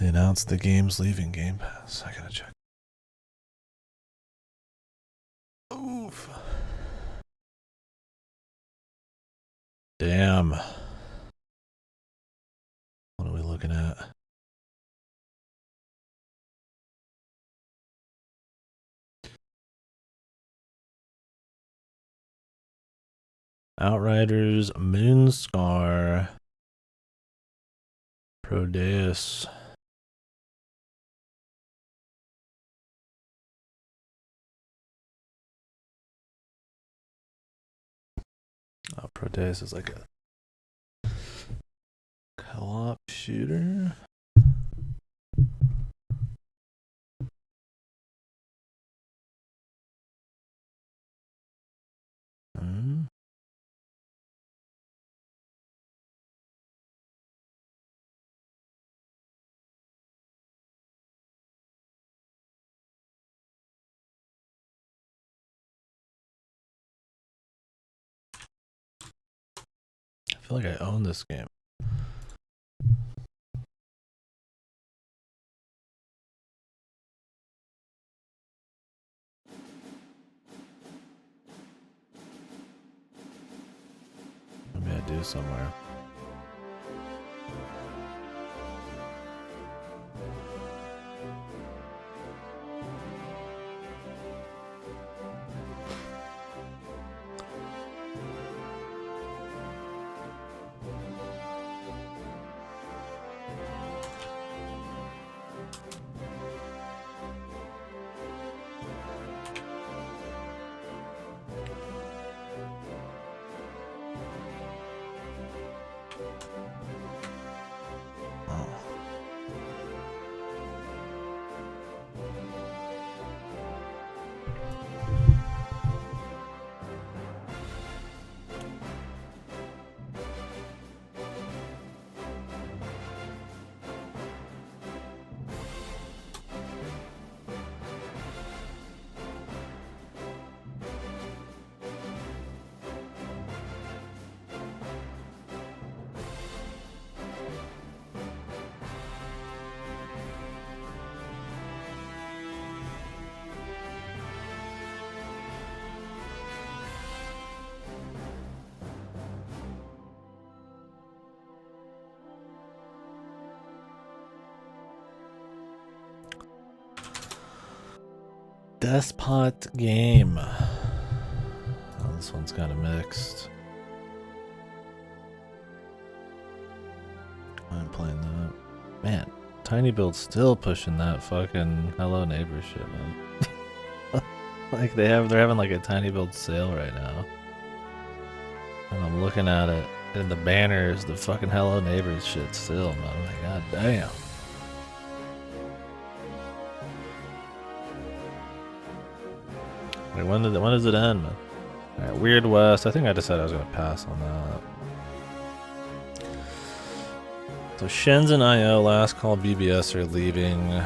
They announced the game's leaving Game Pass. I gotta check. Oof. Damn. What are we looking at? Outriders, Moonscar, Prodeus. Oh, Prodeus is like a co-op shooter. I feel like I own this game. Maybe I do somewhere. Despot game. Oh, this one's kind of mixed. I'm playing that. Man, Tiny Build's still pushing that fucking Hello Neighbor shit, man. Like they're having like a Tiny Build sale right now. And I'm looking at it, and the banners, the fucking Hello Neighbors shit still, man. I'm like, god damn. Wait, when does it end, man? Alright, Weird West. I think I decided I was gonna pass on that. So Shenzhen IO, Last Call, BBS are leaving.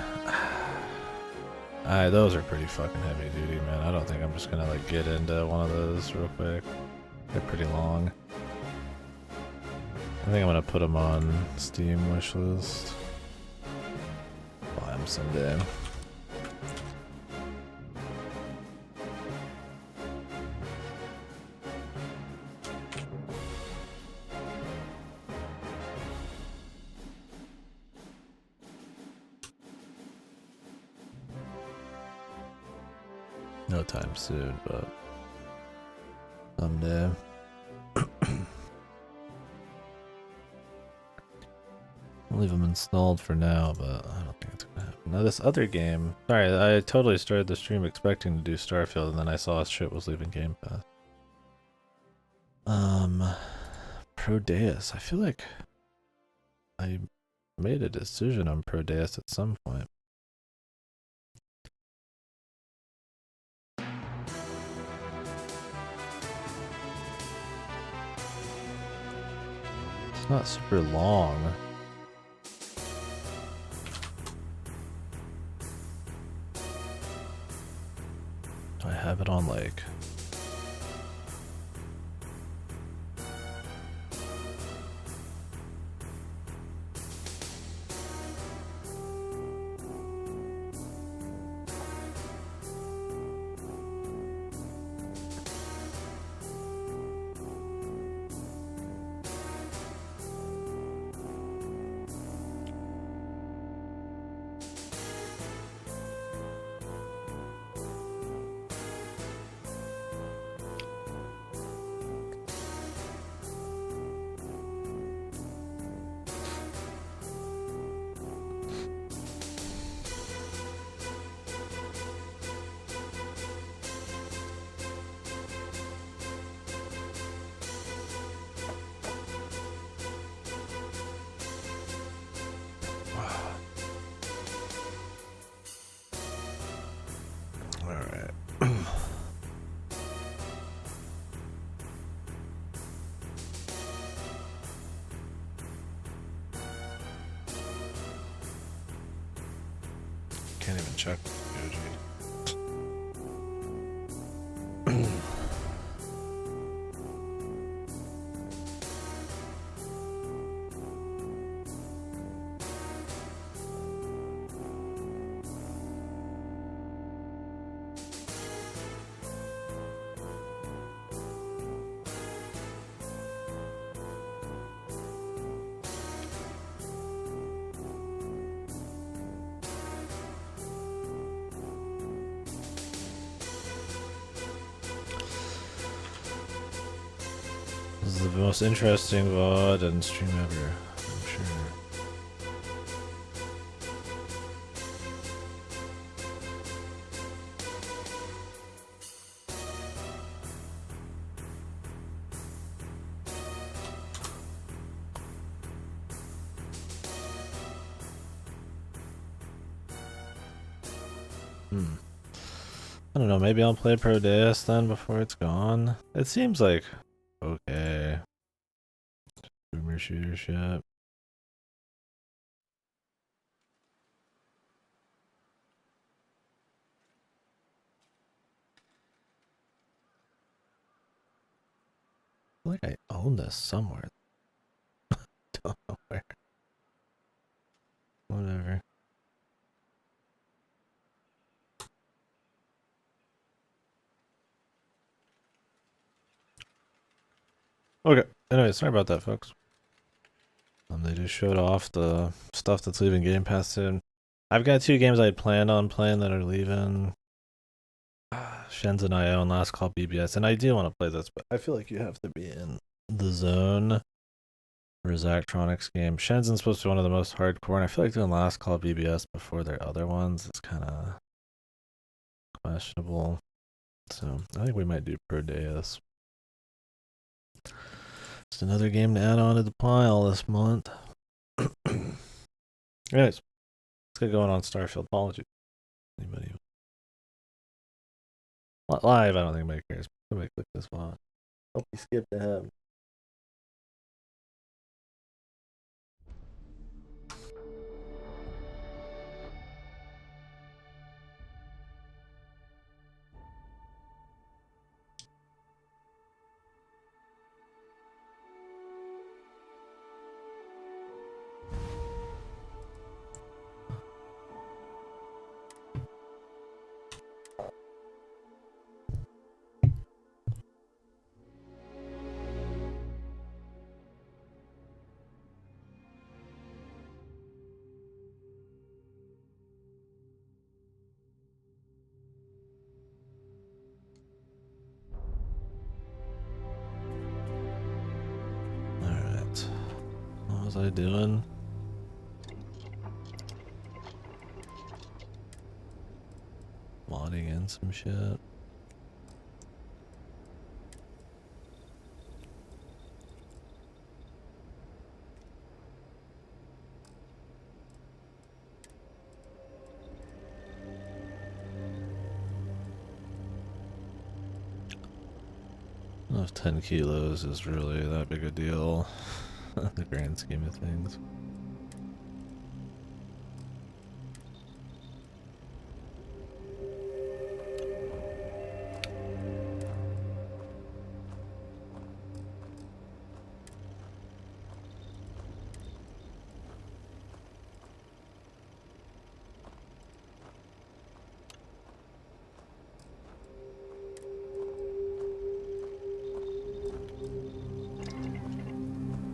Those are pretty fucking heavy duty, man. I don't think I'm just gonna like get into one of those real quick. They're pretty long. I think I'm gonna put them on Steam wishlist. Buy them someday. No time soon, but someday. I'll leave them installed for now, but I don't think it's gonna happen. Now this other game, sorry, I totally started the stream expecting to do Starfield, and then I saw shit was leaving Game Pass. Prodeus. I feel like I made a decision on Prodeus at some point. It's not super long. Do I have it on like... can't even check GOG. This is the most interesting VOD and stream ever, I'm sure. I don't know, maybe I'll play Pro Deus then before it's gone. It seems like okay. Boomer shooter shit. I feel like I own this somewhere. Don't know where. Whatever. Okay. Anyway, sorry about that, folks. They just showed off the stuff that's leaving Game Pass soon. I've got 2 games I planned on playing that are leaving. Shenzhen IO and Last Call BBS, and I do want to play this, but I feel like you have to be in the zone for Zachtronics game. Shenzhen's supposed to be one of the most hardcore, and I feel like doing Last Call BBS before their other ones is kind of questionable. So I think we might do Pro Deus. Just another game to add on to the pile this month. Anyways, let's get going on Starfield. Apologies. Anybody? Live, I don't think anybody cares. Somebody click this one. Hope you skipped ahead. Alright. What was I doing? Modding in some shit. I don't know if 10 kilos is really that big a deal in the grand scheme of things.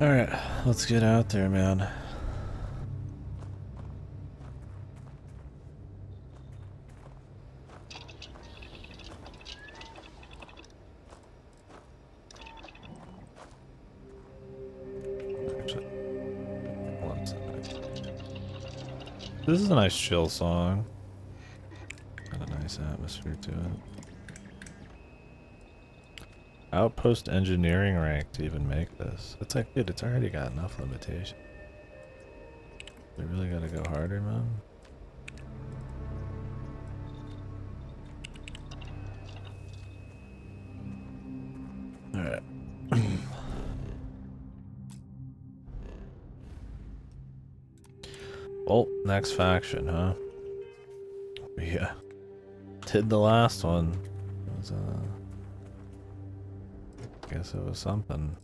Alright, let's get out there, man. Actually, one second. This is a nice chill song. Got a nice atmosphere to it. Outpost engineering rank to even make this. It's like, dude, it's already got enough limitation. We really gotta go harder, man. Alright. Well, next faction, huh? Yeah. Did the last one. It was, I guess it was something.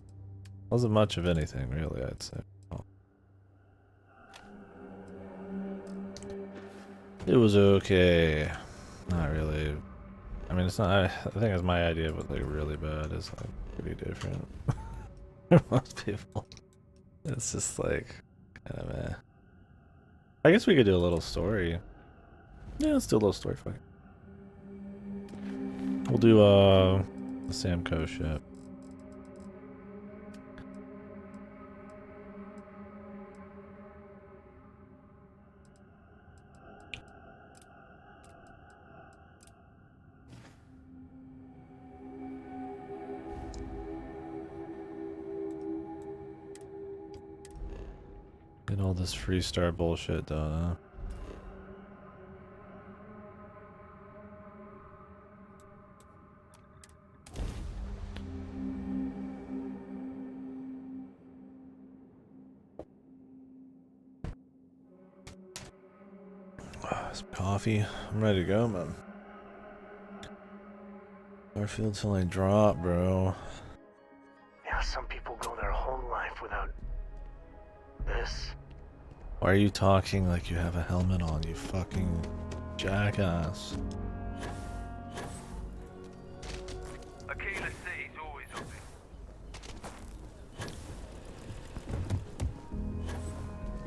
Wasn't much of anything, really, I'd say. Oh. It was okay. Not really. I mean, it's not. I think it's my idea, but like really bad is like pretty different for most people. It's just like kind of eh. I guess we could do a little story. Yeah, let's do a little story fight. We'll do the Samco ship. Get all this free star bullshit done, huh? Some coffee. I'm ready to go, man. Starfield till I drop, bro. Yeah, some people go their whole life without this. Why are you talking like you have a helmet on, you fucking jackass?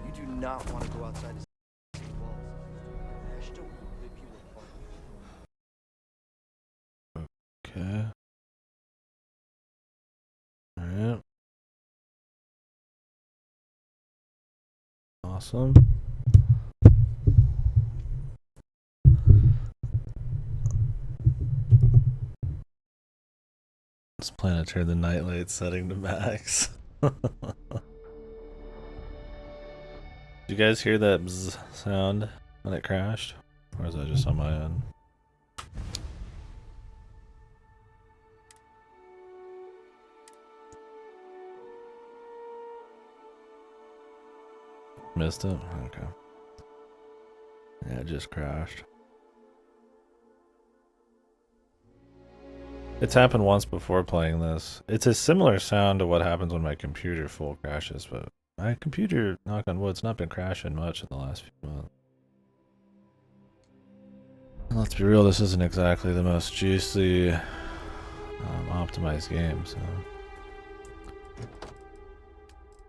You do not want to go outside the city walls. Ash don't rip you apart. Okay. Alright. Awesome. Let's plan to turn the nightlight setting to max. Did you guys hear that bzz sound when it crashed? Or is that just on my end? Missed it? Okay. Yeah, it just crashed. It's happened once before playing this. It's a similar sound to what happens when my computer full crashes, but my computer, knock on wood, it's not been crashing much in the last few months. And let's be real, this isn't exactly the most juicy, optimized game, so.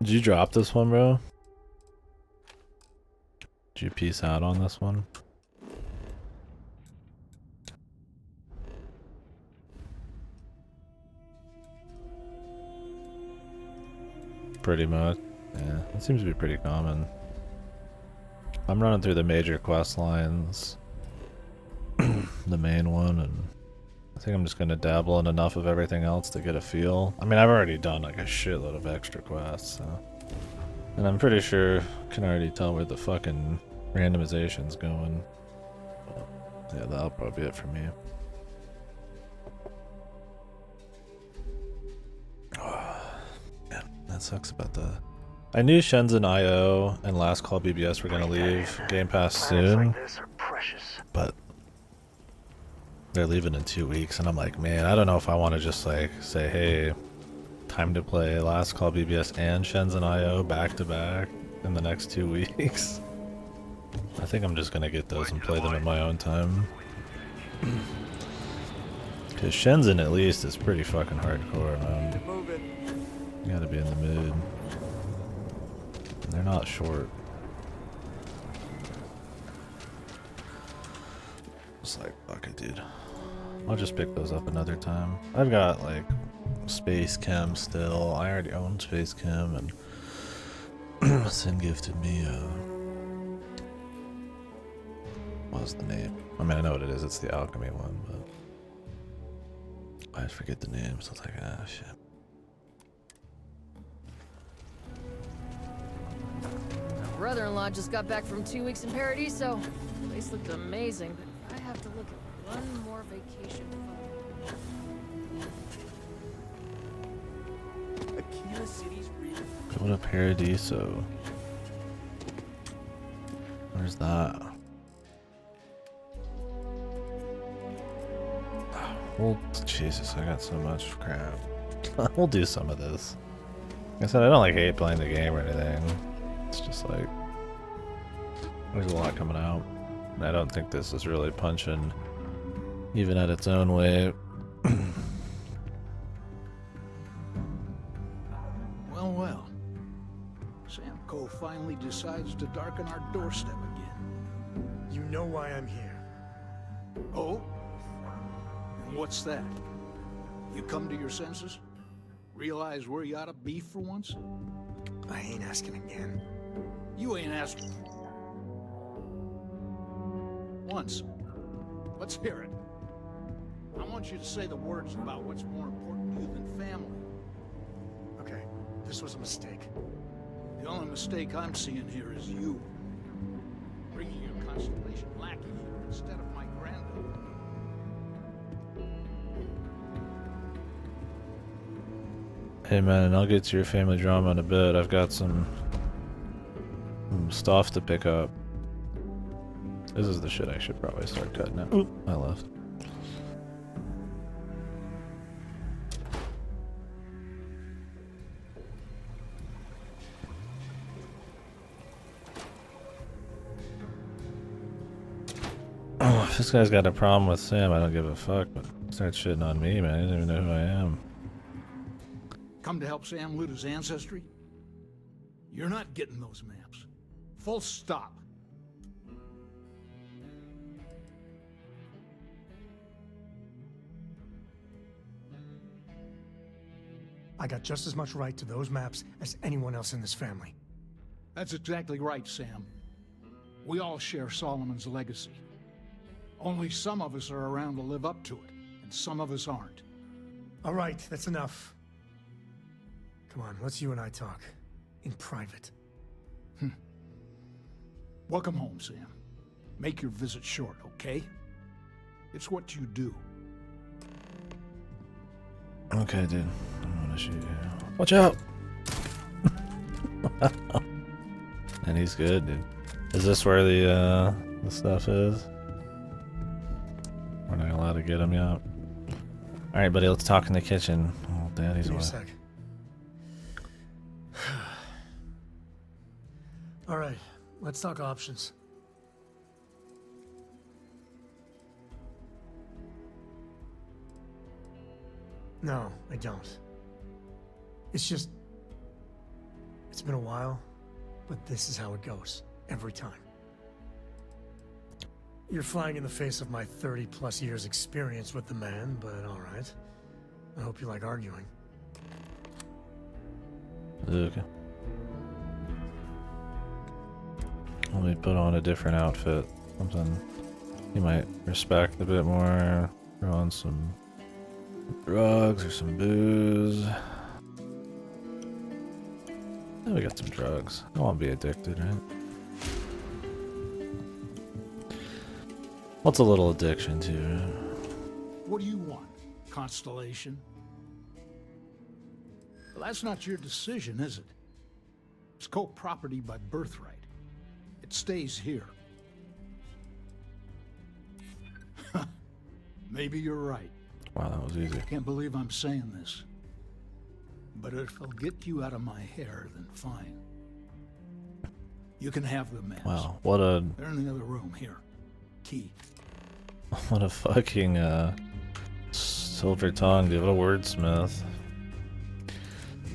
Did you drop this one, bro? Did you peace out on this one? Pretty much. Yeah, it seems to be pretty common. I'm running through the major quest lines. The main one, and I think I'm just gonna dabble in enough of everything else to get a feel. I mean, I've already done like a shitload of extra quests, so. And I'm pretty sure I can already tell where the fucking randomization's going. But yeah, that'll probably be it for me. Man, that sucks about the... I knew Shenzhen IO and Last Call BBS were gonna leave Game Pass soon, but they're leaving in 2 weeks, and I'm like, man, I don't know if I want to just like say, hey, time to play Last Call BBS and Shenzhen IO back to back in the next 2 weeks. I think I'm just gonna get those and play them at my own time. Cause Shenzhen at least is pretty fucking hardcore, man. You gotta be in the mood. They're not short. It's like, fuck it, dude. I'll just pick those up another time. I've got like Space Chem still. I already own Space Chem, and Sin gifted me what was the name? I mean, I know what it is. It's the alchemy one, but I just forget the name, so it's like, ah, shit. My brother-in-law just got back from 2 weeks in Paradiso. The place looked amazing, but I have to look at one more vacation photo. Akira City's real. Go to Paradiso. Where's that? Well, Jesus, I got so much crap. We'll do some of this. Like I said, I don't like hate playing the game or anything. It's just like there's a lot coming out. And I don't think this is really punching even at its own weight. Well, well. Samco finally decides to darken our doorstep again. You know why I'm here. Oh? And what's that? You come to your senses? Realize where you ought to be for once? I ain't asking again. You ain't asking. Once. Let's hear it. I want you to say the words about what's more important to you than family. Okay, this was a mistake. The only mistake I'm seeing here is you. Bringing your Constellation lackey here instead of my granddaughter. Hey man, I'll get to your family drama in a bit. I've got some stuff to pick up. This is the shit I should probably start cutting out. Oop, I left. Oh, if this guy's got a problem with Sam, I don't give a fuck, but start shitting on me, man. He doesn't even know who I am. Come to help Sam loot his ancestry? You're not getting those maps. Full stop. I got just as much right to those maps as anyone else in this family. That's exactly right, Sam. We all share Solomon's legacy. Only some of us are around to live up to it, and some of us aren't. All right, that's enough. Come on, let's you and I talk. In private. Welcome home, Sam. Make your visit short, okay? It's what you do. Okay, dude. I'm gonna shoot you. Watch out! And he's good, dude. Is this where the stuff is? We're not allowed to get him yet. Alright, buddy, let's talk in the kitchen. Oh, daddy's Give me away. a sec. All right, let's talk options. No, I don't. It's just... It's been a while, but this is how it goes. Every time. You're flying in the face of my 30-plus years experience with the man, but alright. I hope you like arguing. Okay. Let me put on a different outfit. Something you might respect a bit more. Throw on some drugs or some booze. Yeah, we got some drugs. I won't be addicted, right? What's a little addiction to, right? What do you want, Constellation? Well, that's not your decision, is it? It's co-property by birthright. It stays here. Maybe you're right. Wow, that was easy. Can't believe I'm saying this. But if it'll get you out of my hair, then fine. You can have the maps. Wow, what a They're in the other room here. Key. what a fucking silver tongue, dude. What a wordsmith.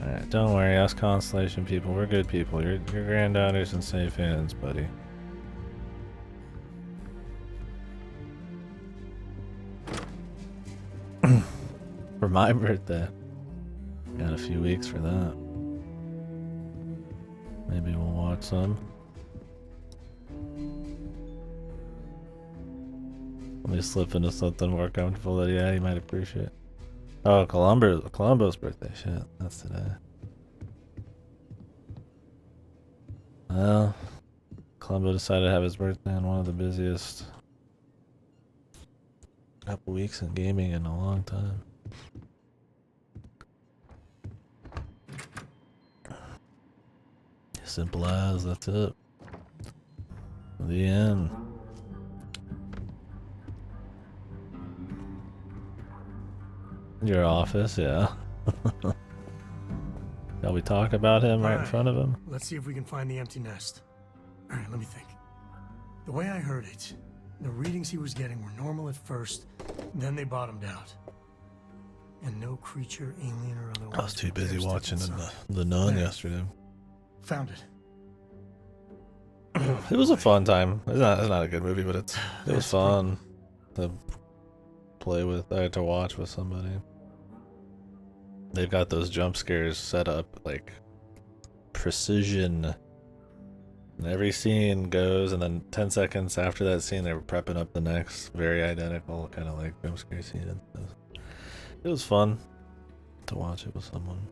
Alright, don't worry, us Constellation people, we're good people. Your granddaughter's in safe hands, buddy. For my birthday. Got a few weeks for that. Maybe we'll watch some. Let me slip into something more comfortable that yeah, you might appreciate. Oh, Columbo's birthday. Shit, that's today. Well, Columbo decided to have his birthday on one of the busiest couple weeks in gaming in a long time. Simple as, that's it. The end. Your office, yeah. Shall we talk about him right in front of him? Let's see if we can find the empty nest. Alright, let me think. The way I heard it, the readings he was getting were normal at first, then they bottomed out. And no creature, alien or otherwise. I was too busy dared step watching inside. the Nun There. yesterday. Found it. It was a fun time. It's not a good movie, but it was That's the problem. fun to play with. I had to watch with somebody. They've got those jump scares set up like precision. And every scene goes, and then 10 seconds after that scene, they were prepping up the next very identical kind of like jump scare scene. It was fun to watch it with someone.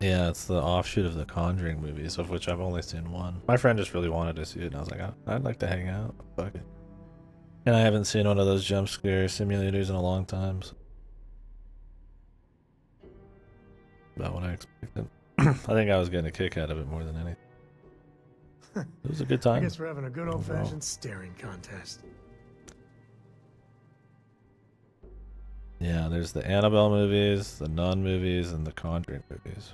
Yeah, it's the offshoot of the Conjuring movies, of which I've only seen one. My friend just really wanted to see it, and I was like, oh, I'd like to hang out. Fuck it. And I haven't seen one of those jump scare simulators in a long time. So. About what I expected. I think I was getting a kick out of it more than anything. It was a good I time. guess we're having a good old-fashioned staring contest. Yeah, there's the Annabelle movies, the Nun movies, and the Conjuring movies.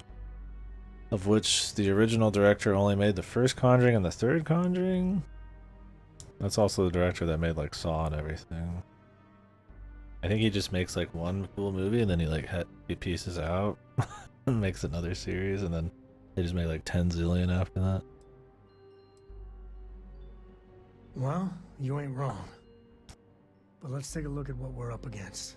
Of which the original director only made the first Conjuring and the third Conjuring. That's also the director that made like Saw and everything. I think he just makes like one cool movie and then he pieces out and makes another series, and then they just make like 10 zillion after that. Well, you ain't wrong. But let's take a look at what we're up against.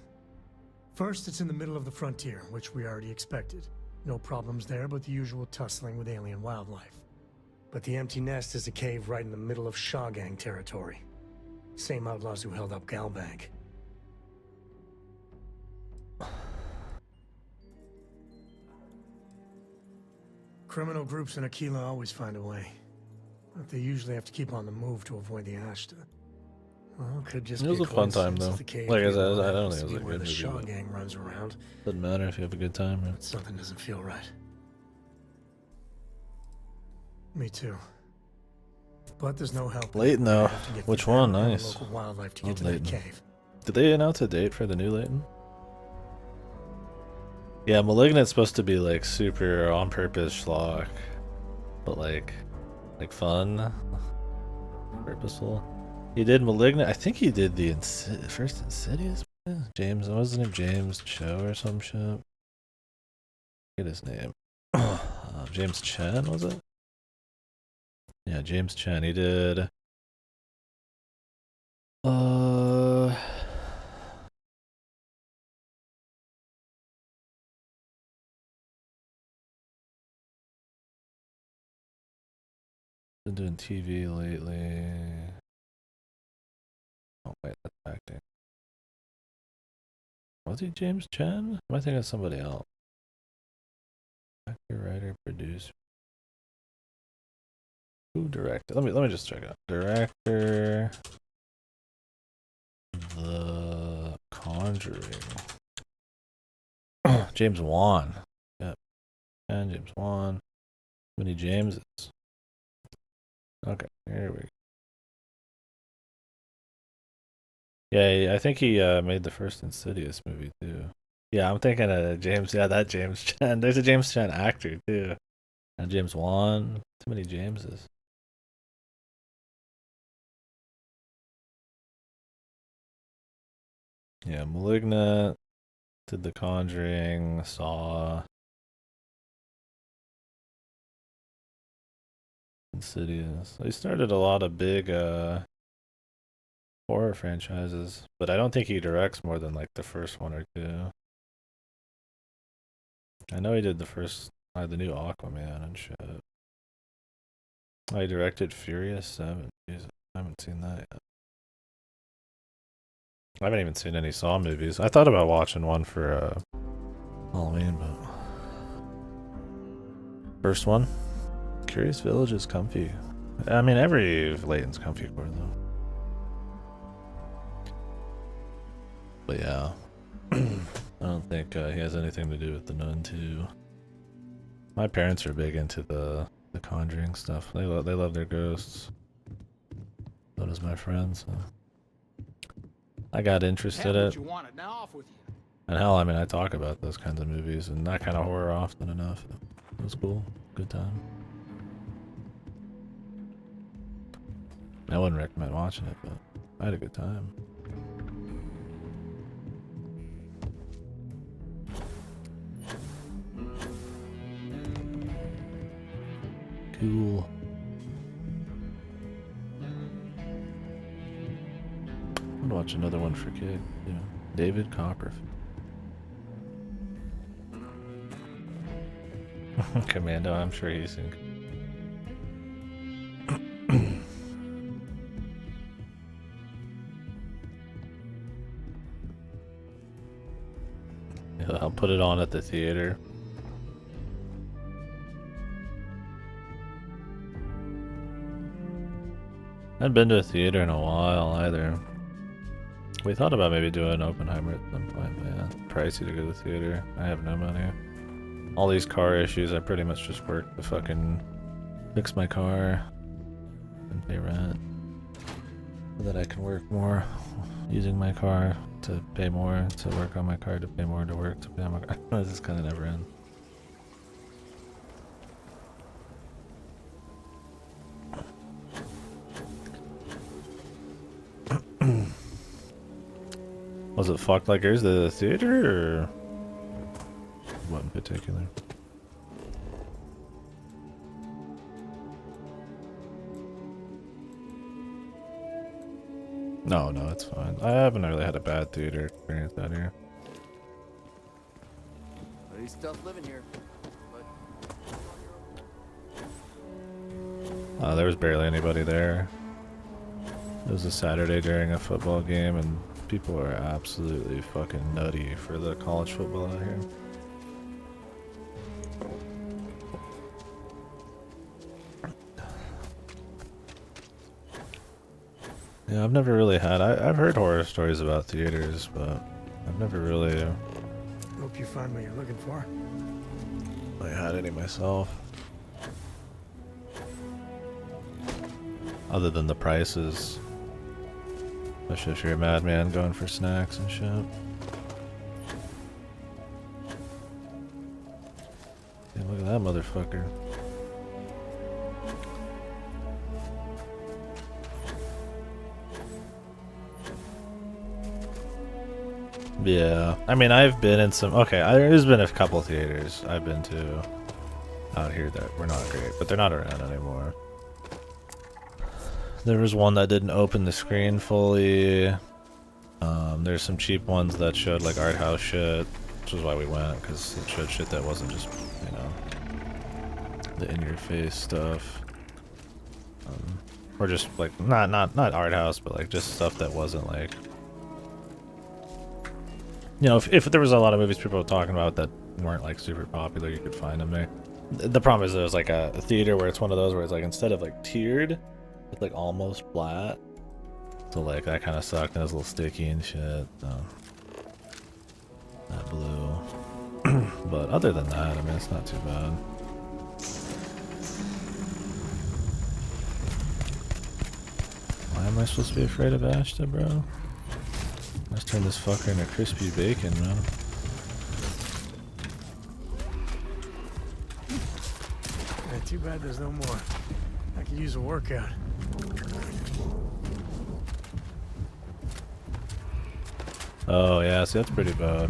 First, it's in the middle of the frontier, which we already expected. No problems there, but the usual tussling with alien wildlife. But the empty nest is a cave right in the middle of Shaw Gang territory. Same outlaws who held up Galbank. Criminal groups in Aquila always find a way. But they usually have to keep on the move to avoid the Ashta. Well, could just It was be a fun time, coincidence though. that the cave Like I gave said, them I don't happens think it to was be a where good the movie, Shaw but- Gang runs around. Doesn't matter if you have a good time. Right? But something doesn't feel right. Me too. But there's no help. Leighton, I though. have to get Which through one? that and Nice. local wildlife to Love get to that Leighton. cave. Did they announce a date for the new Leighton? Yeah, Malignant's supposed to be like super on purpose schlock, but like fun, purposeful. He did Malignant. I think he did the first Insidious. James, what was his name? James Cho or some shit. Get his name. James Chen, was it? Yeah, James Chen. He did. Been doing TV lately. Oh wait, that's acting. Was he James Chen? Am I thinking of somebody else? Actor, writer, producer. Who directed? Let me just check it out. Director. The Conjuring. James Wan. Yep. And James Wan. How many Jameses? Okay, here we go. Yeah, I think he made the first Insidious movie too. Yeah, I'm thinking of James. Yeah, that James Chen. There's a James Chen actor too. And James Wan. Too many Jameses. Yeah, Malignant. Did The Conjuring. Saw. Insidious. He started a lot of big horror franchises, but I don't think he directs more than like the first one or two. I know he did the new Aquaman and shit. Oh, he directed Furious 7. Jesus, I haven't seen that yet. I haven't even seen any Saw movies. I thought about watching one for Halloween, but first one, Curious Village is comfy. I mean, every Leighton's comfy for though. But yeah, I don't think he has anything to do with the Nun 2. My parents are big into the Conjuring stuff. They love their ghosts. So does my friend, so I got interested Have in what it. you wanted. Now off with you. And hell, I mean, I talk about those kinds of movies and that kind of horror often enough. It was cool. Good time. I wouldn't recommend watching it, but I had a good time. Cool. I'm gonna watch another one for kid. Yeah, David Copperfield. Commando, I'm sure he's in. Yeah, I'll put it on at the theater. I hadn't been to a theater in a while either. We thought about maybe doing Oppenheimer at some point, but yeah, pricey to go to the theater. I have no money. All these car issues, I pretty much just work to fucking fix my car and pay rent. So that I can work more using my car to pay more to work on my car to pay more to work to pay on my car. This just kind of never ends. Was it fucked like yours, the theater, or what in particular? No, it's fine. I haven't really had a bad theater experience out here. He's tough living here. But There was barely anybody there. It was a Saturday during a football game, and people are absolutely fucking nutty for the college football out here. Yeah, I've never really had. I've heard horror stories about theaters, but I've never really Hope you find what you're looking for. had any myself. Other than the prices. Especially if you're a madman going for snacks and shit. Yeah, look at that motherfucker. Yeah, I mean, I've been in some. Okay, there's been a couple theaters I've been to out here that were not great, but they're not around anymore. There was one that didn't open the screen fully. There's some cheap ones that showed like art house shit, which is why we went, because it showed shit that wasn't just, you know, the in-your-face stuff, or just like not art house, but like just stuff that wasn't like, you know, if there was a lot of movies people were talking about that weren't like super popular, you could find them there. The problem is there's like a theater where it's one of those where it's like instead of like tiered, it's like almost flat. So like that kind of sucked, and it was a little sticky and shit. So that blew. But other than that, I mean, it's not too bad. Why am I supposed to be afraid of Ashta, bro? Let's turn this fucker into crispy bacon, man. Yeah, too bad there's no more. I could use a workout. Oh yeah, see, that's pretty bad.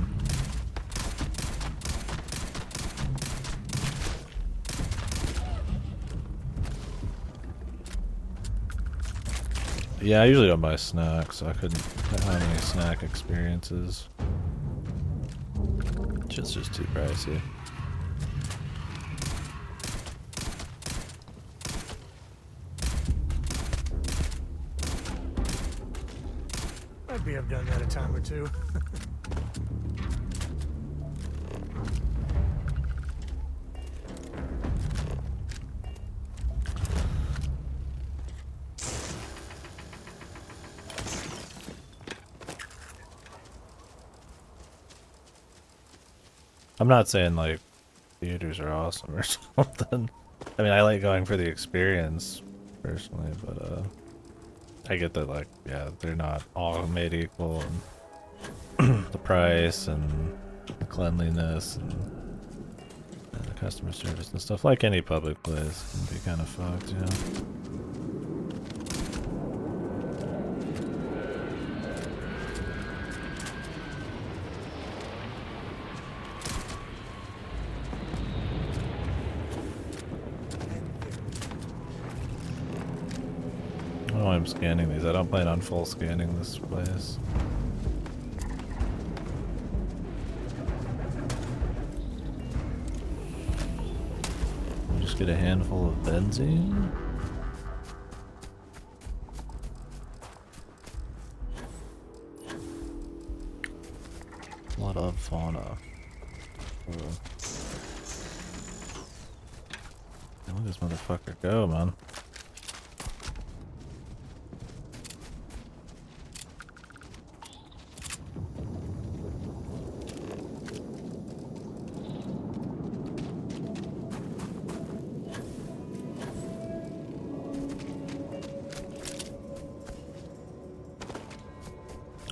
Yeah, I usually don't buy snacks, so I couldn't have any snack experiences. Just too pricey. Maybe I've done that a time or two. I'm not saying like theaters are awesome or something. I mean, I like going for the experience personally, but I get that, like, yeah, they're not all made equal, and the price and the cleanliness and the customer service and stuff, like any public place, can be kind of fucked, yeah. Oh, I'm scanning these. I don't plan on full scanning this place. Just get a handful of benzene. A lot of fauna. Look at this motherfucker go, man.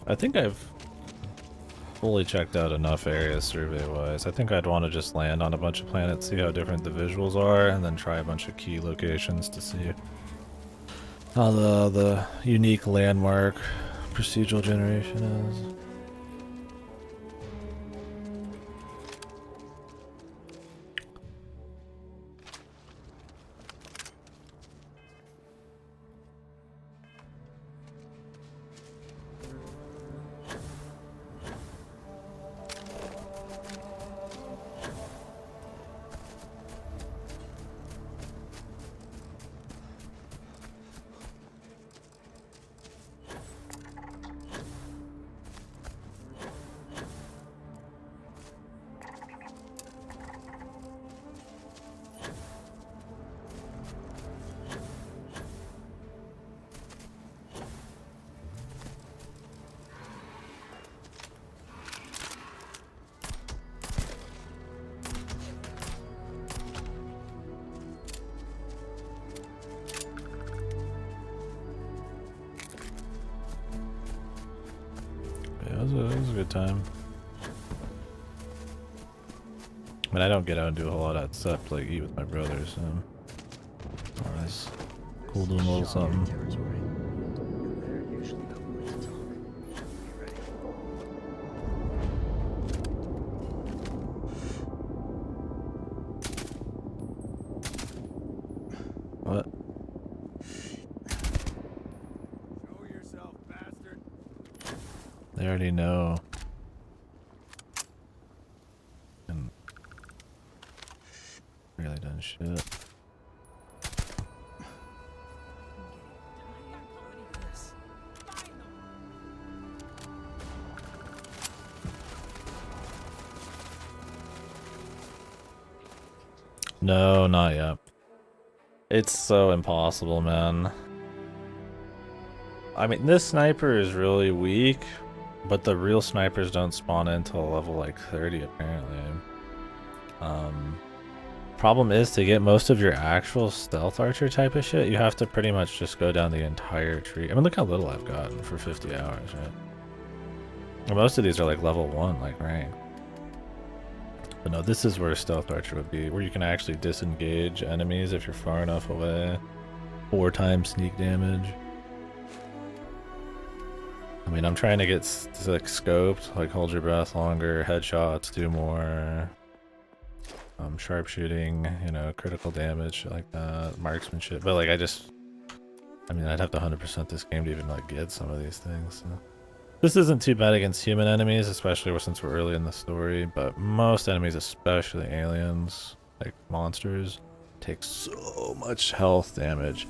I think I've fully checked out enough areas survey-wise. I think I'd want to just land on a bunch of planets, see how different the visuals are, and then try a bunch of key locations to see how the unique landmark procedural generation is. It was a good time. I mean, I don't get out and do a whole lot of stuff, like eat with my brothers, so it's cool doing a little something. What? Show yourself, bastard. They already know. And really done shit. No, not yet. It's so impossible, man. I mean, this sniper is really weak, but the real snipers don't spawn in until level like 30 apparently. Problem is, to get most of your actual stealth archer type of shit, you have to pretty much just go down the entire tree. I mean, look how little I've gotten for 50 hours, right? And most of these are like level 1, like rank. But no, this is where stealth archer would be, where you can actually disengage enemies if you're far enough away. 4 times sneak damage. I mean, I'm trying to get like scoped, like hold your breath longer, headshots, do more. Sharpshooting, you know, critical damage, shit like that, marksmanship. But like, I mean, I'd have to 100% this game to even like get some of these things. So. This isn't too bad against human enemies, especially since we're early in the story, but most enemies, especially aliens, like monsters, take so much health damage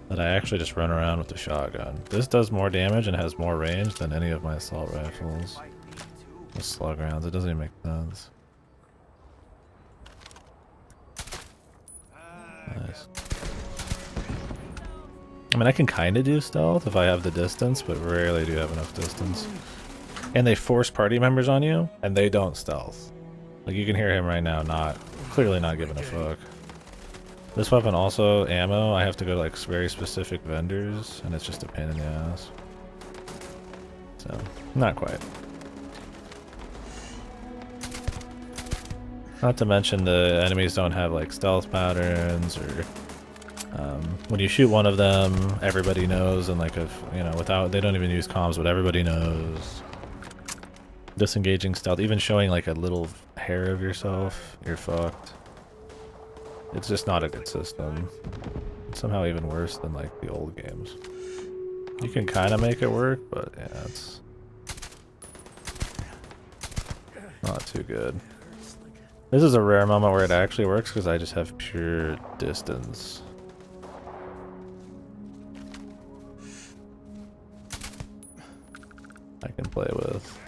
that I actually just run around with the shotgun. This does more damage and has more range than any of my assault rifles. The slug rounds, it doesn't even make sense. Nice. I mean, I can kind of do stealth if I have the distance, but rarely do have enough distance. And they force party members on you, and they don't stealth. Like, you can hear him right now, clearly not giving a fuck. This weapon also, ammo, I have to go to like very specific vendors, and it's just a pain in the ass. So, not quite. Not to mention the enemies don't have like stealth patterns, or when you shoot one of them, everybody knows, and like if, you know, without, they don't even use comms, but everybody knows. Disengaging stealth, even showing like a little hair of yourself, you're fucked. It's just not a good system. It's somehow even worse than like the old games. You can kind of make it work, but yeah, it's not too good. This is a rare moment where it actually works because I just have pure distance. I can play with.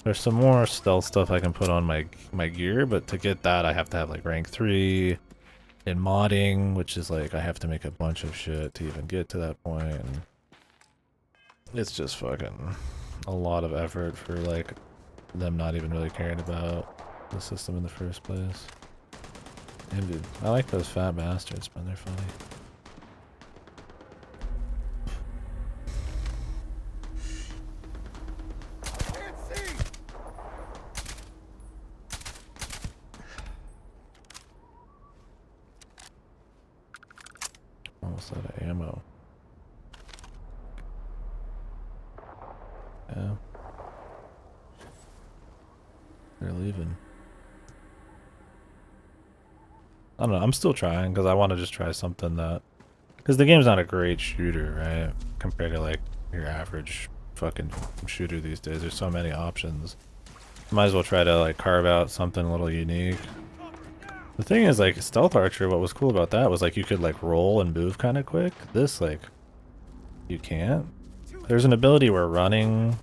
There's some more stealth stuff I can put on my gear, but to get that I have to have like rank 3 in modding, which is like I have to make a bunch of shit to even get to that point. And it's just fucking a lot of effort for like them not even really caring about the system in the first place. And dude, I like those fat bastards, man, they're funny. Almost out of ammo. Yeah. They're leaving. I don't know, I'm still trying because I want to just try something that... Because the game's not a great shooter, right? Compared to like your average fucking shooter these days. There's so many options. Might as well try to like carve out something a little unique. The thing is, like, Stealth Archer, what was cool about that was like you could like roll and move kind of quick. This, like, you can't. There's an ability where running...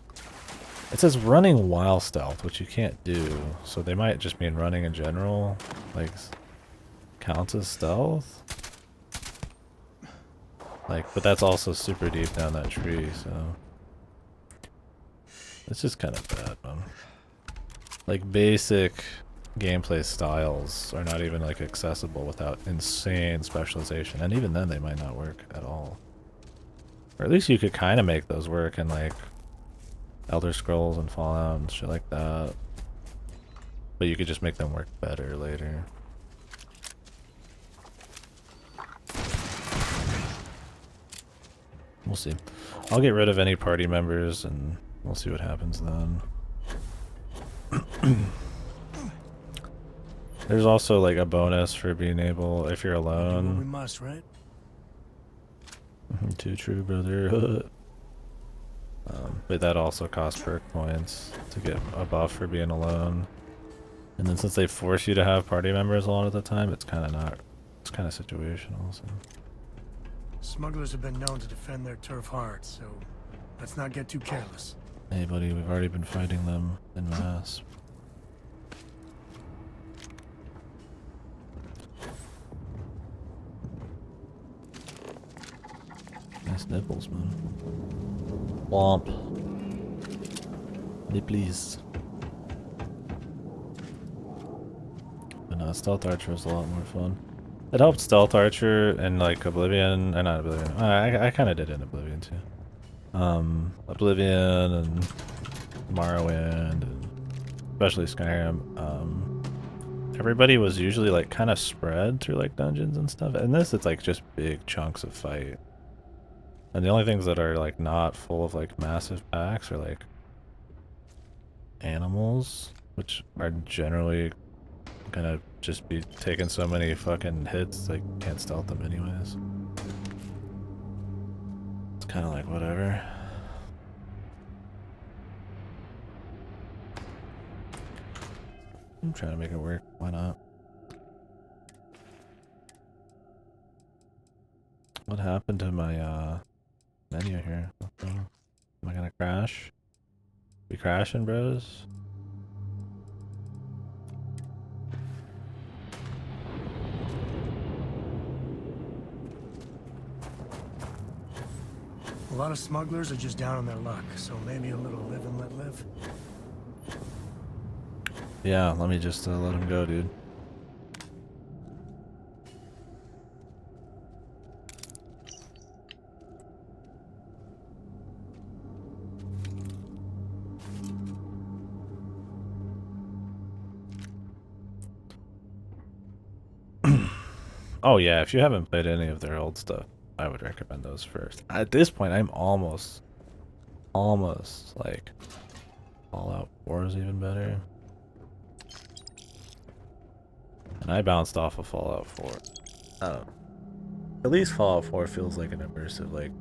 It says running while stealth, which you can't do. So they might just mean running in general, like, counts as stealth. Like, but that's also super deep down that tree, so... It's just kind of bad, man. Like, basic gameplay styles are not even like accessible without insane specialization, and even then they might not work at all. Or at least you could kind of make those work in like Elder Scrolls and Fallout and shit like that, but you could just make them work better later. We'll see. I'll get rid of any party members and we'll see what happens then. There's also like a bonus for being able, if you're alone. We must, right? Too true, brother. But that also costs perk points to get a buff for being alone. And then since they force you to have party members a lot of the time, it's kind of not, it's kind of situational. So. Smugglers have been known to defend their turf hard, so let's not get too careless. Hey buddy, we've already been fighting them en masse. Nice nipples, man. Womp. Nipplies. But no, Stealth Archer was a lot more fun. It helped Stealth Archer and like Oblivion, or not Oblivion. I kind of did it in Oblivion too. Oblivion and Morrowind, and especially Skyrim. Everybody was usually like kind of spread through like dungeons and stuff. And this, it's like just big chunks of fight. And the only things that are like not full of like massive packs are like animals, which are generally gonna just be taking so many fucking hits they can't stealth them anyways. It's kind of like whatever. I'm trying to make it work. Why not? What happened to my menu here? Am I gonna crash? We crashing, bros? A lot of smugglers are just down on their luck, so maybe a little live and let live. Yeah, let me just let him go, dude. Oh yeah, if you haven't played any of their old stuff, I would recommend those first. At this point, I'm almost like Fallout 4 is even better. And I bounced off of Fallout 4. At least Fallout 4 feels like an immersive, like,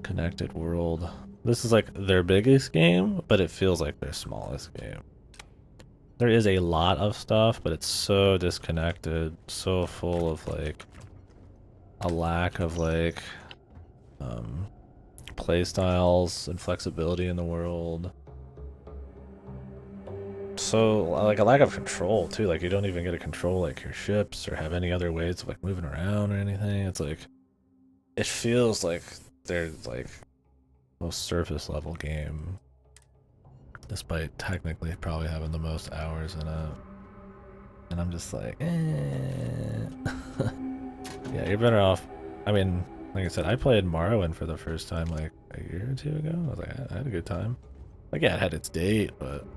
connected world. This is like their biggest game, but it feels like their smallest game. There is a lot of stuff, but it's so disconnected, so full of like a lack of like play styles and flexibility in the world. So like a lack of control too. Like you don't even get to control like your ships or have any other ways of like moving around or anything. It's like it feels like they're like most surface level game, despite technically probably having the most hours in it. And I'm just like, eh. Yeah, you're better off. I mean, like I said, I played Morrowind for the first time like a year or two ago. I was like, I had a good time. Like, yeah, it had its date, but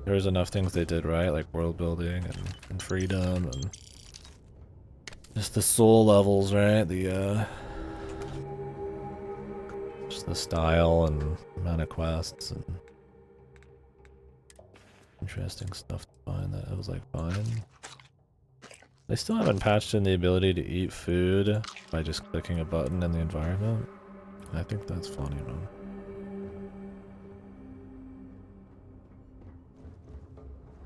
there was enough things they did right, like world building and freedom and just the soul levels, right? The just the style and amount of quests and interesting stuff to find that it was like fine. They still haven't patched in the ability to eat food by just clicking a button in the environment. I think that's funny, man.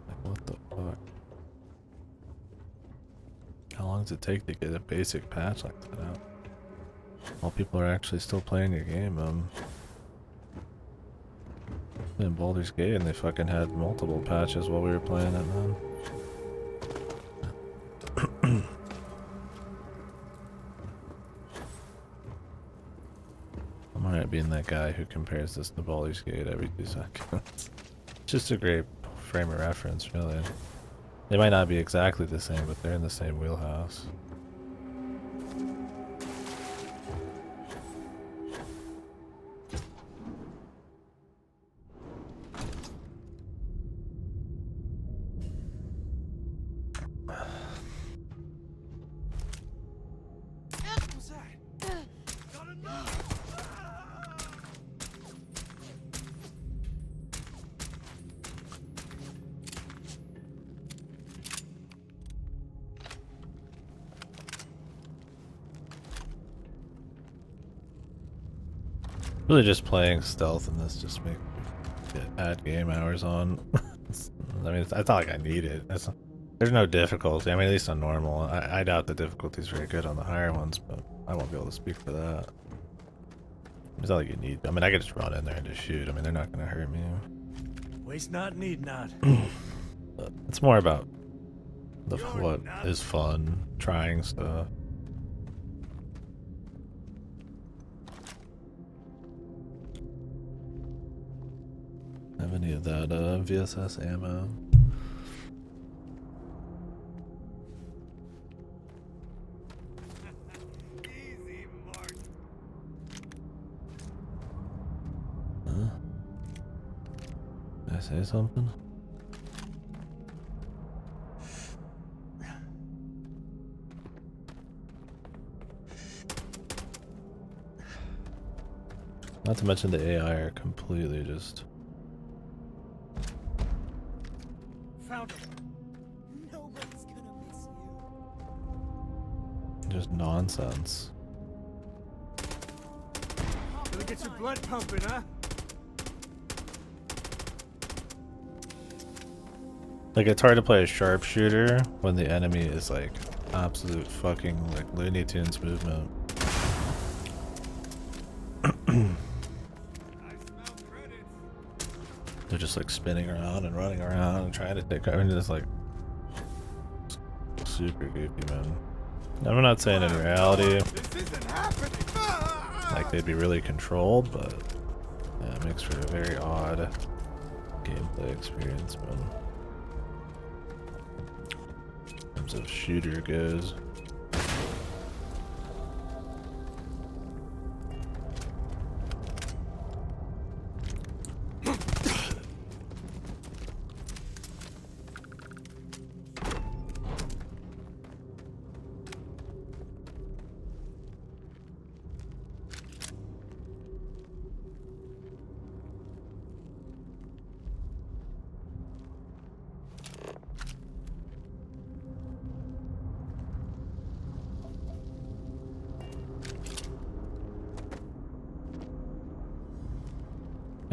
Like, what the fuck? How long does it take to get a basic patch like that out? While people are actually still playing your game, in Baldur's Gate, and they fucking had multiple patches while we were playing it, man. I'm alright being that guy who compares this to Baldur's Gate every 2 seconds. Just a great frame of reference, really. They might not be exactly the same, but they're in the same wheelhouse. Really just playing stealth in this just make me add game hours on. I mean, it's not like I need it. There's no difficulty. I mean, at least on normal. I doubt the difficulty is very good on the higher ones, but I won't be able to speak for that. It's not like you need. I mean, I could just run in there and just shoot. I mean, they're not going to hurt me. Waste not, need not. But it's more about what is fun, trying stuff. Have any of that VSS ammo? Easy, Mark. Huh? Did I say something? Not to mention the AI are completely just Found him. Nobody's gonna miss you. just nonsense. Gonna get your blood pumping, huh? Like, it's hard to play a sharpshooter when the enemy is like absolute fucking like Looney Tunes movement. They're just like spinning around and running around and trying to take cover. I mean, it's like super goofy, man. I'm not saying in reality This isn't happening. like they'd be really controlled, but yeah, it makes for a very odd gameplay experience, man. In terms of shooter goes.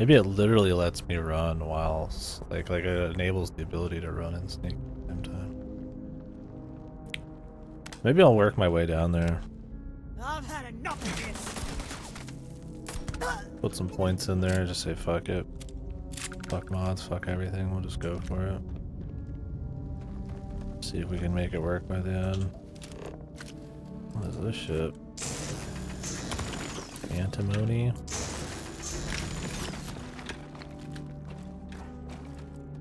Maybe it literally lets me run while like it enables the ability to run and sneak at the same time. Maybe I'll work my way down there. I've had enough of this. Put some points in there and just say fuck it. Fuck mods, fuck everything, we'll just go for it. See if we can make it work by the end. What is this shit? Antimony?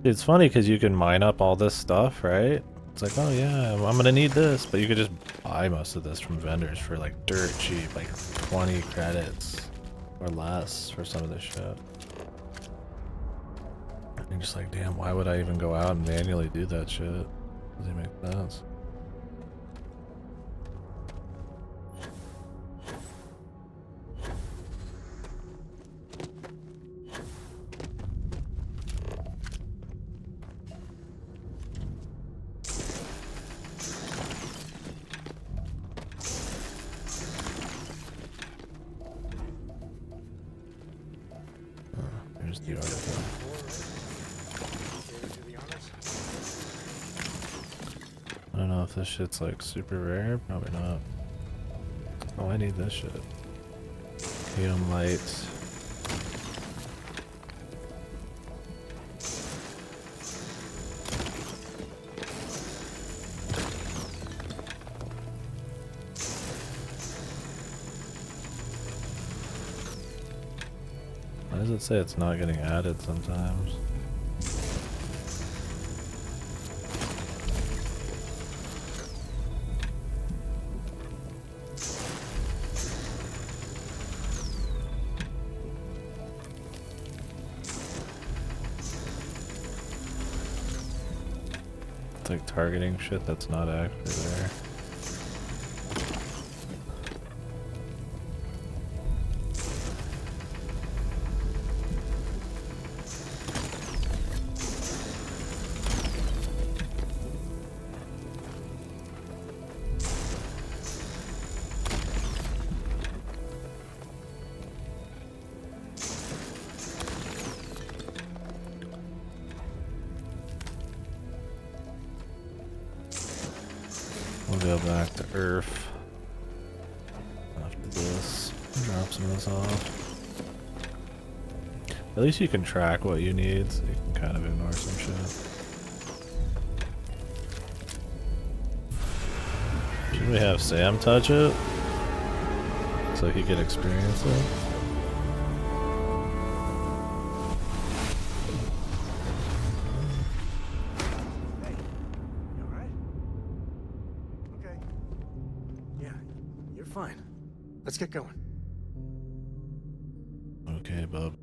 It's funny because you can mine up all this stuff, right? It's like, oh yeah, I'm gonna need this, but you could just buy most of this from vendors for like dirt cheap, like 20 credits or less for some of this shit. And you're just like, damn, why would I even go out and manually do that shit? Doesn't make sense. Here's the article. I don't know if this shit's like super rare, probably not. Oh, I need this shit. Helium lights. Why does it say it's not getting added sometimes? It's like targeting shit that's not actually there. We'll go back to Earth after this. Drop some of this off. At least you can track what you need, so you can kind of ignore some shit. Should we have Sam touch it? So he can experience it? You alright? Okay. Yeah, you're fine. Let's get going. Okay, bub.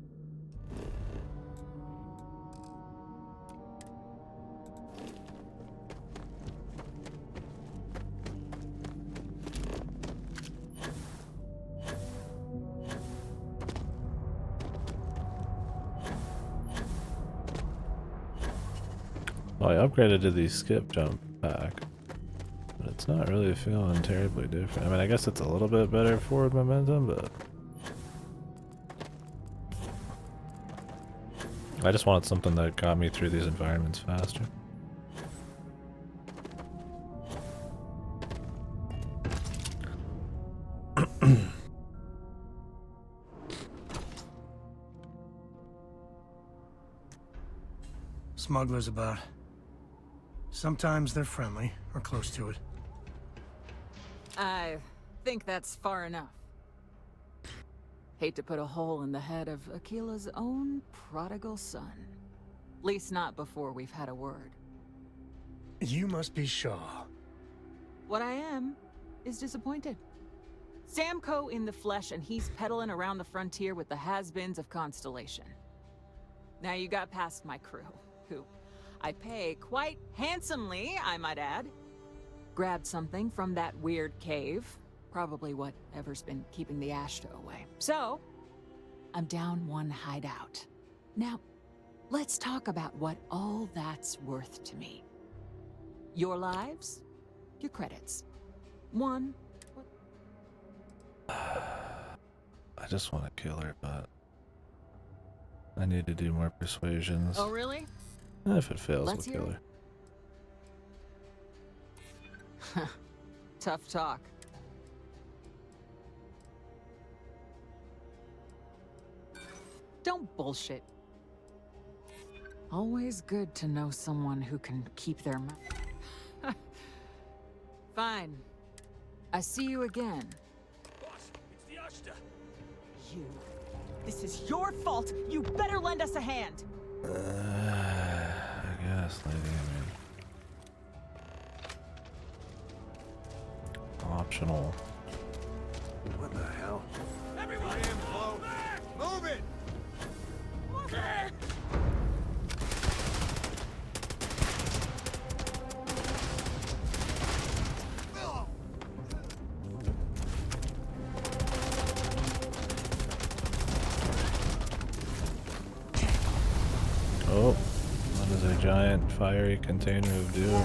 Oh, I upgraded to the skip jump pack, but it's not really feeling terribly different. I mean, I guess it's a little bit better forward momentum, but I just wanted something that got me through these environments faster. Smugglers about. Sometimes they're friendly, or close to it. I think that's far enough. Hate to put a hole in the head of Akila's own prodigal son. Least not before we've had a word. You must be Shaw. What I am is disappointed. Samco in the flesh, and he's peddling around the frontier with the has-beens of Constellation. Now you got past my crew, who I pay quite handsomely, I might add. Grabbed something from that weird cave. Probably whatever's been keeping the Ashta away. So, I'm down one hideout. Now, let's talk about what all that's worth to me. Your lives, your credits. One. I just want to kill her, but I need to do more persuasions. Oh, really? If it fails, Let's we'll hear kill it. her. Tough talk. Don't bullshit. Always good to know someone who can keep their mouth. Fine. I see you again. Boss, it's the Ashta. You. This is your fault. You better lend us a hand. I guess, lady, I mean. Optional. What the hell? Everyone, fall back! Move it! Oh, that is a giant fiery container of doom.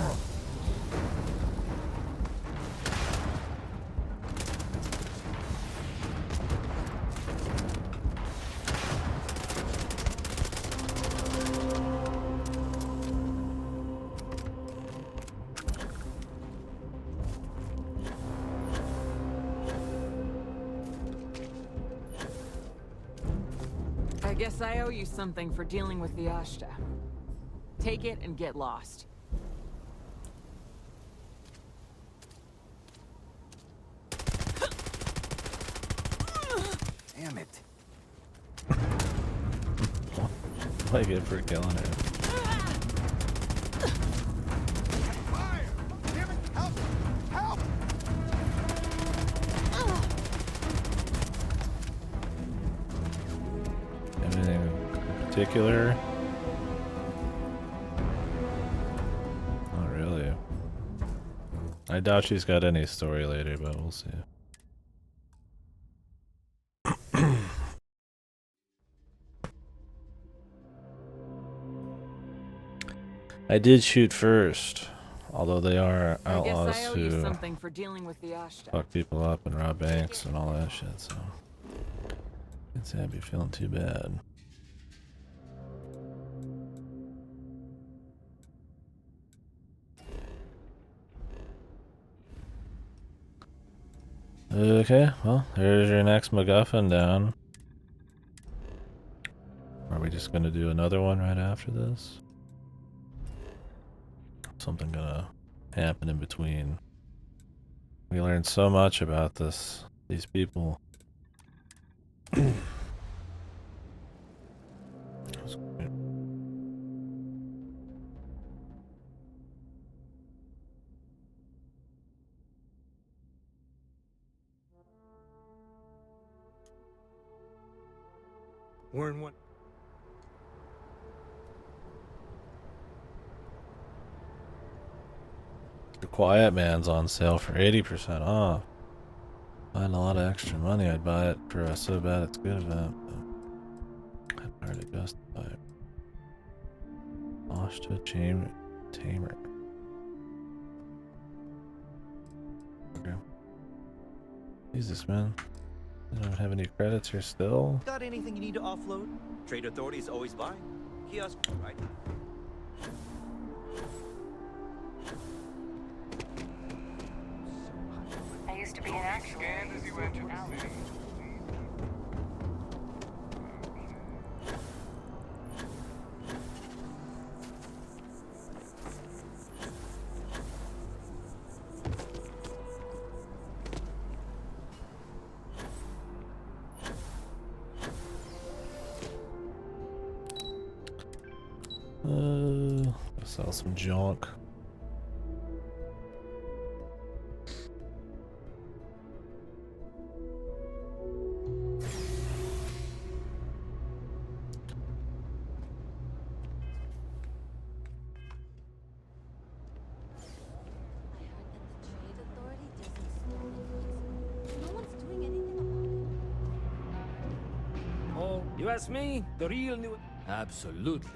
I guess I owe you something for dealing with the Ashta. Take it and get lost. Damn it. What I get for killing her. Fire! Damn it! Help! Help! Anything in particular? Not really. I doubt she's got any story later, but we'll see. I did shoot first, although they are I guess outlaws I owe you who something for dealing with the Ashta. fuck people up and rob banks and all that shit, so can't say I'd be feeling too bad. Okay, well, there's your next MacGuffin down. Are we just gonna do another one right after this? Something gonna happen in between. We learned so much about these people. That's great. We're in what? The Quiet Man's on sale for 80% off. If I had a lot of extra money, I'd buy it for a So Bad It's Good event, but I'd hardly justify it. Ashta Tamer. Okay. Jesus, man. I don't have any credits here still. Got anything you need to offload? Trade authorities always buy. Kiosk, right? I used to be an actual. As you enter the city. Sell some junk. Oh, you ask me? The real new... Absolutely.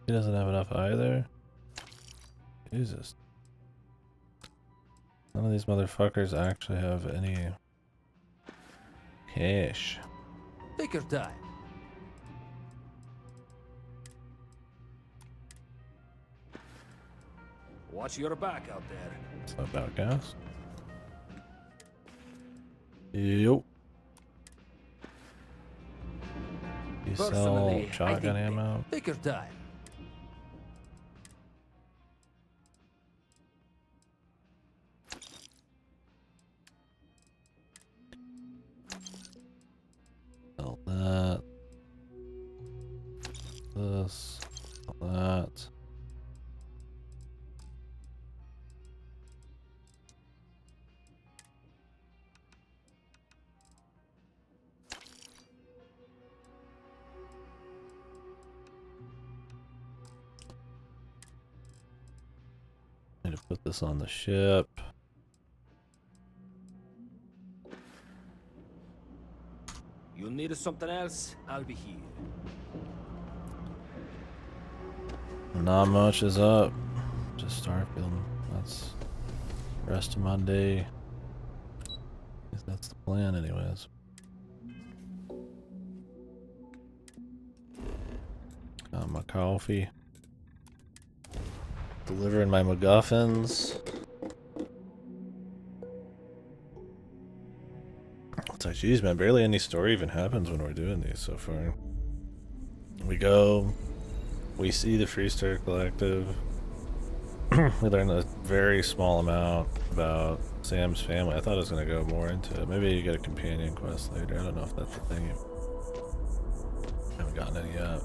He doesn't have enough either. Jesus. None of these motherfuckers actually have any cash. Take your time. Watch your back out there. It's not about gas. Yup. You sell Personally, I shotgun think ammo? take your time. Sell that. This. Sell that. Need to put this on the ship. You need something else? I'll be here. Not much is up. Just Starfield. That's the rest of my day. Guess that's the plan anyways. Got my coffee. Delivering my MacGuffins. It's like, geez, man, barely any story even happens when we're doing these so far. We go, we see the Freestar Collective. We learn a very small amount about Sam's family. I thought I was going to go more into it. Maybe you get a companion quest later. I don't know if that's the thing. I haven't gotten any yet.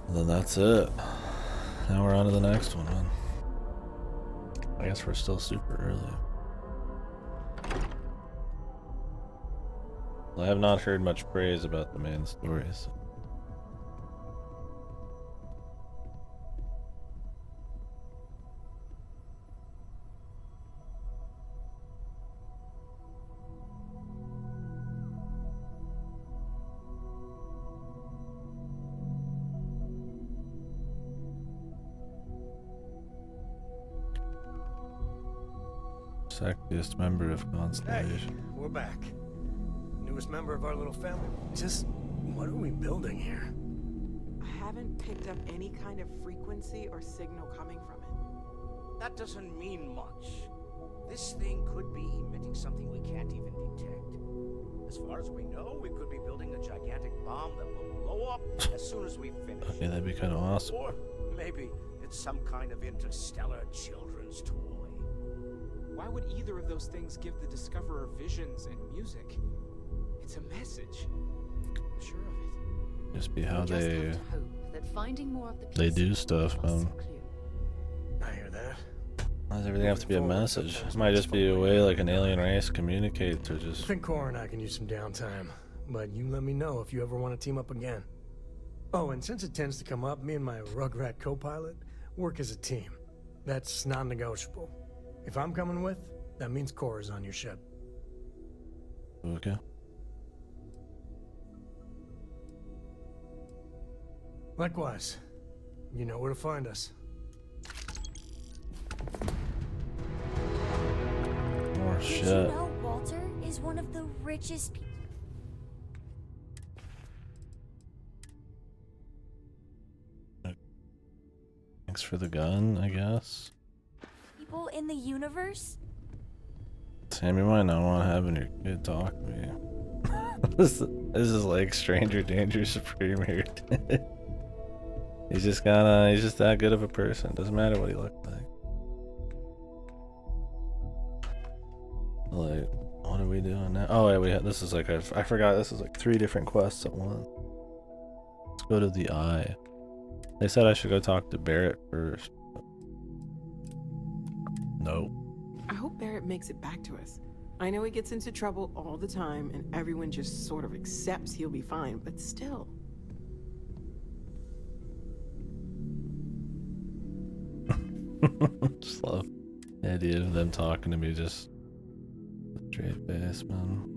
And then that's it. Now we're on to the next one, man. I guess we're still super early. I have not heard much praise about the main stories. Sexiest member of Constellation. Hey, we're back. Newest member of our little family. Just what are we building here? I haven't picked up any kind of frequency or signal coming from it. That doesn't mean much. This thing could be emitting something we can't even detect. As far as we know, we could be building a gigantic bomb that will blow up as soon as we finish. Okay, that'd be kind of awesome. Or maybe it's some kind of interstellar children's toy. Why would either of those things give the Discoverer visions and music? It's a message. I'm sure of it. Just be how We just they have to hope that finding more of the they pieces do will stuff, give us man. a clue. I hear that. Why does everything have to be a message? It might just be a way like an alien race communicates or I just... think Cora and I can use some downtime, but you let me know if you ever want to team up again. Oh, and since it tends to come up, me and my Rugrat co-pilot work as a team. That's non-negotiable. If I'm coming with, that means Cora's on your ship. Okay. Likewise. You know where to find us. More Did shit. you know Walter is one of the richest Thanks for the gun, I guess. people in the universe? Sam, you might not want to have your kid talk to me. This is like Stranger Danger Supreme here. He's just that good of a person. Doesn't matter what he looks like. Like, what are we doing now? Oh yeah, this is like, I forgot, this is like 3 different quests at once. Let's go to the Eye. They said I should go talk to Barrett first. No. I hope Barrett makes it back to us. I know he gets into trouble all the time, and everyone just sort of accepts he'll be fine, but still. Just love the idea of them talking to me just straight face, man.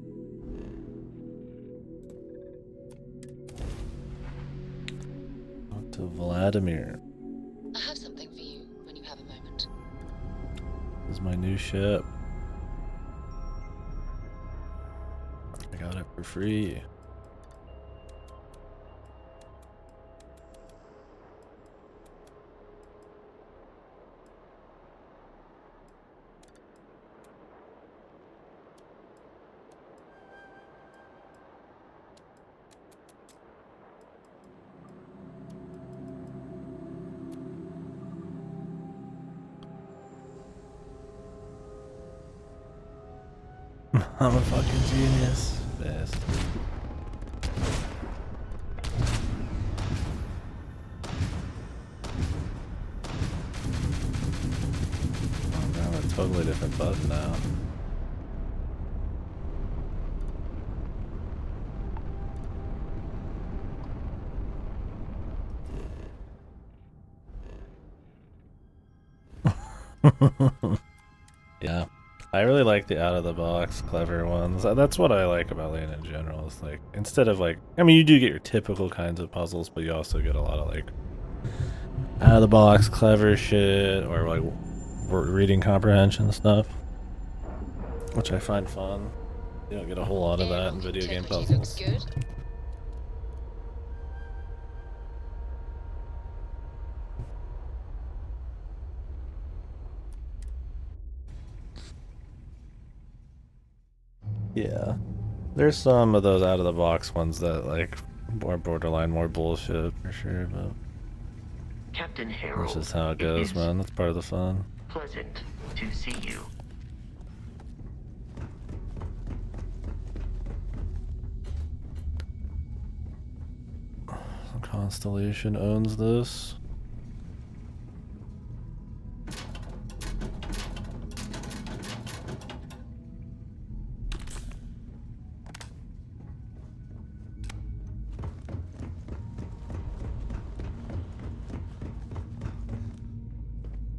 Talk to Vladimir. I have something for you when you have a moment. This is my new ship. I got it for free. I'm a fucking genius. Best. Oh, I have a totally different button now. Yeah. I really like the out-of-the-box clever ones. That's what I like about Lane in general. It's like, instead of like, I mean, you do get your typical kinds of puzzles, but you also get a lot of like out-of-the-box clever shit, or like reading comprehension stuff, which I find fun. You don't get a whole lot of that in video game puzzles. Yeah. There's some of those out of the box ones that like more borderline, more bullshit for sure, but Captain Harold, that's just how it goes, man. That's part of the fun. Pleasant to see you. Constellation owns this.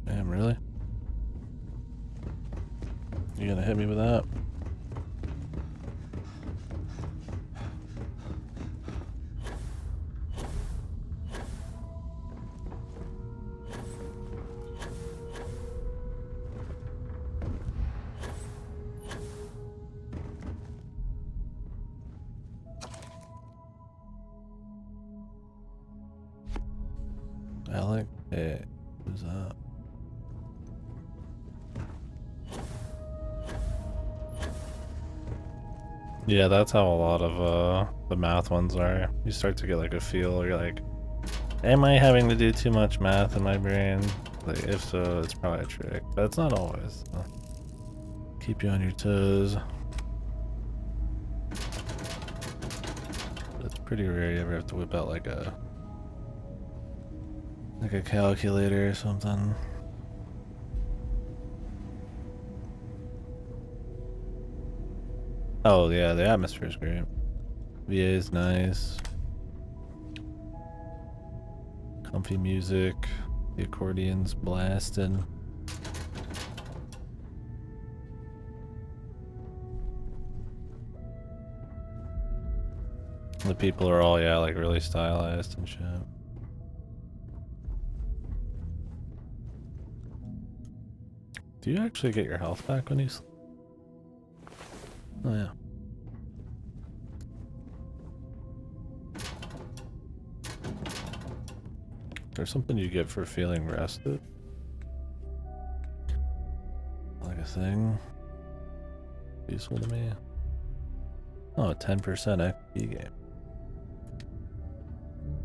Damn, really? You gonna hit me with that? Alec? Hey, who's that? Yeah, that's how a lot of the math ones are. You start to get like a feel, you're like, am I having to do too much math in my brain? Like, if so, it's probably a trick, but it's not always. So keep you on your toes. But it's pretty rare you ever have to whip out like a calculator or something. Oh yeah, the atmosphere is great. VA is nice. Comfy music. The accordion's blasting. The people are all, yeah, like really stylized and shit. Do you actually get your health back when you sleep? Oh yeah. There's something you get for feeling rested? Like a thing? Useful to me? Oh, 10% XP game.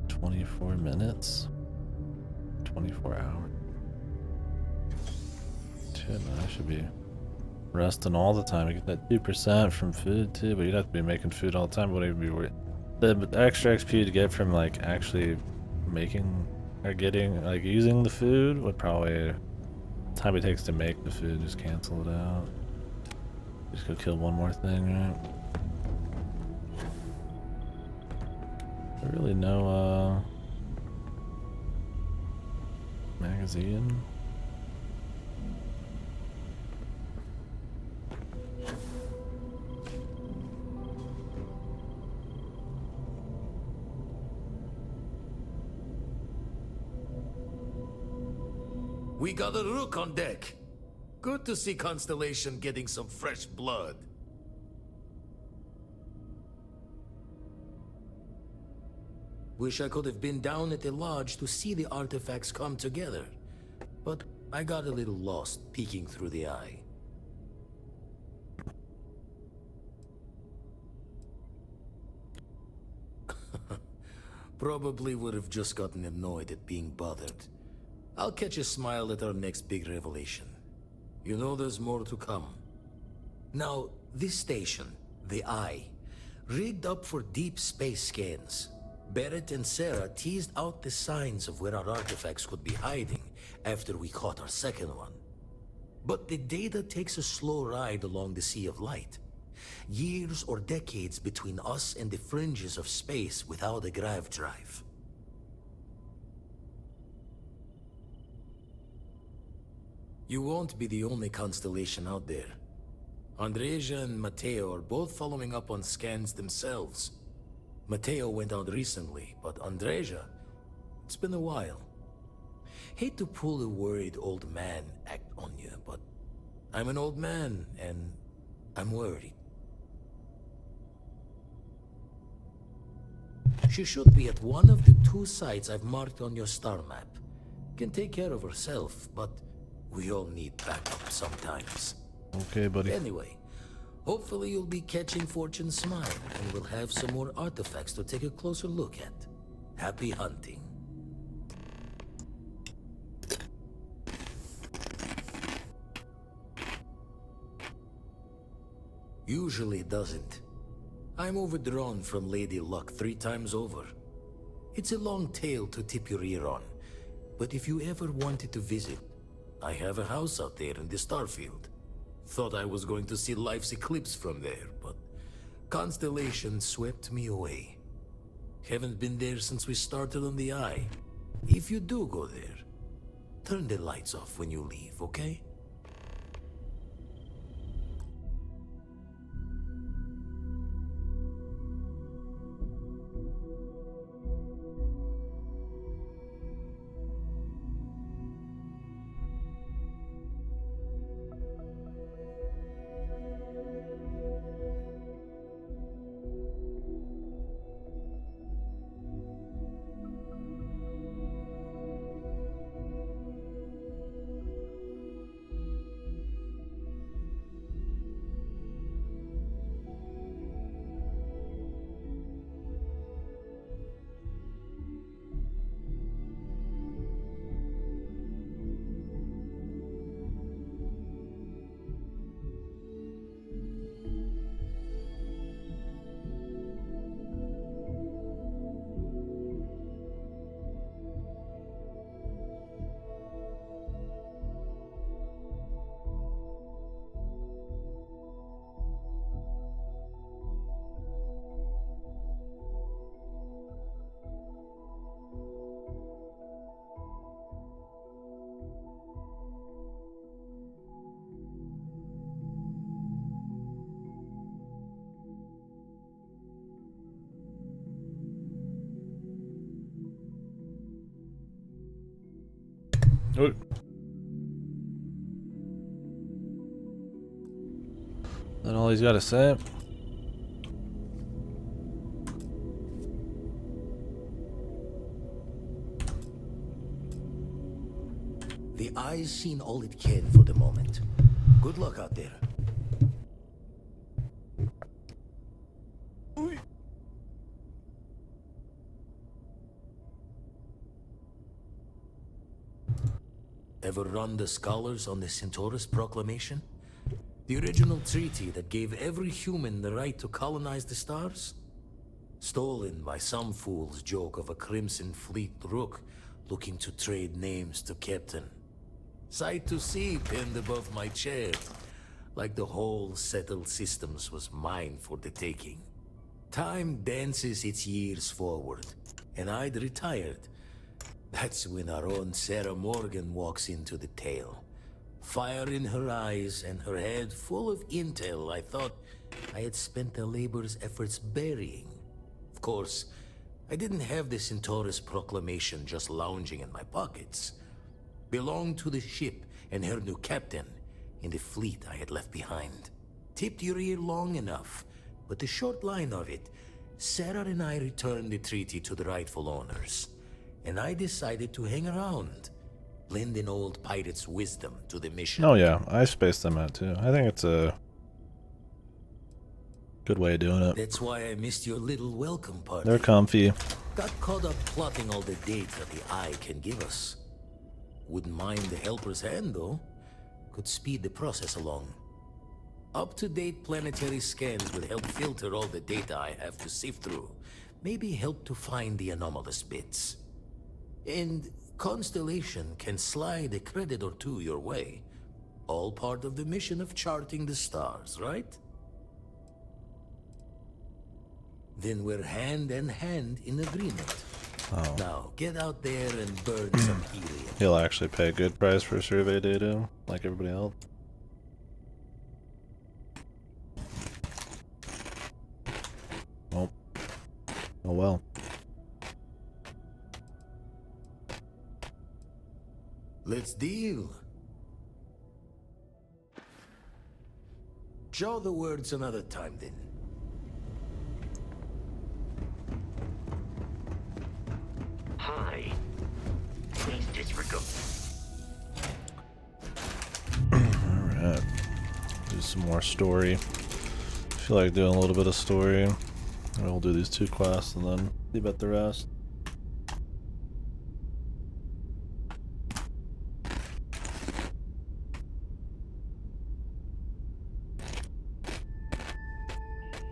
24 minutes? 24 hours. Shit, man, I should be resting all the time. You get that 2% from food too, but you'd have to be making food all the time. Wouldn't even be worried. The extra XP to get from like actually making or getting, like using the food would probably, the time it takes to make the food, just cancel it out. Just go kill one more thing, right? I really know, magazine. We got a rook on deck. good to see Constellation getting some fresh blood. Wish I could have been down at the lodge to see the artifacts come together. But I got a little lost peeking through the eye. Probably would have just gotten annoyed at being bothered. I'll catch a smile at our next big revelation. You know there's more to come. Now, this station, the Eye, rigged up for deep space scans. Barrett and Sarah teased out the signs of where our artifacts could be hiding after we caught our second one. But the data takes a slow ride along the Sea of Light. Years or decades between us and the fringes of space without a grav drive. You won't be the only constellation out there. Andreja and Mateo are both following up on scans themselves. Mateo went out recently, but Andreja, it's been a while. Hate to pull a worried old man act on you, but I'm an old man, and I'm worried. She should be at one of the 2 sites I've marked on your star map. Can take care of herself, but we all need backup sometimes. Okay, buddy. Anyway, hopefully you'll be catching Fortune's smile, and we'll have some more artifacts to take a closer look at. Happy hunting. Usually it doesn't. I'm overdrawn from Lady Luck 3 times over. It's a long tale to tip your ear on, but if you ever wanted to visit, I have a house out there in the Starfield. Thought I was going to see life's eclipse from there, but Constellation swept me away. Haven't been there since we started on the Eye. If you do go there, turn the lights off when you leave, okay? Oh. That all he's got to say. The Eye's seen all it can for the moment. Good luck out there. Ever run the scholars on the Centaurus Proclamation? The original treaty that gave every human the right to colonize the stars? Stolen by some fool's joke of a Crimson Fleet rook looking to trade names to Captain. Sight to see pinned above my chair, like the whole settled systems was mine for the taking. Time dances its years forward, and I'd retired. That's when our own Sarah Morgan walks into the tale. Fire in her eyes and her head full of intel I thought I had spent the labor's efforts burying. Of course, I didn't have the Centaurus Proclamation just lounging in my pockets. Belonged to the ship and her new captain, in the fleet I had left behind. Tipped your ear long enough, but the short line of it, Sarah and I returned the treaty to the rightful owners, and I decided to hang around, lend an old pirate's wisdom to the mission. Oh yeah, I spaced them out too. I think it's a good way of doing it. That's why I missed your little welcome party. They're comfy. Got caught up plotting all the data the eye can give us. Wouldn't mind the helper's hand, though. Could speed the process along. Up-to-date planetary scans would help filter all the data I have to sift through. Maybe help to find the anomalous bits. And Constellation can slide a credit or two your way. All part of the mission of charting the stars, right? Then we're hand in hand in agreement. Oh. Now, get out there and burn some helium. He'll actually pay a good price for survey data, like everybody else. Oh. Oh well. Let's deal. Jaw the words another time, then. Hi. Please disregard. Alright. Do some more story. I feel like doing a little bit of story. And we'll do these 2 quests and then see about the rest.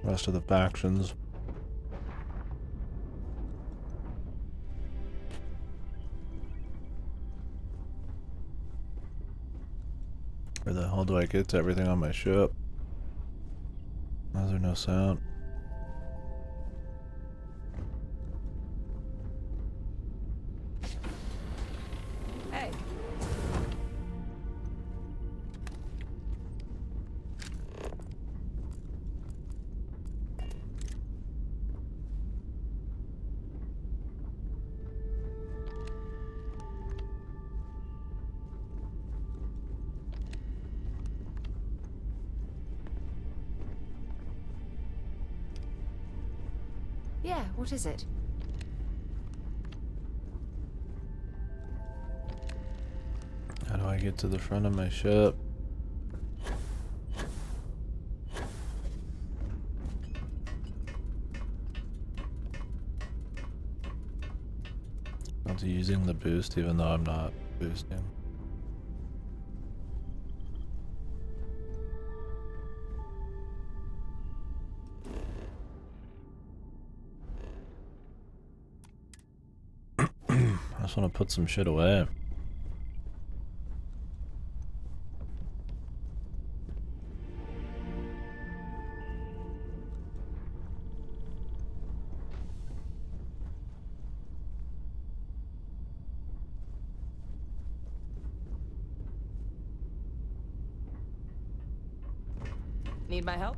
Rest of the factions. Where the hell do I get to everything on my ship? Why is there no sound? Hey. Yeah, what is it? How do I get to the front of my ship? I'm using the boost even though I'm not boosting. I just want to put some shit away. Need my help?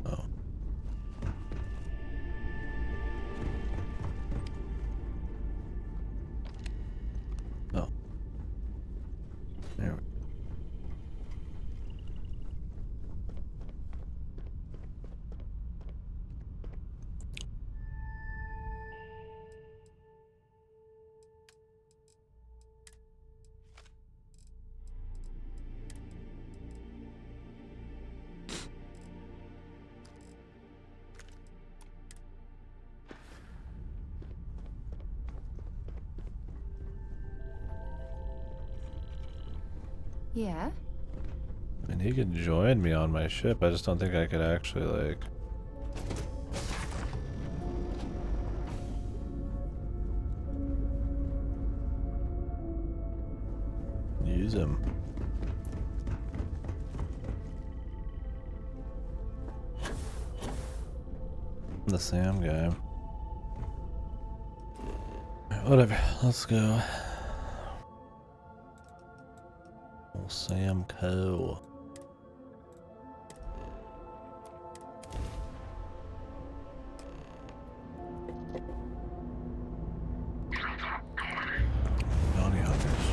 Oh. Oh. There we go. Yeah? I mean, he could join me on my ship. I just don't think I could actually, like... use him. The Sam guy. Whatever, let's go. Old Sam Co. Bounty hunters.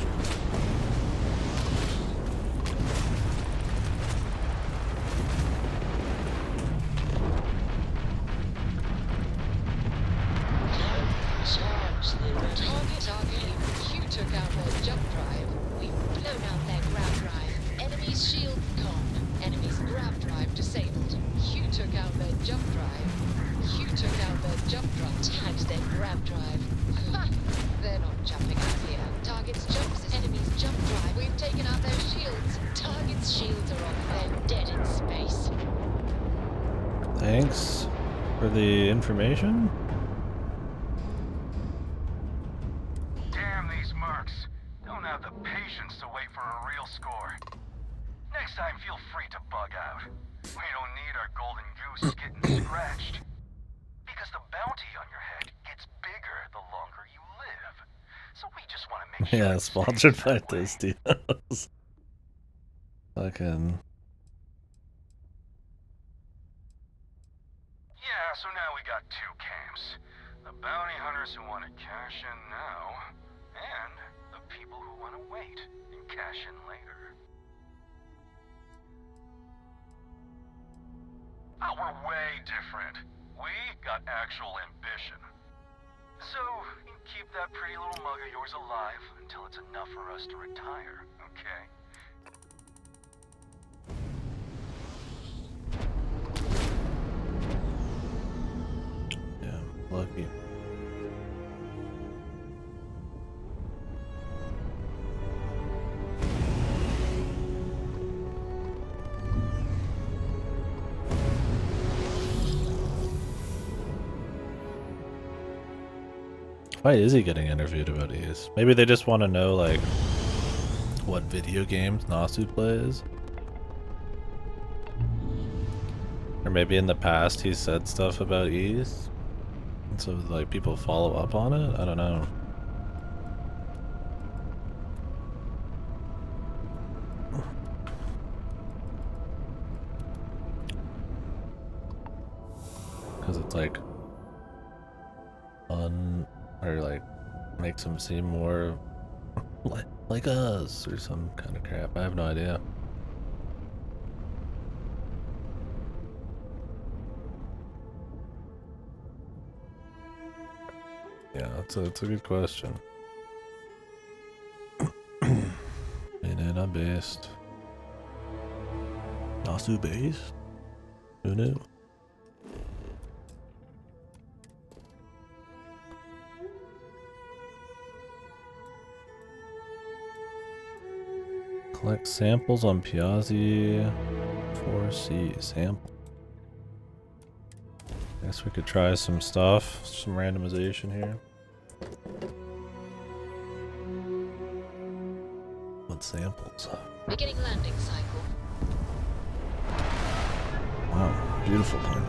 Enemy's shield gone. Enemy's grab drive disabled. You took out their jump drive. You took out their jump drive. Tagged their grab drive. Ha! They're not jumping out here. Target's jump system. Enemy's jump drive. We've taken out their shields. Target's shields are off. They're dead in space. Thanks for the information. Damn these mercs. Don't have the patience to wait for a real score. Next time, feel free to bug out. We don't need our golden goose getting scratched. Because the bounty on your head gets bigger the longer you live. So we just want to make sure. Yeah, sponsored by Tostitos. Fucking. Yeah, so now we got two camps. The bounty hunters who want to cash in now, and the people who want to wait and cash in later. Oh, we're way different. We got actual ambition. So, you keep that pretty little mug of yours alive until it's enough for us to retire, okay? Yeah, lucky. Why is he getting interviewed about these? Maybe they just want to know, like, what video games Nasu plays? Or maybe in the past he said stuff about Ease? And so, like, people follow up on it? I don't know. Because it's, like, or like makes him seem more like us or some kind of crap. I have no idea. Yeah, it's a good question. Banana based. Nasu based? Who knew? Collect samples on Piazzi 4C sample. Guess we could try some stuff, some randomization here. What samples? Beginning landing cycle. Wow, beautiful planet.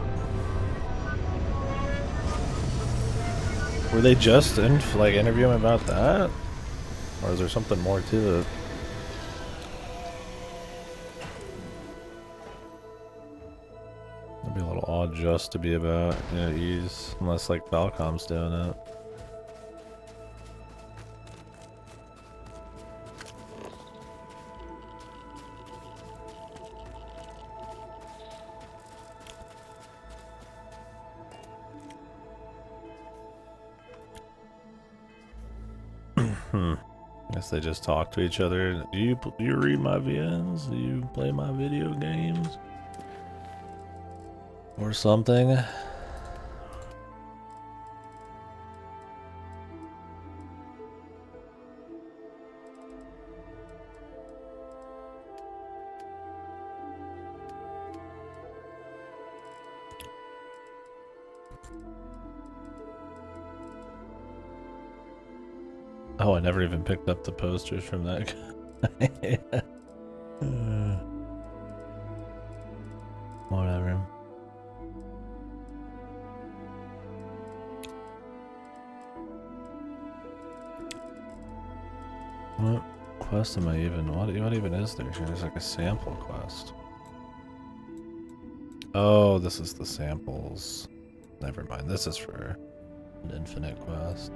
Were they just interviewing about that? Or is there something more to it? It'd be a little odd just to be about Ease, unless like Falcom's doing it. Guess they just talk to each other. Do you read my VNs? Do you play my video games? Or something. Oh, I never even picked up the posters from that guy. Whatever. What quest am I even? What even is there here? There's like a sample quest. Oh, this is the samples. Never mind. This is for an infinite quest.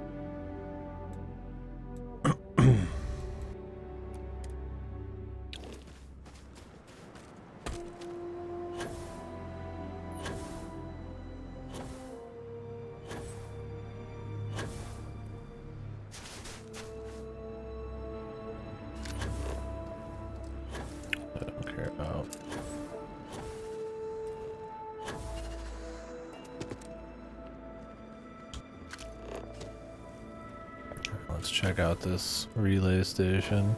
Let's check out this relay station.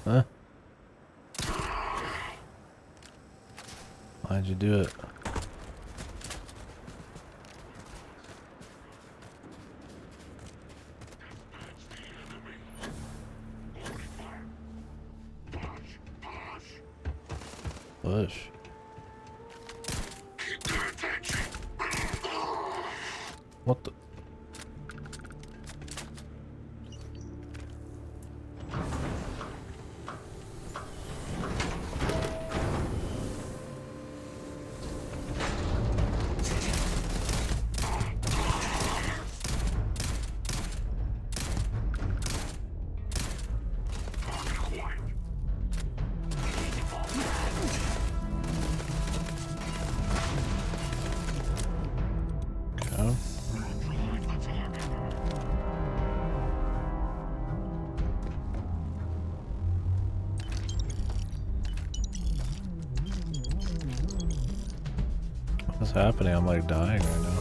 Huh? Why'd you do it? Bush. What the? What's happening? I'm like dying right now.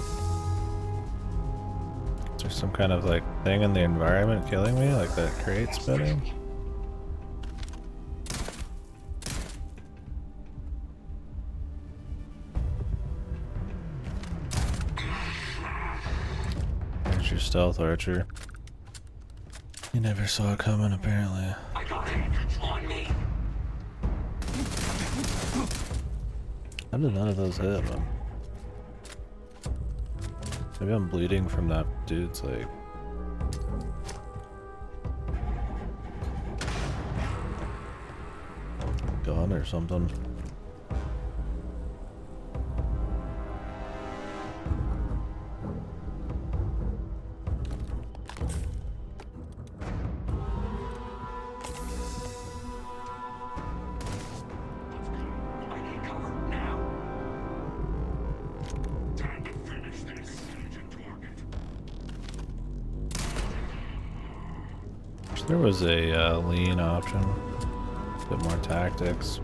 Is there some kind of like thing in the environment killing me? Like that crate spinning? There's your stealth archer. You never saw it coming apparently. I got it on me. How did none of those hit him? Maybe I'm bleeding from that dude's like gun or something. There was a lean option, a bit more tactics.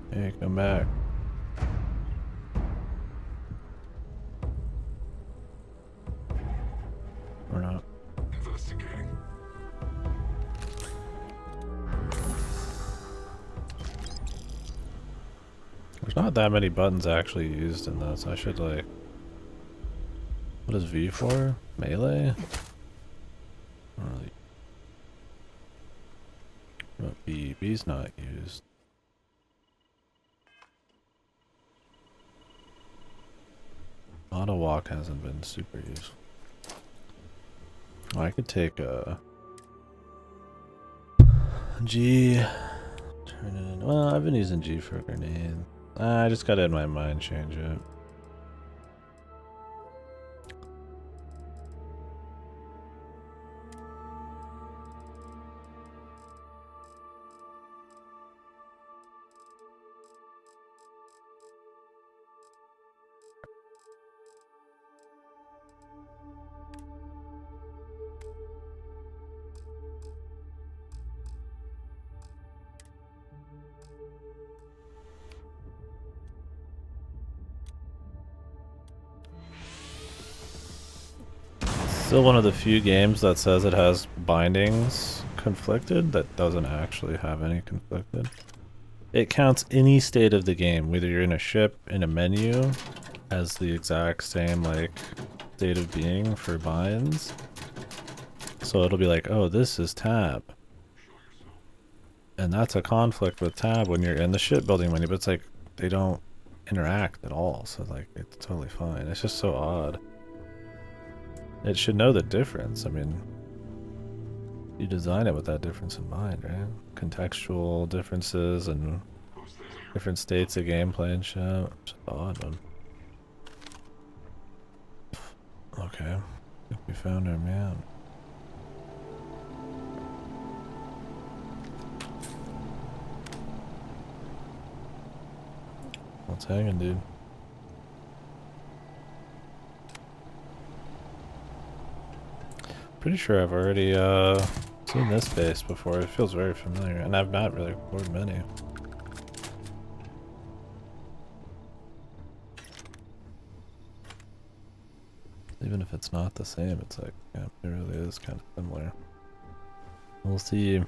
Hey, come back. Or not. Investigating. There's not that many buttons actually used in this. I should like... What is V for? Melee? I don't really... What B? B's not used. Auto walk hasn't been super useful. Oh, I could take a G, turn it in. Well, I've been using G for a grenade. I just gotta in my mind change it. Still one of the few games that says it has bindings conflicted that doesn't actually have any conflicted. It counts any state of the game, whether you're in a ship, in a menu, has the exact same like state of being for binds. So it'll be like, oh, this is tab. And that's a conflict with tab when you're in the shipbuilding menu, but it's like they don't interact at all, so like it's totally fine. It's just so odd. It should know the difference. I mean, you design it with that difference in mind, right? Contextual differences and different states of gameplay and shit. It's an odd one. Okay, I think we found our man. What's hanging, dude? Pretty sure I've already seen this base before. It feels very familiar, and I've not really explored many. Even if it's not the same, it's like, yeah, it really is kind of similar. We'll see.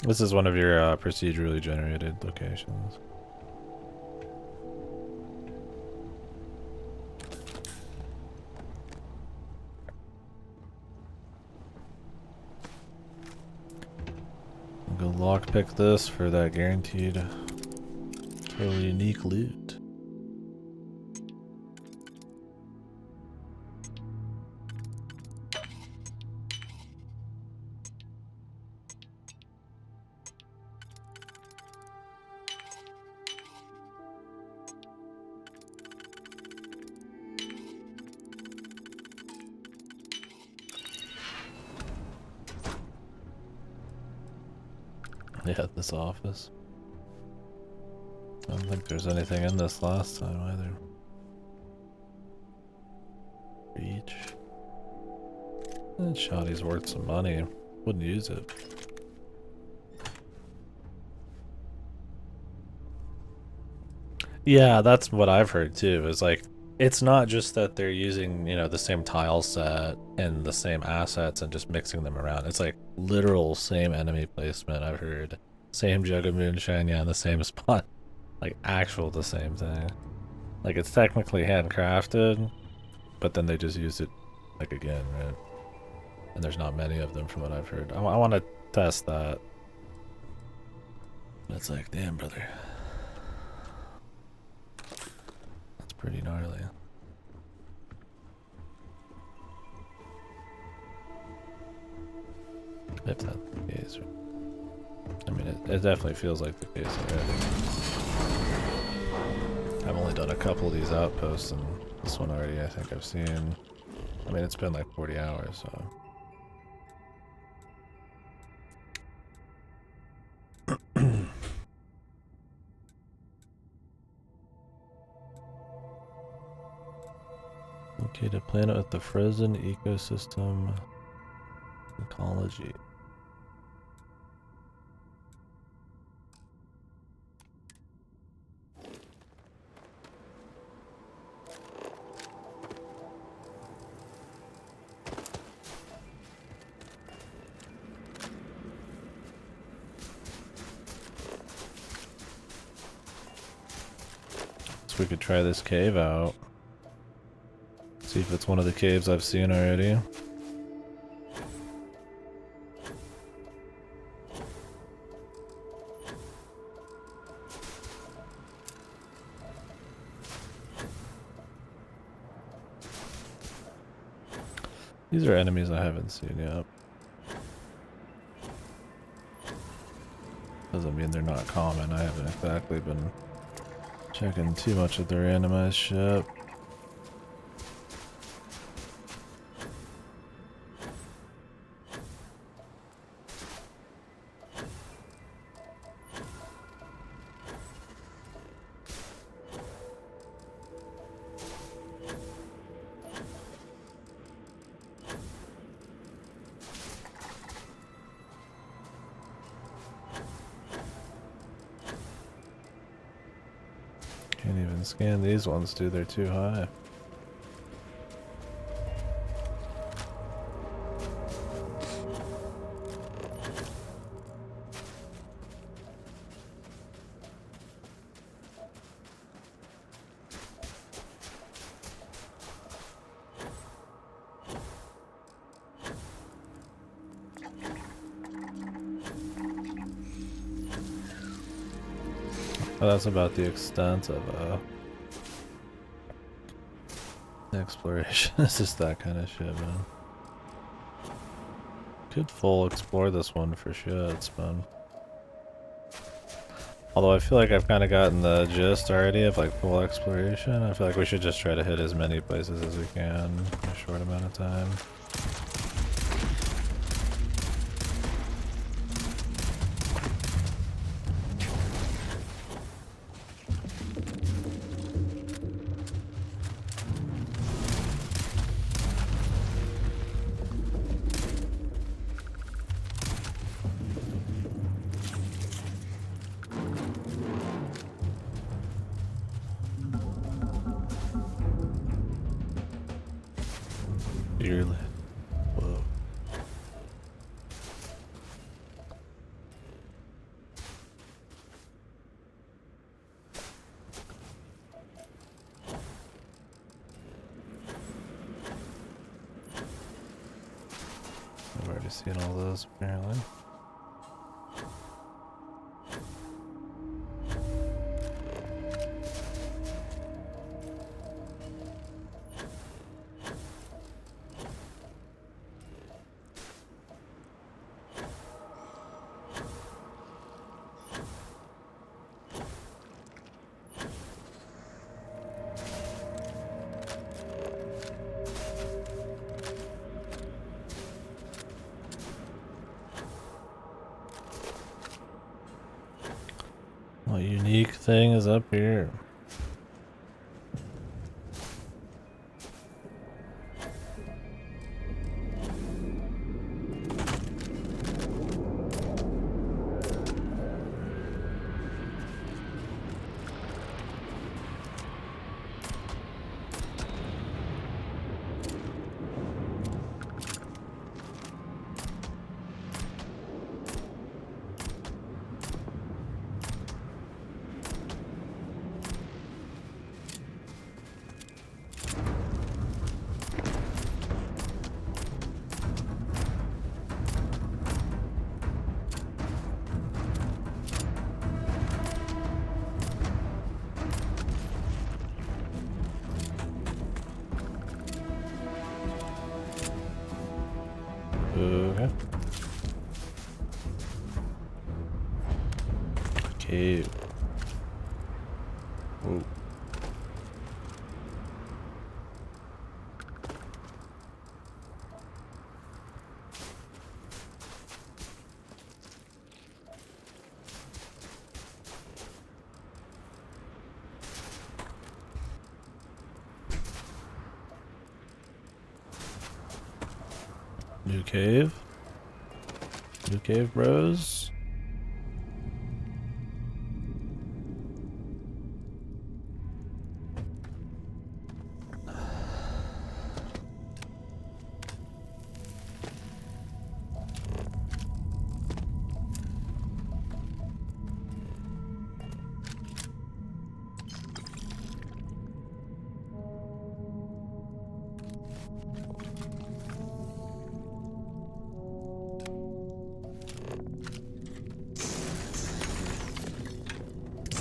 This is one of your procedurally generated locations. I'll go lockpick this for that guaranteed totally unique loot. Yeah, this office. I don't think there's anything in this last time either. Reach. That shoddy's worth some money. Wouldn't use it. Yeah, that's what I've heard too, is like, it's not just that they're using, you know, the same tile set and the same assets and just mixing them around. It's like literal same enemy placement, I've heard. Same jug of moonshine, yeah, in the same spot. Like actual the same thing. Like it's technically handcrafted, but then they just use it like again, right? And there's not many of them from what I've heard. I want to test that. But it's like, damn, brother. That's pretty gnarly. If that's the case. I mean, it definitely feels like the case already. I've only done a couple of these outposts, and this one already I think I've seen. I mean, it's been like 40 hours, so. Locate a planet with the frozen ecosystem ecology. So we could try this cave out. See if it's one of the caves I've seen already. These are enemies I haven't seen yet. Doesn't mean they're not common. I haven't exactly been checking too much of their randomized shit. Can't even scan these ones, dude. They're too high. But that's about the extent of exploration. It's just that kind of shit, man. Could full explore this one for shits, man. Although I feel like I've kind of gotten the gist already of like full exploration. I feel like we should just try to hit as many places as we can in a short amount of time. Dearly. Whoa. I've already seen all those apparently. What unique thing is up here? Okay. Cave. Whoa. New cave? New cave, bros?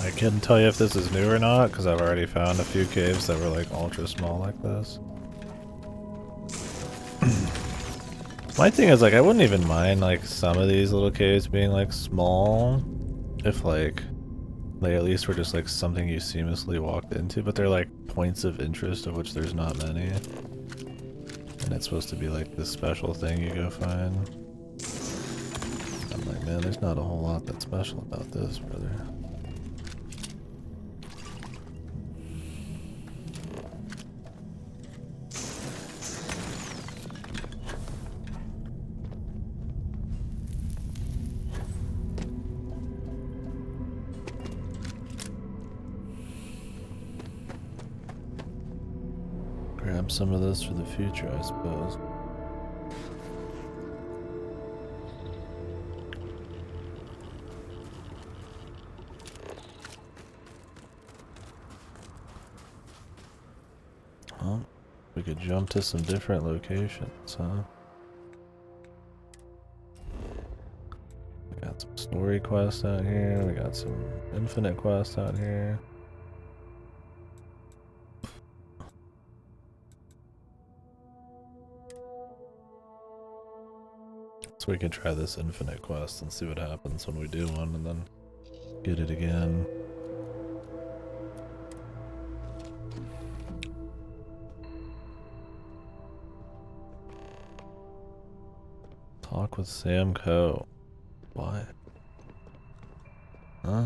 I couldn't tell you if this is new or not, because I've already found a few caves that were like ultra small like this. My thing is like I wouldn't even mind like some of these little caves being like small if like they at least were just like something you seamlessly walked into, but they're like points of interest of which there's not many. And it's supposed to be like this special thing you go find. I'm like, man, there's not a whole lot that's special about this, brother. Grab some of this for the future, I suppose. Well, we could jump to some different locations, huh? Yeah, got some story quests out here. We got some infinite quests out here. So we can try this infinite quest and see what happens when we do one and then get it again. Talk with Sam Coe. What? Huh?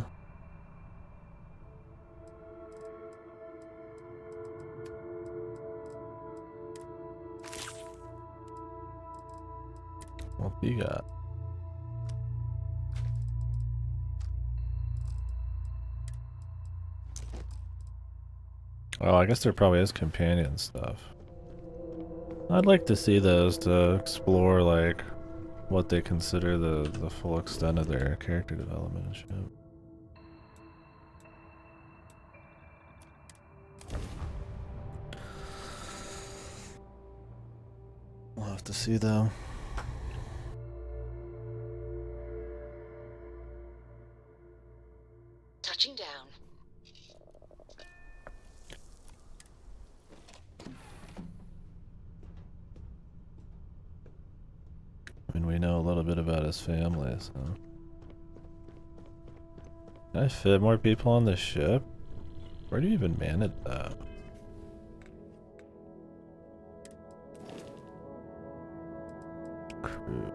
What you got? Oh, I guess there probably is companion stuff. I'd like to see those to explore, like, what they consider the full extent of their character development and shit. We'll have to see, though. Touching down. I mean, we know a little bit about his family, so... Can I fit more people on this ship? Where do you even manage that? Crew.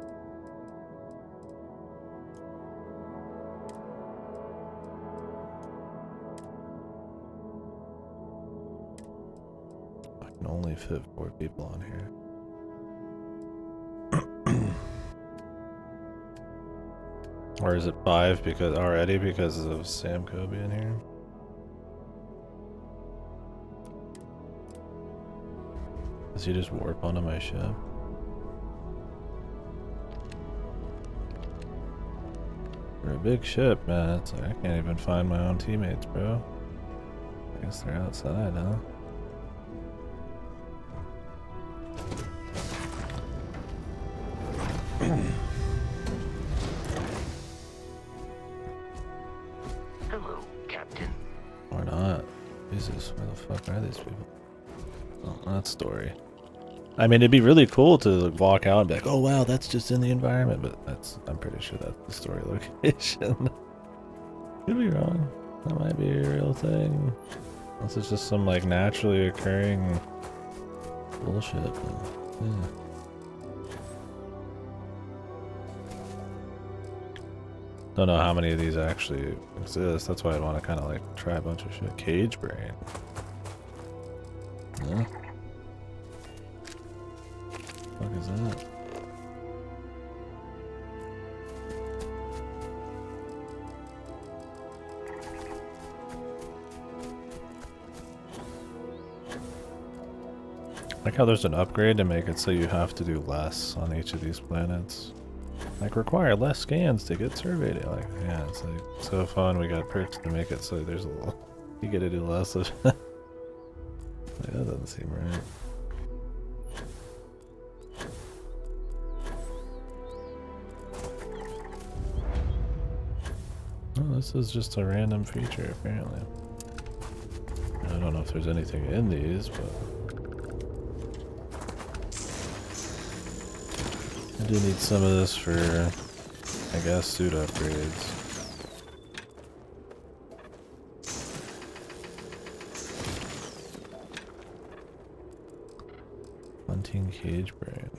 I can only fit 4 people on here. Or is it 5 because already because of Sam Coe being here? Does he just warp onto my ship? We're a big ship, man. It's like I can't even find my own teammates, bro. I guess they're outside, huh? Hello, Captain. Or not. Jesus, where the fuck are these people? Oh, that's story. I mean, it'd be really cool to walk out and be like, oh wow, that's just in the environment, but that's, I'm pretty sure that's the story location. Could be wrong. That might be a real thing. Unless it's just some like naturally occurring bullshit. But, yeah. Don't know how many of these actually exist. That's why I want to kind of like try a bunch of shit. Cage brain. Yeah. What the fuck is that? Like how there's an upgrade to make it so you have to do less on each of these planets. Like require less scans to get surveyed. Like, yeah, it's like so fun. We got perks to make it so there's a little, you get to do less of it. Like, that doesn't seem right. Oh, this is just a random feature apparently. I don't know if there's anything in these, but I do need some of this for, I guess, suit upgrades. Hunting cage brain.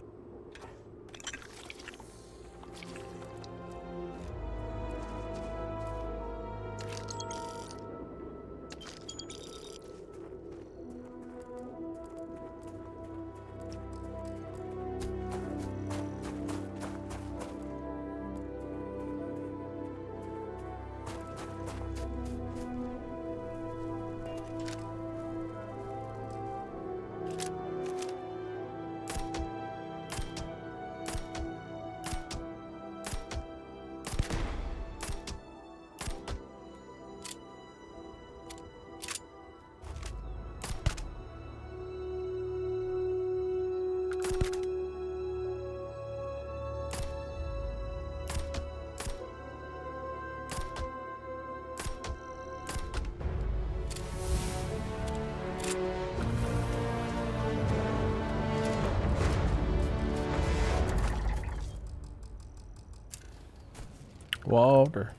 Water.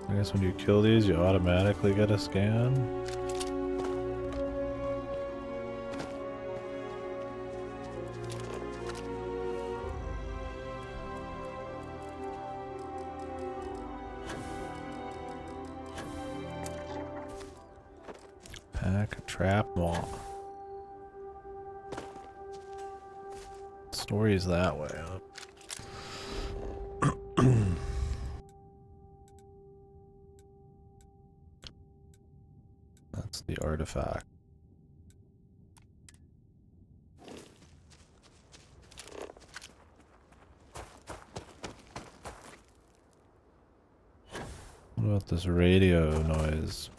I guess when you kill these, you automatically get a scan. Pack a trap wall. Story's that way up. That's the artifact. What about this radio noise?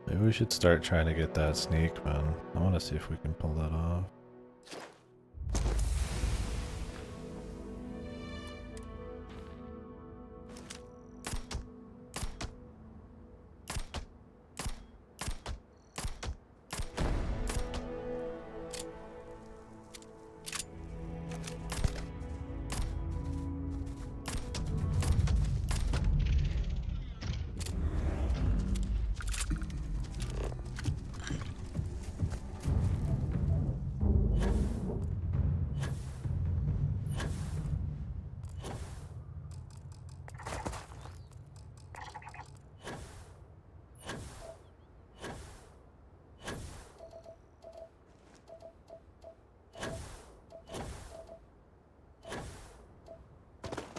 Maybe we should start trying to get that sneak, man. I want to see if we can pull that off.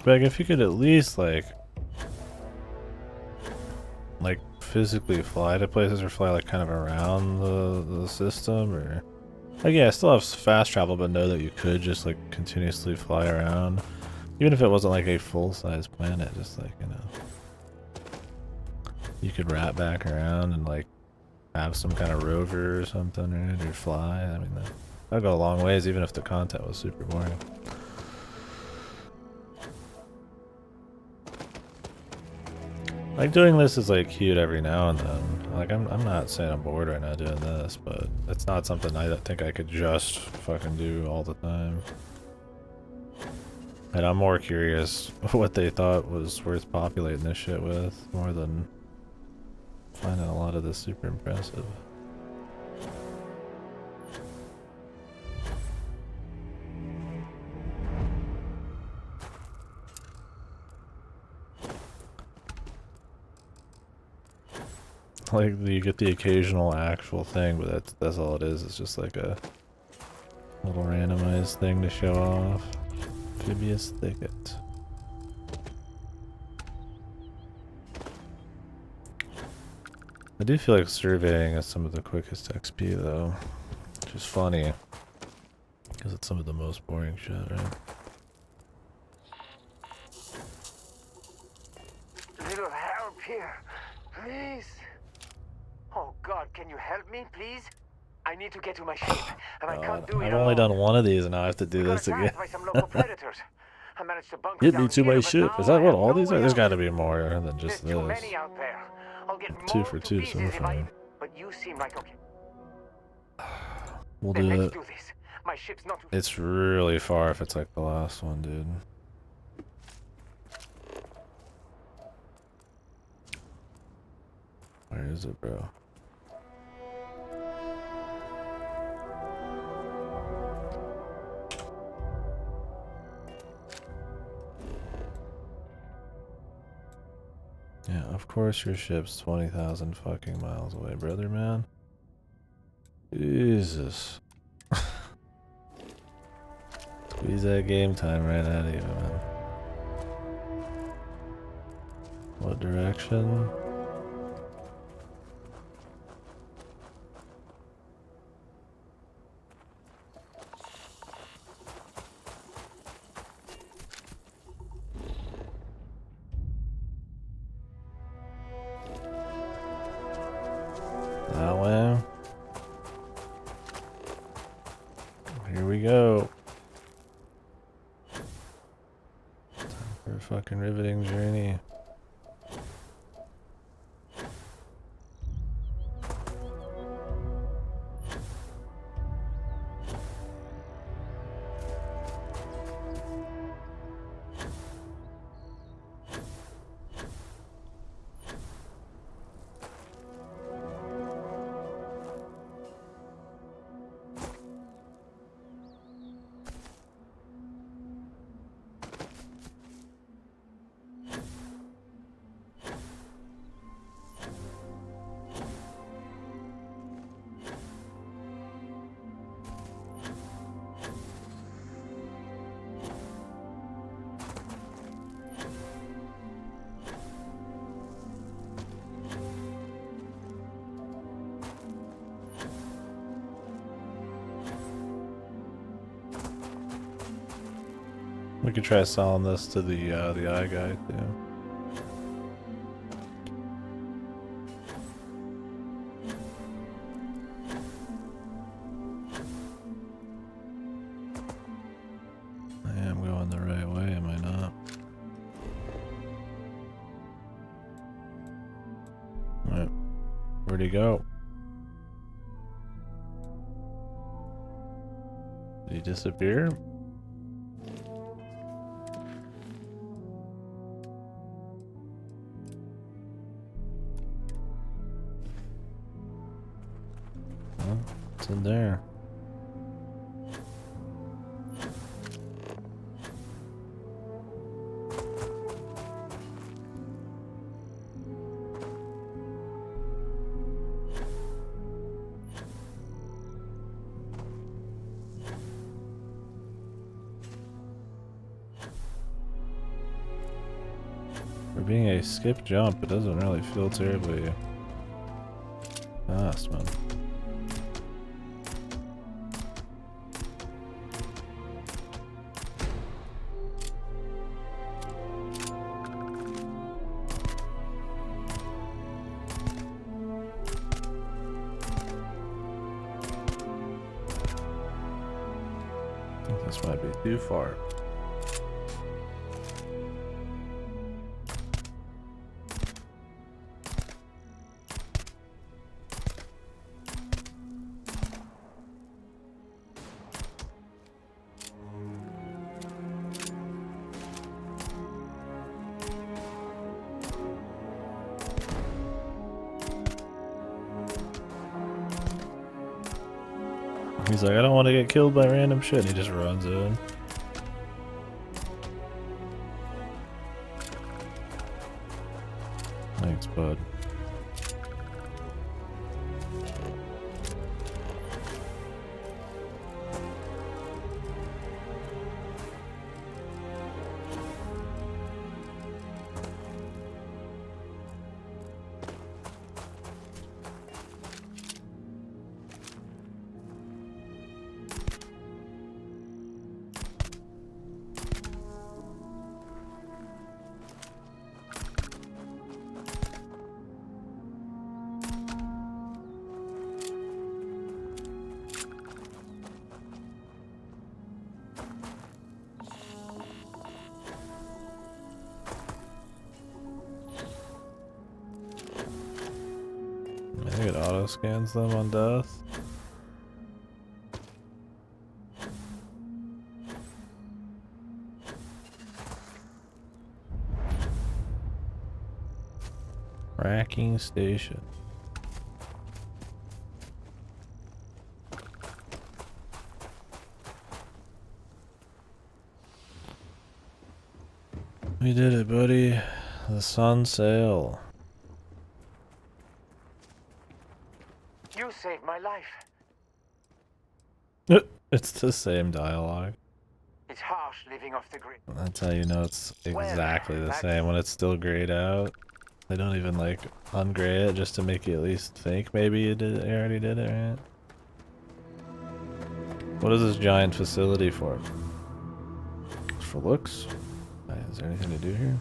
Like, if you could at least, like physically fly to places or fly, like, kind of around the system, or... Like, yeah, I still have fast travel, but know that you could just, like, continuously fly around. Even if it wasn't, like, a full-size planet, just, like, you know... You could wrap back around and, like, have some kind of rover or something, right? Or fly. I mean, that'd go a long ways, even if the content was super boring. Like, doing this is, like, cute every now and then. Like, I'm not saying I'm bored right now doing this, but it's not something I think I could just fucking do all the time. And I'm more curious what they thought was worth populating this shit with, more than finding a lot of this super impressive. Like, you get the occasional actual thing, but that's all it is. It's just like a little randomized thing to show off. Amphibious thicket. I do feel like surveying is some of the quickest XP though, which is funny, because it's some of the most boring shit, right? Little help here, please. Oh God, can you help me, please? I need to get to my ship, and I can't do it I've only done one of these, and now I have to do this again. by some local predators. I managed to bunker Get me down to my here, ship. but Is now that I what have all no these are? way There's out. got to be more than just There's too this. many out there. I'll get 2 for 2 pieces so if far. but you seem like okay. We'll Then do let's it. do this. My ship's not too It's really far if it's like the last one, dude. Where is it, bro? Yeah, of course your ship's 20,000 fucking miles away, brother, man. Jesus. Squeeze that game time right out of you, man. What direction? That way? fucking riveting journey. We could try selling this to the eye guy too. I am going the right way, am I not? Alright. Where'd he go? Did he disappear? What's in there? For being a skip jump, it doesn't really feel terribly fast, man. I think this might be too far. He's like, I don't want to get killed by random shit, and he just runs in. Thanks, bud. I think it auto scans them on death. Tracking station. We did it, buddy. The sun sail. You saved my life. It's the same dialogue. It's harsh living off the grid. That's how you know it's exactly the same when it's still grayed out. They don't even like ungray it just to make you at least think maybe you already did it, right? What is this giant facility for? For looks? Is there anything to do here?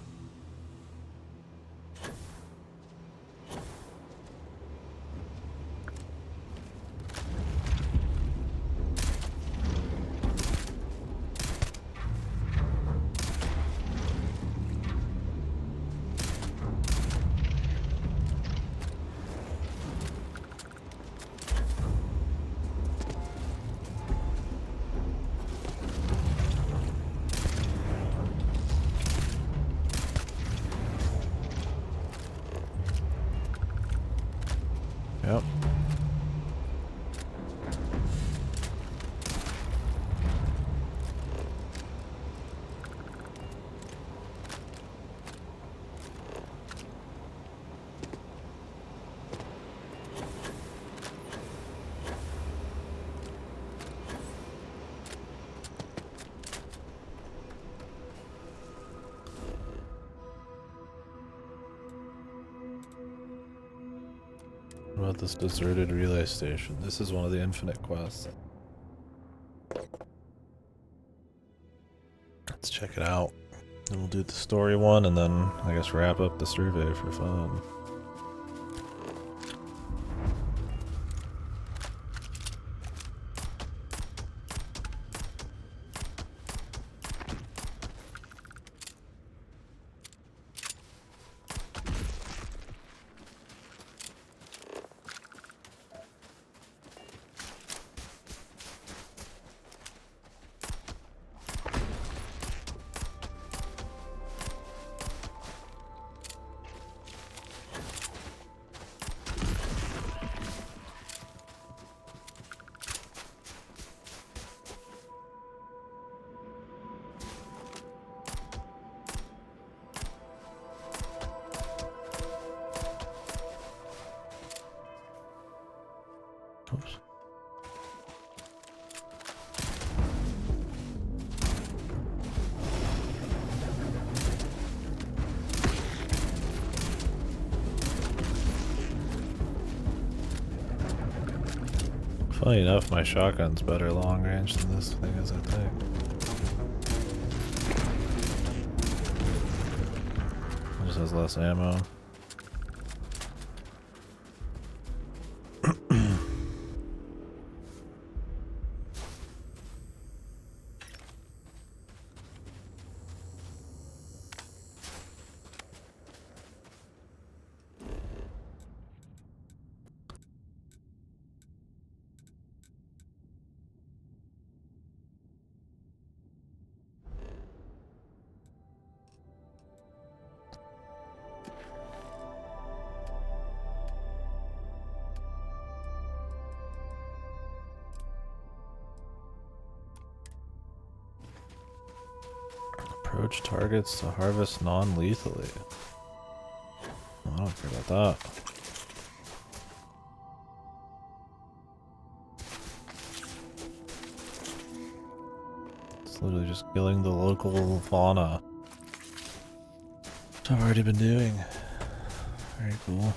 Yep. What about this deserted relay station? This is one of the infinite quests. Let's check it out. Then we'll do the story one and then I guess wrap up the survey for fun. Oops. Funny enough, my shotgun's better long range than this thing is, I think. It just has less ammo. Approach targets to harvest non-lethally. I don't care about that. It's literally just killing the local fauna. Which I've already been doing. Very cool.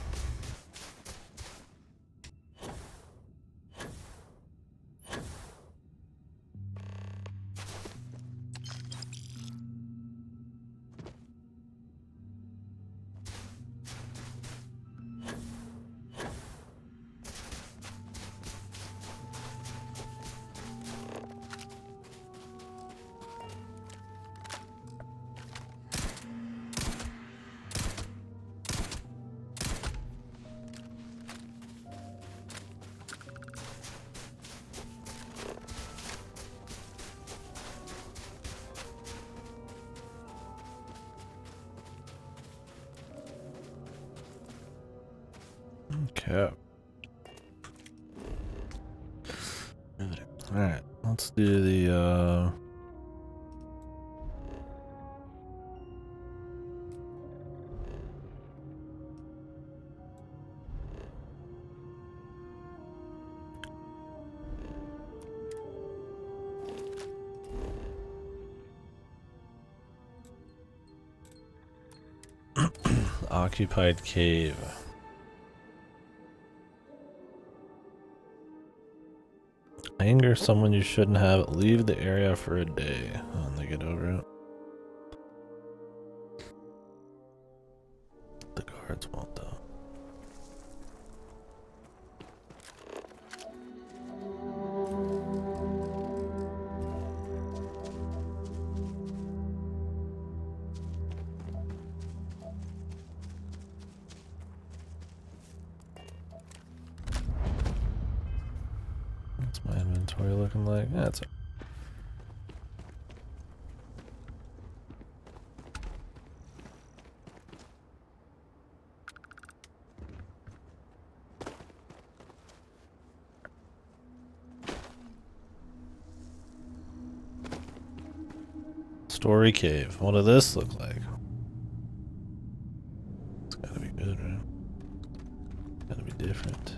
Okay. Alright, let's do the occupied cave. Anger someone you shouldn't have. Leave the area for a day. And they get over it. The guards won't though. What's my inventory looking like? That's it. Story cave. What does this look like? It's gotta be good, right? Gotta be different.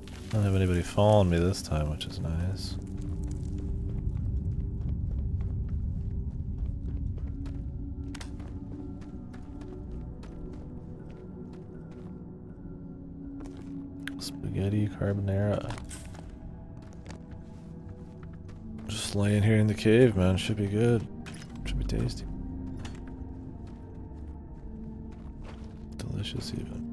I don't have anybody following me this time, which is nice. Spaghetti carbonara. Just laying here in the cave, man. Should be good. Should be tasty. Delicious, even.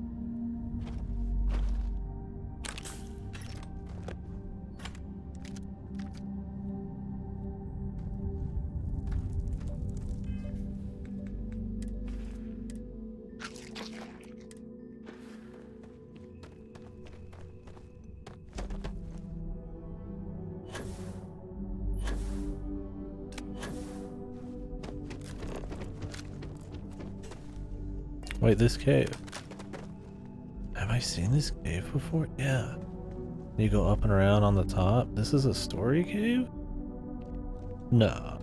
Wait, this cave. Have I seen this cave before? Yeah. You go up and around on the top. This is a story cave? No.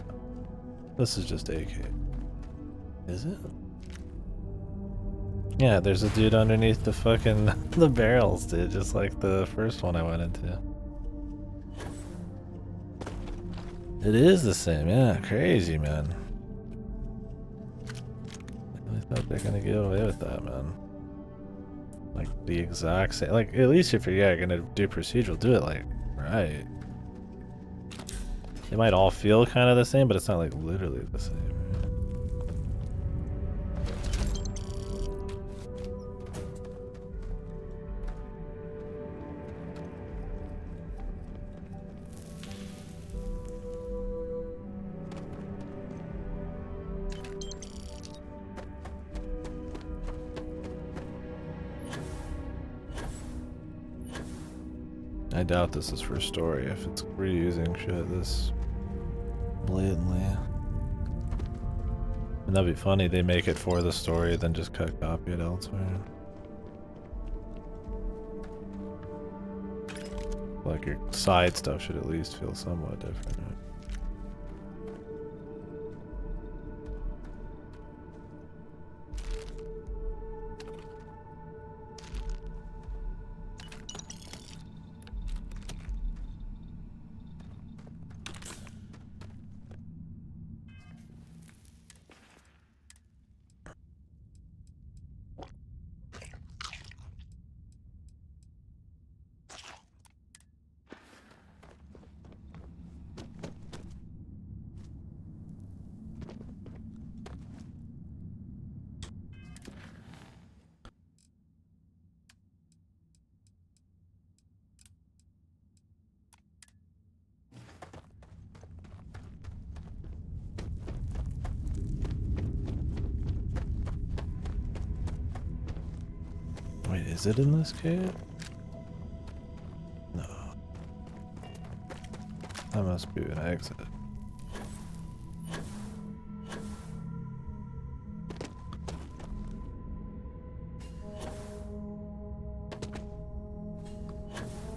This is just a cave. Is it? Yeah, there's a dude underneath the fucking the barrels, dude, just like the first one I went into. It is the same, yeah, crazy, man. I thought they're gonna get away with that, man. Like the exact same. Like at least if you're gonna do procedural, do it like right. It might all feel kind of the same, but it's not like literally the same. I doubt this is for story if it's reusing shit this blatantly. And that'd be funny, they make it for the story, then just copy it elsewhere. Like your side stuff should at least feel somewhat different, right? Wait, is it in this cave? No. That must be an exit.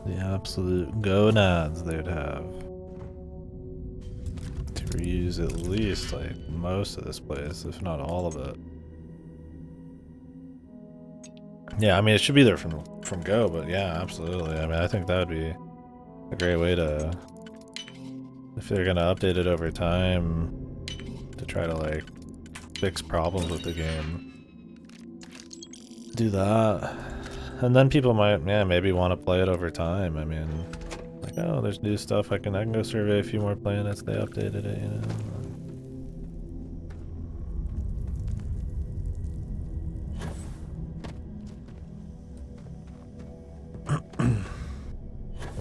The absolute gonads they'd have to reuse at least like most of this place, if not all of it. Yeah, I mean, it should be there from go, but yeah, absolutely. I mean, I think that would be a great way to, if they're gonna update it over time, to try to like fix problems with the game. Do that. And then people might, yeah, maybe want to play it over time. I mean, like, oh, there's new stuff. I can go survey a few more planets. They updated it, you know.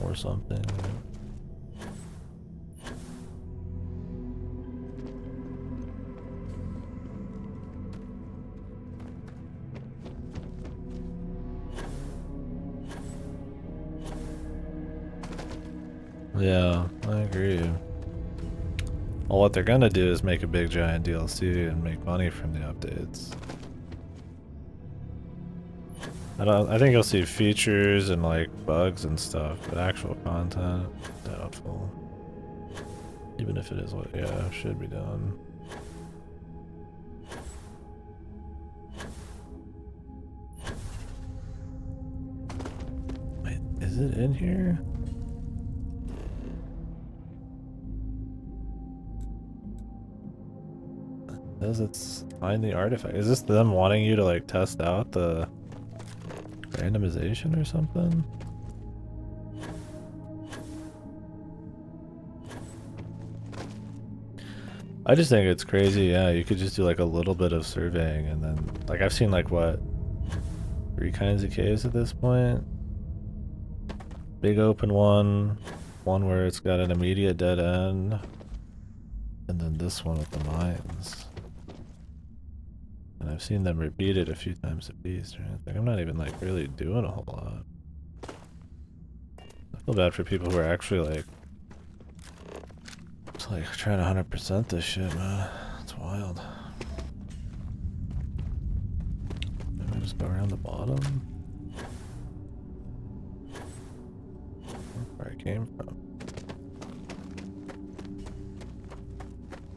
Or something. Yeah, I agree. Well, what they're gonna do is make a big giant DLC and make money from the updates. I think you'll see features and like bugs and stuff, but actual content, doubtful. Even if it is what, yeah, should be done. Wait, is it in here? Does it's find the artifact? Is this them wanting you to like test out the randomization or something? I just think it's crazy, yeah, you could just do like a little bit of surveying and then, like I've seen like what, 3 kinds of caves at this point? Big open one where it's got an immediate dead end, and then this one with the mines. And I've seen them repeat it a few times a piece, right? Like I'm not even like really doing a whole lot. I feel bad for people who are actually like, it's like trying to 100% this shit, man. It's wild. Maybe I just go around the bottom? Where I came from.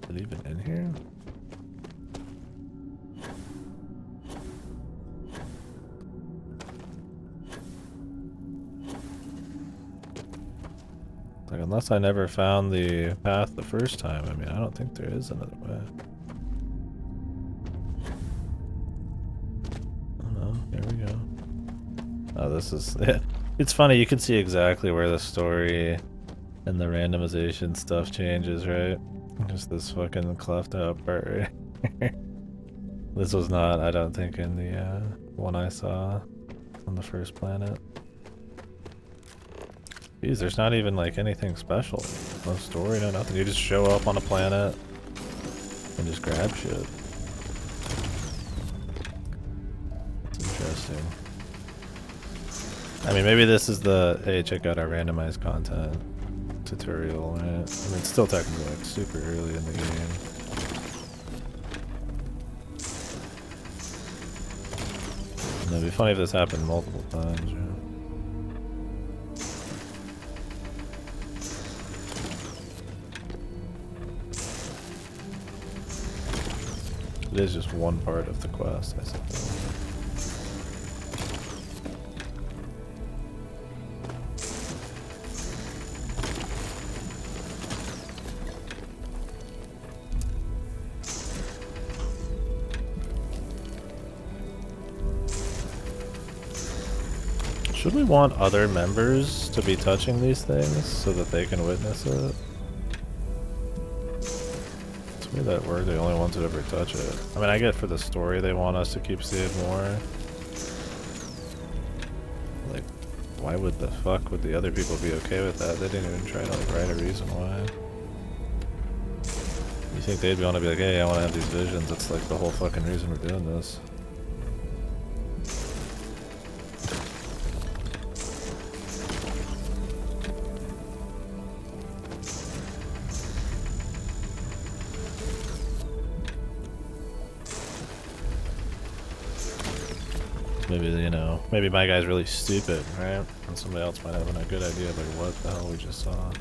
Is it even in here? Like, unless I never found the path the first time, I mean, I don't think there is another way. Oh no, here we go. Oh, this is... It's funny, you can see exactly where the story and the randomization stuff changes, right? Just this fucking cleft out part right here. This was not, I don't think, in the one I saw on the first planet. Geez, there's not even like anything special. No story, no nothing. You just show up on a planet and just grab shit. That's interesting. I mean, maybe this is the, hey, check out our randomized content tutorial, right? I mean, it's still technically like super early in the game. And it'd be funny if this happened multiple times, right? It is just one part of the quest, I suppose. Should we want other members to be touching these things so that they can witness it? That we're the only ones that ever touch it. I mean, I get for the story they want us to keep seeing more. Like, why would the fuck would the other people be okay with that? They didn't even try to like write a reason why. You think they'd want to be like, hey, I want to have these visions. It's like the whole fucking reason we're doing this. Maybe, you know, maybe my guy's really stupid, right? And somebody else might have a good idea of like what the hell we just saw.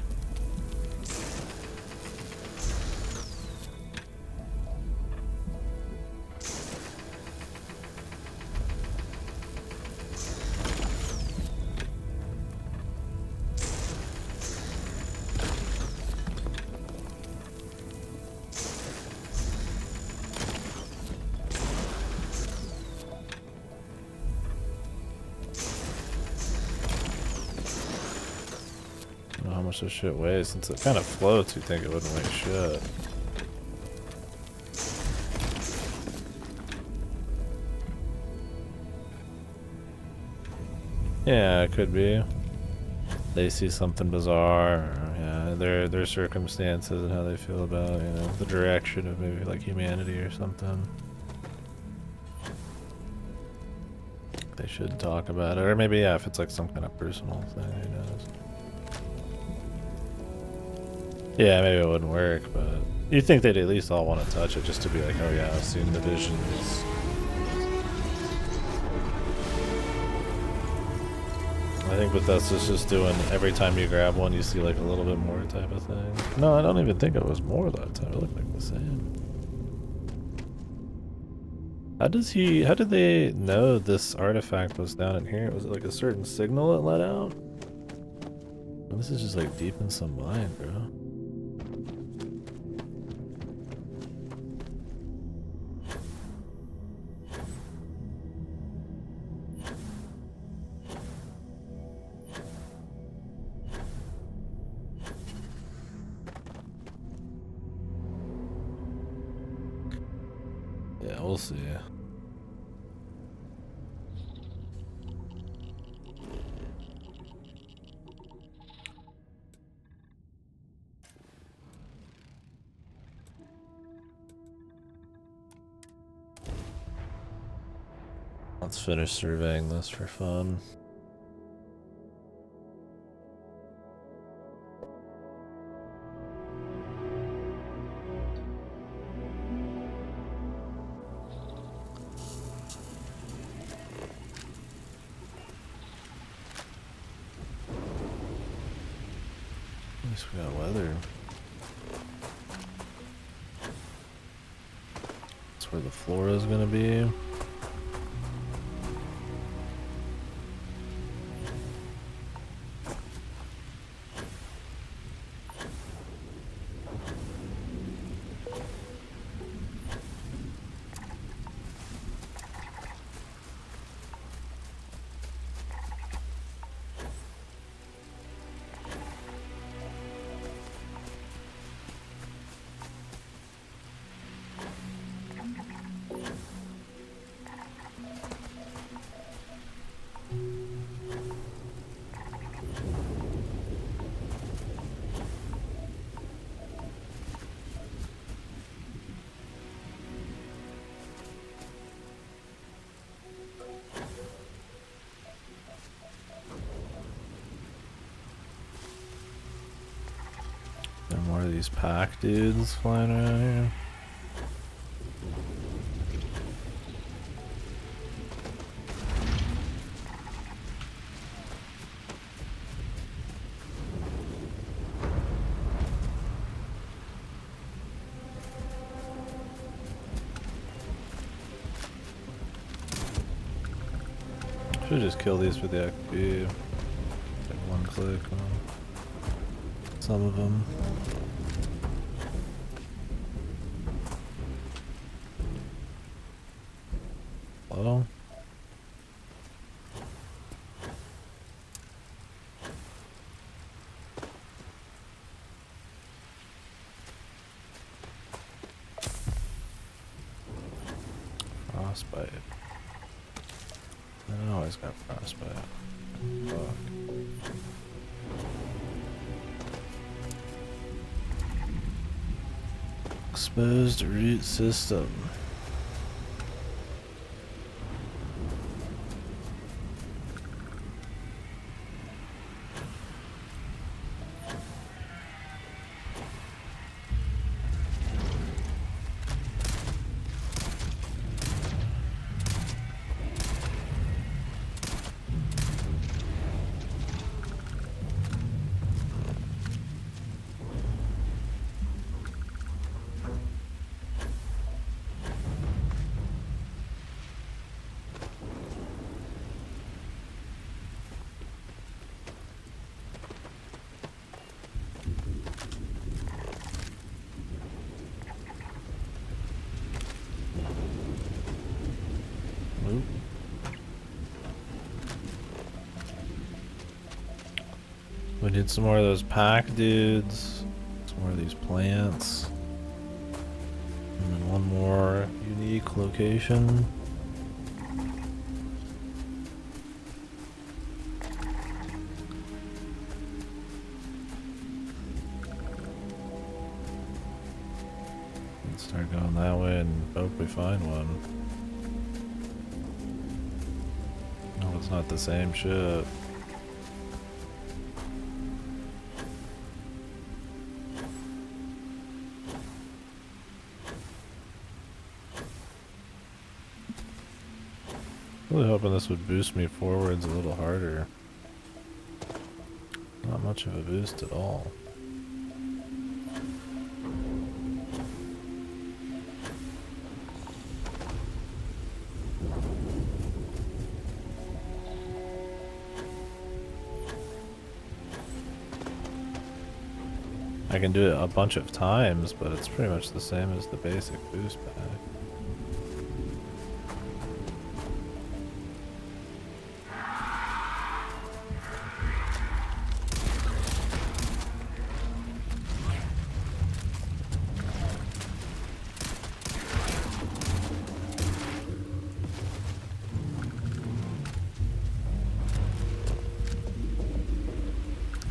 This shit weighs. Since it kind of floats, you'd think it wouldn't weigh shit. Yeah, it could be. They see something bizarre, or, yeah, their circumstances and how they feel about, you know, the direction of maybe like humanity or something. They should talk about it, or maybe yeah, if it's like some kind of personal thing, who knows. Yeah, maybe it wouldn't work, but you'd think they'd at least all want to touch it just to be like, oh yeah, I've seen the visions. I think Bethesda's just doing every time you grab one, you see like a little bit more type of thing. No, I don't even think it was more that time. It looked like the same. How did they know this artifact was down in here? Was it like a certain signal it let out? Oh, this is just like deep in some mine, bro. Yeah, we'll see. Let's finish surveying this for fun. At least we got weather. That's where the floor is gonna be. And more of these pack dudes flying around here. Should just kill these with the XP. Like one click on some of them. Hello? Frostbite. I always got frostbite. Fuck. Exposed root system. We need some more of those pack dudes. Some more of these plants. And then one more unique location. Let's start going that way and hope we find one. No, it's not the same shit. Really hoping this would boost me forwards a little harder. Not much of a boost at all. I can do it a bunch of times, but it's pretty much the same as the basic boost pack.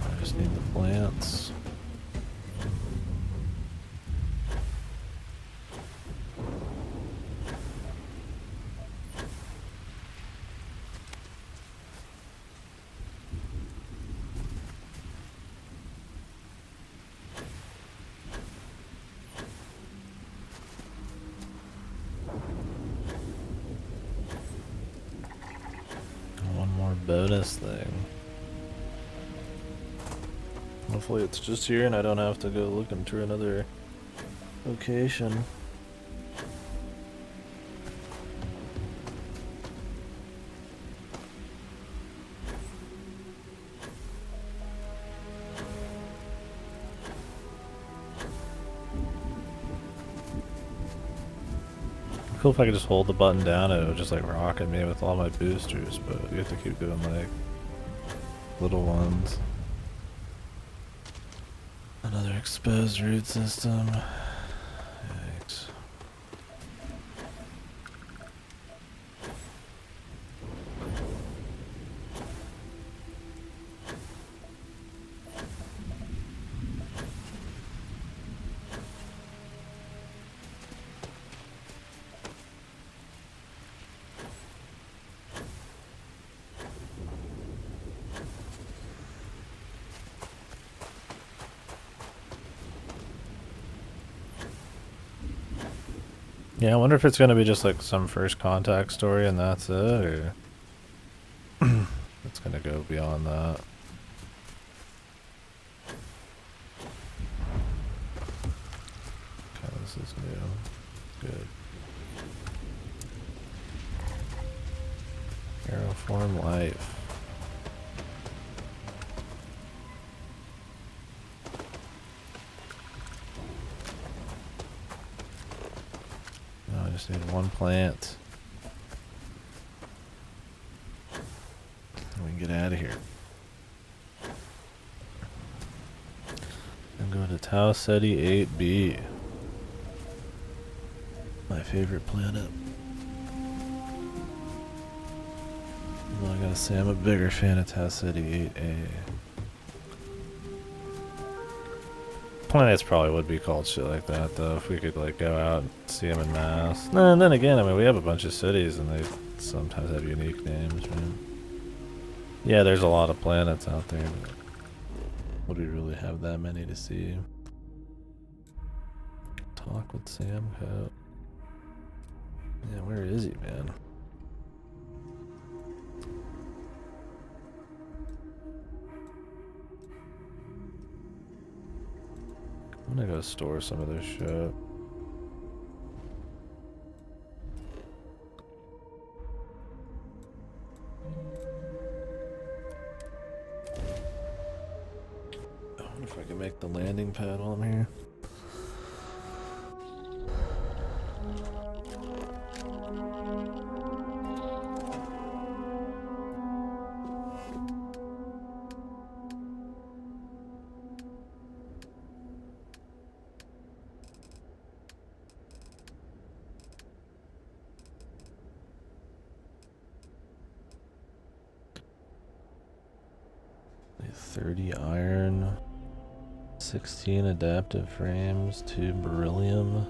I just need the plants. One more bonus thing. Hopefully it's just here and I don't have to go looking through another location. Cool if I could just hold the button down and it would just like rocket me with all my boosters, but you have to keep doing like little ones. Another exposed root system. Yikes. Yeah, I wonder if it's gonna be just like some first contact story and that's it, or it's gonna go beyond that. Okay, this is new. Good. Aeroform life. I just need one plant. And we can get out of here. And go to Tau Ceti 8b. My favorite planet. Well, I gotta say I'm a bigger fan of Tau Ceti 8a. Planets probably would be called shit like that though, if we could like go out and see them in mass. And then again, I mean, we have a bunch of cities and they sometimes have unique names, right? Yeah, there's a lot of planets out there, but would we really have that many to see? Talk with Sam Coat. Yeah, where is he, man? I'm gonna go store some of this shit. I wonder if I can make the landing pad while I'm here. Like 30 iron, 16 adaptive frames, 2 beryllium.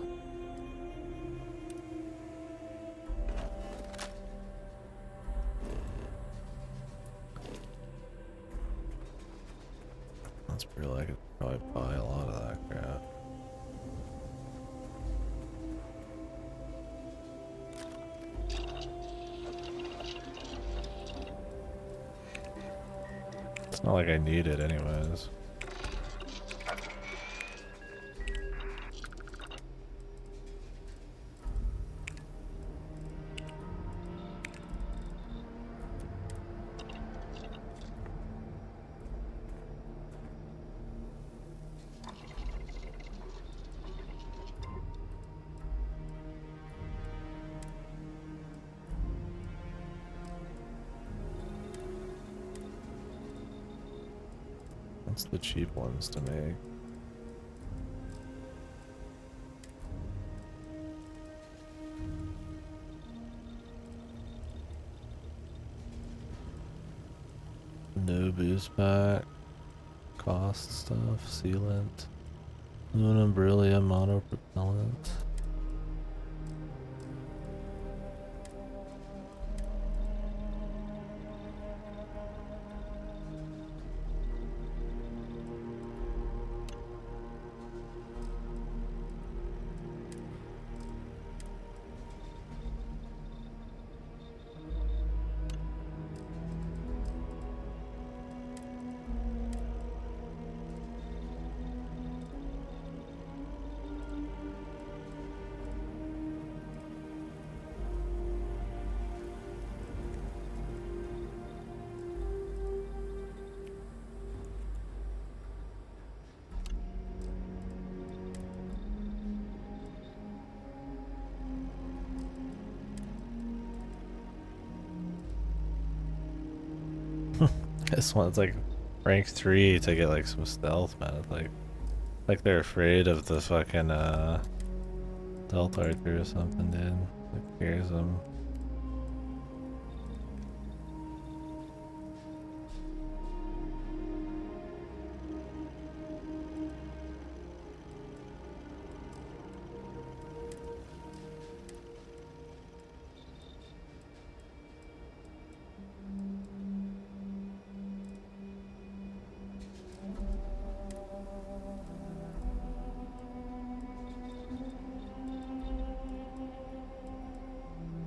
That's real. I could probably buy a lot of that crap. It's not like I need it anyways. What's the cheap ones to make? No boost pack, cost stuff, sealant, aluminum beryllium monopropellant. This one's like rank 3 to get like some stealth, man. It's like they're afraid of the fucking stealth archer or something, dude. It scares them.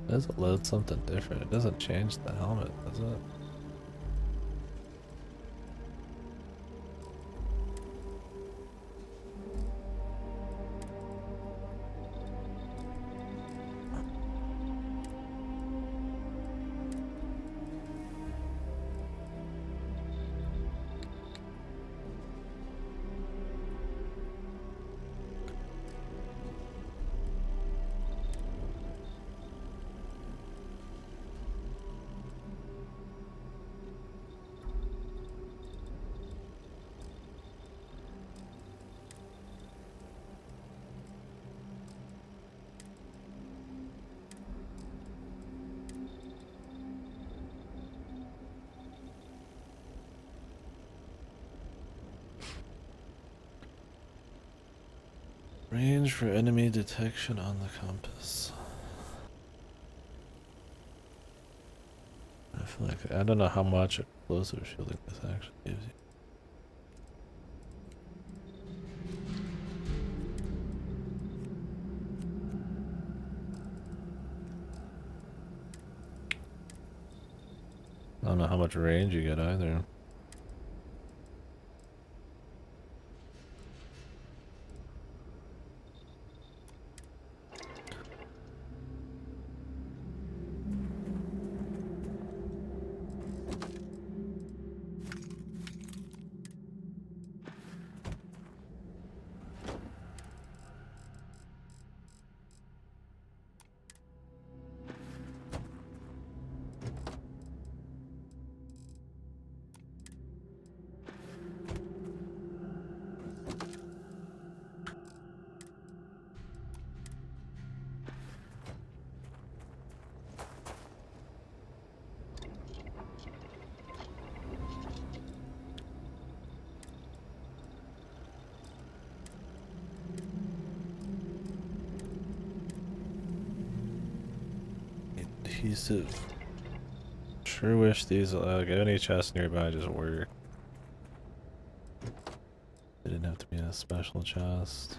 Does it load something different? It doesn't change the helmet, does it? Range for enemy detection on the compass. I feel like I don't know how much explosive shielding this actually gives you. I don't know how much range you get either. Adhesive. Sure wish these like any chest nearby just work. They didn't have to be in a special chest.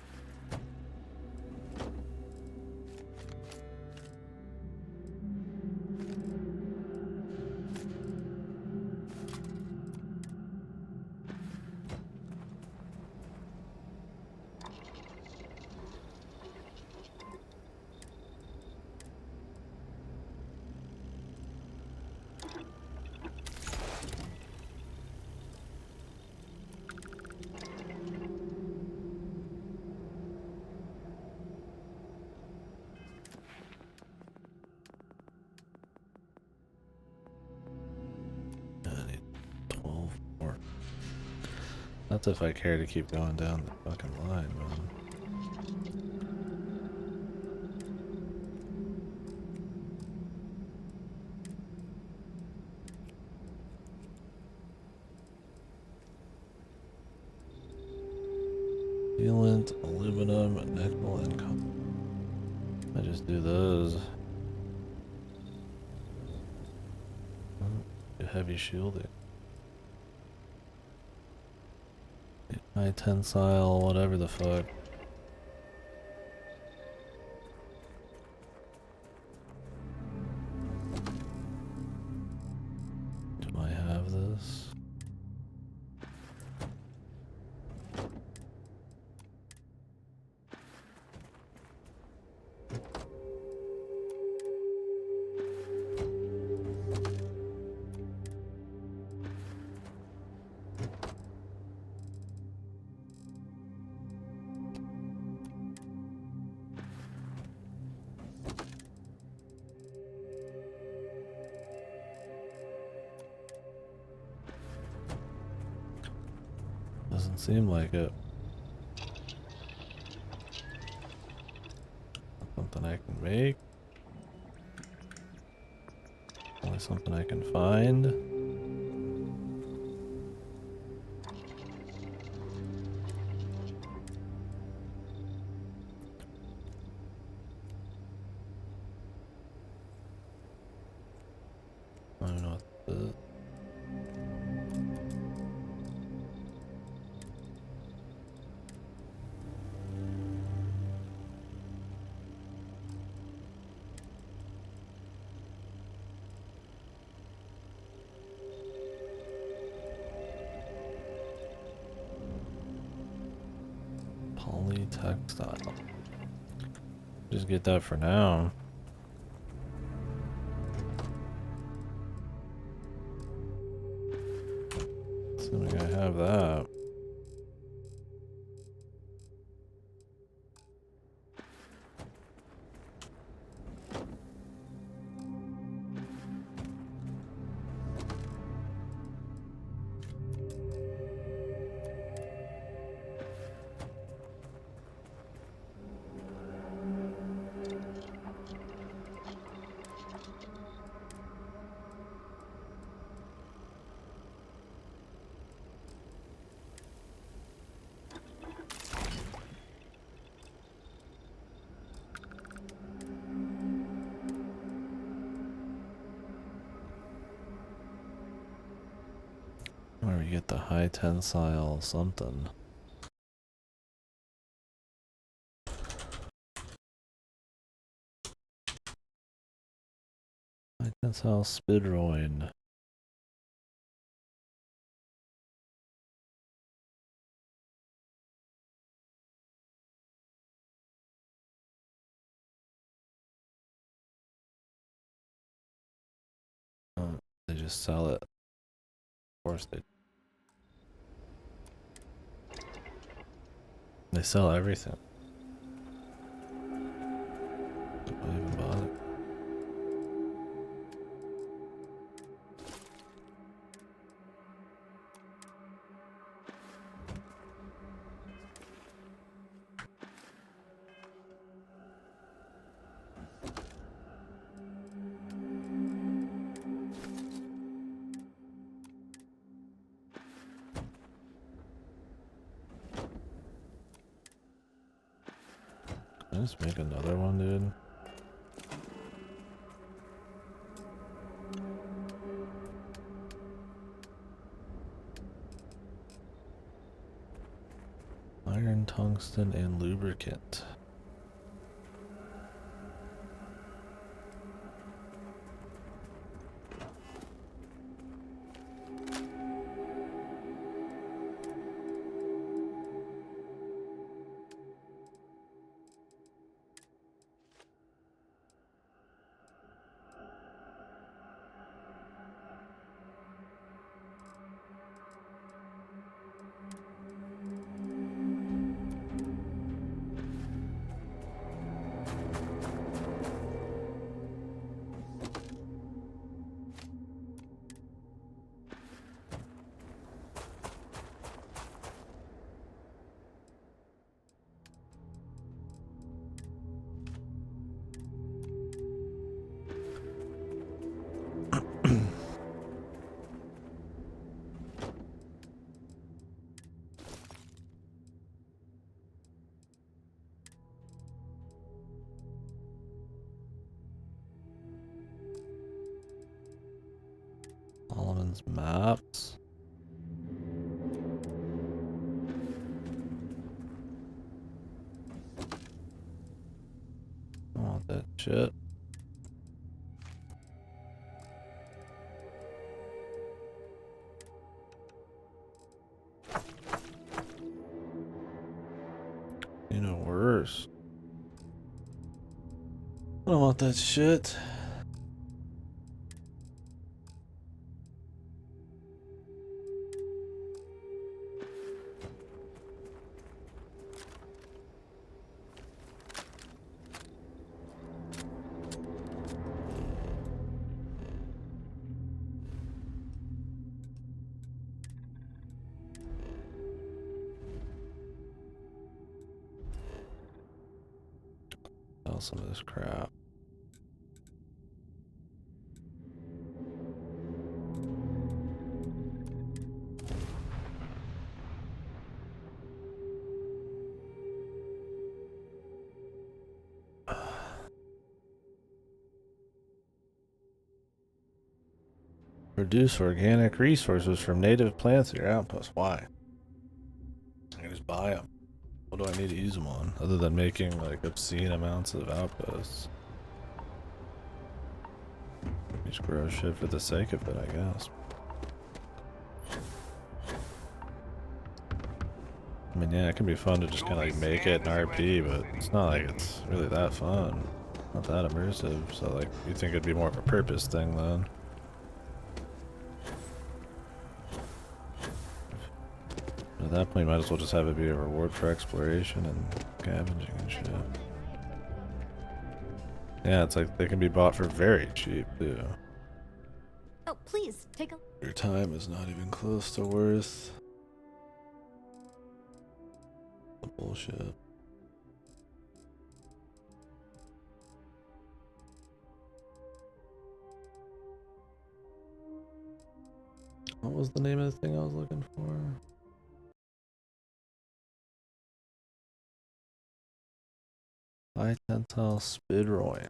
That's if I care to keep going down the fucking line, man. Sealant, aluminum, nickel, and copper. I just do those. Heavy shielding. High tensile, whatever the fuck. Do I have this? Doesn't seem like it. Something I can make. Only something I can find. I don't know what this is. Polytextile. Just get that for now. Assuming I have that. Where we get the high tensile something. High tensile spidroin. They just sell it. Of course they sell everything. I even bother. Can I just make another one, dude? Iron, tungsten, and lubricant. There's maps. I want that shit. You know, worse. I don't want that shit. Sell some of this crap. Produce organic resources from native plants at your outpost. Why? I can just buy them. What do I need to use them on? Other than making like obscene amounts of outposts. Just grow shit for the sake of it, I guess. I mean, yeah, it can be fun to just kind of like make it an RP, but it's not like it's really that fun. Not that immersive. So like, you think it'd be more of a purpose thing then? At that point, you might as well just have it be a reward for exploration and scavenging and shit. Yeah, it's like they can be bought for very cheap too. Oh, please take a. Your time is not even close to worth the bullshit. What was the name of the thing I was looking for? High tensile spidroid.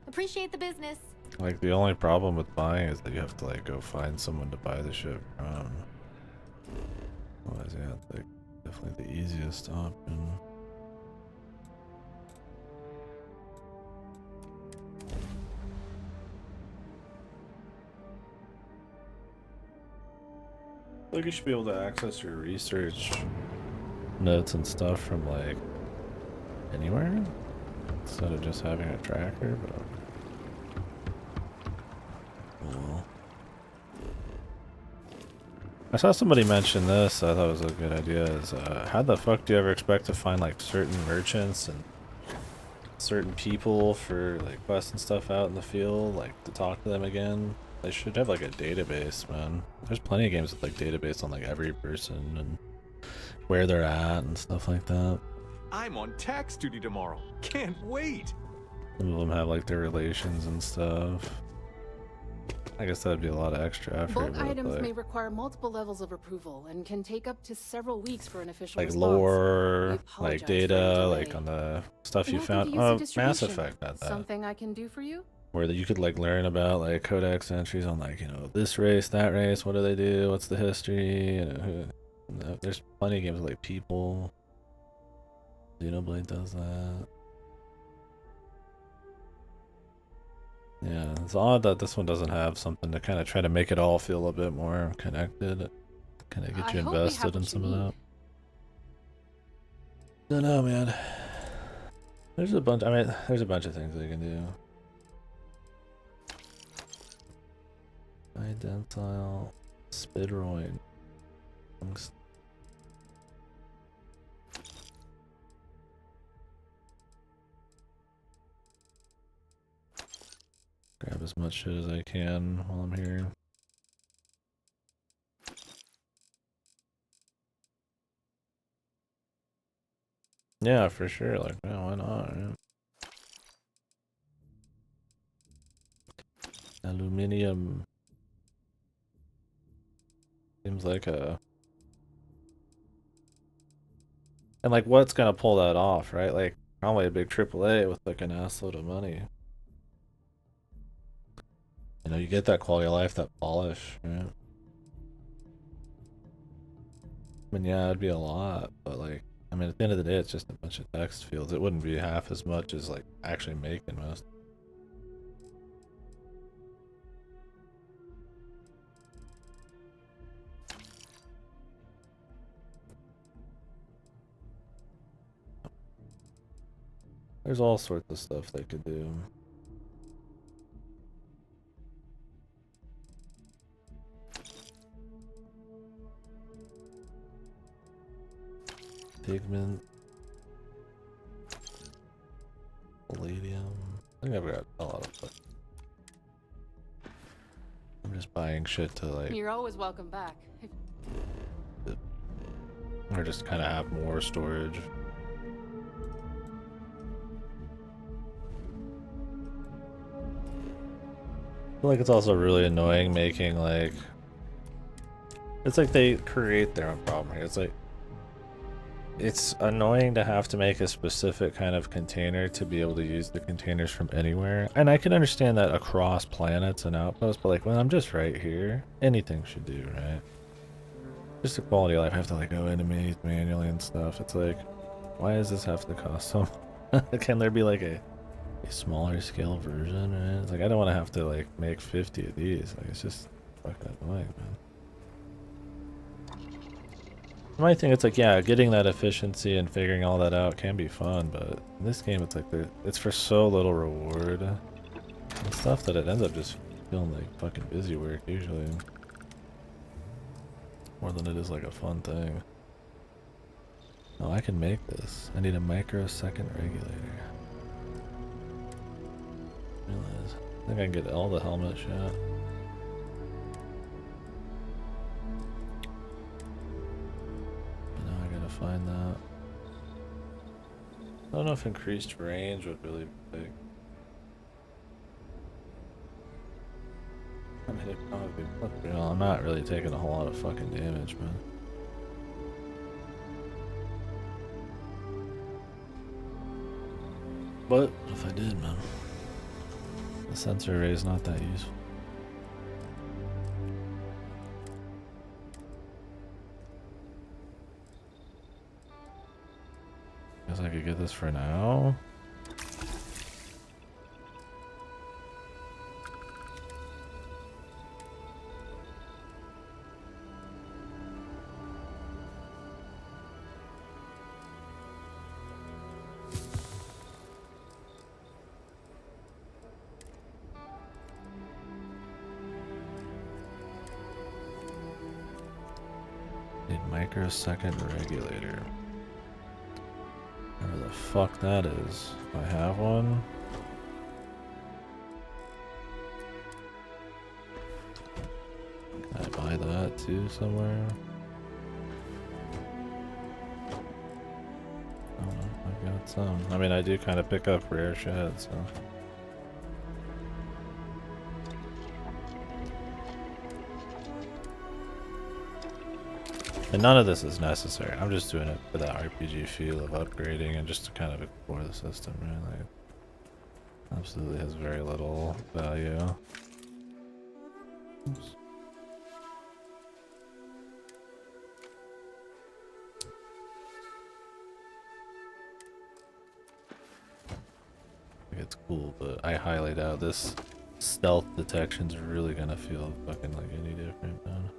Appreciate the business. Like the only problem with buying is that you have to like go find someone to buy the shit from. Otherwise, yeah, it's like definitely the easiest option. Like you should be able to access your research notes and stuff from like anywhere instead of just having a tracker, but well. I saw somebody mention this, I thought it was a good idea, is how the fuck do you ever expect to find like certain merchants and certain people for like quests and stuff out in the field, like to talk to them again? They should have like a database, man. There's plenty of games with like database on like every person and where they're at and stuff like that. I'm on tax duty tomorrow. Can't wait. Some of them have like their relations and stuff. I guess that'd be a lot of extra effort. Bulk But, items like, may require multiple levels of approval and can take up to several weeks for an official like response. lore, We apologize like for the data, delay. like on the stuff you Welcome found. to UC Oh, Mass distribution. Effect had that. Something I can do for you? Where you could like learn about like codex entries on like, you know, this race, that race, what do they do, what's the history, you know, there's plenty of games with like people. Xenoblade does that. Yeah, it's odd that this one doesn't have something to kind of try to make it all feel a bit more connected, kind of get you I hope we have invested in what some you of need. that. Don't know, man. There's a bunch. I mean, there's a bunch of things they can do. Identile spidroid. grab as much shit as I can while I'm here. Yeah, for sure. Like, yeah, why not? Right? Aluminium seems like a, and like, what's gonna pull that off, right? Like, probably a big AAA with like an assload of money. You know, you get that quality of life, that polish, right? I mean, yeah, it'd be a lot, but like, I mean, at the end of the day, it's just a bunch of text fields. It wouldn't be half as much as like actually making most. There's all sorts of stuff they could do. Pigment. Palladium. I think I've got a lot of stuff. I'm just buying shit to like, You're always welcome back. or just kind of have more storage. I feel like it's also really annoying making like, it's like they create their own problem here. It's like, it's annoying to have to make a specific kind of container to be able to use the containers from anywhere. And I can understand that across planets and outposts, but like when I'm just right here, anything should do, right? Just the quality of life. I have to like go animate manually and stuff. It's like, why does this have to cost so much? Can there be like a smaller scale version, right? It's like, I don't want to have to like make 50 of these. Like, it's just fucking annoying, man. My thing, it's like, yeah, getting that efficiency and figuring all that out can be fun, but in this game, it's like, it's for so little reward and stuff that it ends up just feeling like fucking busy work usually. More than it is like a fun thing. Oh, I can make this. I need a microsecond regulator. Realize. I think I can get all the helmet shot. Find that. I don't know if increased range would really be big. I mean, it'd probably be, you know, I'm not really taking a whole lot of fucking damage, man. But if I did, man, the sensor array is not that useful. Guess I could get this for now. Need microsecond regulator. Whatever the fuck that is. Do I have one? Can I buy that too somewhere? Oh, I've got some. I mean, I do kind of pick up rare shit, so. And none of this is necessary. I'm just doing it for that RPG feel of upgrading and just to kind of explore the system, right? Like, absolutely has very little value. Oops. It's cool, but I highly doubt this stealth detection's really gonna feel fucking like any different, man.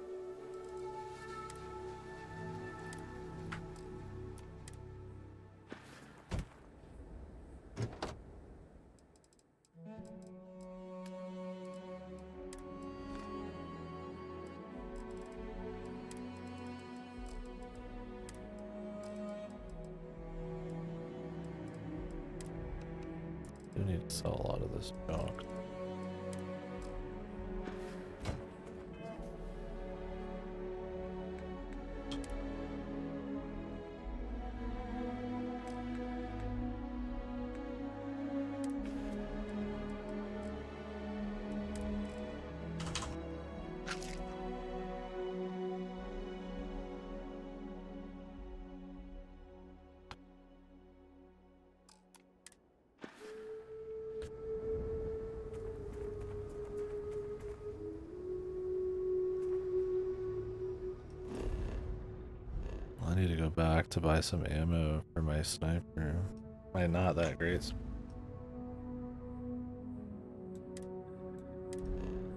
I do need to sell a lot of this junk. back to buy some ammo for my sniper. My not that great.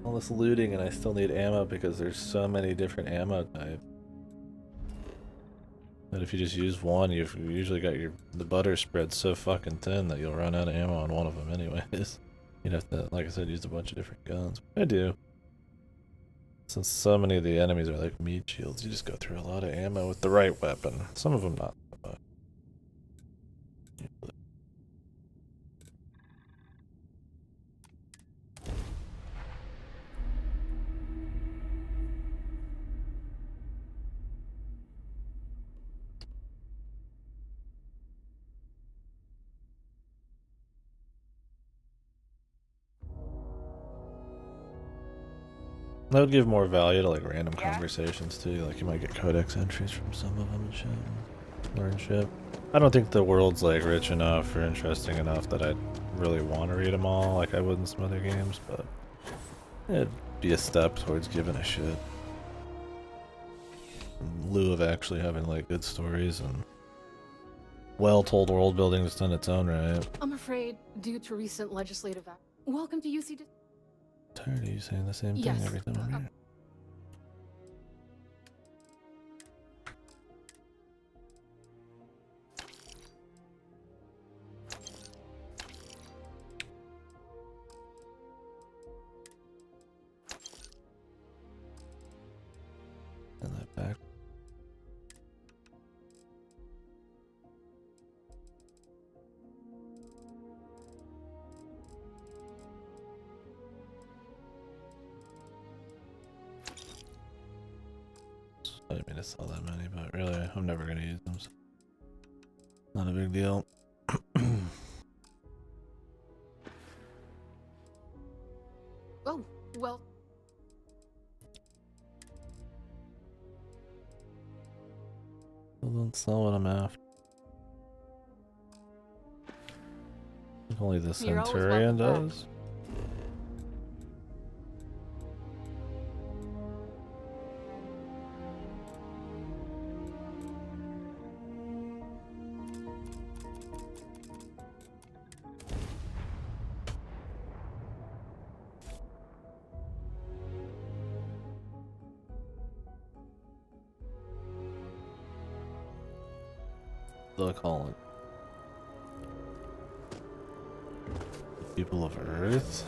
All this looting and I still need ammo because there's so many different ammo types. But if you just use one, you've usually got the butter spread so fucking thin that you'll run out of ammo on one of them anyways. You'd have to, like I said, use a bunch of different guns. I do. Since so many of the enemies are like meat shields, you just go through a lot of ammo with the right weapon. Some of them not so much. That would give more value to like random conversations too. Like you might get codex entries from some of them and shit. And learn shit. I don't think the world's like rich enough or interesting enough that I'd really want to read them all like I would in some other games, but it'd be a step towards giving a shit. In lieu of actually having like good stories and well-told world building just on its own right. I'm afraid, due to recent legislative act. Welcome to UC. Tired of you saying the same thing Yes. every time I'm here. And that back. I didn't mean to sell that many, but really, I'm never gonna use them. So not a big deal. Oh, well. Well, don't sell what I'm after. Only the You're always Centurion welcome back. does. The calling. The people of Earth?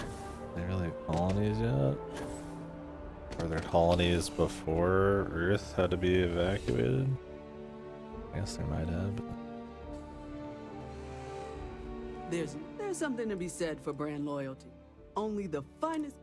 Are they really colonies yet? Were there colonies before Earth had to be evacuated? I guess there might have. But... There's something to be said for brand loyalty. Only the finest.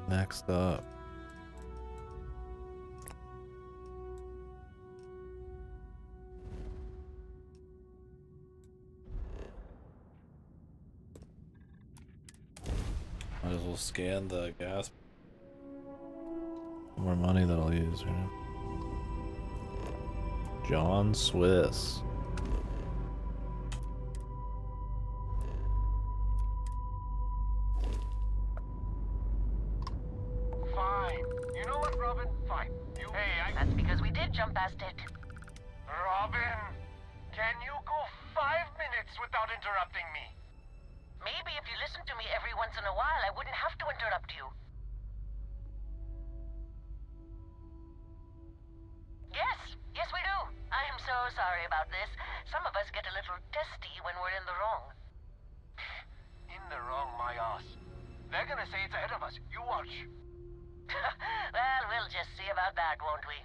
Next up. Might as well scan the gas. More money that I'll use, right? John Swiss. Fine. You know what, Robin? Fine. That's because we did jump past it. Robin, can you go 5 minutes without interrupting me? Maybe if you listen to me every once in a while, I wouldn't have to interrupt you. Yes, we do. I am so sorry. worry about this. Some of us get a little testy when we're in the wrong. In the wrong, my ass. They're gonna say it's ahead of us. You watch. Well, we'll just see about that, won't we?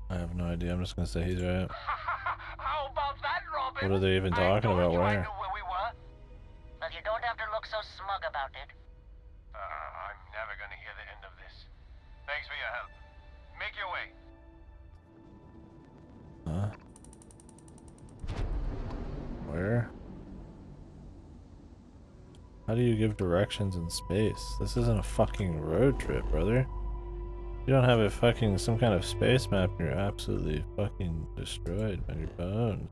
I have no idea. I'm just gonna say he's right. How about that, Robin? What are they even talking about? I Where? knew where we were. Well, you don't have to look so smug about it. I'm never gonna hear the end of this. Thanks for your help. Make your way. Huh? Where? How do you give directions in space? This isn't a fucking road trip, brother. You don't have a fucking some kind of space map, you're absolutely fucking destroyed by your bones.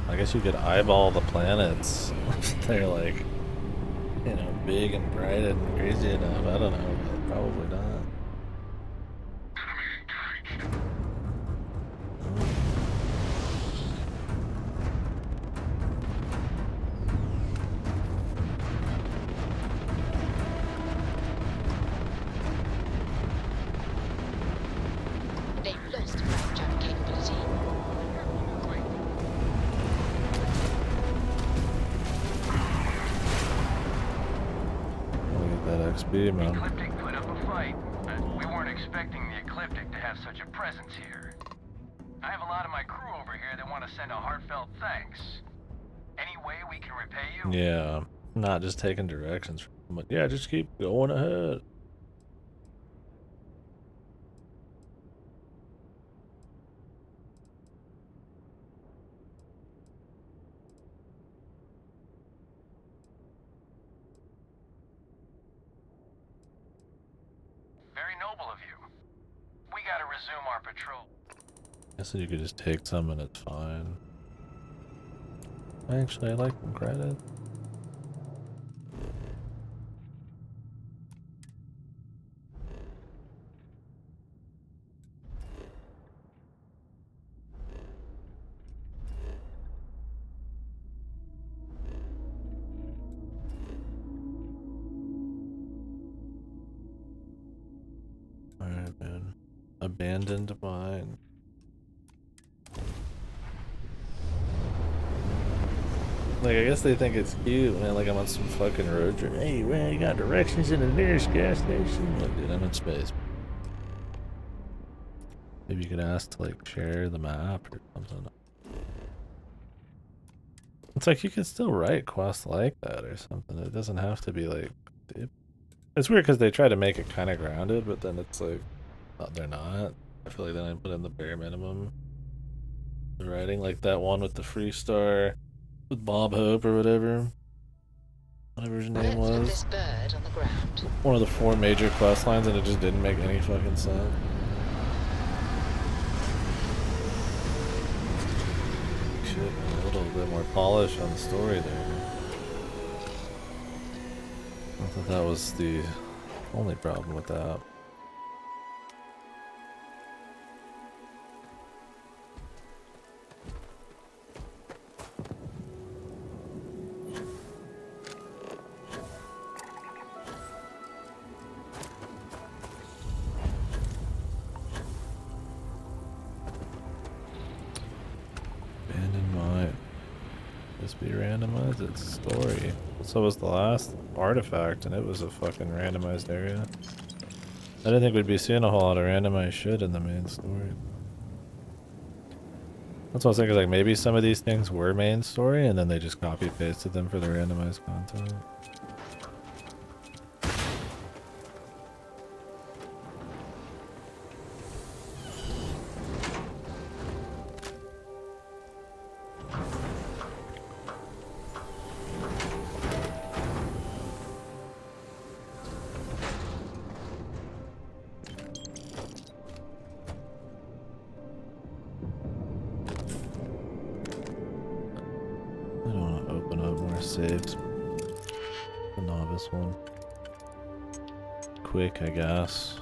I guess you could eyeball the planets. They're like, you know, big and bright and crazy enough. I don't know, but probably not. They've lost ground jump capability. Wanna get that XP, man. Ecliptic put up a fight, but we weren't expecting the Ecliptic to have such a presence here. I have a lot of my crew over here that want to send a heartfelt thanks. Any way we can repay you? Yeah, not just taking directions from them, but yeah, just keep going ahead. Very noble of you. We gotta resume our patrol. I guess you could just take some and it's fine. Actually, I like some credit. Alright, man. Abandoned mine. Like, I guess they think it's cute, man. Like, I'm on some fucking road trip. Hey, man, you got directions in the nearest gas station? Look, dude, I'm in space. Maybe you could ask to, like, share the map or something. It's like, you can still write quests like that or something. It doesn't have to be, like... It's weird because they try to make it kind of grounded, but then it's like... Oh, they're not. I feel like then I put in the bare minimum. The writing, like that one with the Freestar... with Bob Hope or whatever his name Let's put was. this bird on the ground. One of the 4 major quest lines, and it just didn't make any fucking sense. Shit, man, a little bit more polish on the story there. I thought that was the only problem with that. Abandoned mine. This be randomized? It's story. So was the last artifact, and it was a fucking randomized area. I didn't think we'd be seeing a whole lot of randomized shit in the main story. That's what I was thinking, like maybe some of these things were main story, and then they just copy pasted them for the randomized content. I don't want to open up more saves. The novice one. Quick, I guess.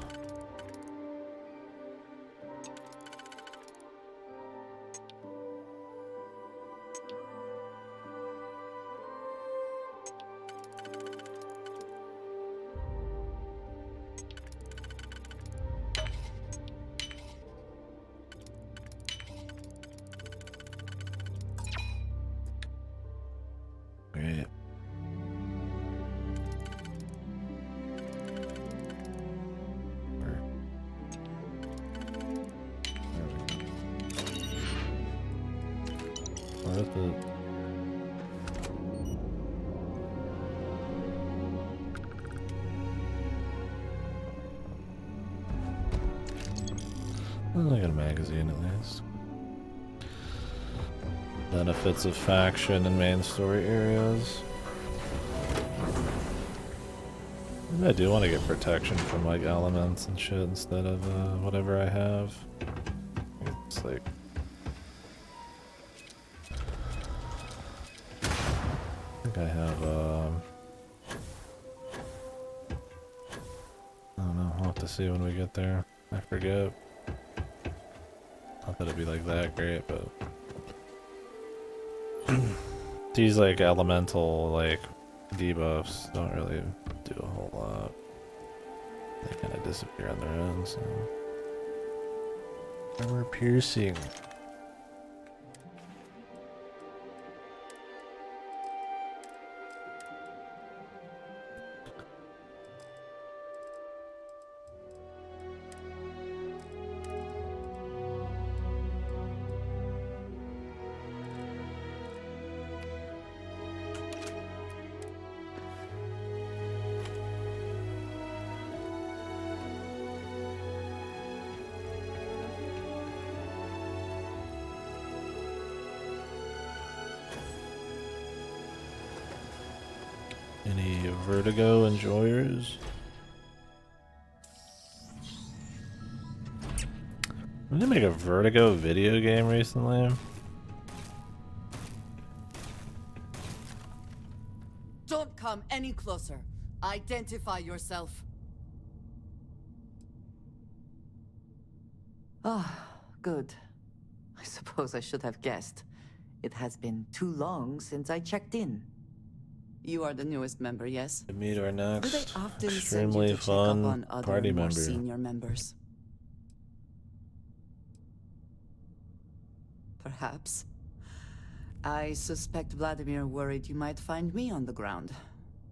Great. We're at the... Well, I got a magazine at least. Benefits of faction and main story areas. Maybe I do want to get protection from like elements and shit instead of whatever I have. It's like... I think I have I don't know, I'll have to see when we get there. I forget. Not that it'd be like that great, but these like elemental like debuffs don't really do a whole lot. They kind of disappear on their own, so. Armor piercing. Any Vertigo enjoyers? Did they make a Vertigo video game recently? Don't come any closer. Identify yourself. Ah, good. I suppose I should have guessed. It has been too long since I checked in. You are the newest member, yes? To meet our next Do they often send extremely you to check up fun on other party more member. senior members? Perhaps. I suspect Vladimir worried you might find me on the ground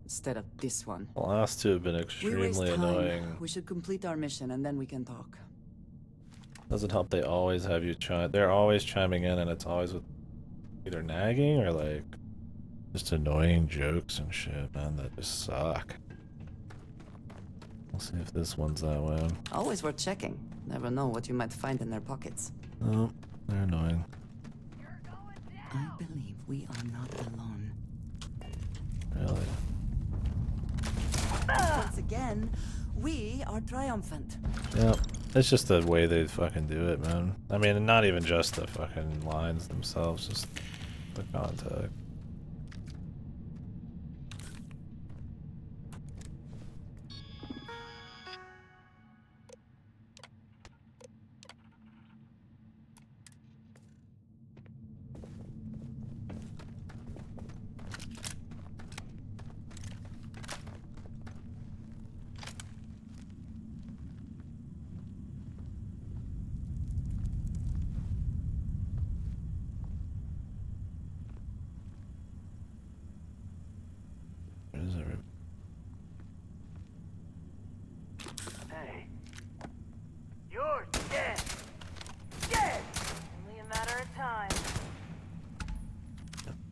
instead of this one. The last two have been We waste extremely time. annoying. We should complete our mission and then we can talk. Doesn't help they always have you chime. They're always chiming in, and it's always with either nagging or like just annoying jokes and shit, man. That just suck. We'll see if this one's that way. Always worth checking. Never know what you might find in their pockets. Oh, they're annoying. I believe we are not alone. Really? Once again, we are triumphant. Yeah, it's just the way they fucking do it, man. I mean, not even just the fucking lines themselves, just the context. Hey. You're dead! Dead! Only a matter of time.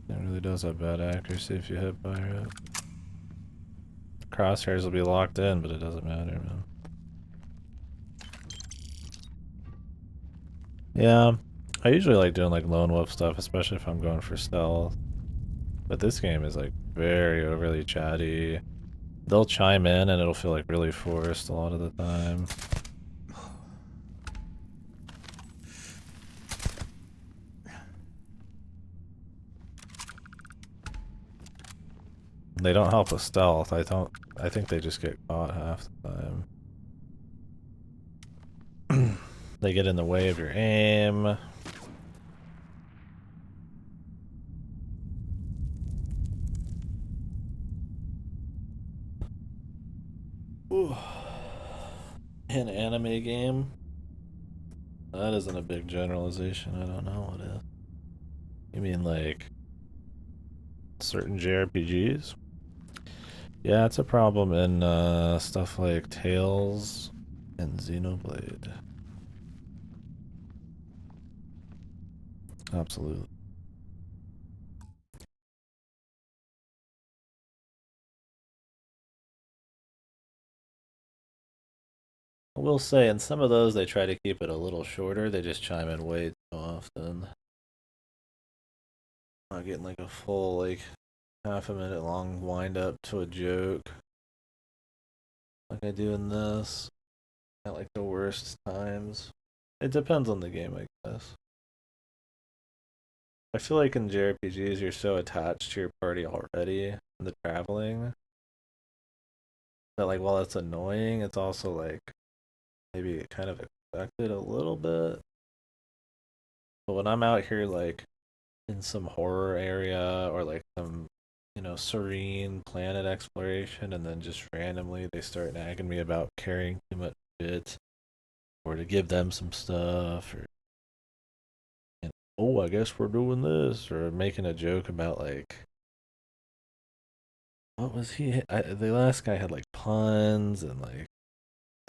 It really does have bad accuracy if you hit by it. Crosshairs will be locked in, but it doesn't matter, man. Yeah, I usually like doing like lone wolf stuff, especially if I'm going for stealth. But this game is like very overly chatty. They'll chime in and it'll feel like really forced a lot of the time. They don't help with stealth. I think they just get caught half the time. They get in the way of your aim. Ooh. An anime game? That isn't a big generalization. I don't know what is. You mean like certain JRPGs. Yeah, it's a problem in stuff like Tales and Xenoblade. Absolutely. I will say, in some of those, they try to keep it a little shorter. They just chime in way too often. Not getting like a full, like, half a minute long wind up to a joke. Like I do in this. At like the worst times. It depends on the game, I guess. I feel like in JRPGs, you're so attached to your party already and the traveling that, like, while it's annoying, it's also like maybe kind of expected a little bit. But when I'm out here, like, in some horror area or like some, serene planet exploration, and then just randomly they start nagging me about carrying too much shit or to give them some stuff, or, oh, I guess we're doing this, or making a joke about, like, what was he? The last guy had like puns and like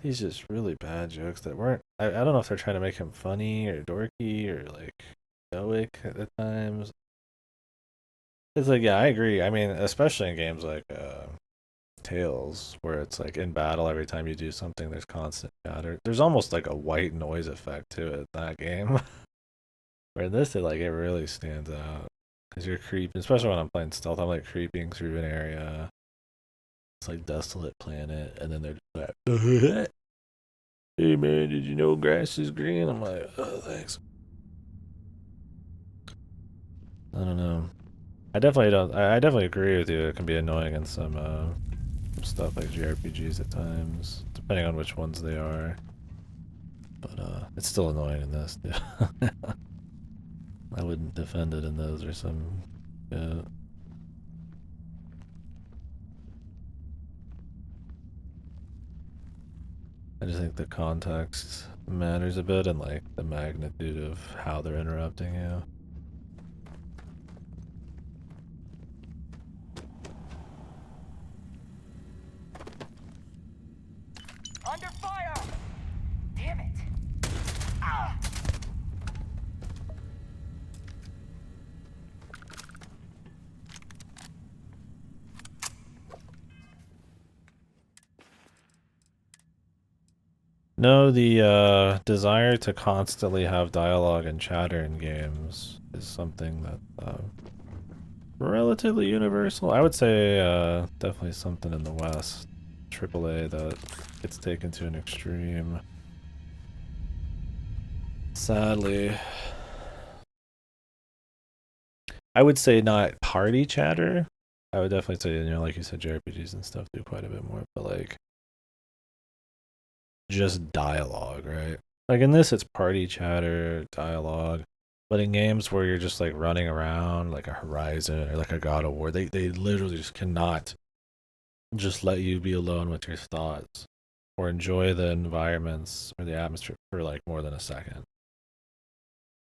these just really bad jokes that weren't. I don't know if they're trying to make him funny or dorky or like stoic at times. It's like, yeah, I agree. I mean, especially in games like Tales, where it's like in battle, every time you do something, there's constant chatter. There's almost like a white noise effect to it, that game. Where in this, it really stands out. Because you're creeping, especially when I'm playing stealth, I'm like creeping through an area. It's like desolate planet, and then they're just like, hey man, did you know grass is green? I'm like, oh, thanks. I don't know. I definitely don't. I definitely agree with you. It can be annoying in some stuff like JRPGs at times, depending on which ones they are. But it's still annoying in this. Yeah. I wouldn't defend it in those or some. Yeah. I just think the context matters a bit, and like the magnitude of how they're interrupting you. Under fire! Damn it! Ah! No, the desire to constantly have dialogue and chatter in games is something that relatively universal. I would say definitely something in the West, AAA, that gets taken to an extreme. Sadly. I would say not party chatter. I would definitely say, like you said, JRPGs and stuff do quite a bit more, but like just dialogue, right? Like in this, it's party chatter, dialogue. But in games where you're just like running around, like a Horizon or like a God of War, they literally just cannot just let you be alone with your thoughts or enjoy the environments or the atmosphere for like more than a second.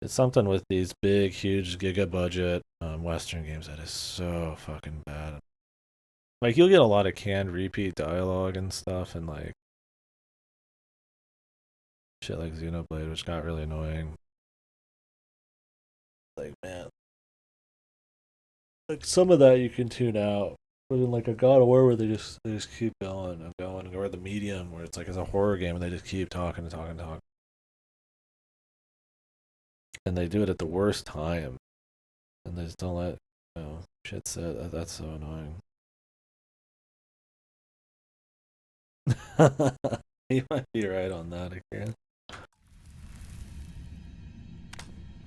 It's something with these big, huge giga budget Western games that is so fucking bad. Like you'll get a lot of canned repeat dialogue and stuff, and like shit like Xenoblade, which got really annoying. Like, man, like some of that you can tune out, but in like a God of War where they just keep going and going, or the Medium where it's like it's a horror game and they just keep talking and talking and talking, and they do it at the worst time, and they just don't let shit sit. That's so annoying. You might be right on that again.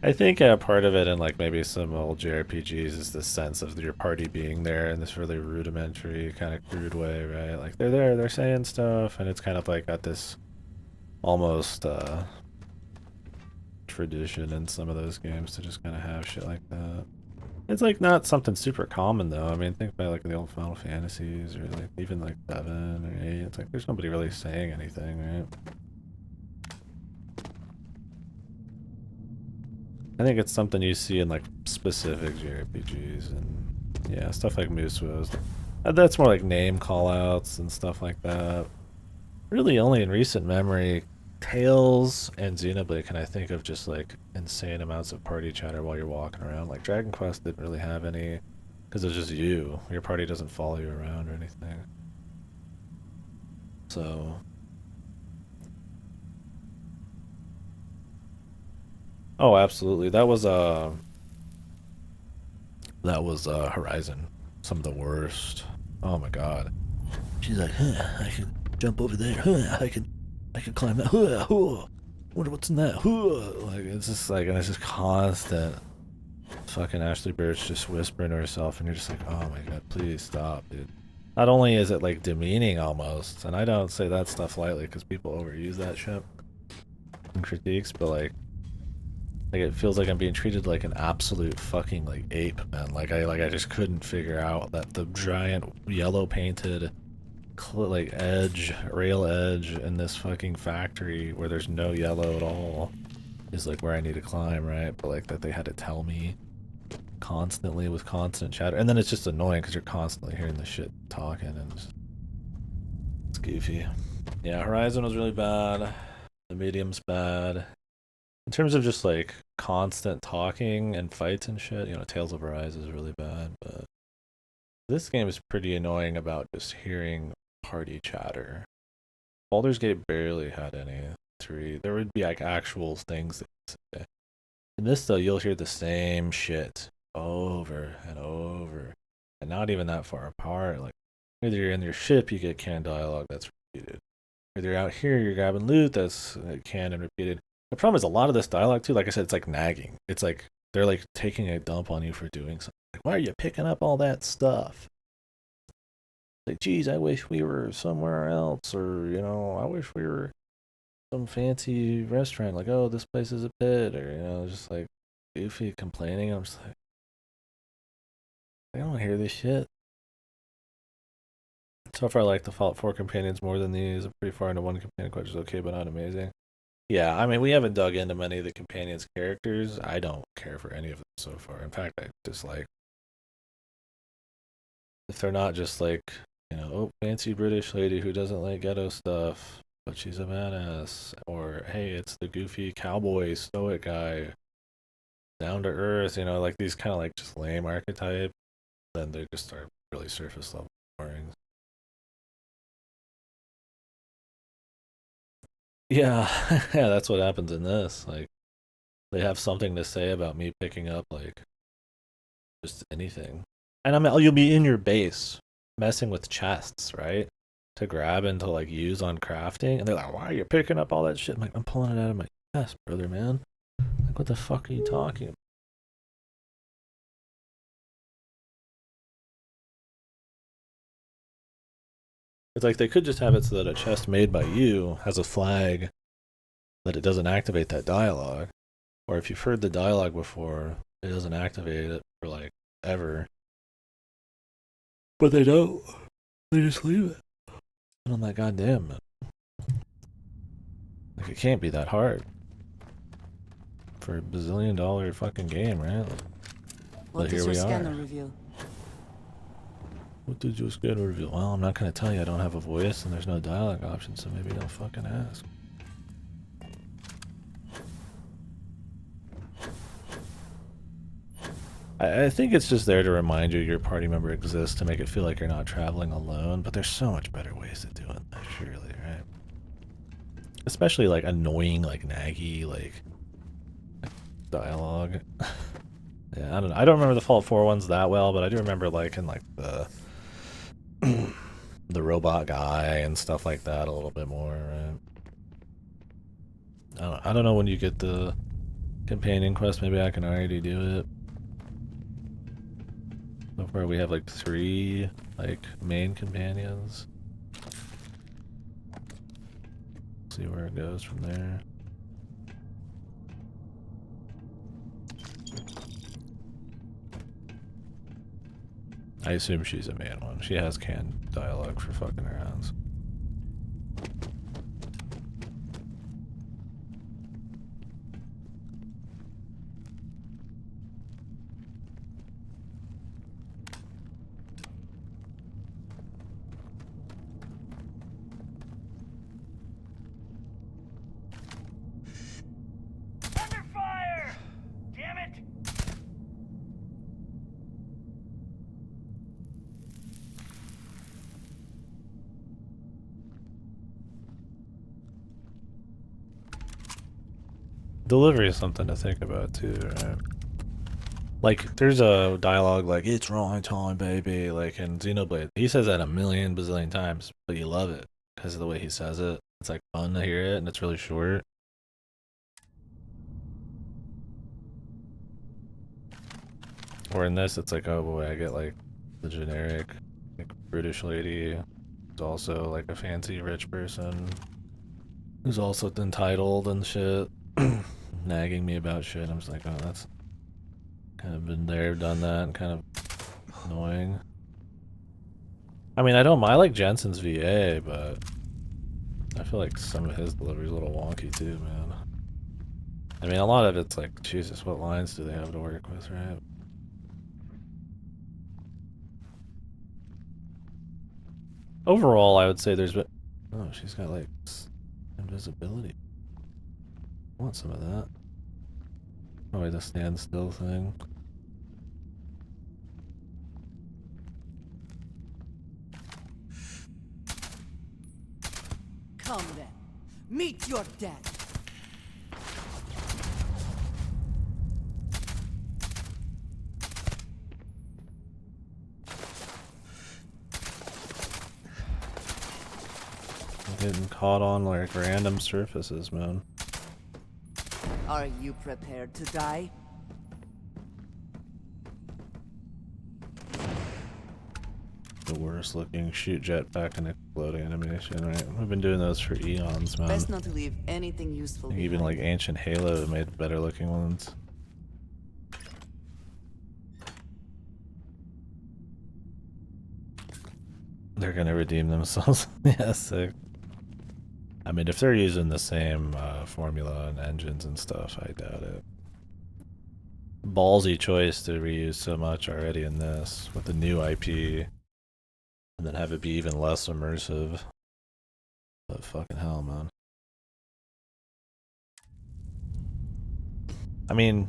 I think part of it in like maybe some old JRPGs is the sense of your party being there in this really rudimentary, kind of crude way, right? Like they're there, they're saying stuff, and it's kind of like got this almost tradition in some of those games to just kind of have shit like that. It's like not something super common though. I mean, think about like the old Final Fantasies or like even like 7 or 8. It's like there's nobody really saying anything, right? I think it's something you see in like specific JRPGs and Yeah, stuff like Moose was. That's more like name callouts and stuff like that. Really, only in recent memory, Tales and Xenoblade can I think of just like insane amounts of party chatter while you're walking around. Like Dragon Quest didn't really have any, because it's just you. Your party doesn't follow you around or anything. So. Oh, absolutely. That was Horizon. Some of the worst. Oh my god. She's like, huh, I can jump over there. Huh, I can climb that. Huh, huh. Wonder what's in that. Huh. Like it's just like, and it's just constant. Fucking Ashley Birch just whispering to herself, and you're just like, oh my god, please stop, dude. Not only is it like demeaning almost, and I don't say that stuff lightly because people overuse that shit in critiques, but like it feels like I'm being treated like an absolute fucking like ape, man. Like I just couldn't figure out that the giant yellow painted like rail edge in this fucking factory where there's no yellow at all is like where I need to climb, right? But like that they had to tell me constantly with constant chatter, and then it's just annoying because you're constantly hearing the shit talking, and it's goofy. Yeah, Horizon was really bad. The Medium's bad. In terms of just like constant talking and fights and shit, you know, Tales of Arise is really bad, but this game is pretty annoying about just hearing party chatter. Baldur's Gate barely had any. 3. There would be like actual things that you say. In this though, you'll hear the same shit over and over, and not even that far apart. Like, either you're in your ship, you get canned dialogue that's repeated. Either you're out here, you're grabbing loot that's canned and repeated. The problem is a lot of this dialogue too, like I said, it's like nagging. It's like they're like taking a dump on you for doing something. Like, why are you picking up all that stuff? Like, geez, I wish we were somewhere else, or you know, I wish we were some fancy restaurant. Like, oh, this place is a pit, or you know, just like goofy complaining. I'm just like, I don't hear this shit. So far, I like the Fallout 4 companions more than these. I'm pretty far into one companion, which is okay, but not amazing. Yeah, I mean, we haven't dug into many of the companions' characters. I don't care for any of them so far. In fact, I just like, if they're not just like, you know, oh, fancy British lady who doesn't like ghetto stuff, but she's a badass. Or, hey, it's the goofy cowboy stoic guy, down to earth, you know, like these kind of like just lame archetype. Then they just start really surface level boring. Yeah, yeah, that's what happens in this. Like, they have something to say about me picking up, like, just anything. And I mean, you'll be in your base, messing with chests, right? To grab and to, like, use on crafting. And they're like, why are you picking up all that shit? I'm like, I'm pulling it out of my chest, brother, man. Like, what the fuck are you talking about? It's like they could just have it so that a chest made by you has a flag that it doesn't activate that dialogue. Or if you've heard the dialogue before, it doesn't activate it for like ever. But they don't. They just leave it. And I'm like, goddamn, man. Like, it can't be that hard. For a bazillion-dollar fucking game, right? What But does here your we scanner are. reveal? What did your scanner reveal? Well, I'm not gonna tell you. I don't have a voice and there's no dialogue option, so maybe don't fucking ask. I think it's just there to remind you your party member exists, to make it feel like you're not traveling alone, but there's so much better ways of doing that, surely, right? Especially like annoying, like naggy, like dialogue. Yeah, I don't know. I don't remember the Fallout 4 ones that well, but I do remember like in like the the robot guy and stuff like that a little bit more, right? I don't know when you get the companion quest. Maybe I can already do it. So far we have like 3 like main companions. See where it goes from there. I assume she's a main one. She has canned dialogue for fucking around. Delivery is something to think about too, right? Like, there's a dialogue like, it's wrong time, baby, like in Xenoblade. He says that a million bazillion times, but you love it because of the way he says it. It's like fun to hear it, and it's really short. Or in this, it's like, oh boy, I get like the generic like British lady who's also like a fancy rich person who's also entitled and shit, nagging me about shit. I'm just like, oh, that's kind of been there, done that, and kind of annoying. I mean, I like Jensen's VA, but I feel like some of his delivery is a little wonky too, man. I mean, a lot of it's like, Jesus, what lines do they have to work with, right? Overall, I would say there's been... Oh, she's got like invisibility. I want some of that. Probably the standstill thing. Come then. Meet your death. I'm getting caught on like random surfaces, man. Are you prepared to die? The worst looking shoot jetpack and exploding animation, right? We've been doing those for eons, man. Best not to leave anything useful Even behind. like Ancient Halo made better looking ones. They're gonna redeem themselves. Yeah, sick. I mean, if they're using the same formula and engines and stuff, I doubt it. Ballsy choice to reuse so much already in this with the new IP, and then have it be even less immersive. But fucking hell, man. I mean,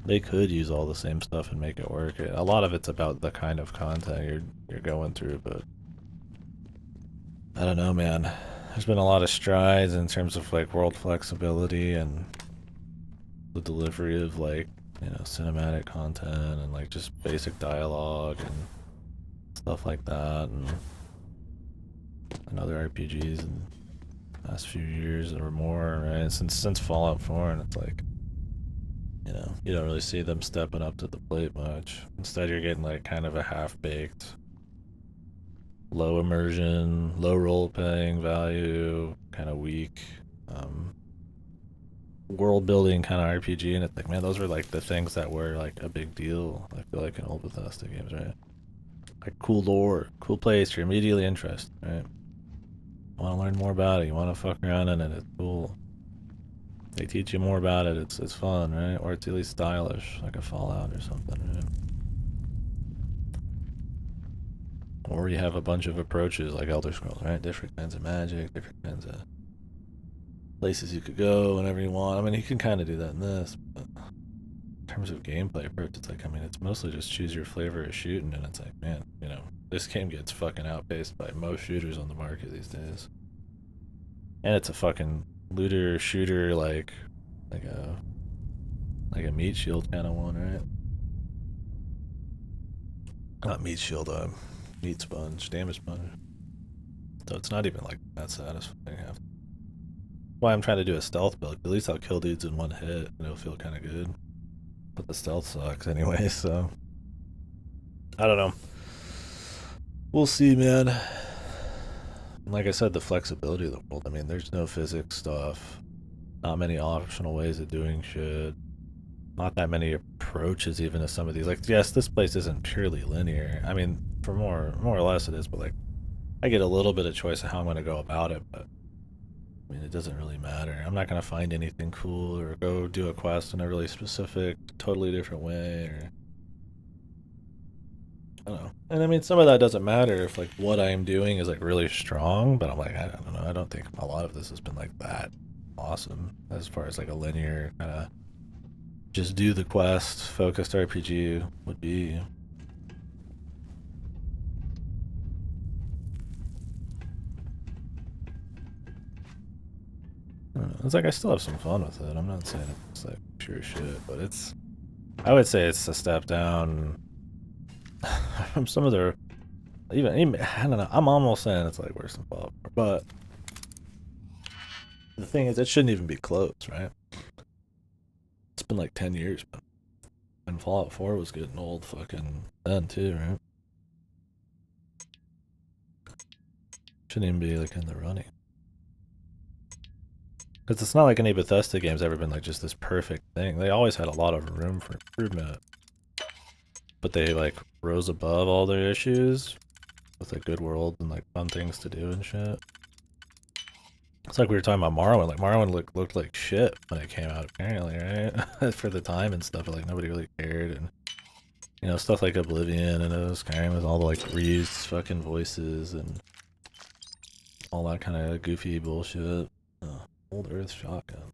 they could use all the same stuff and make it work. A lot of it's about the kind of content you're going through, but I don't know, man. There's been a lot of strides in terms of like world flexibility and the delivery of like, you know, cinematic content and like just basic dialogue and stuff like that, and other RPGs in the past few years or more, right? Since Fallout 4, and it's like, you know, you don't really see them stepping up to the plate much. Instead, you're getting like kind of a half-baked, low immersion, low role-playing value, kind of weak world-building kind of RPG, and it's like, man, those were like the things that were like a big deal, I feel like, in old Bethesda games, right? Like cool lore, cool place, you're immediately interested, right? Want to learn more about it, you want to fuck around in it, it's cool. They teach you more about it, it's fun, right? Or it's at least stylish, like a Fallout or something, right? Or you have a bunch of approaches like Elder Scrolls, right? Different kinds of magic, different kinds of places you could go whenever you want. I mean, you can kind of do that in this, but in terms of gameplay approach, it's like, I mean, it's mostly just choose your flavor of shooting, and it's like, man, you know, this game gets fucking outpaced by most shooters on the market these days. And it's a fucking looter shooter, like a meat shield kind of one, right? Not meat shield, meat sponge, damage sponge. So it's not even like that satisfying. Why I'm trying to do a stealth build. At least I'll kill dudes in one hit, and it'll feel kind of good. But the stealth sucks anyway, so I don't know. We'll see, man. Like I said, the flexibility of the world. I mean, there's no physics stuff. Not many optional ways of doing shit. Not that many approaches even to some of these. Like, yes, this place isn't purely linear. I mean, for more or less it is, but like, I get a little bit of choice of how I'm going to go about it, but I mean, it doesn't really matter. I'm not going to find anything cool or go do a quest in a really specific, totally different way, or I don't know. And I mean, some of that doesn't matter if like what I'm doing is like really strong, but I'm like, I don't know. I don't think a lot of this has been like that awesome as far as like a linear kind of just do the quest focused RPG would be. I don't know. It's like I still have some fun with it. I'm not saying it's like pure shit, but it's. I would say it's a step down from some of their. Even I don't know. I'm almost saying it's like worse than Fallout 4, but the thing is, it shouldn't even be close, right? It's been like 10 years, but and Fallout 4 was getting old fucking then too, right? Shouldn't even be like in the running. Because it's not like any Bethesda game's ever been like just this perfect thing. They always had a lot of room for improvement. But they like rose above all their issues with a good world and like fun things to do and shit. It's like we were talking about Morrowind. Like Morrowind looked like shit when it came out, apparently, right? For the time and stuff, but like nobody really cared. And you know, stuff like Oblivion and Skyrim with all the like reused fucking voices and all that kind of goofy bullshit. Old Earth shotgun.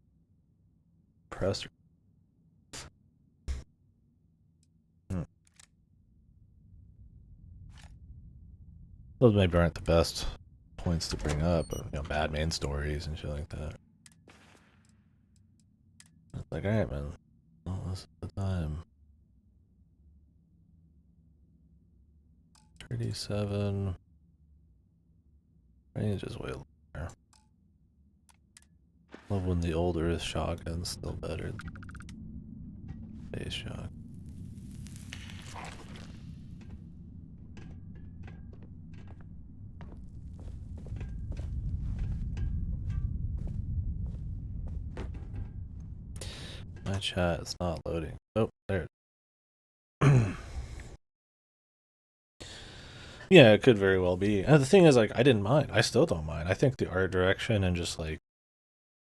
Pressure. Those maybe aren't the best points to bring up, but you know, bad main stories and shit like that. It's like, alright, man. Well, this is the time. 37. Range is way lower. Love when the old Earth shotgun's still better than base shot. My chat is not loading. Oh, there. Yeah, it could very well be. And the thing is, like, I didn't mind. I still don't mind. I think the art direction and just like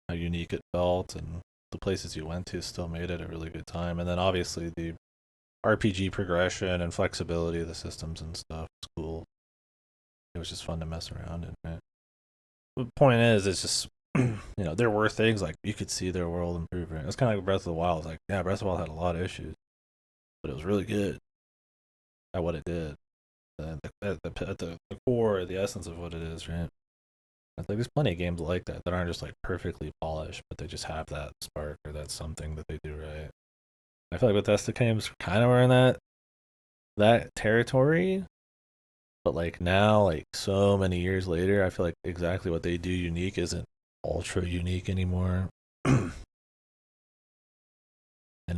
how unique it felt and the places you went to still made it a really good time. And then obviously the RPG progression and flexibility of the systems and stuff was cool. It was just fun to mess around in. Right? The point is, it's just you know, there were things like you could see their world improving. It's kind of like Breath of the Wild. It's like, yeah, Breath of the Wild had a lot of issues, but it was really good at what it did. At the core, the essence of what it is, right? Like there's plenty of games like that that aren't just like perfectly polished, but they just have that spark or that something that they do right. I feel like Bethesda games kind of were in that territory, but like now, like so many years later, I feel like exactly what they do unique isn't ultra unique anymore. And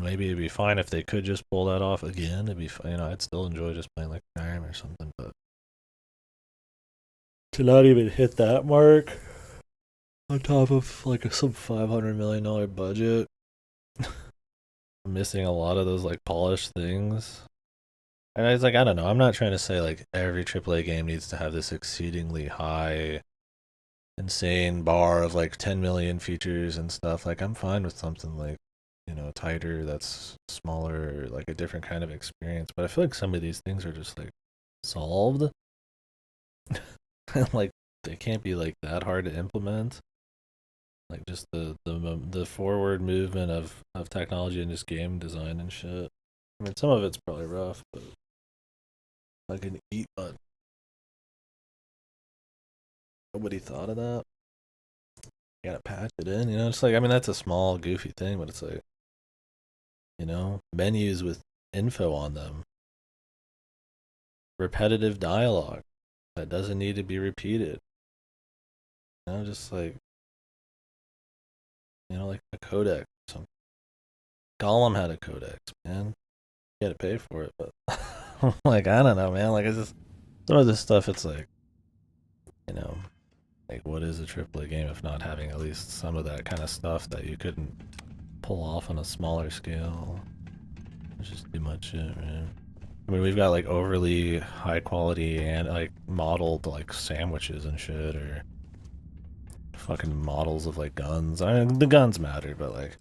maybe it'd be fine if they could just pull that off again. It'd be fine. You know, I'd still enjoy just playing like Skyrim or something, but to not even hit that mark on top of like some $500 million budget, missing a lot of those like polished things. And it's like, I don't know. I'm not trying to say like every AAA game needs to have this exceedingly high, insane bar of like 10 million features and stuff. Like I'm fine with something like, you know, tighter, that's smaller, like a different kind of experience. But I feel like some of these things are just like solved. Like they can't be like that hard to implement. Like just the forward movement of technology and just game design and shit. I mean, some of it's probably rough, but like an eat button. Nobody thought of that. You gotta patch it in, you know. It's like, I mean, that's a small goofy thing, but it's like, you know, menus with info on them, repetitive dialogue that doesn't need to be repeated. You know, just like, you know, like a codec or something. Gollum had a codex, man. You had to pay for it, but like, I don't know, man. Like, it's just some of this stuff. It's like, you know, like what is a AAA game if not having at least some of that kind of stuff that you couldn't pull off on a smaller scale? It's just too much shit, man. I mean, we've got like overly high quality and like modeled like sandwiches and shit, or fucking models of like guns. I mean, the guns matter, but like,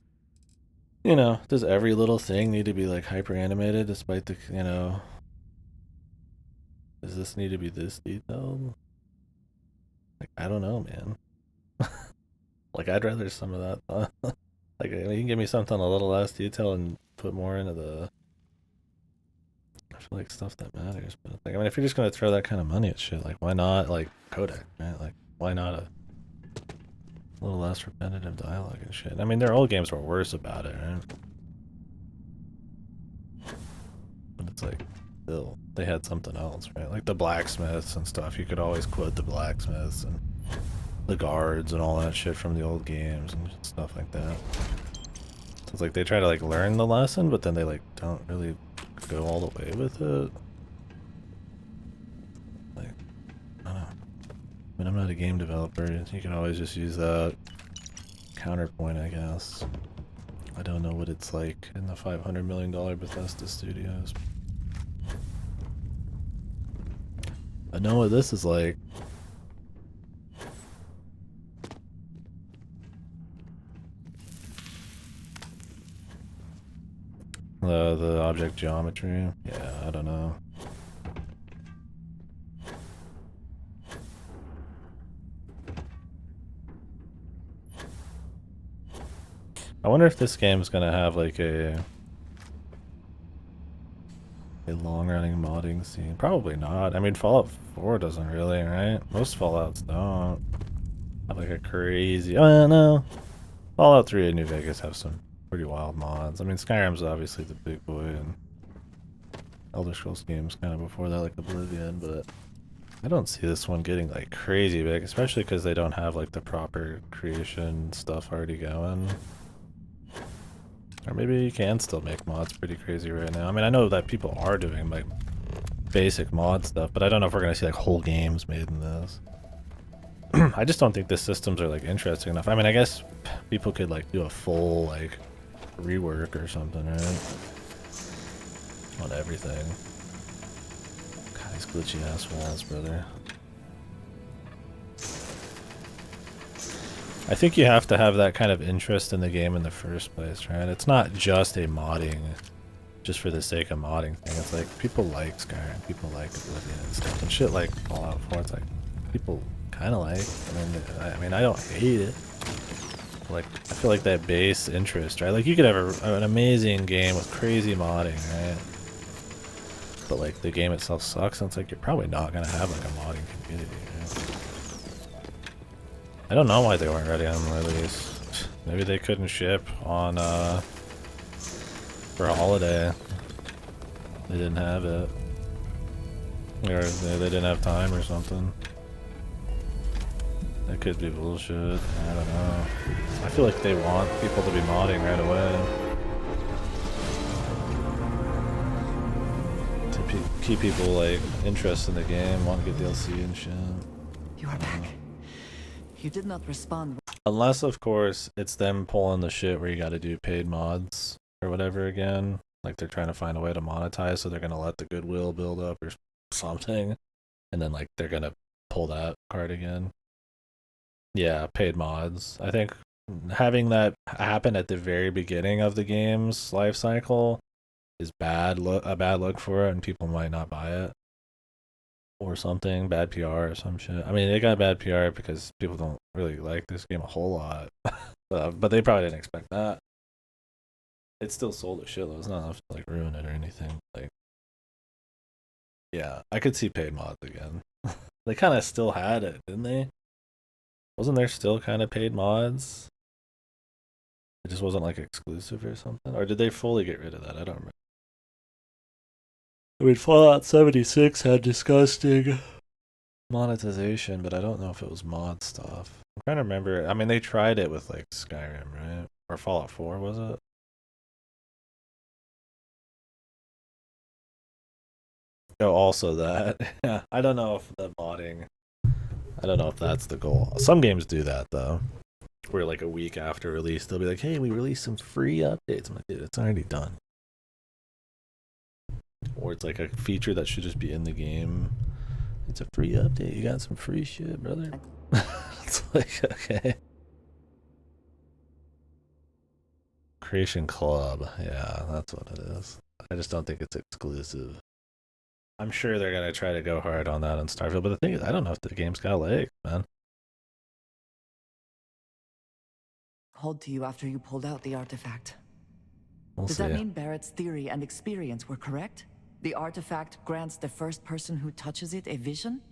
you know, does every little thing need to be like hyper animated despite the, you know, does this need to be this detailed? Like, I don't know, man. Like, I'd rather some of that. Like, I mean, you can give me something a little less detail and put more into the, I feel like stuff that matters. But like, I mean, if you're just gonna throw that kind of money at shit, like, why not like codec, right? Like, why not A little less repetitive dialogue and shit. I mean, their old games were worse about it, right? But it's like, still, they had something else, right? Like the blacksmiths and stuff. You could always quote the blacksmiths and the guards and all that shit from the old games and stuff like that. So it's like they try to like learn the lesson, but then they like don't really go all the way with it. Like, I don't know. I mean, I'm not a game developer. You can always just use that counterpoint, I guess. I don't know what it's like in the $500 million Bethesda studios. I know what this is like. The object geometry. Yeah, I don't know. I wonder if this game is gonna have like a long-running modding scene. Probably not. I mean, Fallout 4 doesn't really, right? Most Fallouts don't have like a crazy. Oh no, Fallout 3 and New Vegas have some pretty wild mods. I mean, Skyrim's obviously the big boy, and Elder Scrolls games kind of before that, like Oblivion, but I don't see this one getting like crazy big, especially because they don't have like the proper creation stuff already going. Or maybe you can still make mods pretty crazy right now. I mean, I know that people are doing like basic mod stuff, but I don't know if we're gonna see like whole games made in this. I just don't think the systems are like interesting enough. I mean, I guess people could like do a full like rework or something, right? On everything. God, these glitchy ass walls, brother. I think you have to have that kind of interest in the game in the first place, right? It's not just a modding, just for the sake of modding thing. It's like, people like Skyrim, people like Oblivion and stuff, and shit like Fallout 4, it's like, people kind of like. I mean, I don't hate it. Like, I feel like that base interest, right? Like, you could have an amazing game with crazy modding, right? But like, the game itself sucks, and it's like, you're probably not gonna have like a modding community, right? I don't know why they weren't ready on release. Maybe they couldn't ship on for a holiday. They didn't have it. Or they didn't have time or something. That could be bullshit. I don't know. I feel like they want people to be modding right away. To keep people like interested in the game, want to get DLC and shit. You are back. You did not respond. Unless, of course, it's them pulling the shit where you gotta do paid mods or whatever again. Like they're trying to find a way to monetize, so they're gonna let the goodwill build up or something. And then like they're gonna pull that card again. Yeah, paid mods. I think having that happen at the very beginning of the game's life cycle is a bad look for it, and people might not buy it. Or something, bad PR or some shit. I mean, it got bad PR because people don't really like this game a whole lot. But they probably didn't expect that. It still sold a shitload. It's not enough to like ruin it or anything. Like, yeah, I could see paid mods again. They kind of still had it, didn't they? Wasn't there still kind of paid mods? It just wasn't like exclusive or something? Or did they fully get rid of that? I don't remember. I mean, Fallout 76 had disgusting monetization, but I don't know if it was mod stuff. I'm trying to remember. I mean, they tried it with like Skyrim, right? Or Fallout 4, was it? Oh, also that. Yeah, I don't know if the modding. I don't know if that's the goal. Some games do that though. Where like a week after release, they'll be like, "Hey, we released some free updates." I'm like, "Dude, it's already done." Or it's like a feature that should just be in the game. It's a free update. You got some free shit, brother. It's like, okay. Creation Club. Yeah, that's what it is. I just don't think it's exclusive. I'm sure they're going to try to go hard on that on Starfield, but the thing is, I don't know if the game's got legs, man. Called to you after you pulled out the artifact. We'll Does see. that mean Barrett's theory and experience were correct? The artifact grants the first person who touches it a vision?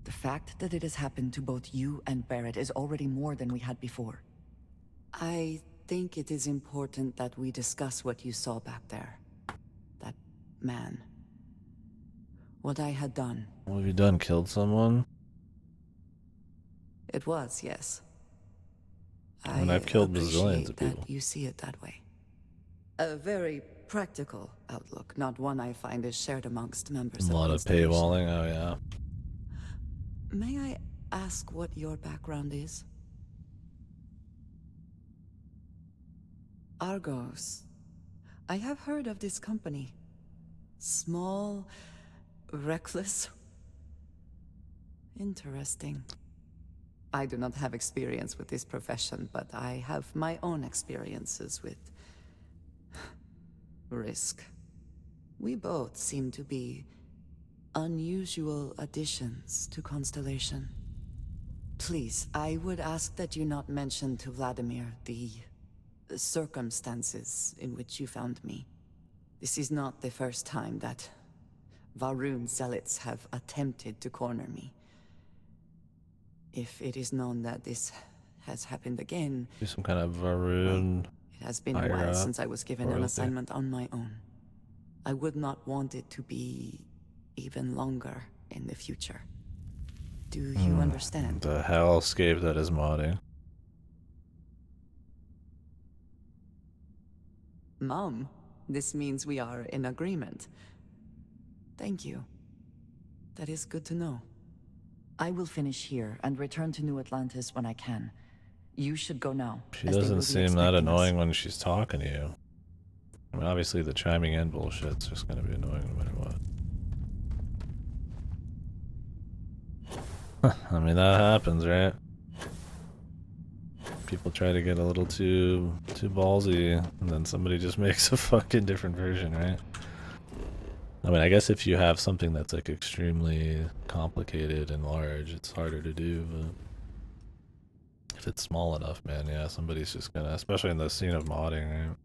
The fact that it has happened to both you and Barrett is already more than we had before. I think it is important that we discuss what you saw back there. That man. What I had done. What have you done? Killed someone? It was, yes. I mean, I've killed appreciate bazillions of people. that you see it that way. A very practical outlook, not one I find is shared amongst members A lot of paywalling, oh yeah. May I ask what your background is? Argos. I have heard of this company. Small, reckless. Interesting. I do not have experience with this profession, but I have my own experiences with risk. We both seem to be unusual additions to Constellation. Please, I would ask that you not mention to Vladimir the circumstances in which you found me. This is not the first time that Varun zealots have attempted to corner me. If it is known that this has happened again... Do some kind of Varun... It has been a while since I was given an assignment on my own. I would not want it to be even longer in the future. Do you understand? The hellscape that is modding. Mom, this means we are in agreement. Thank you. That is good to know. I will finish here and return to New Atlantis when I can. You should go now. She doesn't seem that annoying when she's talking to you. I mean, obviously the chiming in bullshit's just gonna be annoying no matter what. I mean, that happens, right? People try to get a little too ballsy, and then somebody just makes a fucking different version, right? I mean, I guess if you have something that's like extremely complicated and large, it's harder to do, but if it's small enough, man, yeah, somebody's just gonna, especially in the scene of modding, right?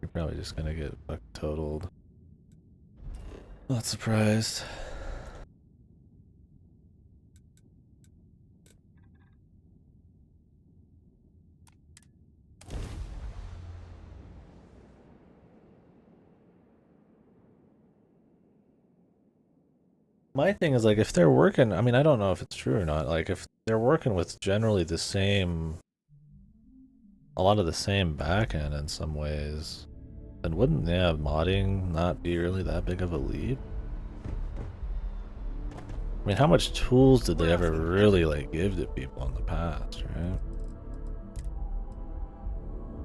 You're probably just gonna get fucking totaled. Not surprised. My thing is, like, if they're working, I mean, I don't know if it's true or not, like, if they're working with generally the same, a lot of the same backend in some ways, then wouldn't, yeah, modding not be really that big of a leap? I mean, how much tools did they ever really, like, give to people in the past, right?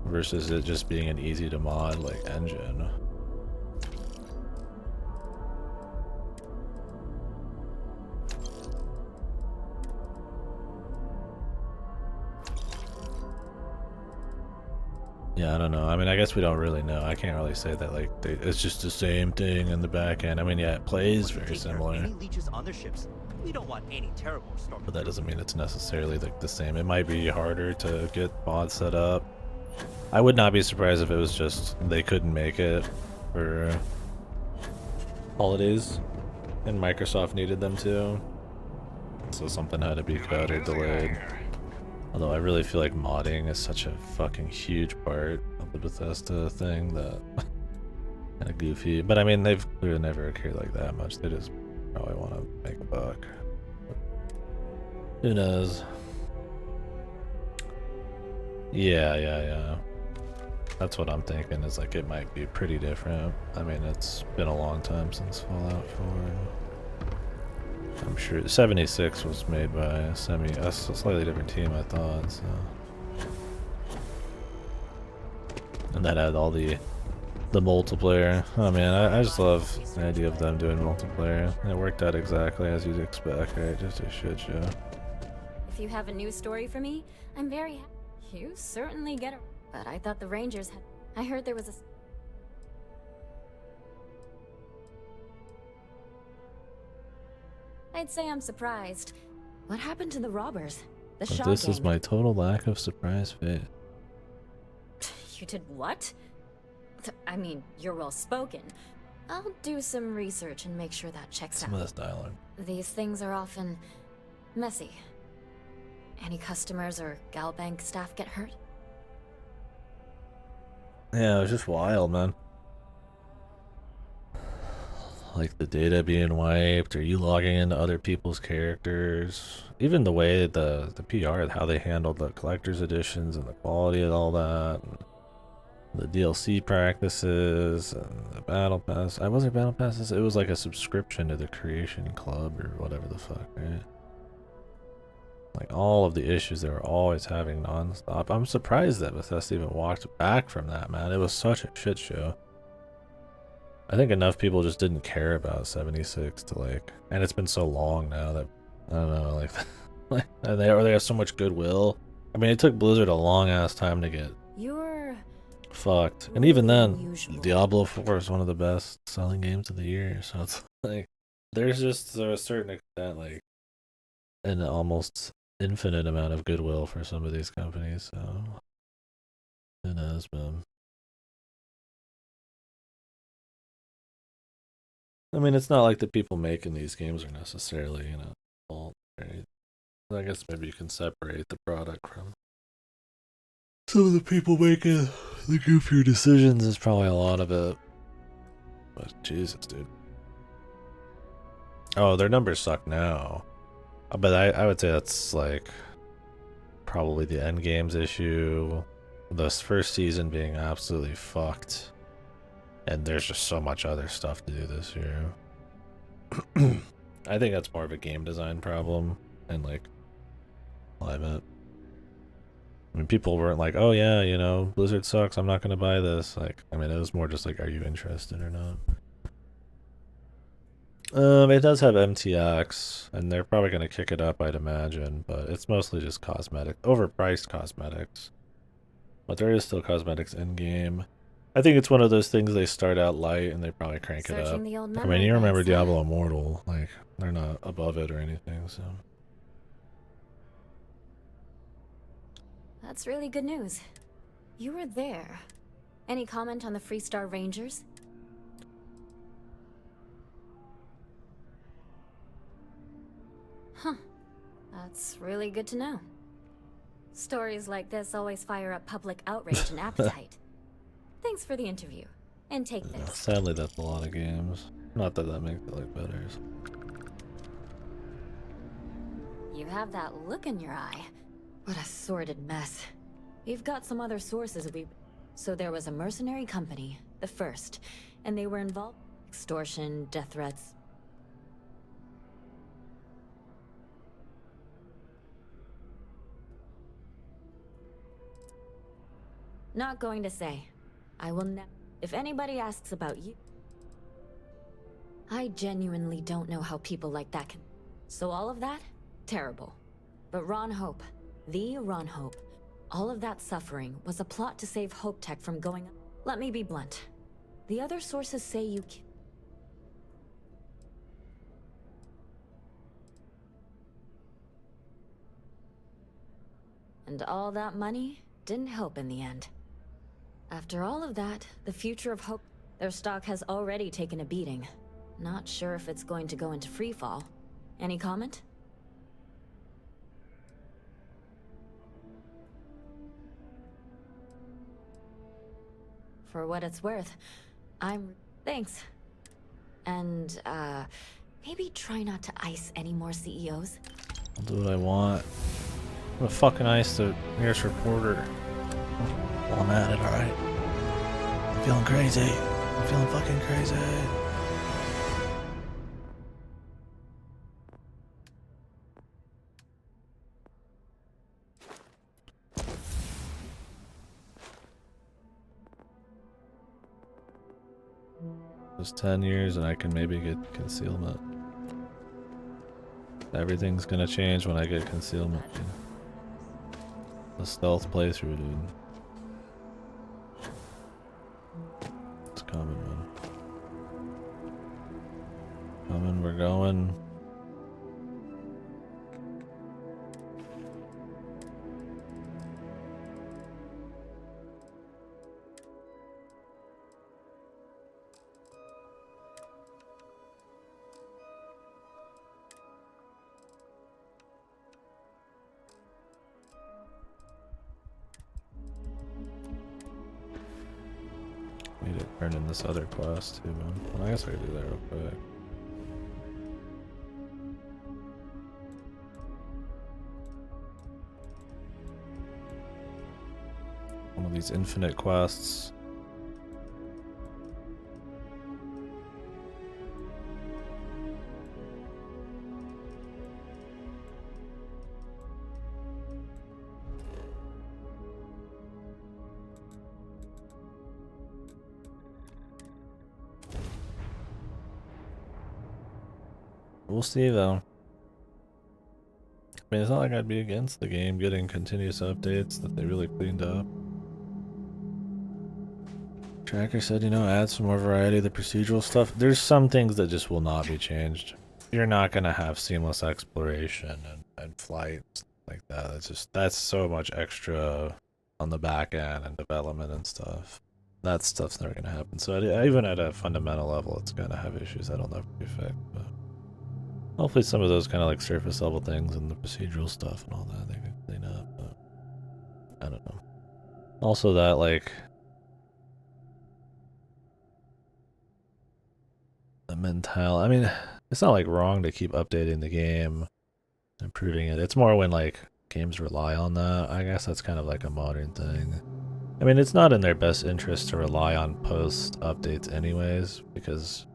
Versus it just being an easy to mod, like, engine. Yeah, I don't know. I mean, I guess we don't really know. I can't really say that, like, it's just the same thing in the back end. I mean, yeah, it plays very similar. Any leeches on their ships. We don't want any terrible storm. But that doesn't mean it's necessarily, like, the same. It might be harder to get mods set up. I would not be surprised if it was just they couldn't make it for holidays and Microsoft needed them to. So something had to be cut or delayed. Although I really feel like modding is such a fucking huge part of the Bethesda thing that kind of goofy. But I mean, they've clearly never cared like that much. They just probably want to make a buck. But who knows? Yeah. That's what I'm thinking, is like it might be pretty different. I mean, it's been a long time since Fallout 4. I'm sure 76 was made by a slightly different team, I thought, so. And that had all the multiplayer. Oh man, I just love the idea of them doing multiplayer. It worked out exactly as you'd expect, right? Just a shit show. If you have a news story for me, I'm very happy. You certainly get it. But I thought the Rangers had... I heard there was a... I'd say I'm surprised. What happened to the robbers? The But Shaw this gang? is my total lack of surprise fit. You did what? I mean, you're well spoken, I'll do some research and make sure that checks Some of out. this dialogue. These things are often messy. Any customers or Galbank staff get hurt? Yeah, it was just wild, man. Like the data being wiped, or you logging into other people's characters. Even the way the PR, how they handled the collector's editions and the quality of all that. And the DLC practices and the battle pass. I wasn't battle passes. It was like a subscription to the creation club or whatever the fuck, right? Like all of the issues they were always having nonstop. I'm surprised that Bethesda even walked back from that, man. It was such a shit show. I think enough people just didn't care about 76 to like, and it's been so long now that I don't know, like, and they have so much goodwill. I mean, it took Blizzard a long ass time to get You're fucked, and even then, Diablo 4 is one of the best selling games of the year. So it's like, there's just to a certain extent like an almost infinite amount of goodwill for some of these companies. So who knows, man. I mean, it's not like the people making these games are necessarily, you know, fault, right? I guess maybe you can separate the product from some of the people making the goofier decisions. Is probably a lot of it. But Jesus, dude. Oh, their numbers suck now. But I would say that's like probably the end games issue. This first season being absolutely fucked. And there's just so much other stuff to do this year. I think that's more of a game design problem and like climate. I mean, people weren't like, oh yeah, you know, Blizzard sucks, I'm not gonna buy this. Like, I mean, it was more just like, are you interested or not? It does have MTX, and they're probably gonna kick it up, I'd imagine, but it's mostly just cosmetic, overpriced cosmetics. But there is still cosmetics in game. I think it's one of those things they start out light and they probably crank it up. The old I mean, you remember banks, huh? Diablo Immortal, like, they're not above it or anything, so. That's really good news. You were there. Any comment on the Freestar Rangers? Huh. That's really good to know. Stories like this always fire up public outrage and appetite. Thanks for the interview. And take this. Sadly, that's a lot of games. Not that that makes it look better. You have that look in your eye. What a sordid mess. We've got some other sources So there was a mercenary company, the First, and they were involved in extortion, death threats. Not going to say. I will never. If anybody asks about you, I genuinely don't know how people like that can. So all of that, terrible. But Ron Hope, the Ron Hope, all of that suffering was a plot to save Hope Tech from going up. Let me be blunt. The other sources say you and all that money didn't help in the end. After all of that, the future of Hope, their stock has already taken a beating. Not sure if it's going to go into freefall. Any comment? For what it's worth, thanks. And, maybe try not to ice any more CEOs. I'll do what I want. I'm gonna fucking ice the nearest reporter. Well, I'm at it, alright. I'm feeling crazy. I'm feeling fucking crazy. Just 10 years and I can maybe get concealment. Everything's gonna change when I get concealment. The stealth playthrough, dude. It's coming, man. Coming, we're going. Need to turn in this other quest too, man. Well, I guess I could do that real quick. One of these infinite quests. We'll see though. I mean, it's not like I'd be against the game getting continuous updates that they really cleaned up. Tracker said, you know, add some more variety of the procedural stuff. There's some things that just will not be changed. You're not gonna have seamless exploration and flights like that. That's so much extra on the back end and development and stuff. That stuff's never gonna happen. So even at a fundamental level, it's gonna have issues that'll never be fixed. But hopefully some of those kind of like surface level things and the procedural stuff and all that they can clean up. But I don't know. Also that like the mental. I mean, it's not like wrong to keep updating the game, improving it. It's more when like games rely on that. I guess that's kind of like a modern thing. I mean, it's not in their best interest to rely on post updates anyways, because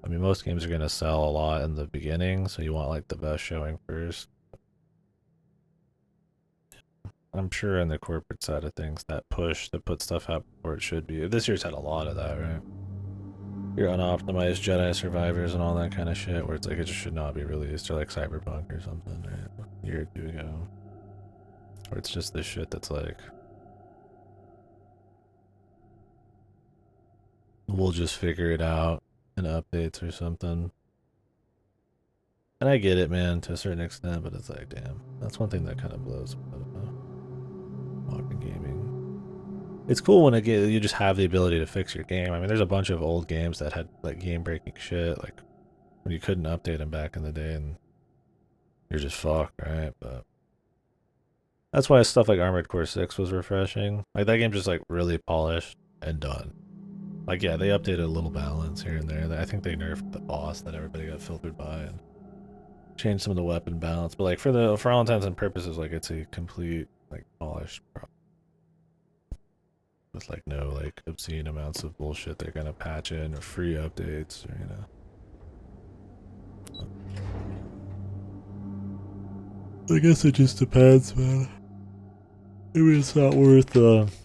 I mean, most games are going to sell a lot in the beginning, so you want like the best showing first. I'm sure in the corporate side of things, that push to put stuff out before it should be. This year's had a lot of that, right? Your unoptimized Jedi survivors and all that kind of shit, where it's like it just should not be released, or like Cyberpunk or something, right? A year or two ago. Or it's just this shit that's like, we'll just figure it out in updates or something. And I get it, man, to a certain extent, but it's like, damn, that's one thing that kind of blows modern gaming. It's cool when you just have the ability to fix your game. I mean, there's a bunch of old games that had like game-breaking shit, like when you couldn't update them back in the day, and you're just fucked, right? But that's why stuff like Armored Core 6 was refreshing. Like that game's just like really polished and done. Like yeah, they updated a little balance here and there. I think they nerfed the boss that everybody got filtered by and changed some of the weapon balance. But like for all intents and purposes, like it's a complete like polished product with like no like obscene amounts of bullshit they're gonna patch in or free updates or I guess it just depends, man. Maybe it's not worth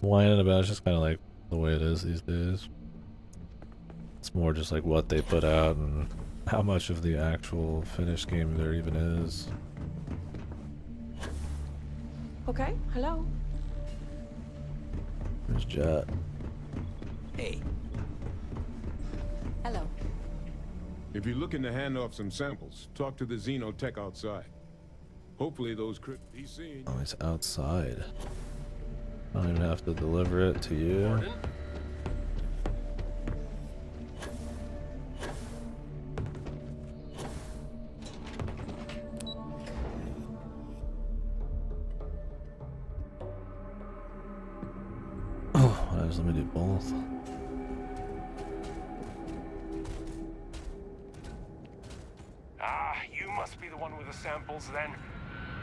whining about. It's just kind of like the way it is these days. It's more just like what they put out and how much of the actual finished game there even is. Okay, hello. There's Jet. Hey. Hello. If you're looking to hand off some samples, talk to the Xenotech outside. Hopefully those be seen. Oh, it's outside. I don't even have to deliver it to you. Pardon? Let me do both. Ah, you must be the one with the samples then.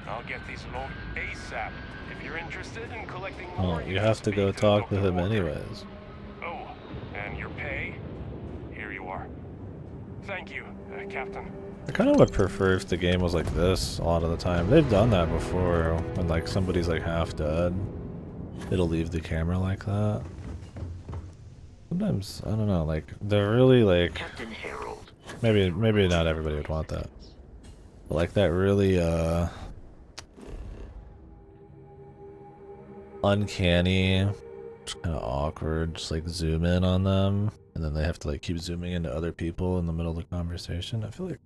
I'll get these loaded ASAP. If you're interested in collecting more, Oh, you have to go talk to him anyways. Oh, and your pay? Here you are. Thank you, Captain. I kind of would prefer if the game was like this a lot of the time. They've done that before when like somebody's like half dead. It'll leave the camera like that. Sometimes, I don't know, like, they're really, like, maybe not everybody would want that. But, like, that really, uncanny, just kind of awkward, just, like, zoom in on them, and then they have to, like, keep zooming into other people in the middle of the conversation. I feel like,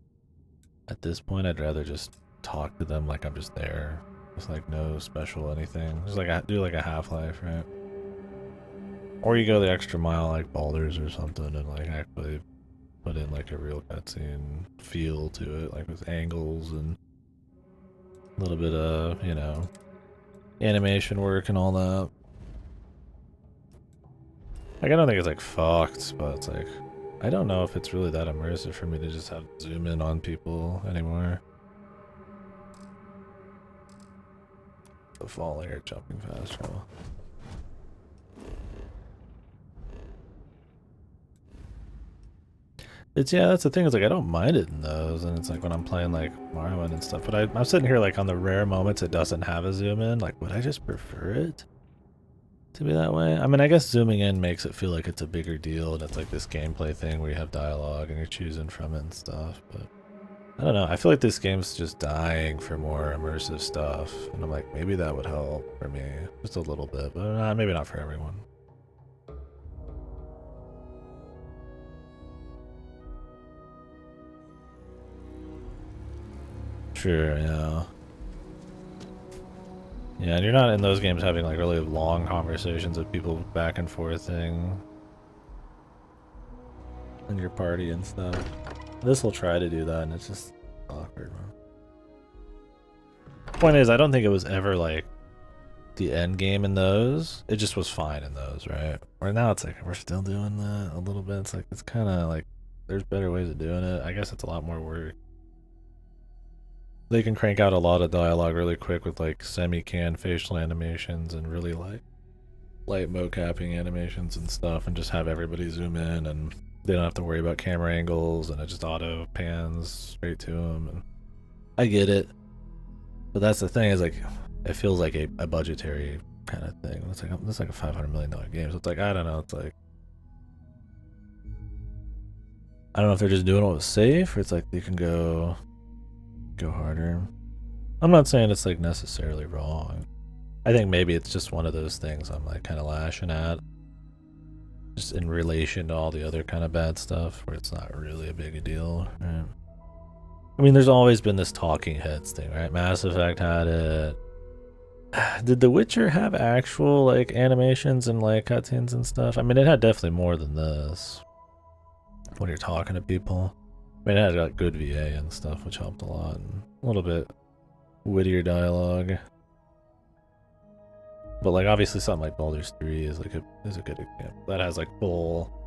at this point, I'd rather just talk to them like I'm just there. Just, like, no special anything. Just, like, do, like, a Half-Life, right? Or you go the extra mile like Baldur's or something and like actually put in like a real cutscene feel to it, like with angles and a little bit of, you know, animation work and all that. Like, I don't think it's like fucked, but it's like, I don't know if it's really that immersive for me to just have zoom in on people anymore. The falling or jumping fast travel. It's, yeah, that's the thing, is like I don't mind it in those, and it's like when I'm playing like Morrowind and stuff, but I'm sitting here like on the rare moments it doesn't have a zoom in, like would I just prefer it to be that way? I mean, I guess zooming in makes it feel like it's a bigger deal and it's like this gameplay thing where you have dialogue and you're choosing from it and stuff, but I don't know, I feel like this game's just dying for more immersive stuff, and I'm like, maybe that would help for me, just a little bit, but maybe not for everyone. Sure, yeah. Yeah, and you're not in those games having like really long conversations with people back and forthing in your party and stuff. This will try to do that, and it's just awkward, man. Point is, I don't think it was ever like the end game in those. It just was fine in those, right? Where now it's like we're still doing that a little bit. It's like it's kind of like there's better ways of doing it. I guess it's a lot more work. They can crank out a lot of dialogue really quick with like semi-can facial animations and really light mocapping animations and stuff, and just have everybody zoom in, and they don't have to worry about camera angles, and it just auto pans straight to them. And I get it, but that's the thing, is like it feels like a budgetary kind of thing. It's like a $500 million game, so it's like, I don't know, it's like I don't know if they're just doing what was safe, or it's like they can go harder. I'm not saying it's like necessarily wrong. I think maybe it's just one of those things I'm like kind of lashing at, just in relation to all the other kind of bad stuff where it's not really a big a deal, right? I mean, there's always been this talking heads thing, right? Mass Effect had it. Did The Witcher have actual like animations and like cutscenes and stuff? I mean, it had definitely more than this when you're talking to people. I mean, it had like good VA and stuff, which helped a lot, and a little bit wittier dialogue. But like obviously something like Baldur's 3 is like is a good example. That has like full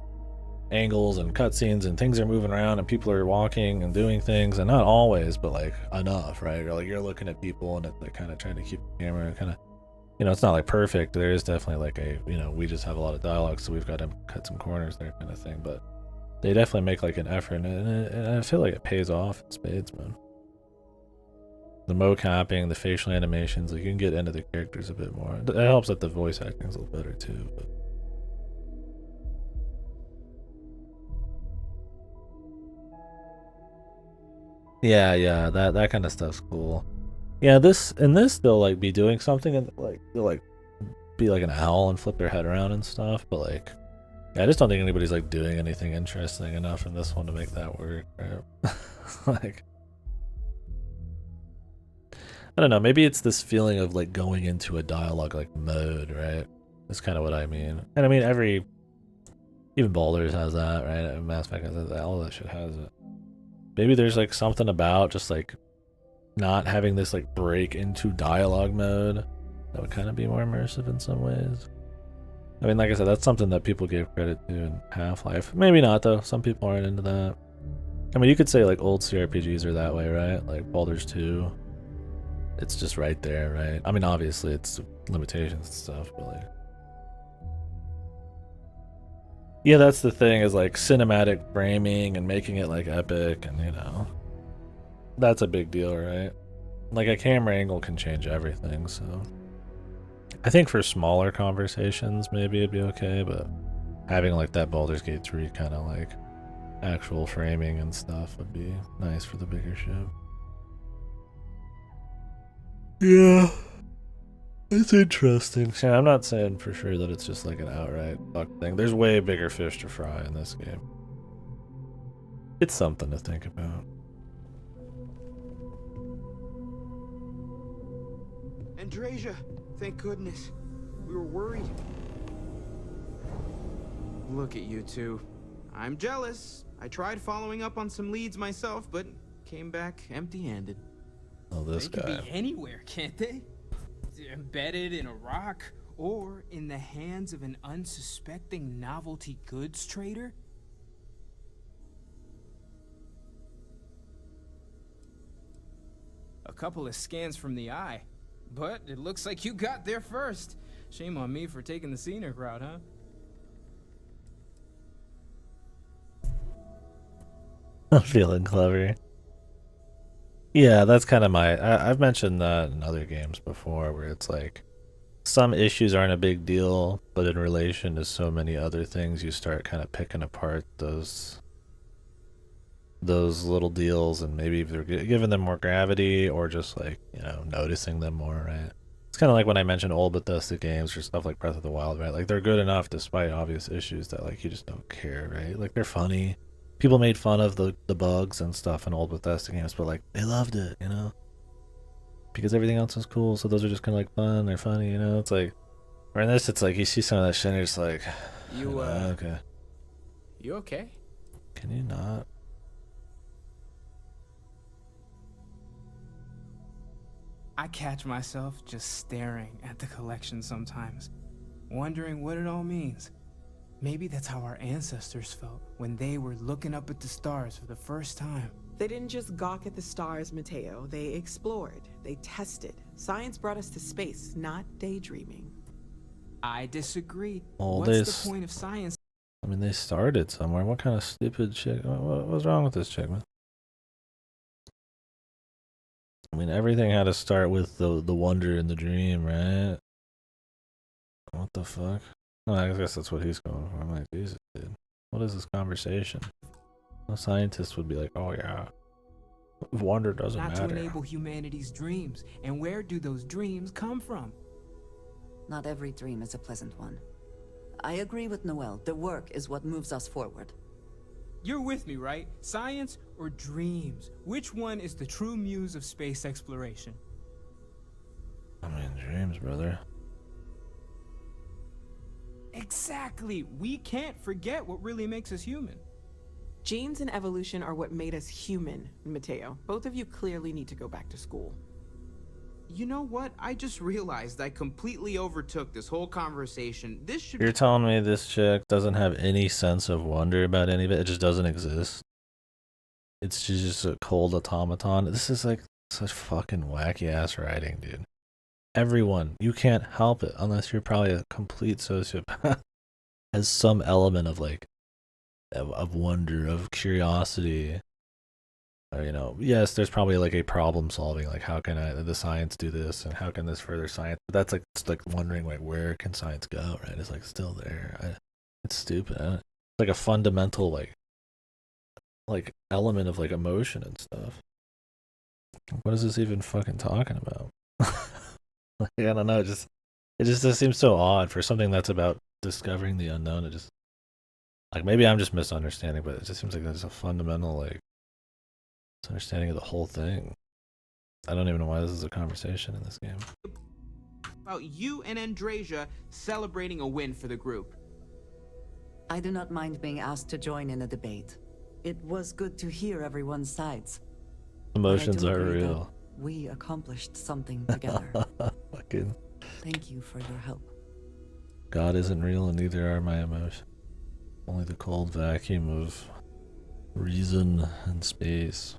angles and cutscenes, and things are moving around and people are walking and doing things, and not always, but like enough, right? Or like you're looking at people and it's like kind of trying to keep the camera kind of, you know, it's not like perfect. There is definitely like a, you know, we just have a lot of dialogue, so we've got to cut some corners there kind of thing, but they definitely make like an effort, and I feel like it pays off in spades, man. The mocapping, the facial animations, like you can get into the characters a bit more. It helps that the voice acting is a little better too, but yeah, that kind of stuff's cool. Yeah, this they'll like be doing something, and like they'll like be like an owl and flip their head around and stuff, but like I just don't think anybody's like doing anything interesting enough in this one to make that work, right? Like, I don't know, maybe it's this feeling of like going into a dialogue like mode, right? That's kind of what I mean. And I mean, even Baldur's has that, right? Mass Effect has that, all that shit has it. Maybe there's like something about just like not having this like break into dialogue mode that would kind of be more immersive in some ways. I mean, like I said, that's something that people gave credit to in Half-Life. Maybe not, though. Some people aren't into that. I mean, you could say, like, old CRPGs are that way, right? Like, Baldur's 2. It's just right there, right? I mean, obviously, it's limitations and stuff, but, like... Yeah, that's the thing, is, like, cinematic framing and making it, like, epic, and, you know... That's a big deal, right? Like, a camera angle can change everything, so... I think for smaller conversations, maybe it'd be okay, but having like that Baldur's Gate 3 kind of like actual framing and stuff would be nice for the bigger ship. Yeah, it's interesting. Yeah, I'm not saying for sure that it's just like an outright fuck thing. There's way bigger fish to fry in this game. It's something to think about. Andrasia! Thank goodness. We were worried. Look at you two. I'm jealous. I tried following up on some leads myself, but came back empty-handed. Oh, this They guy. can be anywhere, can't they? Embedded in a rock Or in the hands of an unsuspecting novelty goods trader? A couple of scans from the eye. But it looks like you got there first. Shame on me for taking the scenic route, huh? I'm feeling clever. Yeah, that's kind of I've mentioned that in other games before, where it's like some issues aren't a big deal, but in relation to so many other things, you start kind of picking apart those little deals, and maybe either giving them more gravity or just like, you know, noticing them more, right? It's kind of like when I mentioned old Bethesda games or stuff like Breath of the Wild, right? Like they're good enough despite obvious issues that like you just don't care, right? Like they're funny. People made fun of the bugs and stuff in old Bethesda games, but like they loved it, you know? Because everything else was cool, so those are just kind of like fun, they're funny, you know? It's like, or in this, it's like you see some of that shit and you're just like, okay. You okay? Can you not? I catch myself just staring at the collection sometimes, wondering what it all means. Maybe that's how our ancestors felt when they were looking up at the stars for the first time. They didn't just gawk at the stars, Mateo. They explored. They tested. Science brought us to space, not daydreaming. I disagree. Well, What's the point of science? I mean, they started somewhere. What kind of stupid shit? What's wrong with this chick, man? I mean, everything had to start with the wonder and the dream, right? What the fuck? Oh, I guess that's what he's going for. I'm like, Jesus, dude. What is this conversation? A scientist would be like, oh yeah, wonder doesn't matter. Not to enable humanity's dreams. And where do those dreams come from? Not every dream is a pleasant one. I agree with Noel. The work is what moves us forward. You're with me, right? Science or dreams? Which one is the true muse of space exploration? I mean, dreams, brother. Exactly. We can't forget what really makes us human. Genes and evolution are what made us human, Mateo. Both of you clearly need to go back to school. You know what? I just realized I completely overtook this whole conversation. This should You're telling me this chick doesn't have any sense of wonder about any of it? It just doesn't exist? She's just a cold automaton? This is like such fucking wacky ass writing, dude. Everyone, you can't help it unless you're probably a complete sociopath, has some element of like of wonder, of curiosity. Or, you know, yes, there's probably like a problem solving, like how can the science do this and how can this further science, but that's like, it's like wondering like where can science go, right? It's like still there. It's stupid. It's like a fundamental like element of like emotion and stuff. What is this even fucking talking about? Like, I don't know, it just seems so odd for something that's about discovering the unknown. It just, like, maybe I'm just misunderstanding, but it just seems like there's a fundamental like understanding of the whole thing. I don't even know why this is a conversation in this game. About you and Andrasia celebrating a win for the group. I do not mind being asked to join in a debate. It was good to hear everyone's sides. Emotions are real. We accomplished something together. Fucking. Thank you for your help. God isn't real and neither are my emotions. Only the cold vacuum of reason and space.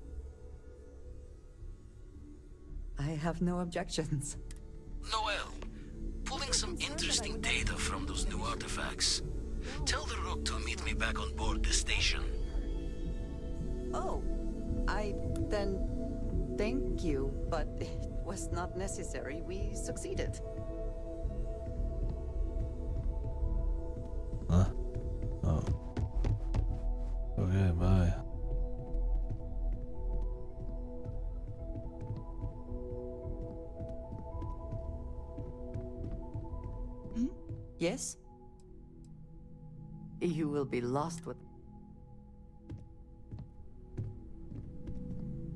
I have no objections. Noel, pulling some interesting data from those new artifacts. Tell the Rook to meet me back on board the station. Oh, thank you, but it was not necessary. We succeeded. Huh? Oh. Okay, bye. Yes? You will be lost with...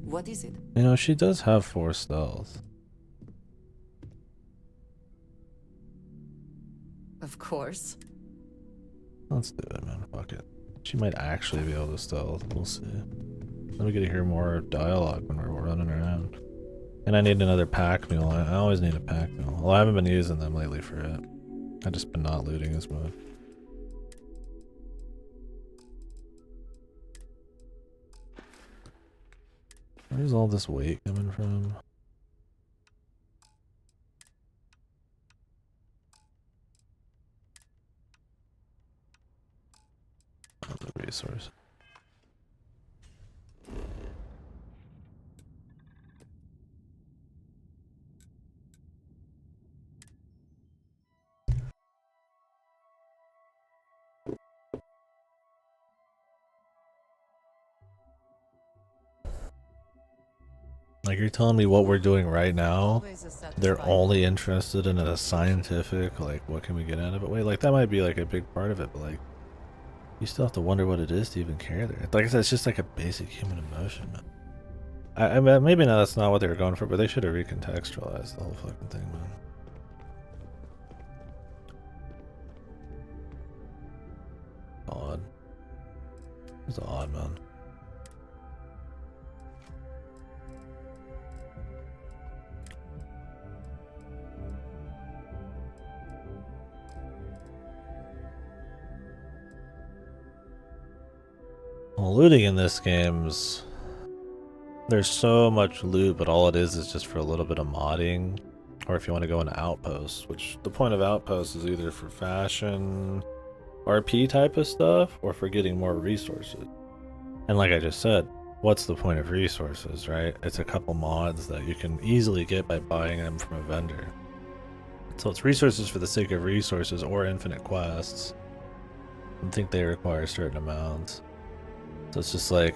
What is it? You know, she does have 4 stealth. Of course. Let's do it, man. Fuck it. She might actually be able to stealth. We'll see. Then we get to hear more dialogue when we're running around. And I need another pack mule. I always need a pack mule. Well, I haven't been using them lately for it. I've just been not looting as much. Where's all this weight coming from? Oh, the resource. Like, you're telling me what we're doing right now, they're only interested in a scientific, like, what can we get out of it? Wait, like, that might be, like, a big part of it, but, like, you still have to wonder what it is to even care there. Like I said, it's just, like, a basic human emotion, man. I mean, maybe now that's not what they were going for, but they should have recontextualized the whole fucking thing, man. Odd. It's odd, man. Well, looting in this game's... There's so much loot, but all it is just for a little bit of modding. Or if you want to go into outposts, which the point of outposts is either for fashion, RP type of stuff, or for getting more resources. And like I just said, what's the point of resources, right? It's a couple mods that you can easily get by buying them from a vendor. So it's resources for the sake of resources or infinite quests. I think they require certain amounts. So it's just like...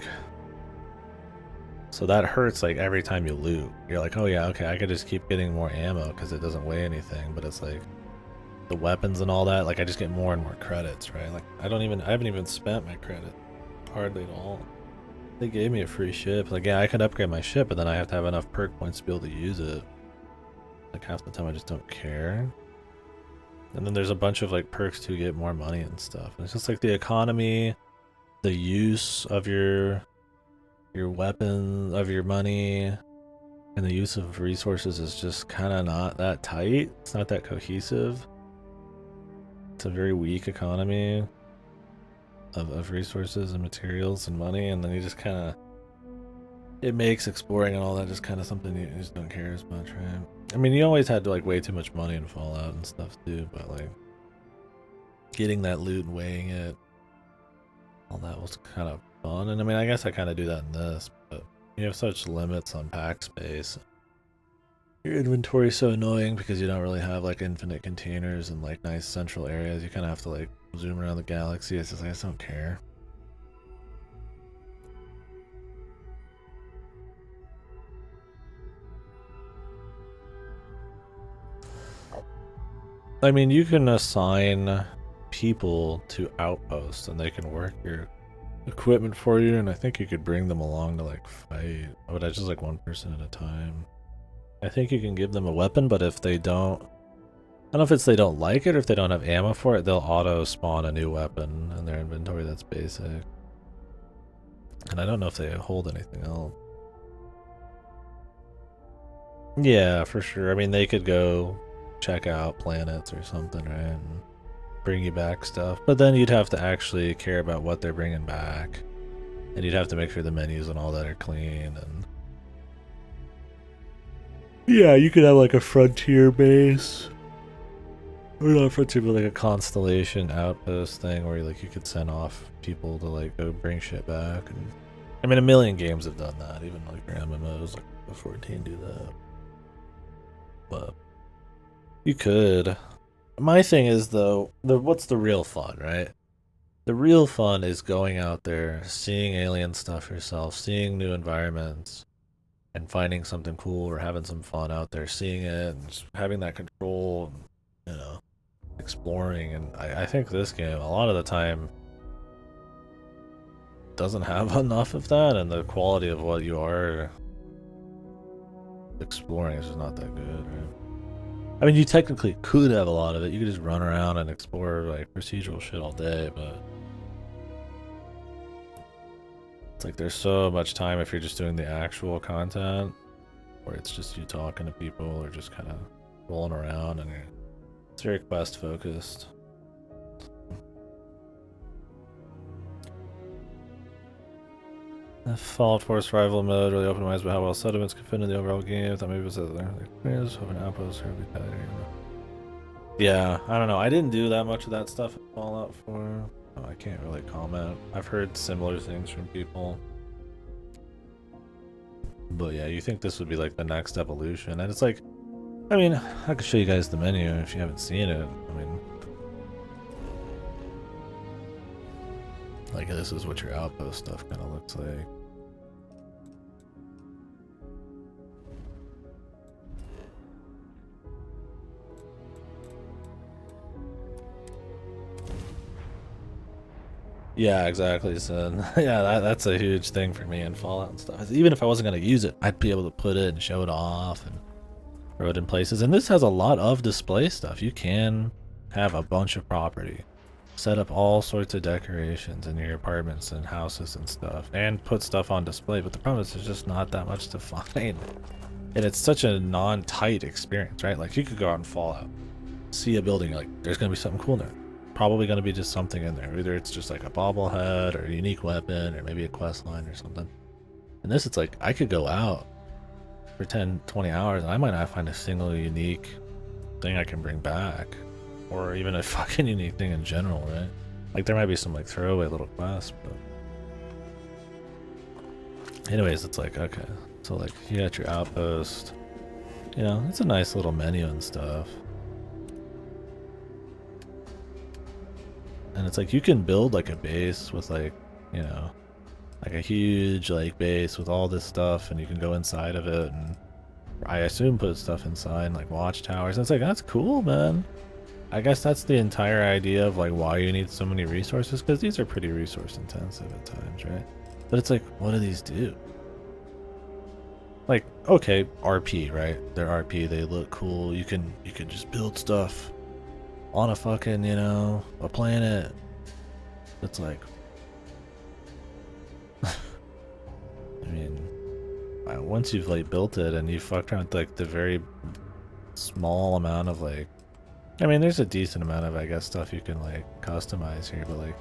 So that hurts like every time you loot. You're like, oh yeah, okay, I could just keep getting more ammo because it doesn't weigh anything, but it's like... The weapons and all that, like I just get more and more credits, right? Like I haven't even spent my credit. Hardly at all. They gave me a free ship. Like yeah, I could upgrade my ship, but then I have to have enough perk points to be able to use it. Like half the time I just don't care. And then there's a bunch of like perks to get more money and stuff. And it's just like the economy, the use of your weapon, of your money, and the use of resources is just kind of not that tight. It's not that cohesive. It's a very weak economy of resources and materials and money, and then you just kind of... It makes exploring and all that just kind of something you just don't care as much, right? I mean, you always had like way too much money in Fallout and stuff too, but like getting that loot and weighing it, all that was kind of fun. And I mean, I guess I kind of do that in this, but you have such limits on pack space. Your inventory's so annoying because you don't really have like infinite containers and like nice central areas. You kind of have to like zoom around the galaxy. It's just like, I just don't care. I mean, you can assign people to outposts and they can work your equipment for you, and I think you could bring them along to like fight, but I just like one person at a time. I think you can give them a weapon, but if they don't... I don't know if it's they don't like it or if they don't have ammo for it, they'll auto-spawn a new weapon in their inventory that's basic. And I don't know if they hold anything else. Yeah, for sure. I mean, they could go check out planets or something, right? And bring you back stuff. But then you'd have to actually care about what they're bringing back. And you'd have to make sure the menus and all that are clean and... Yeah, you could have like a frontier base. Or not frontier, but like a constellation outpost thing where like you could send off people to like go bring shit back. And I mean, a million games have done that, even like their MMOs, like the 14 do that. But you could. My thing is though, what's the real fun, right? The real fun is going out there, seeing alien stuff yourself, seeing new environments, and finding something cool or having some fun out there, seeing it, and just having that control, and, you know, exploring. And I think this game, a lot of the time, doesn't have enough of that, and the quality of what you are exploring is just not that good, right? I mean, you technically could have a lot of it. You could just run around and explore like procedural shit all day, but it's like there's so much time if you're just doing the actual content, where it's just you talking to people or just kind of rolling around and It's very quest focused. The Fallout 4 survival mode really optimized by how well settlements can fit in the overall game. I thought maybe it was there. Open outposts here. Yeah, I don't know. I didn't do that much of that stuff in Fallout 4. Oh, I can't really comment. I've heard similar things from people. But yeah, you think this would be like the next evolution. And it's like, I mean, I could show you guys the menu if you haven't seen it. I mean, like this is what your outpost stuff kind of looks like. Yeah, exactly, son. Yeah, that's a huge thing for me in Fallout and stuff. Even if I wasn't going to use it, I'd be able to put it and show it off and throw it in places. And this has a lot of display stuff. You can have a bunch of property. Set up all sorts of decorations in your apartments and houses and stuff. And put stuff on display. But the problem is there's just not that much to find. And it's such a non-tight experience, right? Like you could go out and Fallout. See a building, like there's going to be something cool there. Probably going to be just something in there. Either it's just like a bobblehead or a unique weapon or maybe a quest line or something. And this, it's like I could go out for 10, 20 hours and I might not find a single unique thing I can bring back. Or even a fucking unique thing in general, right? Like there might be some like throwaway little quests, but anyways, it's like, okay. So like you got your outpost. You know, it's a nice little menu and stuff. And it's like you can build like a base with like, you know, like a huge like base with all this stuff, and you can go inside of it and I assume put stuff inside like watchtowers. And it's like, that's cool, man. I guess that's the entire idea of like why you need so many resources, because these are pretty resource intensive at times, right? But it's like, what do these do? Like, okay, RP, right? They're RP, they look cool. You can just build stuff on a fucking, you know, a planet. It's like, I mean, once you've like built it and you fucked around with like the very small amount of like, I mean, there's a decent amount of, I guess, stuff you can like customize here, but like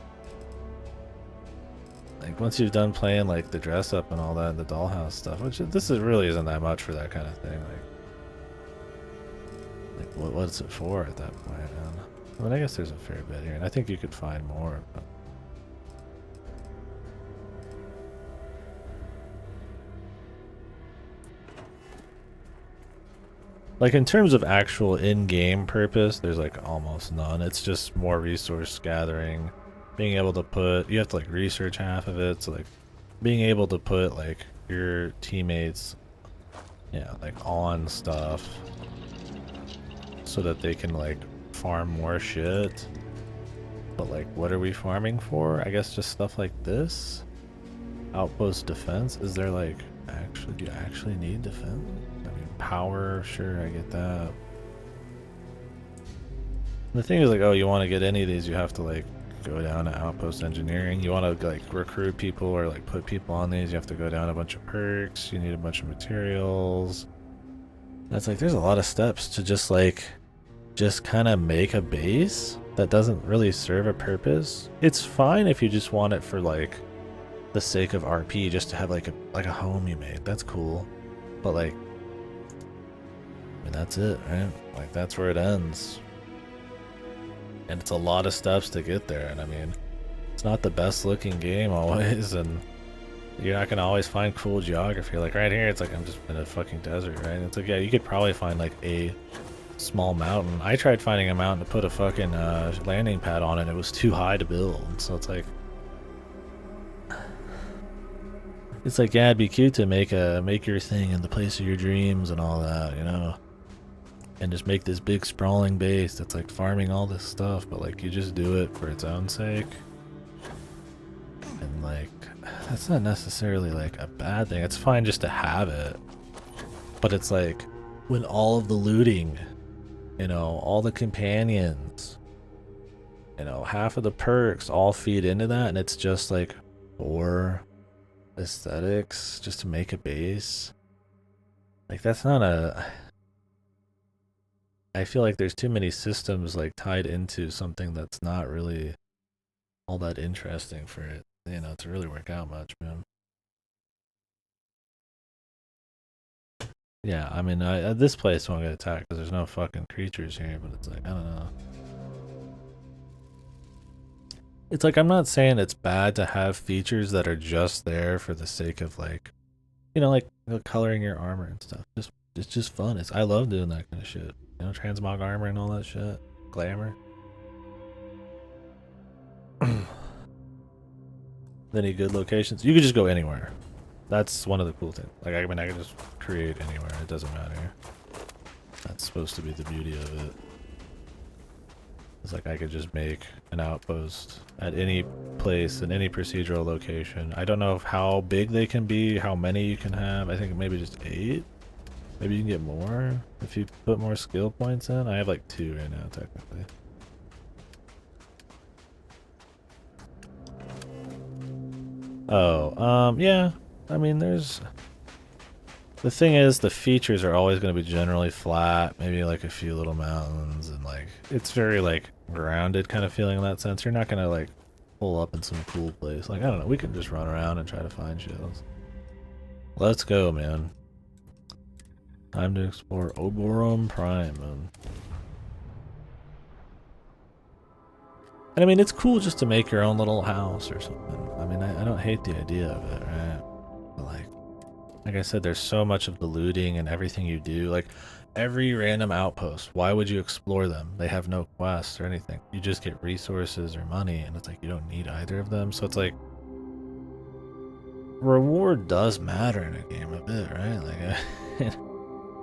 once you've done playing like the dress up and all that, the dollhouse stuff, which this is really isn't that much for that kind of thing. Like what's it for at that point? I mean, I guess there's a fair bit here, and I think you could find more. But like in terms of actual in-game purpose, there's like almost none. It's just more resource gathering, being able to put, you have to like research half of it, so like being able to put like your teammates, yeah, like on stuff so that they can like farm more shit. But like, what are we farming for? I guess just stuff like this. Outpost defense. Is there like do you actually need defense? I mean, power, sure, I get that. The thing is like, oh, you want to get any of these, you have to like go down to outpost engineering. You want to like recruit people or like put people on these, you have to go down a bunch of perks. You need a bunch of materials. That's like, there's a lot of steps to just kind of make a base that doesn't really serve a purpose. It's fine if you just want it for like the sake of RP, just to have like a home you made. That's cool. But like, I mean, that's it, right? Like that's where it ends. And it's a lot of steps to get there. And I mean, it's not the best looking game always, and you're not gonna always find cool geography. Like right here, it's like I'm just in a fucking desert, right? It's like, yeah, you could probably find like a small mountain. I tried finding a mountain to put a fucking landing pad on it. It was too high to build. So it's like, yeah, it'd be cute to make your thing in the place of your dreams and all that, you know, and just make this big sprawling base that's like farming all this stuff. But like, you just do it for its own sake, and like, that's not necessarily like a bad thing. It's fine just to have it, but it's like when all of the looting, you know, all the companions, you know, half of the perks all feed into that, and it's just like for aesthetics, just to make a base. Like, that's not I feel like there's too many systems like tied into something that's not really all that interesting for it, you know, to really work out much, man. Yeah, I mean, this place won't get attacked because there's no fucking creatures here, but it's like, I don't know. It's like, I'm not saying it's bad to have features that are just there for the sake of like, you know, like coloring your armor and stuff. It's just fun. I love doing that kind of shit. You know, transmog armor and all that shit. Glamour. Any good locations? You could just go anywhere. That's one of the cool things. Like, I mean, I can just create anywhere. It doesn't matter. That's supposed to be the beauty of it. It's like I could just make an outpost at any place in any procedural location. I don't know how big they can be, how many you can have. I think maybe just 8. Maybe you can get more if you put more skill points in. I have like 2 right now, technically. Oh, yeah. I mean, there's... The thing is, the features are always going to be generally flat, maybe like a few little mountains, and like, it's very like grounded kind of feeling in that sense. You're not going to like pull up in some cool place. Like, I don't know, we can just run around and try to find shit. Let's go, man. Time to explore Oberon Prime, man. And I mean, it's cool just to make your own little house or something. I mean, I don't hate the idea of it, right? But like I said, there's so much of the looting and everything you do. Like, every random outpost, why would you explore them? They have no quests or anything. You just get resources or money, and it's like you don't need either of them. So it's like, reward does matter in a game a bit, right? Like,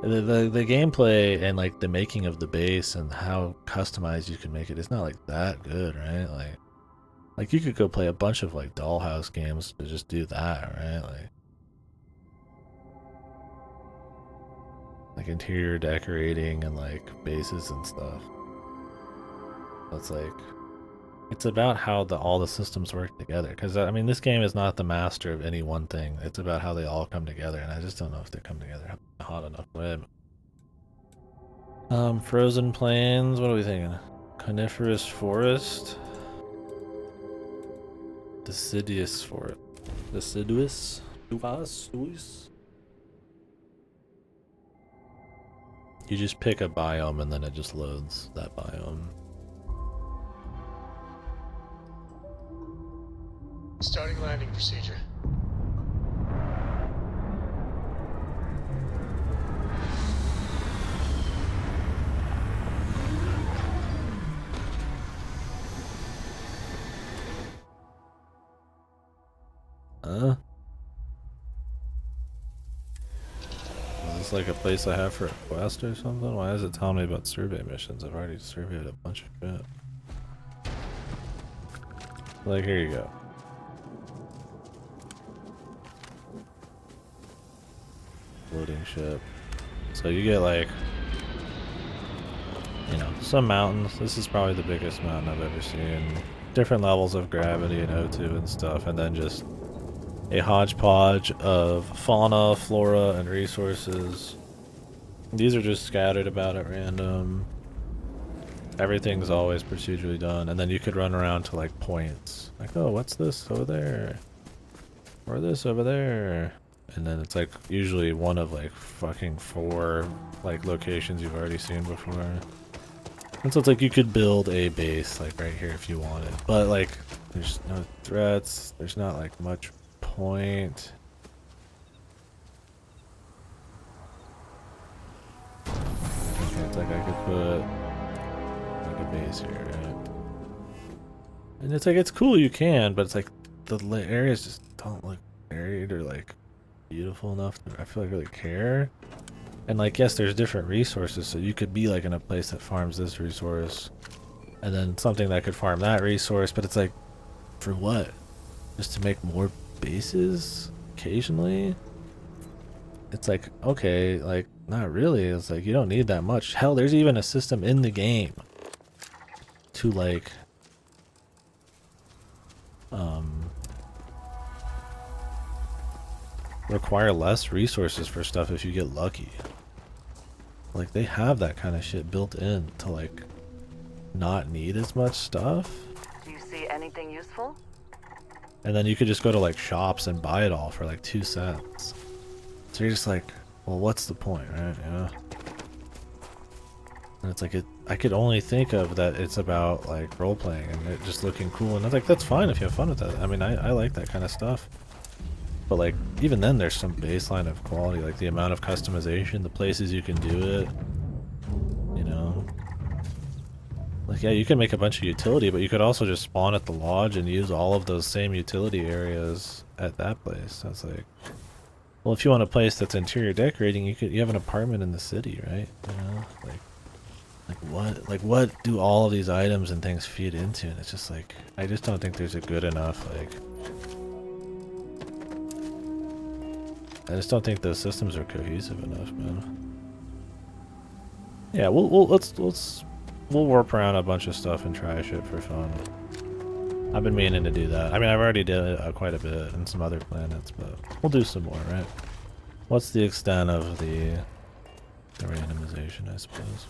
the gameplay and like the making of the base and how customized you can make it is not like that good, right? Like you could go play a bunch of like Dollhouse games to just do that, right? Like interior decorating and like bases and stuff. That's like, it's about how all the systems work together. Because I mean, this game is not the master of any one thing. It's about how they all come together, and I just don't know if they come together hot enough. Frozen plains. What are we thinking? Coniferous forest. Deciduous forest. Deciduous. Deciduous. You just pick a biome and then it just loads that biome. Starting landing procedure. Is this like a place I have for a quest or something? Why is it telling me about survey missions? I've already surveyed a bunch of shit. Like, here you go. Loading ship. So you get like, you know, some mountains. This is probably the biggest mountain I've ever seen. Different levels of gravity and O2 and stuff, and then just a hodgepodge of fauna, flora, and resources. These are just scattered about at random. Everything's always procedurally done, and then you could run around to like points. Like, oh, what's this over there? Or this over there? And then it's like usually one of like fucking 4 like locations you've already seen before. And so it's like you could build a base like right here if you wanted. But like there's no threats, there's not like much point. Okay, it's like I could put like a base here, right? And it's like it's cool you can, but it's like the areas just don't look varied or like beautiful enough to, I feel like, really care. And like, yes, there's different resources, so you could be like in a place that farms this resource and then something that could farm that resource, but it's like, for what? Just to make more bases occasionally? It's like, okay, like, not really. It's like, you don't need that much. Hell, there's even a system in the game to like require less resources for stuff if you get lucky. like they have that kind of shit built in to like not need as much stuff. Do you see anything useful? And then you could just go to like shops and buy it all for like 2 cents. So you're just like, well, what's the point, right? You know? And it's like I could only think of that it's about like role playing and it just looking cool, and I was like, that's fine if you have fun with that. I mean, I like that kind of stuff. But like even then, there's some baseline of quality, like the amount of customization, the places you can do it. You know, like yeah, you can make a bunch of utility, but you could also just spawn at the lodge and use all of those same utility areas at that place. So it's like, well, if you want a place that's interior decorating, you have an apartment in the city, right? You know, like what do all of these items and things feed into? And it's just like, I just don't think there's a good enough, like, I just don't think those systems are cohesive enough, man. Yeah, we'll warp around a bunch of stuff and try shit for fun. I've been meaning to do that. I mean, I've already did it quite a bit in some other planets, but we'll do some more, right? What's the extent of the randomization, I suppose?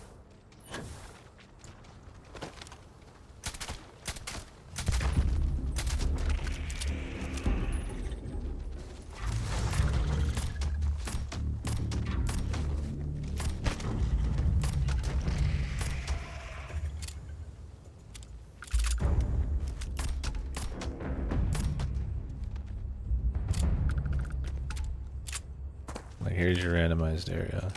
Like, here's your randomized area.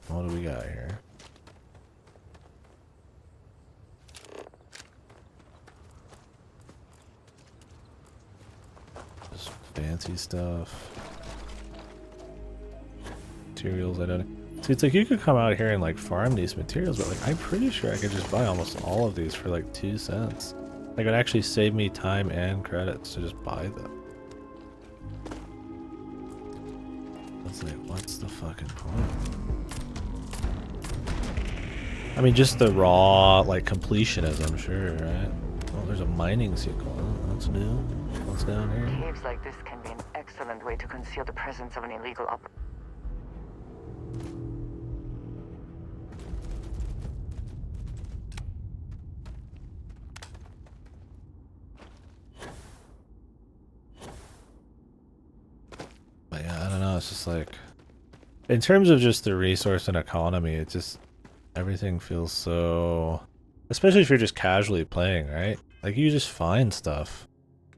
What do we got here? Just fancy stuff. Materials, I don't... See, it's like you could come out here and like farm these materials, but like I'm pretty sure I could just buy almost all of these for like 2 cents. Like it would actually save me time and credits to just buy them. It's like, what's the fucking point? I mean, just the raw, like, completionism, sure, right? Oh, there's a mining sequel. Oh, that's new. What's down here? Caves like this can be an excellent way to conceal the presence of an illegal But yeah, I don't know, it's just like... In terms of just the resource and economy, it just... Everything feels so... Especially if you're just casually playing, right? Like, you just find stuff.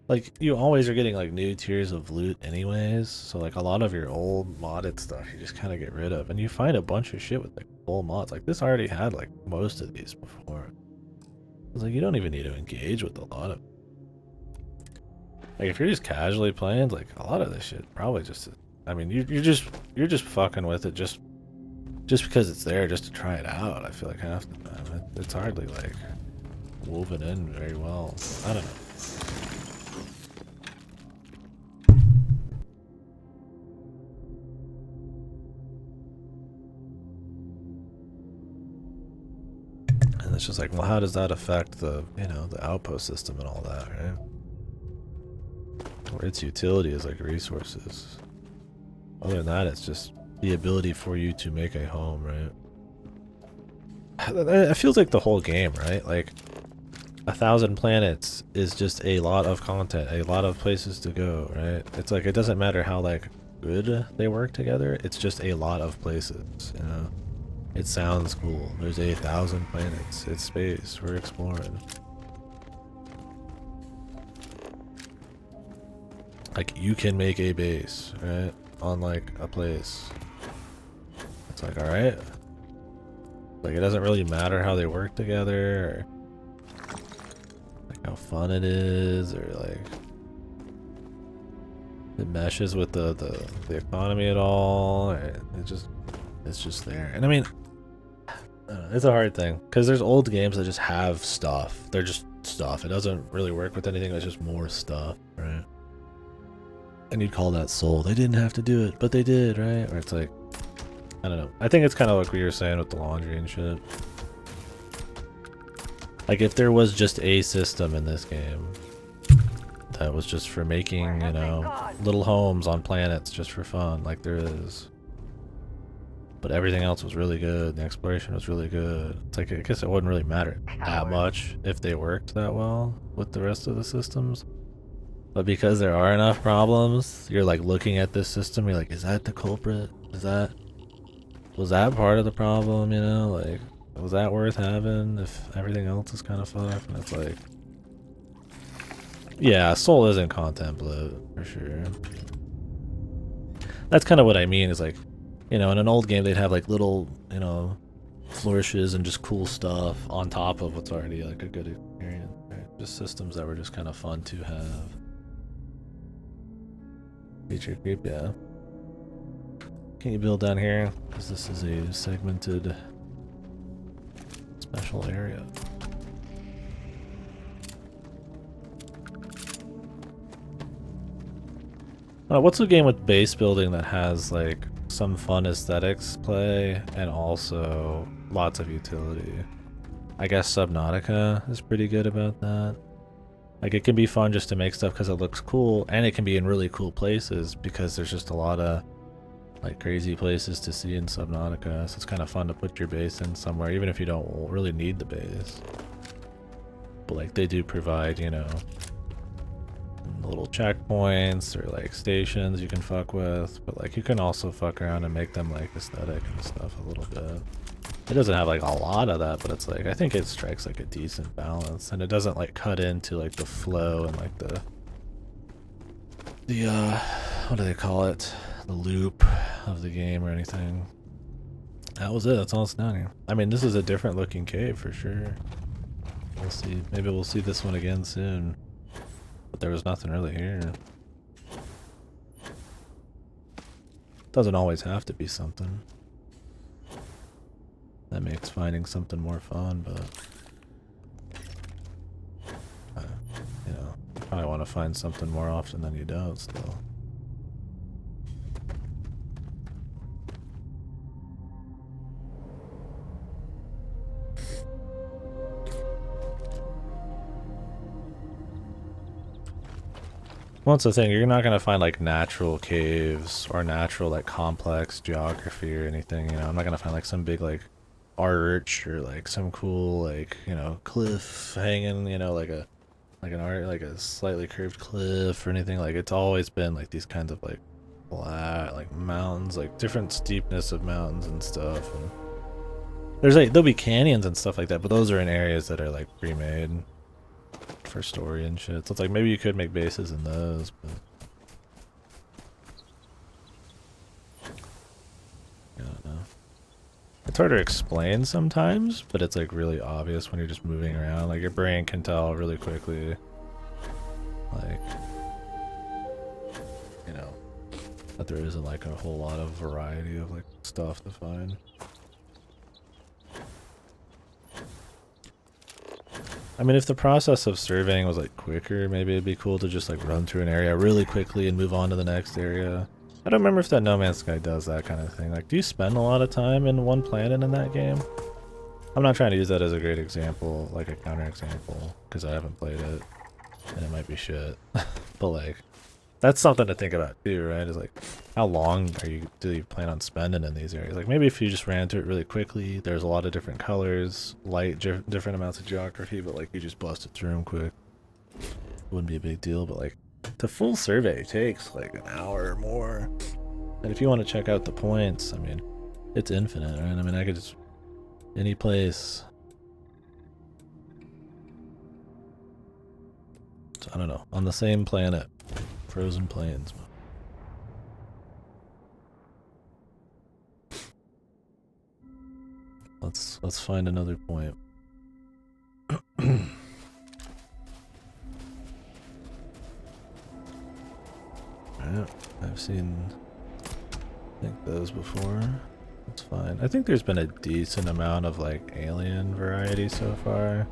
Like, you always are getting, like, new tiers of loot anyways, so, like, a lot of your old modded stuff you just kind of get rid of. And you find a bunch of shit with, like, full mods. Like, this already had, like, most of these before. It's like, you don't even need to engage with a lot of... Like, if you're just casually playing, like, a lot of this shit probably just... I mean, you're just fucking with it just because it's there, just to try it out. I feel like half the time it's hardly like woven in very well. I don't know. And it's just like, well, how does that affect the, you know, the outpost system and all that, right? Or its utility is like resources. Other than that, it's just the ability for you to make a home, right? It feels like the whole game, right? Like 1,000 planets is just a lot of content, a lot of places to go, right? It's like, it doesn't matter how like good they work together, it's just a lot of places, you know? It sounds cool. There's 1,000 planets. It's space. We're exploring. Like, you can make a base, right? On like a place. It's like, alright. Like, it doesn't really matter how they work together, or like how fun it is, or like it meshes with the economy at all. It's just there. And I mean, it's a hard thing because there's old games that just have stuff. They're just stuff. It doesn't really work with anything. It's just more stuff, right? And you'd call that soul. They didn't have to do it, but they did, right? Or it's like, I don't know. I think it's kind of like what you were saying with the laundry and shit. Like, if there was just a system in this game that was just for making, you know, little homes on planets just for fun, like there is, but everything else was really good. The exploration was really good. It's like, I guess it wouldn't really matter that much if they worked that well with the rest of the systems. But because there are enough problems, you're like looking at this system, you're like, is that the culprit? Was that part of the problem, you know? Like, was that worth having if everything else is kind of fucked? And it's like, yeah, Soul isn't content bloat, for sure. That's kind of what I mean, is like, you know, in an old game they'd have like little, you know, flourishes and just cool stuff on top of what's already like a good experience, right? Just systems that were just kind of fun to have. Feature creep, yeah. Can you build down here? Because this is a segmented special area. What's a game with base building that has like some fun aesthetics play and also lots of utility? I guess Subnautica is pretty good about that. Like, it can be fun just to make stuff because it looks cool, and it can be in really cool places because there's just a lot of like crazy places to see in Subnautica, so it's kind of fun to put your base in somewhere even if you don't really need the base. But like, they do provide, you know, little checkpoints or like stations you can fuck with, but like you can also fuck around and make them like aesthetic and stuff a little bit. It doesn't have like a lot of that, but it's like, I think it strikes like a decent balance, and it doesn't like cut into like the flow and like the what do they call it, the loop of the game or anything. That was it. That's all it's down here. I mean, this is a different looking cave for sure. We'll see. Maybe we'll see this one again soon. But there was nothing really here. Doesn't always have to be something. That makes finding something more fun, but you know, you probably want to find something more often than you don't still. Well, that's the thing, you're not gonna find like natural caves or natural like complex geography or anything, you know. I'm not gonna find like some big like arch or like some cool like, you know, cliff hanging, you know, like a slightly curved cliff or anything. Like, it's always been like these kinds of like flat like mountains, like different steepness of mountains and stuff. And there's like, there'll be canyons and stuff like that, but those are in areas that are like pre-made for story and shit. So it's like, maybe you could make bases in those, but I don't know. It's hard to explain sometimes, but it's like really obvious when you're just moving around. Like, your brain can tell really quickly, like, you know, that there isn't like a whole lot of variety of like stuff to find. I mean, if the process of surveying was like quicker, maybe it'd be cool to just like run through an area really quickly and move on to the next area. I don't remember if that No Man's Sky does that kind of thing. Like, do you spend a lot of time in one planet in that game? I'm not trying to use that as a great example, like a counterexample, because I haven't played it, and it might be shit. But like, that's something to think about too, right? Is like, how long do you plan on spending in these areas? Like, maybe if you just ran through it really quickly, there's a lot of different colors, light, different amounts of geography, but like, you just busted through them quick. Wouldn't be a big deal, but like, the full survey takes like an hour or more. And if you want to check out the points, I mean, it's infinite, right? I mean, I could just, any place. So, I don't know, on the same planet, frozen plains. Let's find another point. Yeah, I've seen, I think, those before. That's fine. I think there's been a decent amount of like alien variety so far.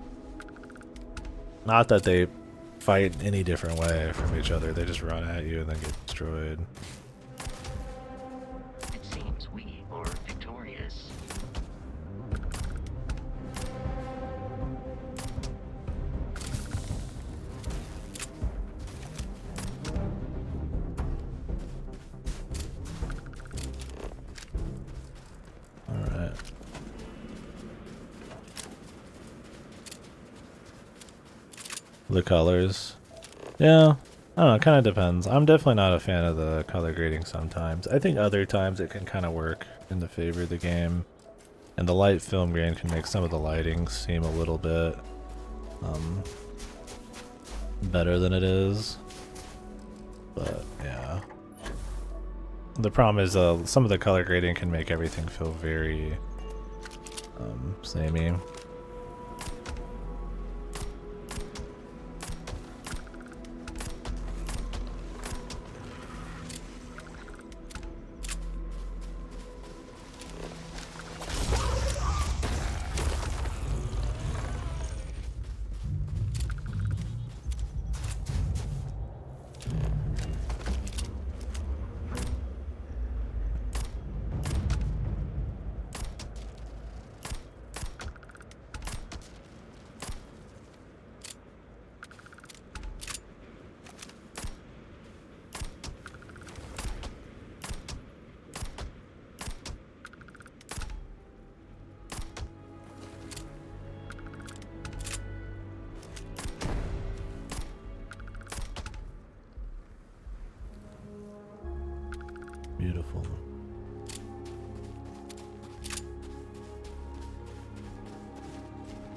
Not that they fight any different way from each other, they just run at you and then get destroyed. It seems we are victorious. The colors. Yeah, I don't know, it kind of depends. I'm definitely not a fan of the color grading sometimes. I think other times it can kind of work in the favor of the game. And the light film grain can make some of the lighting seem a little bit better than it is. But yeah. The problem is some of the color grading can make everything feel very samey. Beautiful.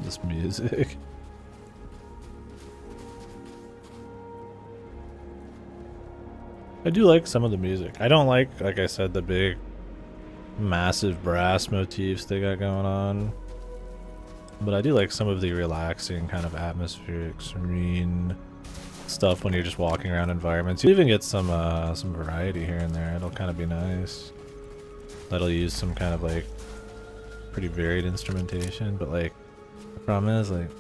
This music. I do like some of the music. I don't like I said, the big, massive brass motifs they got going on. But I do like some of the relaxing, kind of atmospheric, serene stuff when you're just walking around environments. You even get some variety here and there. It'll kind of be nice. That'll use some kind of like pretty varied instrumentation, but like the problem is like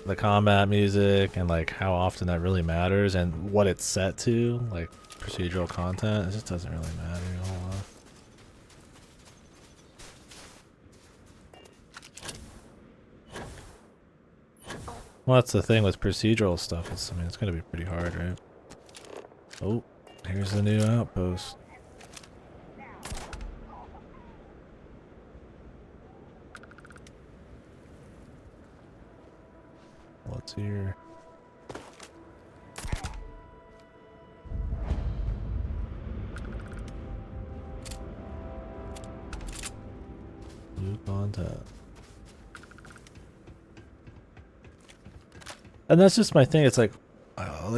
the combat music and like how often that really matters and what it's set to, like procedural content, it just doesn't really matter a whole lot. Well, that's the thing with procedural stuff. I mean, it's gonna be pretty hard, right? Oh, here's the new outpost. What's here? New content. And that's just my thing. It's like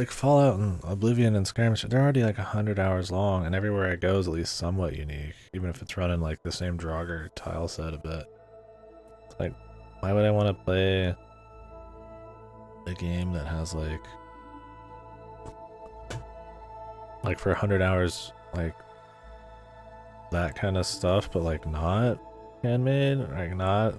Fallout and Oblivion and Skirmish, they're already like 100 hours long, and everywhere I go is at least somewhat unique, even if it's running like the same Draugr tile set a bit. It's like, why would I want to play a game that has like for 100 hours, like that kind of stuff, but like not handmade, like not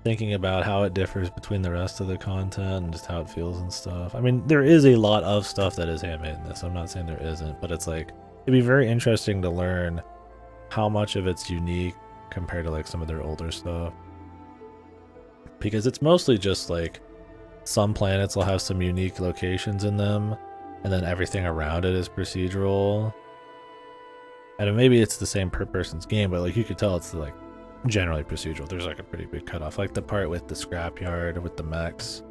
thinking about how it differs between the rest of the content and just how it feels and stuff. I mean, there is a lot of stuff that is handmade in this. I'm not saying there isn't, but it's like, it'd be very interesting to learn how much of it's unique compared to like some of their older stuff. Because it's mostly just like some planets will have some unique locations in them, and then everything around it is procedural. And maybe it's the same per person's game, but like you could tell it's like generally procedural. There's like a pretty big cutoff. Like the part with the scrapyard with the mechs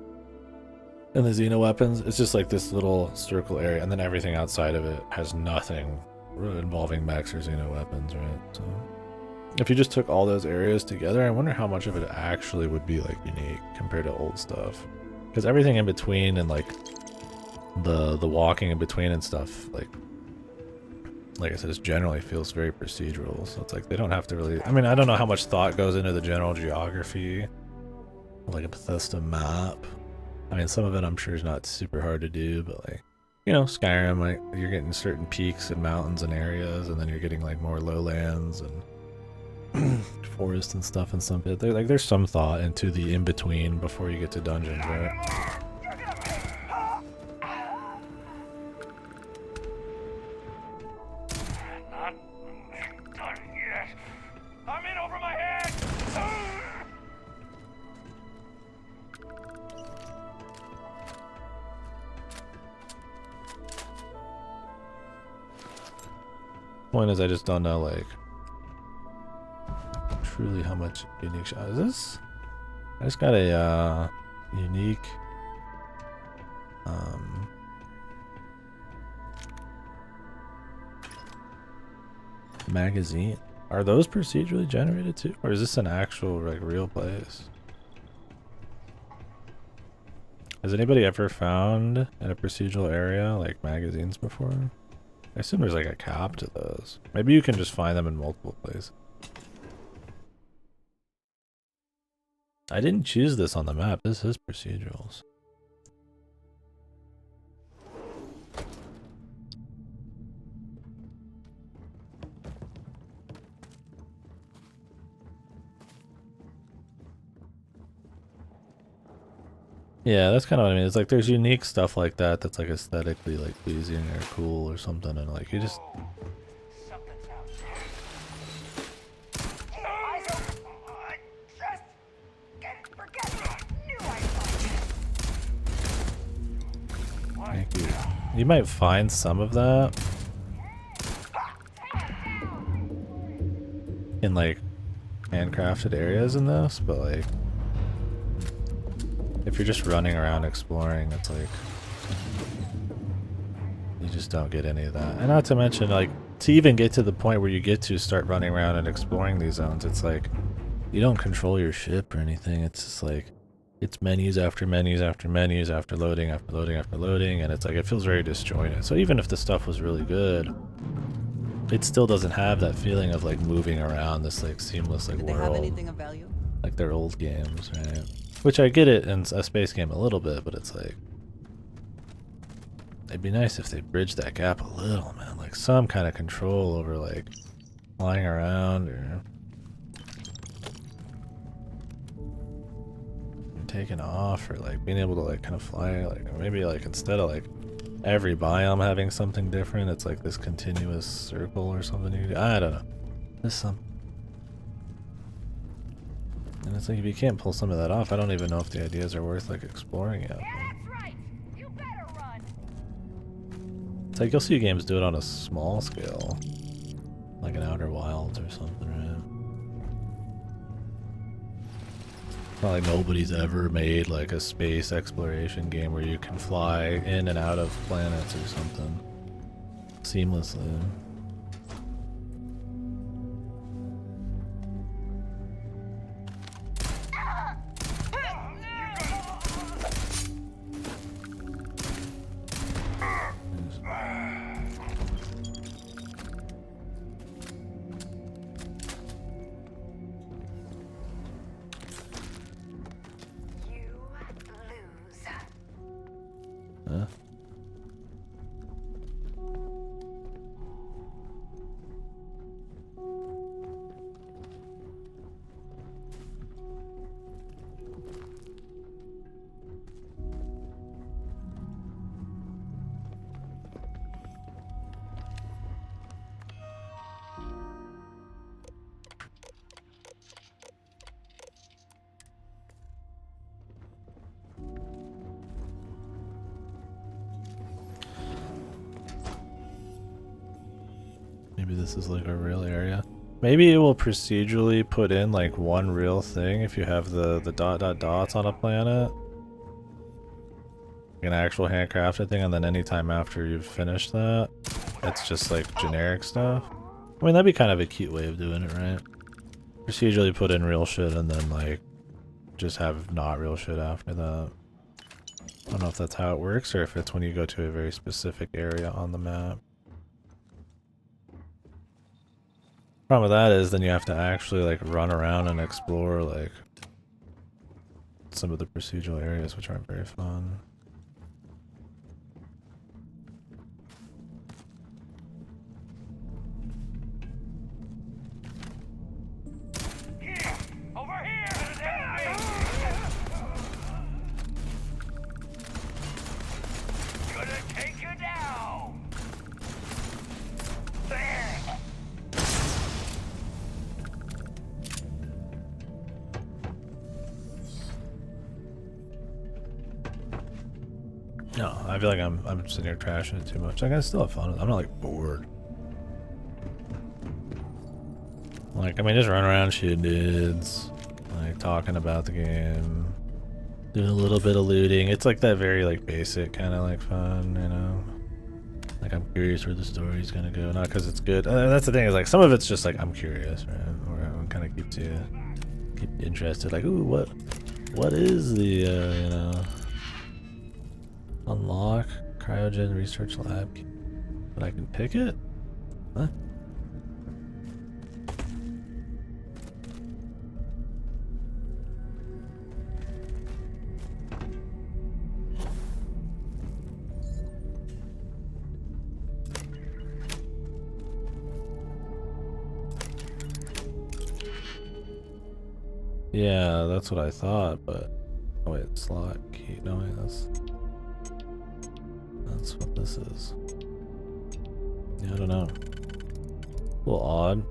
and the xeno weapons, it's just like this little circle area, and then everything outside of it has nothing involving mechs or xeno weapons, right? So if you just took all those areas together, I wonder how much of it actually would be like unique compared to old stuff. Because everything in between and like the walking in between and stuff, like I said, it generally feels very procedural. So it's like they don't have to really, I mean, I don't know how much thought goes into the general geography of like a Bethesda map. I mean, some of it I'm sure is not super hard to do, but like, you know, Skyrim, like you're getting certain peaks and mountains and areas, and then you're getting like more lowlands and forest and stuff in some bit. There's some thought into the in-between before you get to dungeons, right? Point is, I just don't know, like, truly how much unique shot is this? I just got a unique Magazine. Are those procedurally generated too? Or is this an actual, like, real place? Has anybody ever found in a procedural area, like, magazines before? I assume there's, like, a cap to those. Maybe you can just find them in multiple places. I didn't choose this on the map. This is procedurals. Yeah, that's kind of what I mean. It's like there's unique stuff like that that's like aesthetically like pleasing or cool or something, and like you just. Thank you. You might find some of that in like handcrafted areas in this, but like. If you're just running around exploring, it's like you just don't get any of that. And not to mention, like, to even get to the point where you get to start running around and exploring these zones, it's like you don't control your ship or anything. It's just like it's menus after menus after menus after loading after loading after loading, and it's like it feels very disjointed. So even if the stuff was really good, it still doesn't have that feeling of like moving around this like seamless like Did they world. have anything of value? Like their old games, right? Which I get it in a space game a little bit, but it's like it'd be nice if they bridged that gap a little, man. Like some kind of control over like flying around or taking off, or like being able to like kind of fly, like maybe like instead of like every biome having something different, it's like this continuous circle or something. I don't know. There's some. And it's like if you can't pull some of that off, I don't even know if the ideas are worth like exploring yet. It's like you'll see games do it on a small scale, like an Outer Wilds or something, right? It's not like nobody's ever made like a space exploration game where you can fly in and out of planets or something seamlessly. Huh? Maybe this is like a real area. Maybe it will procedurally put in like one real thing if you have the dot dot dots on a planet. Like an actual handcrafted thing, and then anytime after you've finished that, it's just like generic stuff. I mean, that'd be kind of a cute way of doing it, right? Procedurally put in real shit and then like just have not real shit after that. I don't know if that's how it works or if it's when you go to a very specific area on the map. Problem with that is then you have to actually like run around and explore like some of the procedural areas, which aren't very fun. Over here! Gonna take you down! No, I feel like I'm sitting here trashing it too much. Like I still have fun. I'm not like bored. Like I mean, just run around shooting dudes, like talking about the game. Doing a little bit of looting. It's like that very like basic kind of like fun, you know. Like I'm curious where the story's gonna go, not because it's good. That's the thing is like some of it's just like I'm curious, right? Or it kind of keep you interested. Like, ooh, what is the you know, unlock cryogen research lab? But I can pick it? Huh? Yeah, that's what I thought, but oh wait, slot key. No, wait, that's what this is. Yeah, I don't know. A little odd.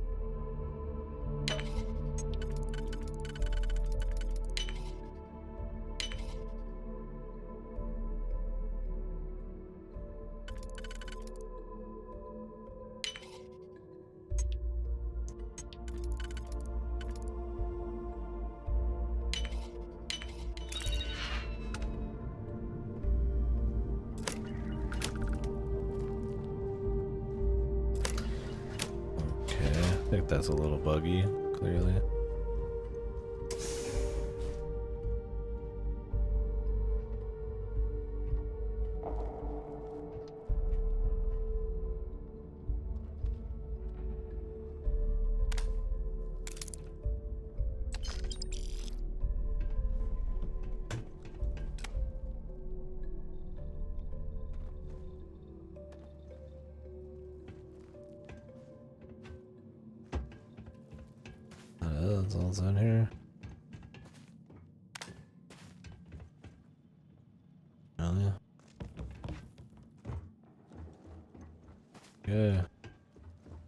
I think that's a little buggy, clearly. That's all's in here. Oh yeah. Yeah.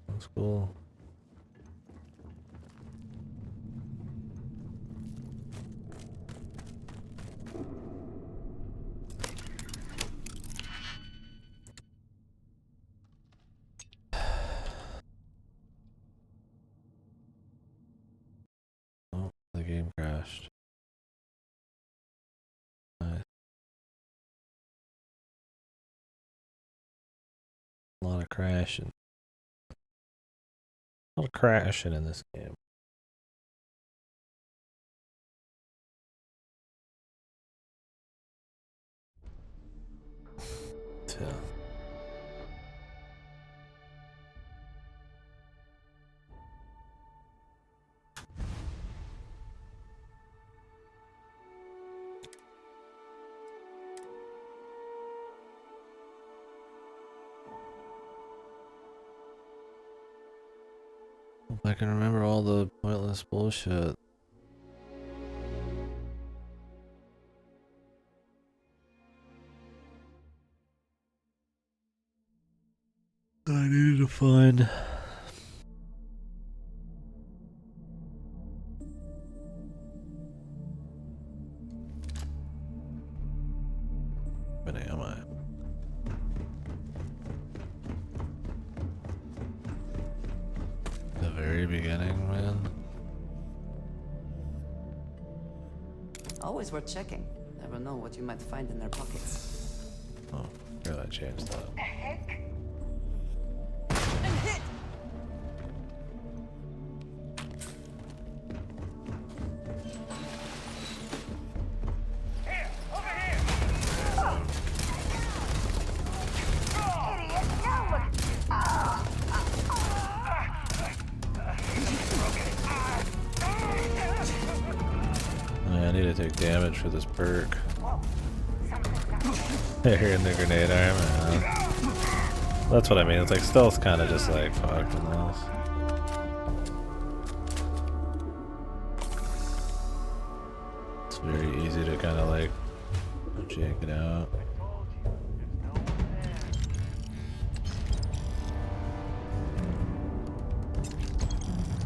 That's cool. Oh, the game crashed. Nice. A lot of crashing. A lot of crashing in this game. Yeah. Hope I can remember all the pointless bullshit. I needed to find. But am I? The very beginning, man. Always worth checking. Never know what you might find in their pockets. Oh, forgot I changed that. I need to take damage for this perk. Here in the grenade arm. That's what I mean. It's like stealth's kind of just like fucked in this. It's very easy to kind of like jank it out.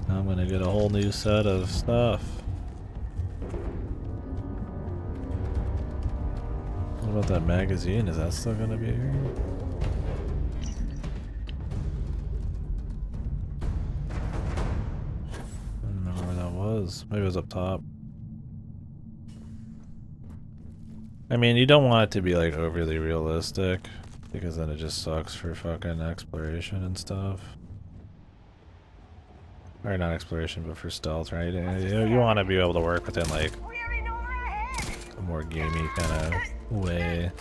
Now I'm gonna get a whole new set of stuff. What about that magazine? Is that still gonna be here? I don't remember where that was. Maybe it was up top. I mean, you don't want it to be like overly realistic, because then it just sucks for fucking exploration and stuff. Or not exploration, but for stealth, right? You want to be able to work within like a more gamey kind of way.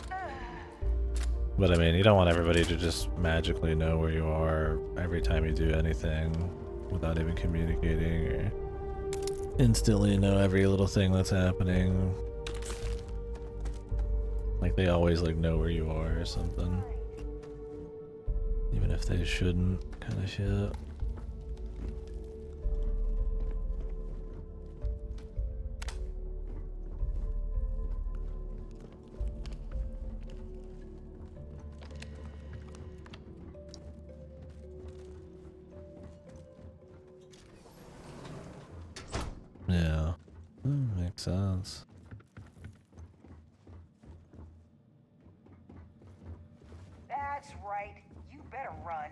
But I mean, you don't want everybody to just magically know where you are every time you do anything without even communicating, or instantly know every little thing that's happening. Like they always like know where you are or something. Even if they shouldn't, kind of shit. Yeah, makes sense. That's right. You better run.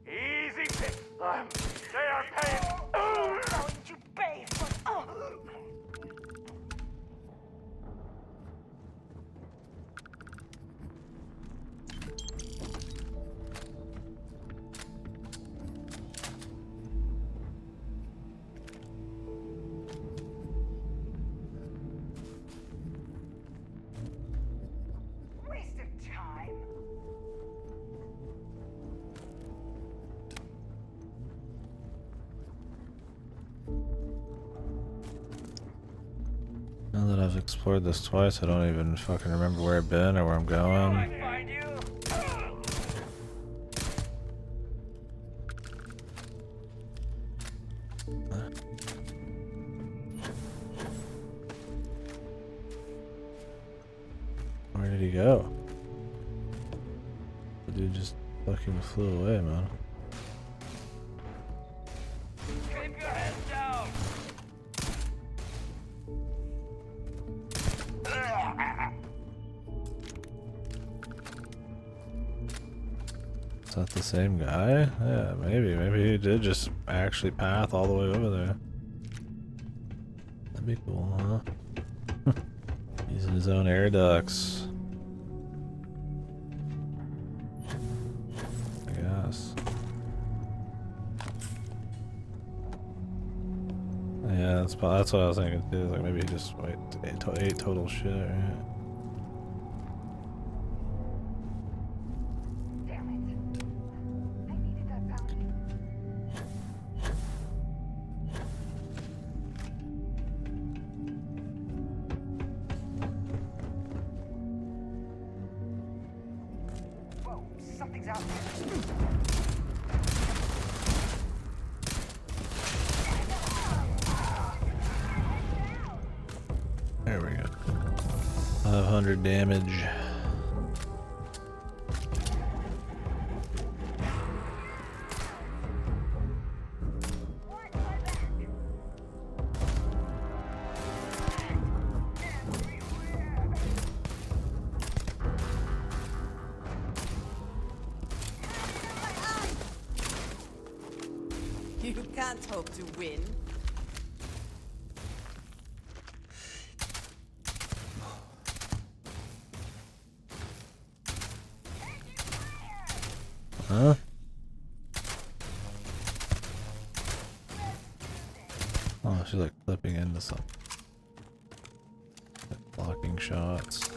Easy pick. They are paying. Oh, going to pay for. Waste of time. Now that I've explored this twice, I don't even fucking remember where I've been or where I'm going. Where did he go? The dude just fucking flew away, man. Keep your head down. Is that the same guy? Yeah, maybe. Maybe he did just actually path all the way over there. That'd be cool, huh? Using his own air ducts. I guess. Yeah, that's what I was thinking too. Like maybe he just ate total shit, right? Whoa, something's out there. There we go. 500 damage. You can't hope to win. Huh? Oh, she's like flipping into something. Like blocking shots.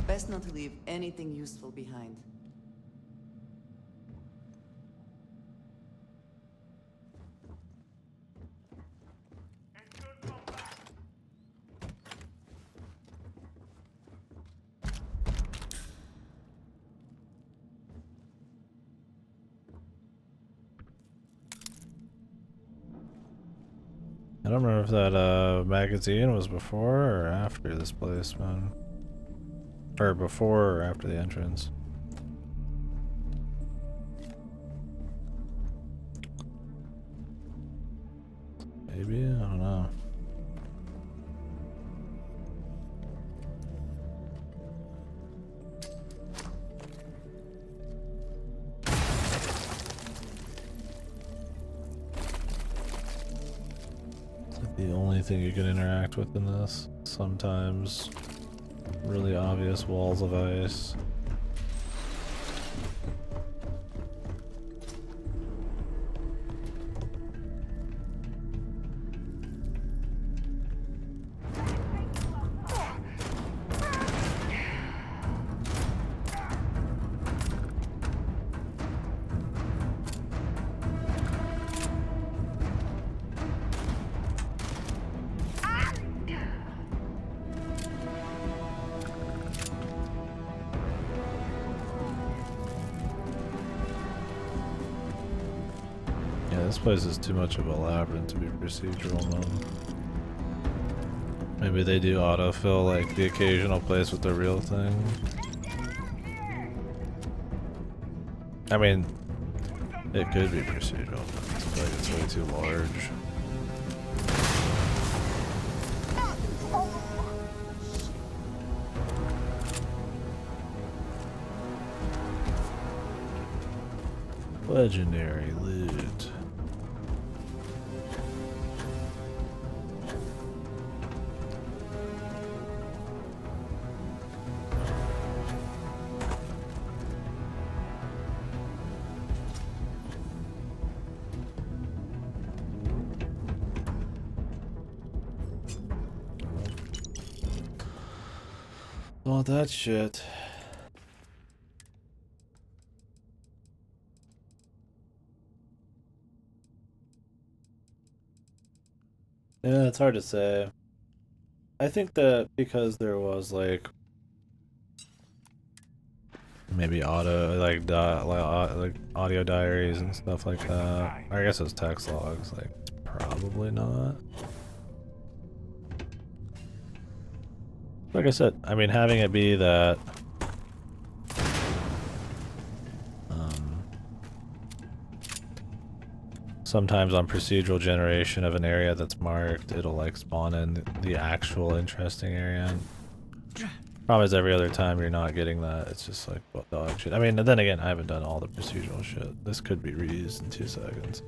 Best not to leave anything useful behind. I don't remember if that magazine was before or after this place, man. Or before or after the entrance. Maybe? I don't know. It's like the only thing you can interact with in this. Sometimes really obvious walls of ice. This place is too much of a labyrinth to be procedural mode. Maybe they do autofill like the occasional place with the real thing. I mean, it could be procedural, but I feel like it's way too large. Legendary loot. Oh, that shit. Yeah, it's hard to say. I think that because there was like maybe auto like audio diaries and stuff like that. I guess it's text logs. Like probably not. Like I said, I mean having it be that sometimes on procedural generation of an area that's marked, it'll like spawn in the actual interesting area. Problem is every other time you're not getting that, it's just like what dog shit. I mean, then again, I haven't done all the procedural shit. This could be reused in 2 seconds.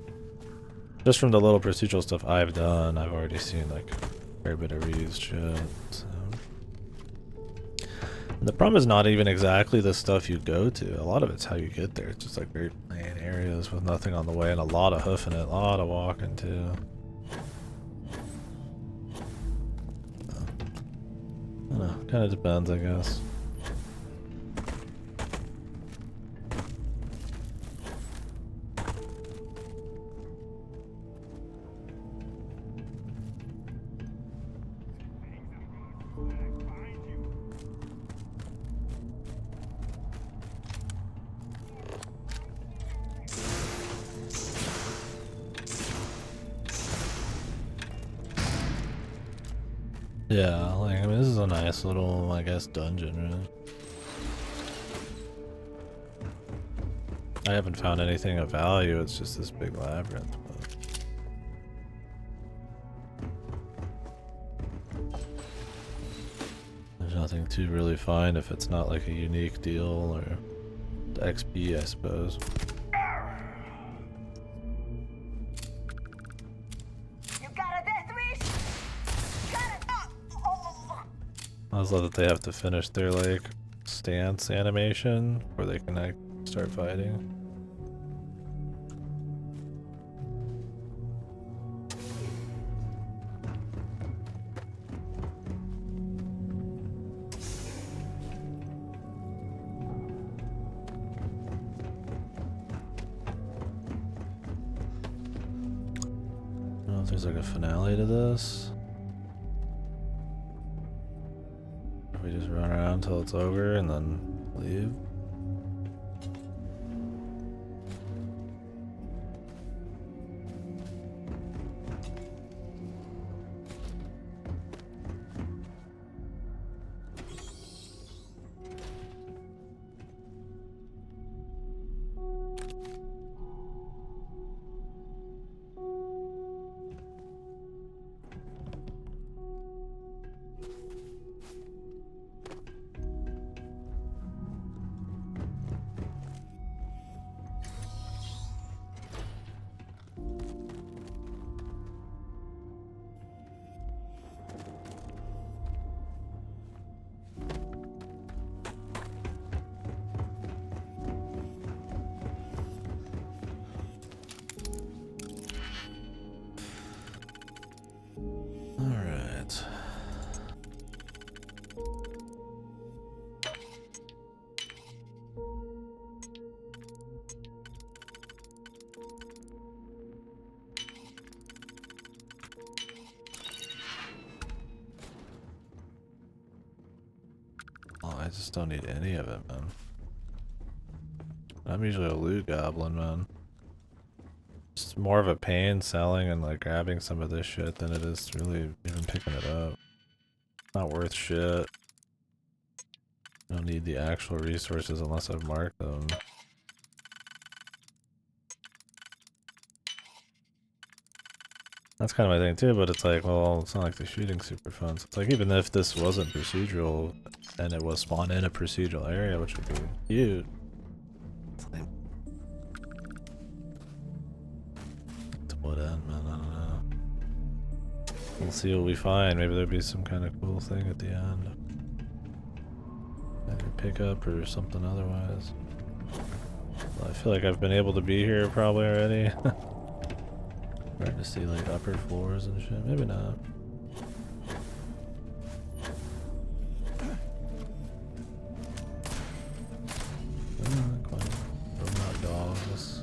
Just from the little procedural stuff I've done, I've already seen like a fair bit of reused shit. So. And the problem is not even exactly the stuff you go to. A lot of it's how you get there. It's just like very plain areas with nothing on the way and a lot of hoofing it, a lot of walking too. I don't know, kind of depends, I guess. Yeah, like, I mean, this is a nice little, I guess, dungeon, really. I haven't found anything of value, it's just this big labyrinth, but there's nothing to really find if it's not like a unique deal or XP, I suppose. I just love that they have to finish their like stance animation before they can like start fighting. I don't know if there's like a finale to this. We just run around until it's over and then leave. just don't need any of it, man. I'm usually a loot goblin, man. It's more of a pain selling and like grabbing some of this shit than it is really even picking it up. Not worth shit. I don't need the actual resources unless I've marked them. That's kind of my thing too, but it's like, well, it's not like the shooting's super fun. So it's like, even if this wasn't procedural and it was spawned in a procedural area, which would be cute. It's like, to what end, man? I don't know. We'll see what we find. Maybe there'll be some kind of cool thing at the end. Maybe pick up or something otherwise. Well, I feel like I've been able to be here probably already. Hard to see like upper floors and shit. Maybe not. Robot dogs.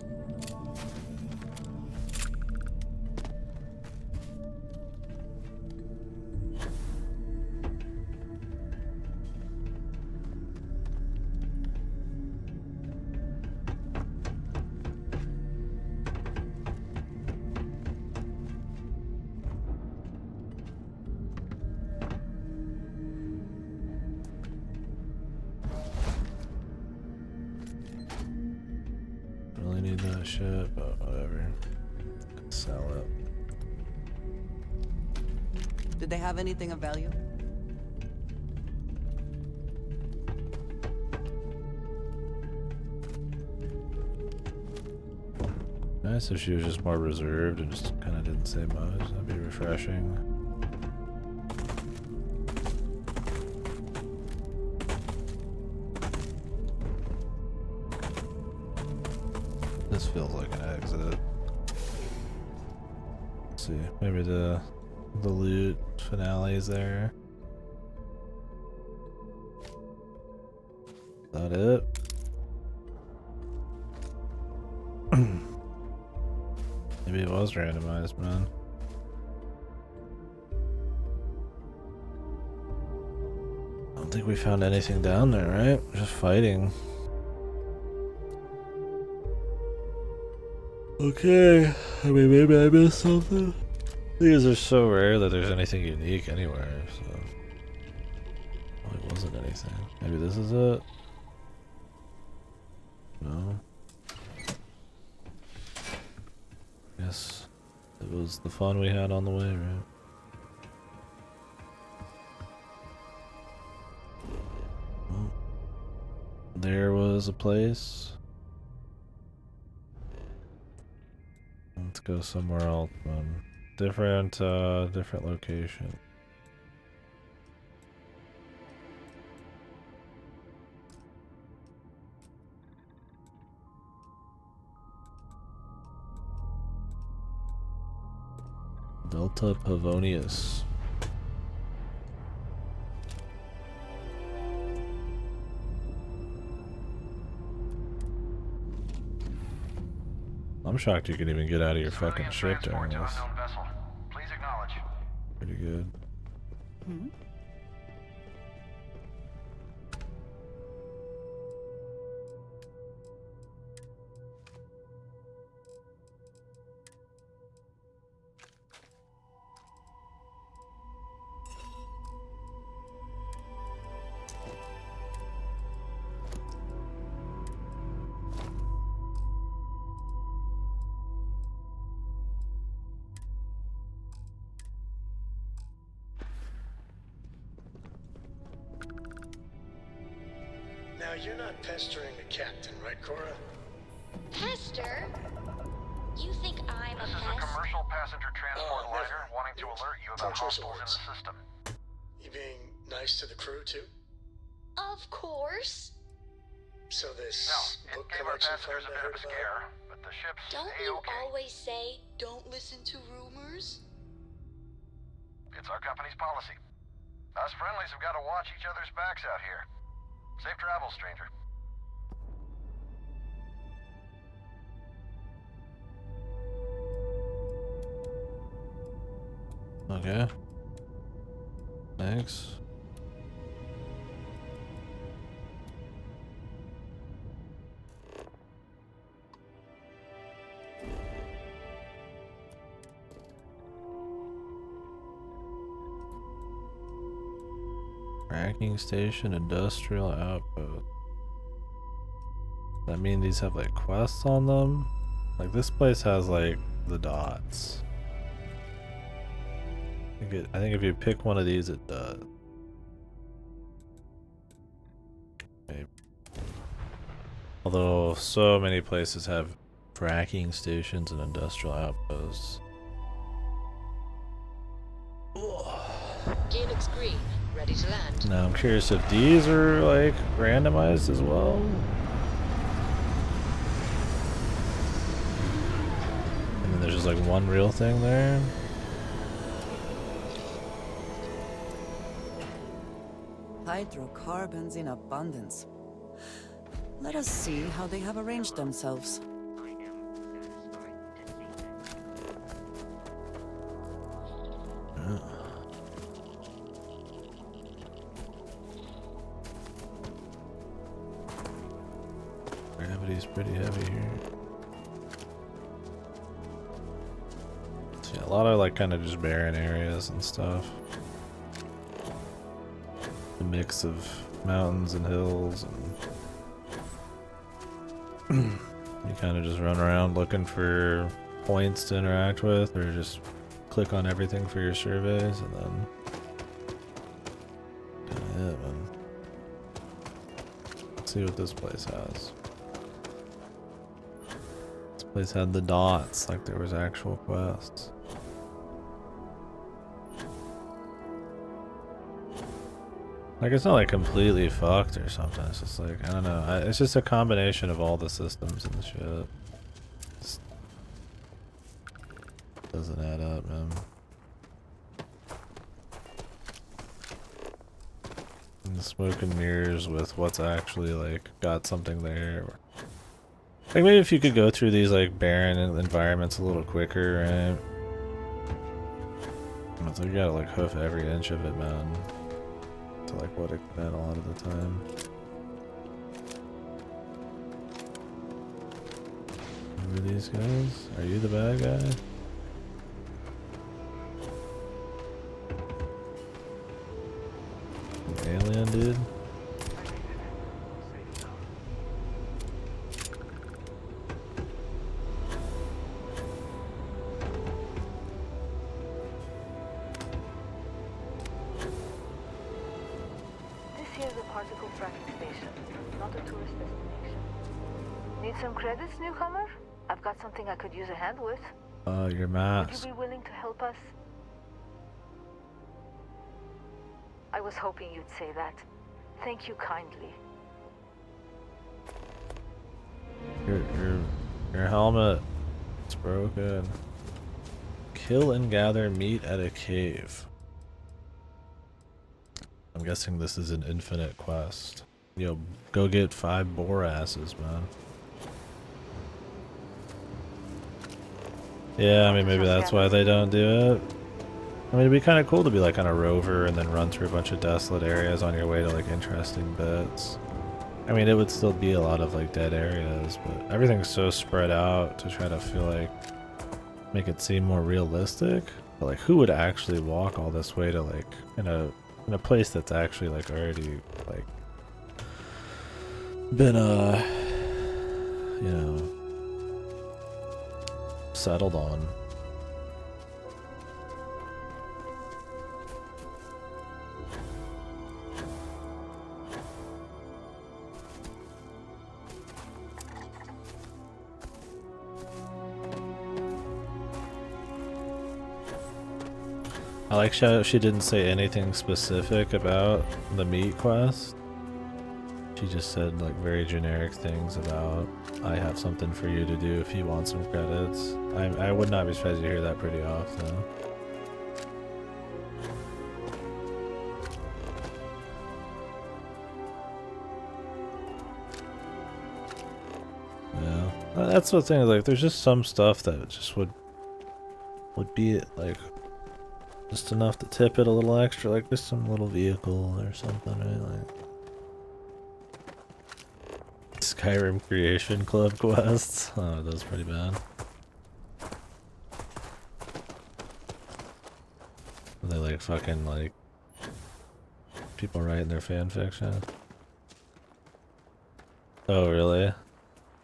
Really need that shit, but whatever. Sell it. Did they have anything of value? Nice if she was just more reserved and just kind of didn't say much. That'd be refreshing. This feels like an exit. Let's see, maybe the loot finale is there. Is that it? Maybe it was randomized, man. I don't think we found anything down there, right? Just fighting. Okay, I mean, maybe I missed something. These are so rare that there's anything unique anywhere, so... Well, it wasn't anything. Maybe this is it? No? Yes. It was the fun we had on the way, right? Well, there was a place. Let's go somewhere else, man. Different location. Delta Pavonius. I'm shocked you can even get out of your fucking ship during this. Please acknowledge. Pretty good. Hmm? Now, you're not pestering the captain, right, Cora? Pester? You think I'm This a is a pest? commercial passenger transport never. liner wanting to alert you about Don't choose hostiles in words. the system. You being nice to the crew, too? Of course. So this No, book it gave our collection fund passengers a I bit heard of a about? scare, but the ship's Don't you A-okay. always say, don't listen to rumors? It's our company's policy. Us friendlies have got to watch each other's backs out here. Safe travels, stranger. Okay. Thanks. Fracking station, industrial outpost. That mean these have like quests on them? Like this place has like the dots. I think if you pick one of these, it does. Okay. Although so many places have fracking stations and industrial outposts. Gear looks green, ready to land. Now I'm curious if these are like randomized as well. And then there's just like one real thing there. Hydrocarbons in abundance. Let us see how they have arranged themselves. Gravity's pretty heavy here. So yeah, a lot of like kind of just barren areas and stuff. A mix of mountains and hills, and you kind of just run around looking for points to interact with, or just click on everything for your surveys, and then kinda it, man. Let's see what this place has. This place had the dots, like there was actual quests. Like it's not like completely fucked or something. It's just like I don't know. It's just a combination of all the systems and the shit. Just doesn't add up, man. And smoke and mirrors with what's actually like got something there. Like maybe if you could go through these like barren environments a little quicker, right? But you gotta like hoof every inch of it, man. To like what extent a lot of the time. Who are these guys? Are you the bad guy? An alien dude? Some credits, newcomer? I've got something I could use a hand with. Your mask. Would you be willing to help us? I was hoping you'd say that. Thank you kindly. Your helmet. It's broken. Kill and gather meat at a cave. I'm guessing this is an infinite quest. Yo, go get 5 boar asses, man. Yeah, I mean, maybe that's why they don't do it. I mean, it'd be kind of cool to be like on a rover and then run through a bunch of desolate areas on your way to like interesting bits. I mean, it would still be a lot of like dead areas, but everything's so spread out to try to feel like, make it seem more realistic. But like, who would actually walk all this way to like, in a place that's actually like already like, been you know, settled on. I like how she didn't say anything specific about the meat quest. She just said like very generic things about, I have something for you to do if you want some credits. I would not be surprised to hear that pretty often. Yeah, that's the thing. Like, there's just some stuff that just would be like just enough to tip it a little extra, like just some little vehicle or something, right? Like Skyrim Creation Club quests. Oh, that was pretty bad. They like fucking like people writing their fan fiction. Oh really?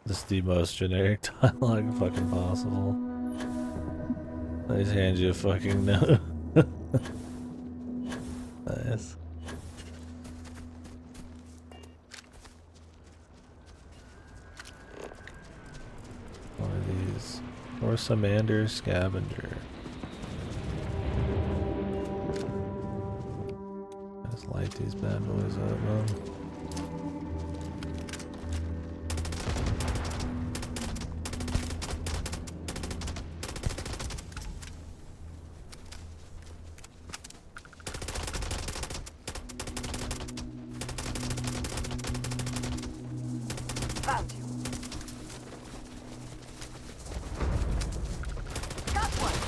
This is the most generic dialogue fucking possible. I just hand you a fucking note. Nice. One of these. Or Samander Scavenger. Let's light these bad boys up, man. Found you. Got one.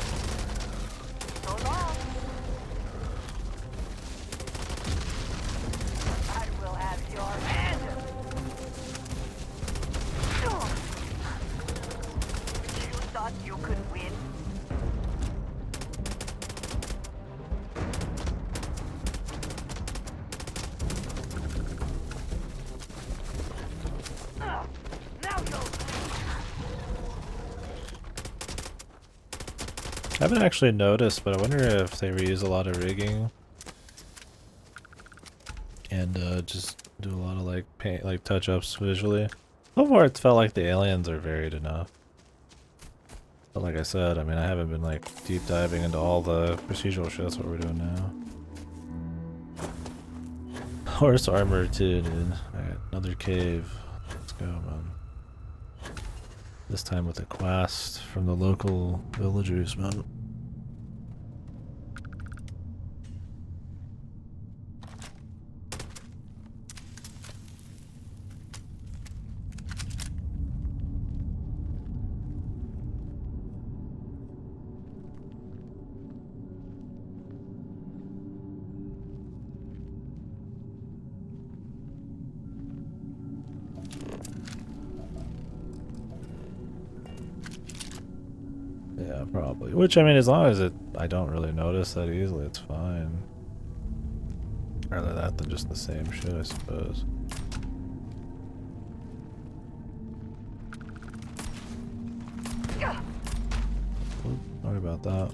So long. I will have your head. You thought you could win? I haven't actually noticed, but I wonder if they reuse a lot of rigging and just do a lot of like paint, like touch-ups visually. So far, it's felt like the aliens are varied enough. But like I said, I mean, I haven't been like deep diving into all the procedural shit. That's what we're doing now. Horse armor too, dude. Alright, another cave. Let's go, man. This time with a quest from the local villagers, man. Yeah, probably. Which, I mean, as long as I don't really notice that easily, it's fine. Rather that than just the same shit, I suppose. Oop, sorry about that.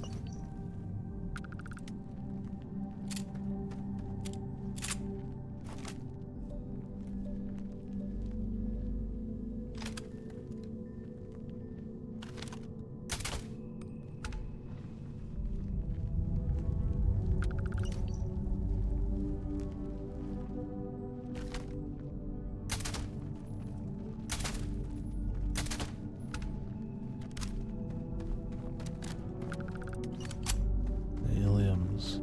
Aliens.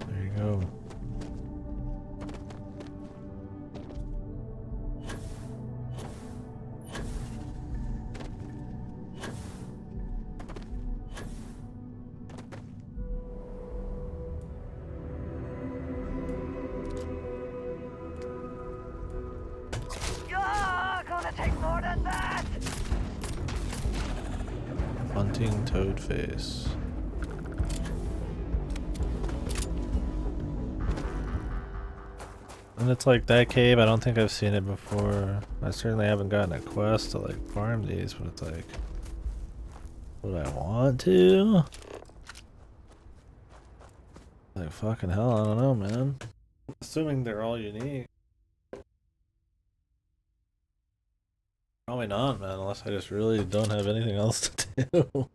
There you go. You're gonna take more than that. Hunting Toadface. And it's like that cave, I don't think I've seen it before. I certainly haven't gotten a quest to like farm these, but it's like, would I want to? Like fucking hell, I don't know, man. Assuming they're all unique. Probably not, man, unless I just really don't have anything else to do.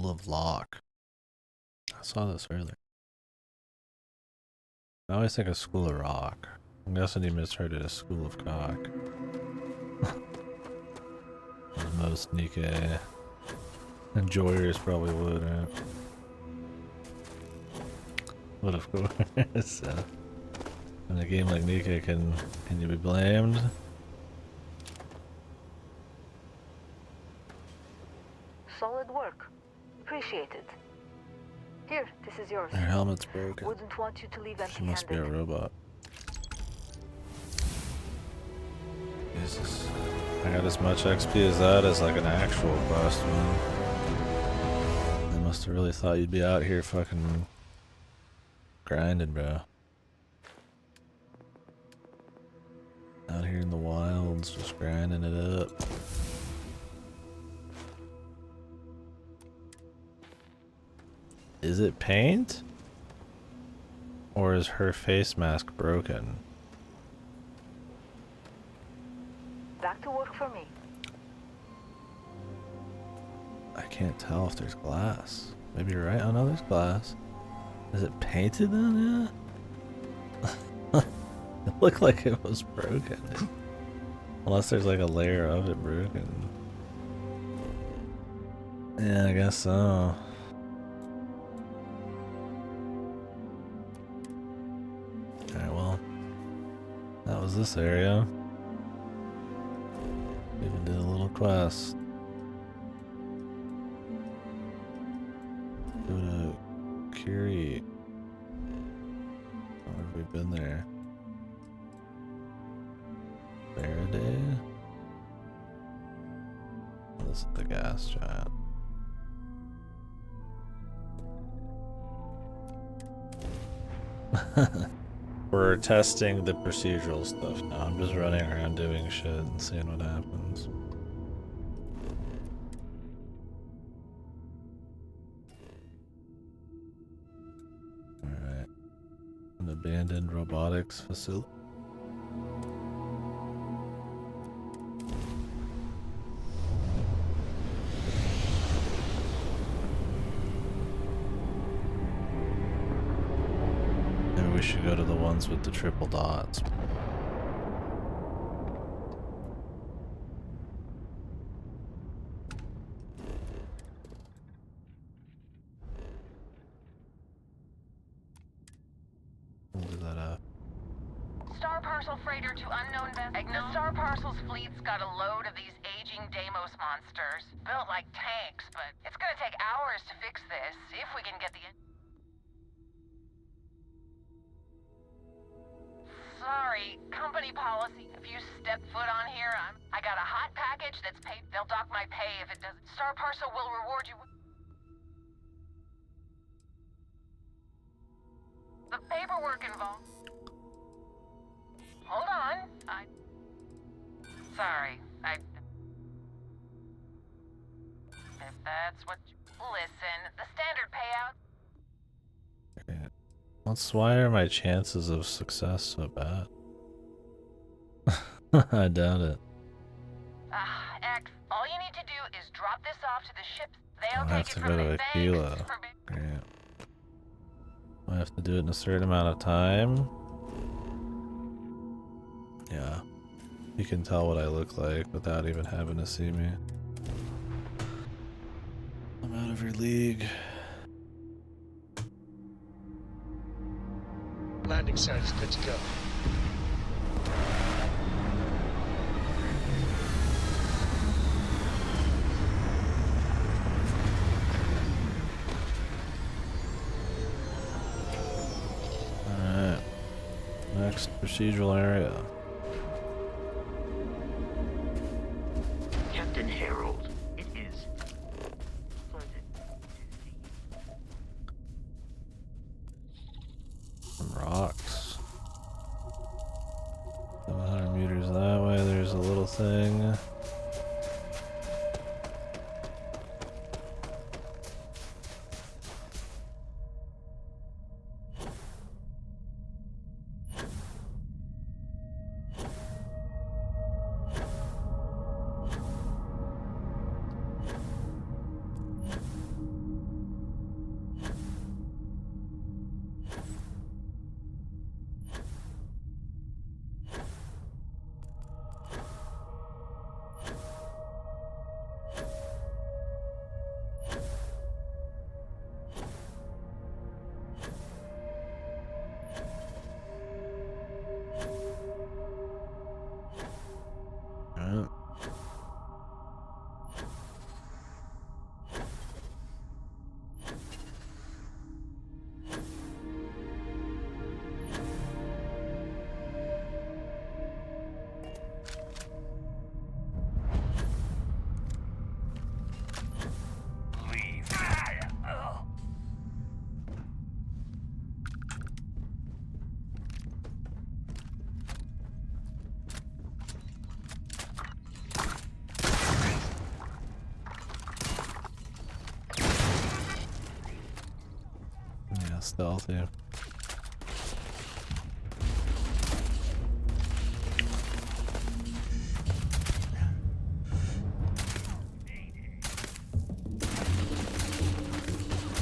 School of Lock. I saw this earlier. I always think of School of Rock. I'm guessing you misheard it as School of Cock. Most Nikkei enjoyers probably would, right? But of course, in a game like Nikkei, can you be blamed? Solid work. Appreciate it. Here, this is yours. Her helmet's broken. Wouldn't want you to leave She must be a robot. Jesus. I got as much XP as that as like an actual quest one. They must have really thought you'd be out here fucking grinding, bro. Out here in the wilds, just grinding it up. Is it paint? Or is her face mask broken? Back to work for me. I can't tell if there's glass. Maybe you're right. Oh no, there's glass. Is it painted then? Yeah. It looked like it was broken. Unless there's like a layer of it broken. Yeah, I guess so. Alright, well. That was this area. Even did a little quest. Go to Curie. Or have we been there? Faraday? Oh, this is the gas giant. We're testing the procedural stuff now. I'm just running around doing shit and seeing what happens. Alright. An abandoned robotics facility. Maybe we should go to the ones with the triple dots. We'll do that up. Star Parcel freighter to unknown vessel. The Star Parcel's fleet's got a load of these aging Deimos monsters. Built like tanks, but it's gonna take hours to fix this, if we can get the... Sorry, company policy. If you step foot on here, I got a hot package that's paid. They'll dock my pay if it doesn't. Star Parcel will reward you with... The paperwork involved. Hold on. Sorry. If that's what you... Listen, the standard payout... Why are my chances of success so bad? I doubt it. X, all you need to do is drop this off to the ships. They'll I'll take have it to from go the to Aquila. Great. I have to do it in a certain amount of time. Yeah. You can tell what I look like without even having to see me. I'm out of your league. Landing site is good to go. Alright. Next procedural area. Captain Harold, it is pleasant to see you. Some rocks. 700 meters that way, there's a little thing. stealthy. Am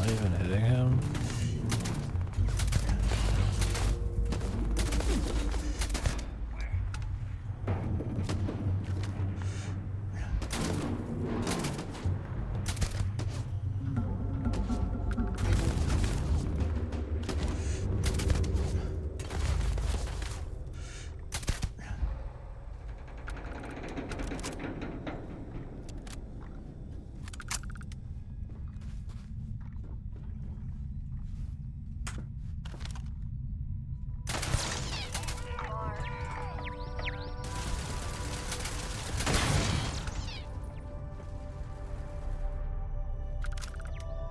I even hitting him?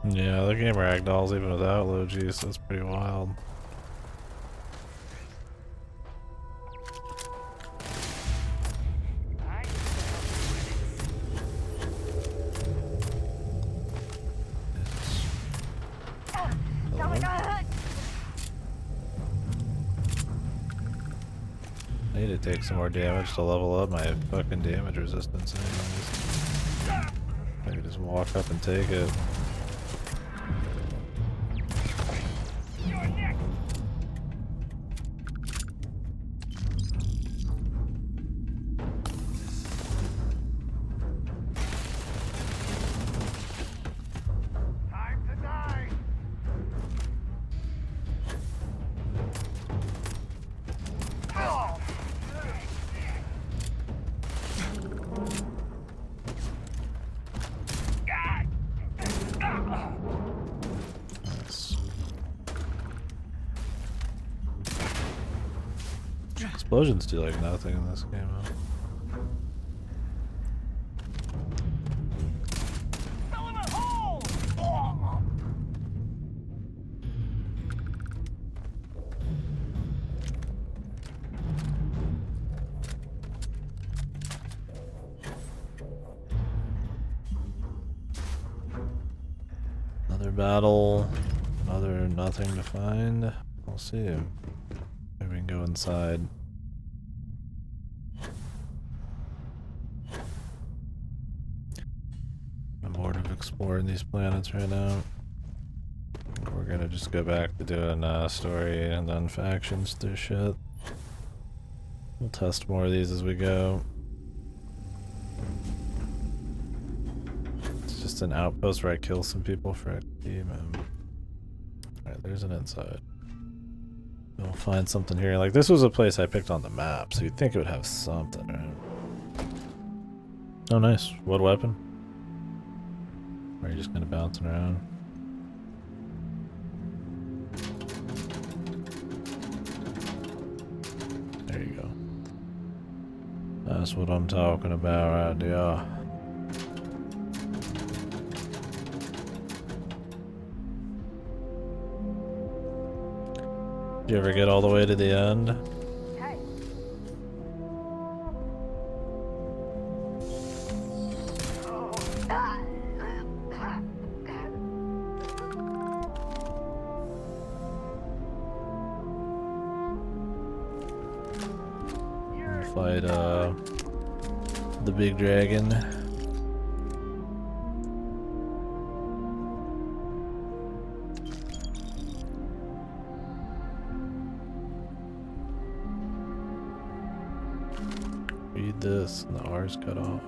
Yeah, the game ragdolls even without low G, so it's pretty wild. I need to take some more damage to level up my fucking damage resistance anyways. I can just walk up and take it. Explosions do like nothing in this game, huh? Another battle, another nothing to find. We'll see. Maybe we can go inside. I'm bored of exploring these planets right now. We're gonna just go back to doing story and then factions through shit. We'll test more of these as we go. It's just an outpost where I kill some people for XP, man. Alright, there's an inside. We'll find something here. Like, this was a place I picked on the map, so you'd think it would have something, right? Oh, nice. What weapon? Or are you just kind of bouncing around? There you go. That's what I'm talking about right there. Did you ever get all the way to the end? Fight the big dragon. Read this, and the R's cut off.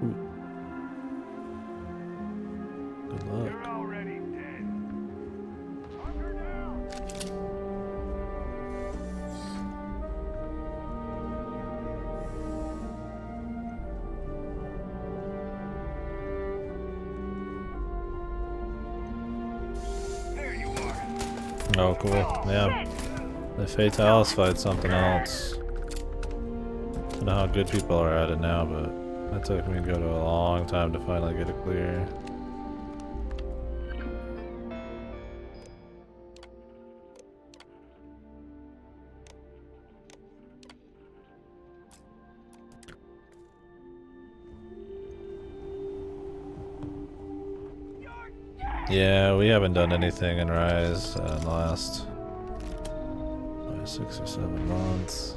Ooh. Good luck. Oh, cool. Yeah. The Fatalis fight something else. I don't know how good people are at it now, but that took me to go to a long time to finally get it clear. Yeah, we haven't done anything in Rise in the last 6 or 7 months.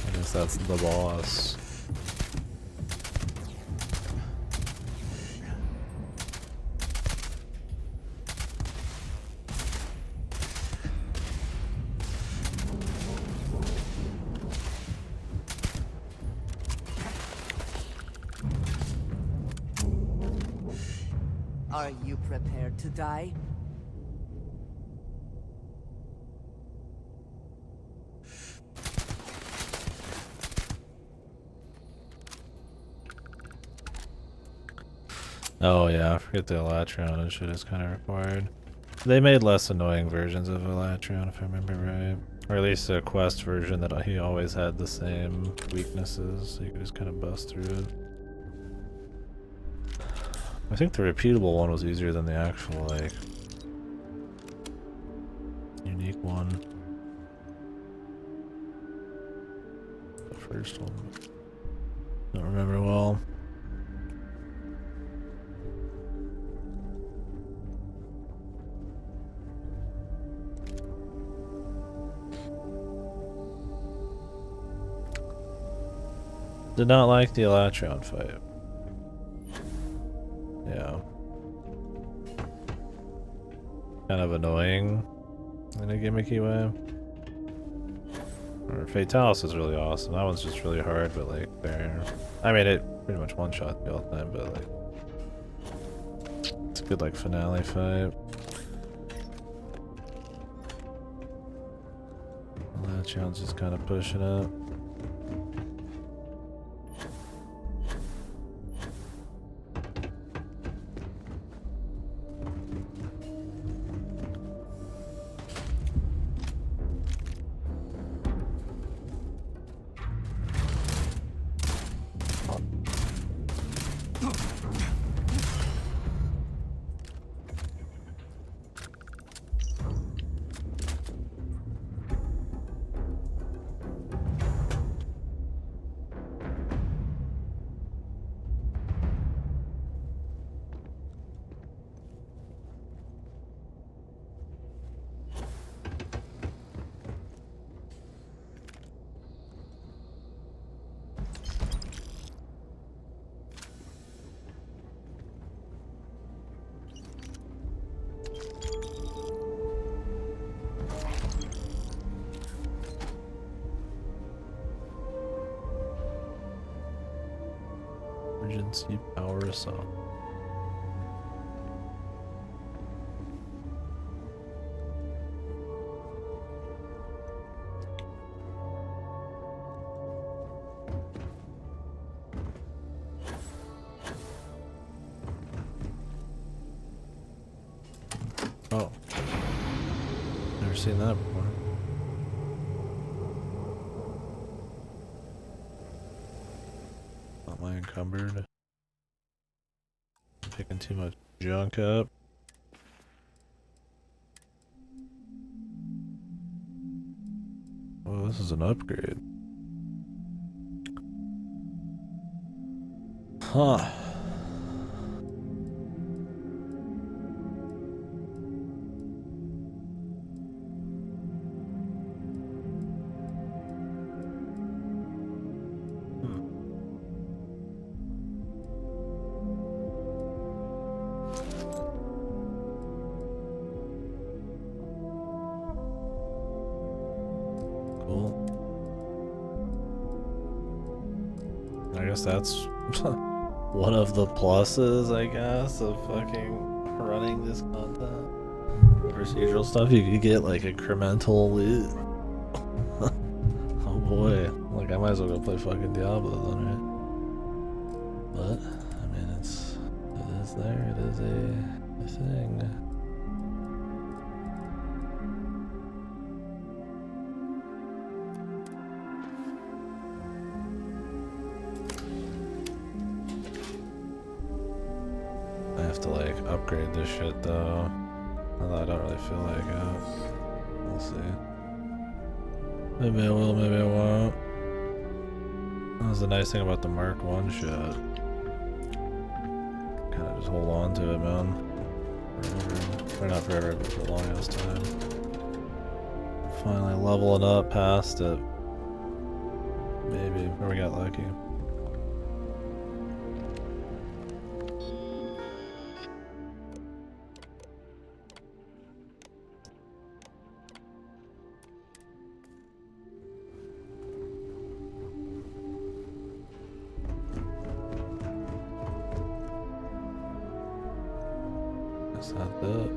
I guess that's the boss. Are you prepared to die? Oh yeah, I forget the Elytron and shit is kind of required. They made less annoying versions of Elytron, if I remember right. Or at least a quest version that he always had the same weaknesses, so you could just kind of bust through it. I think the repeatable one was easier than the actual, like, unique one. The first one. Don't remember well. Did not like the Elytron fight. Yeah. Kind of annoying in a gimmicky way. Or Fatalis is really awesome. That one's just really hard, but like fair. I mean, it pretty much one-shot the whole time, but like it's a good like finale fight. Elytron's just kind of pushing it. Emergency power assault. Oh. Never seen that before. Not my encumbered. Picking too much junk up. Oh, this is an upgrade. Huh. I guess that's one of the pluses, I guess, of fucking running this content. Procedural stuff, you could get like incremental loot. Oh boy, like I might as well go play fucking Diablo then, right? But, I mean, it is there, it is a thing. have to like upgrade this shit though. Although I don't really feel like it. We'll see. Maybe I will, maybe I won't. That was the nice thing about the Mark 1 shit. Kinda just hold on to it, man. Forever. Or not forever, but for the longest time. Finally leveling up past it. Maybe. Or we got lucky. Is that it?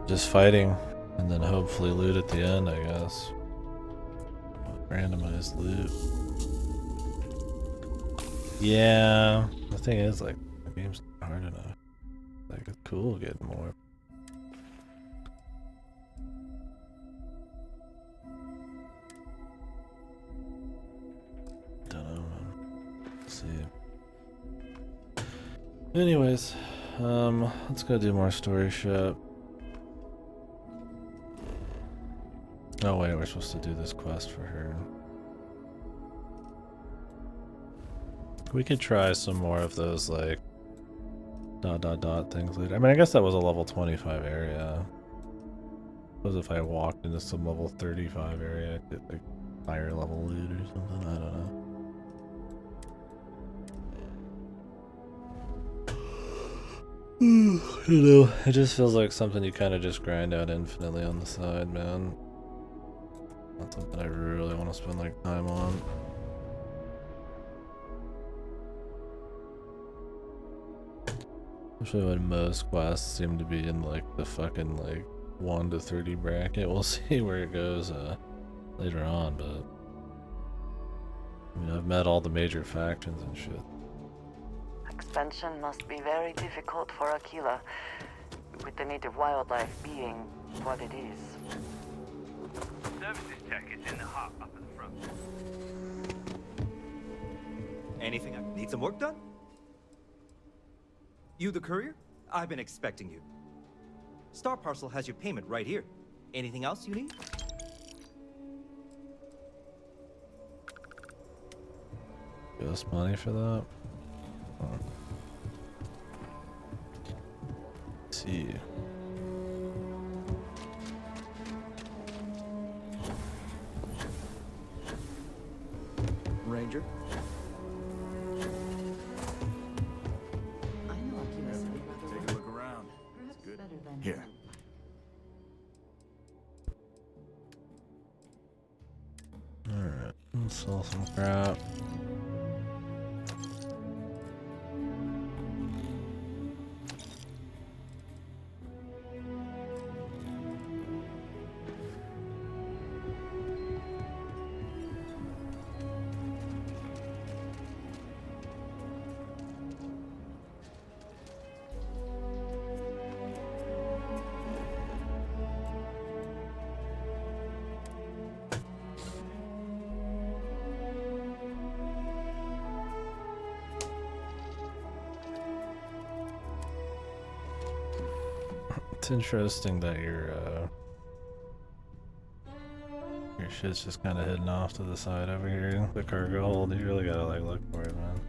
Just fighting, and then hopefully loot at the end, I guess. Randomized loot. Yeah, the thing is, like, the game's not hard enough. Like, it's cool getting more. Don't know, man. Let's see. Anyways, let's go do more story shit. Oh wait, we're supposed to do this quest for her. We could try some more of those like ... things later. I mean, I guess that was a level 25 area. Suppose if I walked into some level 35 area, I'd get like higher level loot or something. I don't know. You know, it just feels like something you kind of just grind out infinitely on the side, man. Not something I really want to spend like time on. Especially when most quests seem to be in like the fucking like 1 to 30 bracket. We'll see where it goes later on, but I mean, I've met all the major factions and shit. Expansion must be very difficult for Aquila, with the native wildlife being what it is. Services tech is in the hop up in the front. Anything? I need some work done? You the courier? I've been expecting you. Star Parcel has your payment right here. Anything else you need? Give us money for that? Oh. Let's see. Ranger? Take a look around. It's good. Here. Alright, let's sell some crap. It's interesting that your shit's just kind of hidden off to the side over here. The cargo hold, you really gotta like look for it, man.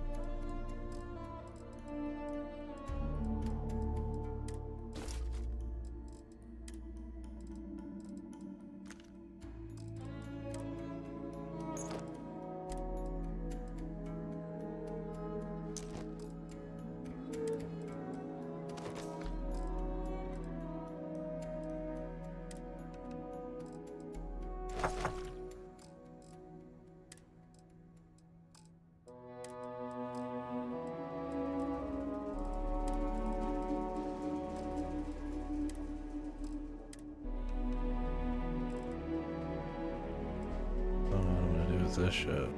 This shit.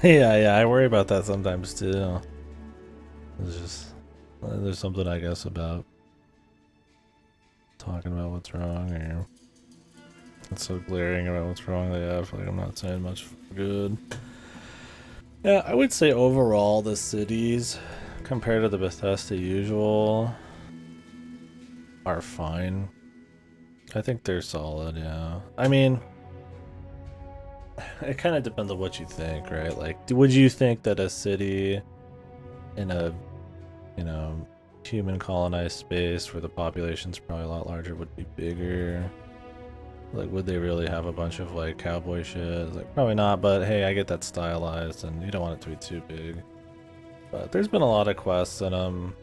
Yeah, I worry about that sometimes too. It's just there's something I guess about talking about what's wrong, or it's so glaring about what's wrong that I feel like I'm not saying much good. Yeah, I would say overall the cities compared to the Bethesda usual are fine. I think they're solid, yeah. I mean, it kind of depends on what you think, right? Like, would you think that a city in a, you know, human colonized space where the population's probably a lot larger would be bigger? Like, would they really have a bunch of, like, cowboy shit? It's like, probably not, but hey, I get that stylized, and you don't want it to be too big. But there's been a lot of quests in them.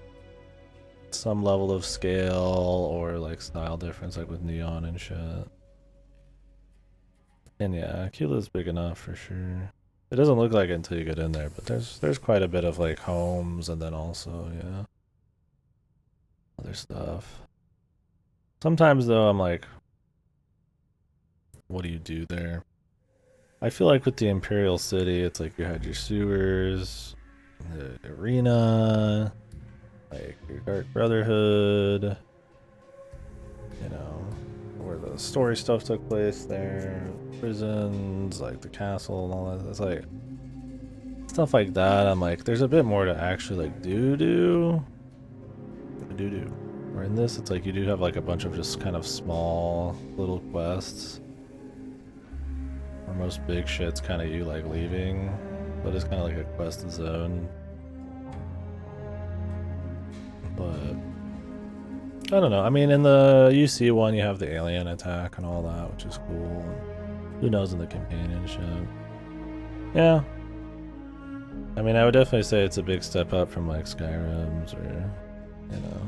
Some level of scale or, like, style difference, like with neon and shit. And yeah, Akila's big enough for sure. It doesn't look like it until you get in there, but there's quite a bit of, like, homes, and then also, yeah, other stuff. Sometimes, though, I'm like, what do you do there? I feel like with the Imperial City, it's like you had your sewers, the arena, like your Dark Brotherhood, you know, where the story stuff took place there, prisons, like the castle and all that. It's like stuff like that. I'm like, there's a bit more to actually like do. Or in this, it's like you do have like a bunch of just kind of small little quests. Where most big shit's kind of you like leaving, but it's kind of like a quest zone. But I don't know. I mean, in the UC one, you have the alien attack and all that, which is cool. And who knows in the companionship? Yeah. I mean, I would definitely say it's a big step up from like Skyrim's, or you know.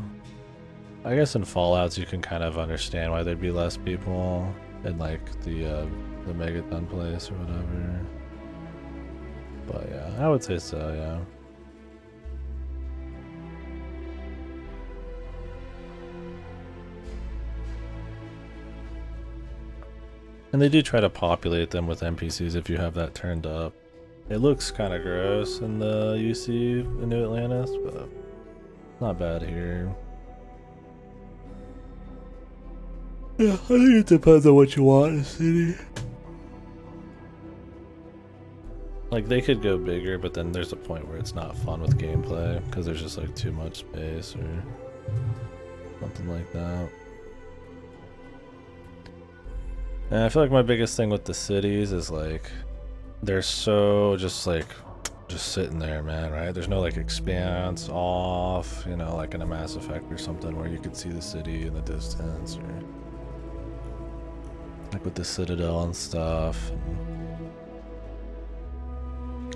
I guess in Fallouts you can kind of understand why there'd be less people in like the Megaton place or whatever. But yeah, I would say so, yeah. And they do try to populate them with NPCs if you have that turned up. It looks kind of gross in the UC in New Atlantis, but not bad here. Yeah, I think it depends on what you want in the city. Like, they could go bigger, but then there's a point where it's not fun with gameplay, because there's just, like, too much space, or something like that. And I feel like my biggest thing with the cities is, like, they're so just, like, just sitting there, man, right? There's no, like, expanse off, you know, like in a Mass Effect or something, where you could see the city in the distance, or like with the Citadel and stuff.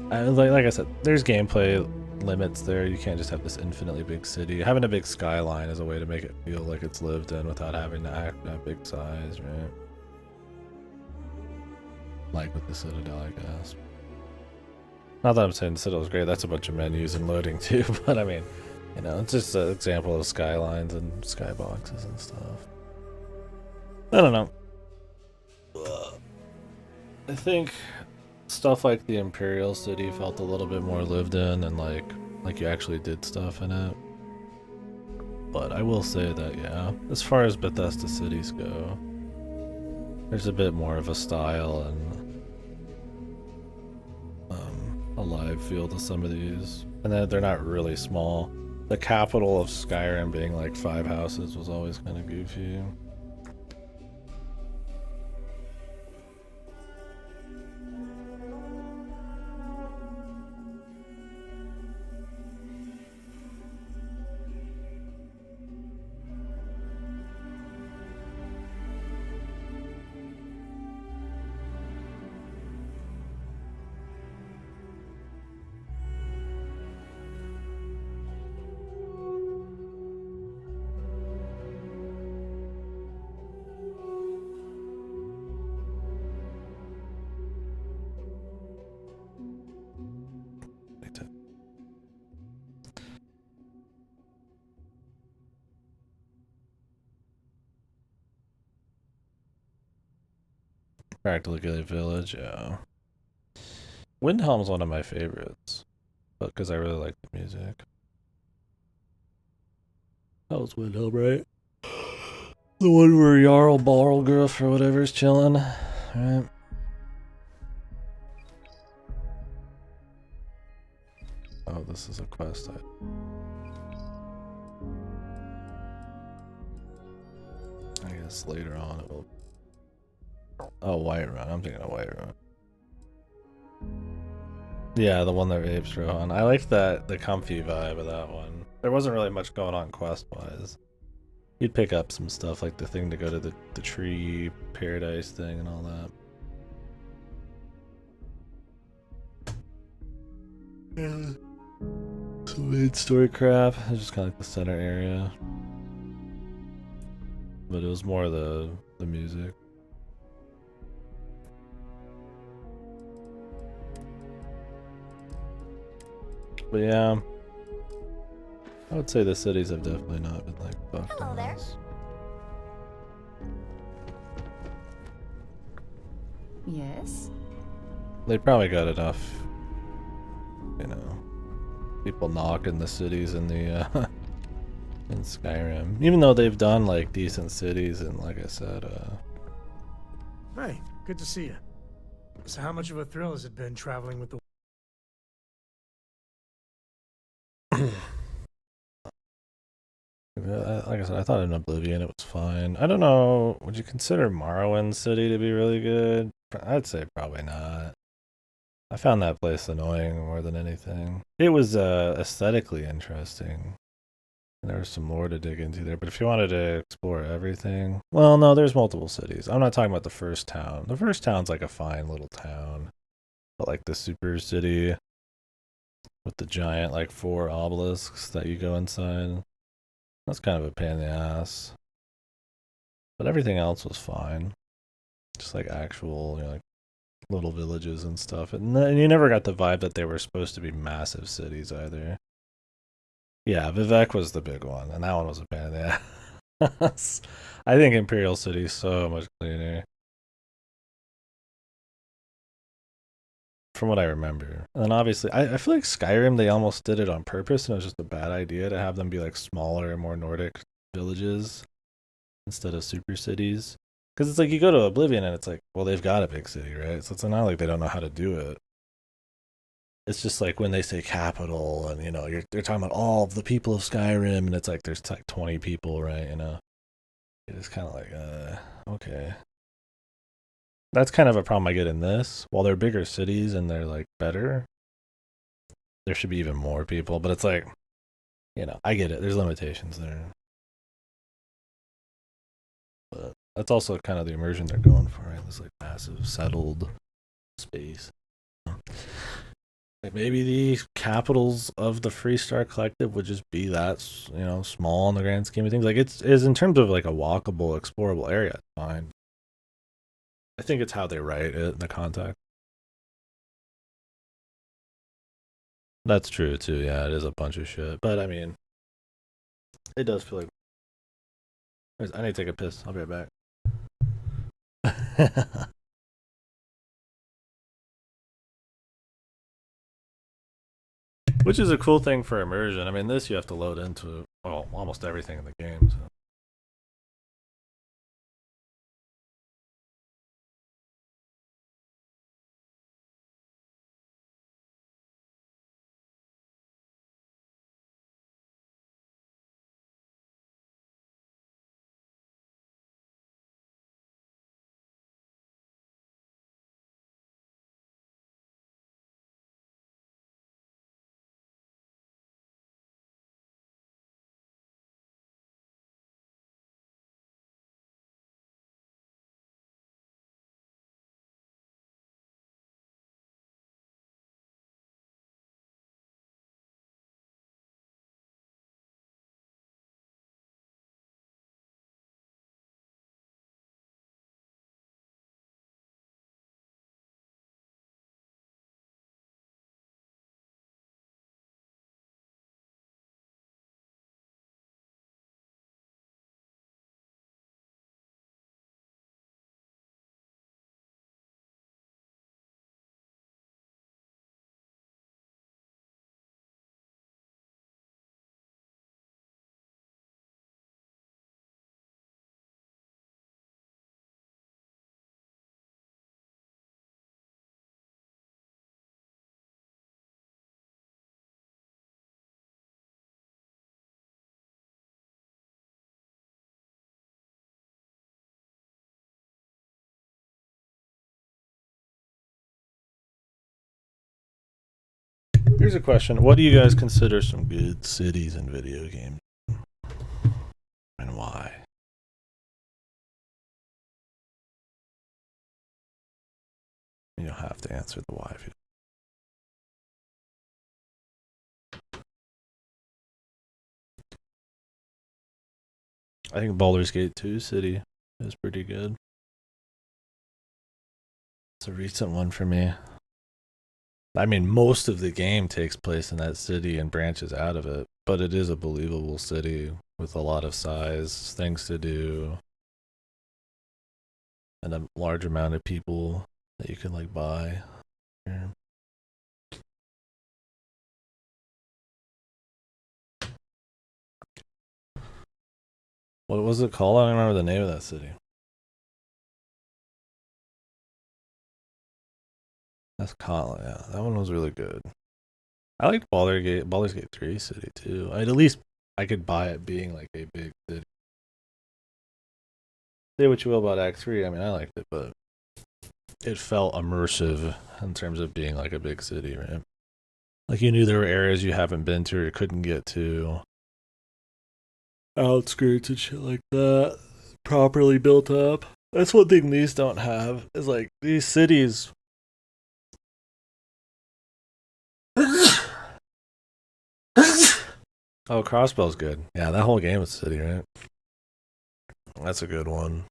Like I said, there's gameplay limits there. You can't just have this infinitely big city. Having a big skyline is a way to make it feel like it's lived in without having to act that big size, right? Like with the Citadel, I guess. Not that I'm saying the Citadel's great. That's a bunch of menus and loading too, but I mean, you know, it's just an example of skylines and skyboxes and stuff. I don't know. I think stuff like the Imperial City felt a little bit more lived in and like you actually did stuff in it. But I will say that, yeah, as far as Bethesda cities go, there's a bit more of a style and a live feel to some of these. And then they're not really small. The capital of Skyrim being like 5 houses was always kind of goofy. Practically a village, yeah. Windhelm's one of my favorites, but because I really like the music. That was Windhelm, right? The one where Jarl Balgruuf or whatever is chilling, right? Oh, this is a quest. I guess later on it will. Oh, Whiterun. I'm thinking of Whiterun. Yeah, the one that rapes Rohan. I liked the comfy vibe of that one. There wasn't really much going on quest-wise. You'd pick up some stuff like the thing to go to the tree paradise thing and all that. Yeah. Some main story crap. It's just kind of like the center area. But it was more the music. But yeah, I would say the cities have definitely not been like fucked. Hello there. Yes. They probably got enough, you know, people knocking the cities in the in Skyrim. Even though they've done like decent cities and like I said, Hey, good to see you. So how much of a thrill has it been traveling with the like I said, I thought in Oblivion it was fine. I don't know, would you consider Morrowind City to be really good? I'd say probably not. I found that place annoying more than anything. It was aesthetically interesting. And there was some lore to dig into there, but if you wanted to explore everything, well, no, there's multiple cities. I'm not talking about the first town. The first town's like a fine little town, but like the super city with the giant like 4 obelisks that you go inside, that's kind of a pain in the ass. But everything else was fine, just like actual, you know, like little villages and stuff. And you never got the vibe that they were supposed to be massive cities either. Yeah, Vivek was the big one, and that one was a pain in the ass. I think Imperial City is so much cleaner. From what I remember. And then obviously, I feel like Skyrim, they almost did it on purpose, and it was just a bad idea to have them be like smaller, more Nordic villages instead of super cities. Because it's like you go to Oblivion, and it's like, well, they've got a big city, right? So it's not like they don't know how to do it. It's just like when they say capital, and you know, they're talking about all of the people of Skyrim, and it's like there's like 20 people, right? You know, it's kind of like, okay. That's kind of a problem I get in this. While they're bigger cities and they're like better, there should be even more people. But it's like, you know, I get it. There's limitations there. But that's also kind of the immersion they're going for, right? This like massive settled space. Like maybe the capitals of the Freestar Collective would just be that, you know, small in the grand scheme of things. Like it's is in terms of like a walkable, explorable area, it's fine. I think it's how they write it in the context. That's true too. Yeah, it is a bunch of shit. But I mean, it does feel like. I need to take a piss. I'll be right back. Which is a cool thing for immersion. I mean, this you have to load into almost everything in the game. So. Here's a question. What do you guys consider some good cities in video games? And why? You'll have to answer the why if you. I think Baldur's Gate 2 city is pretty good. It's a recent one for me. I mean, most of the game takes place in that city and branches out of it, but it is a believable city with a lot of size, things to do, and a large amount of people that you can like buy. Yeah. What was it called? I don't remember the name of that city. That's Scotland. Yeah, that one was really good. I liked Baldur's Gate 3 city too. At least I could buy it being like a big city. Say what you will about Act 3. I mean, I liked it, but it felt immersive in terms of being like a big city, right? Like you knew there were areas you haven't been to or you couldn't get to. Outskirts and shit like that. Properly built up. That's one thing these don't have. Is like these cities. Oh, Crossbow's good. Yeah, that whole game is city, right? That's a good one.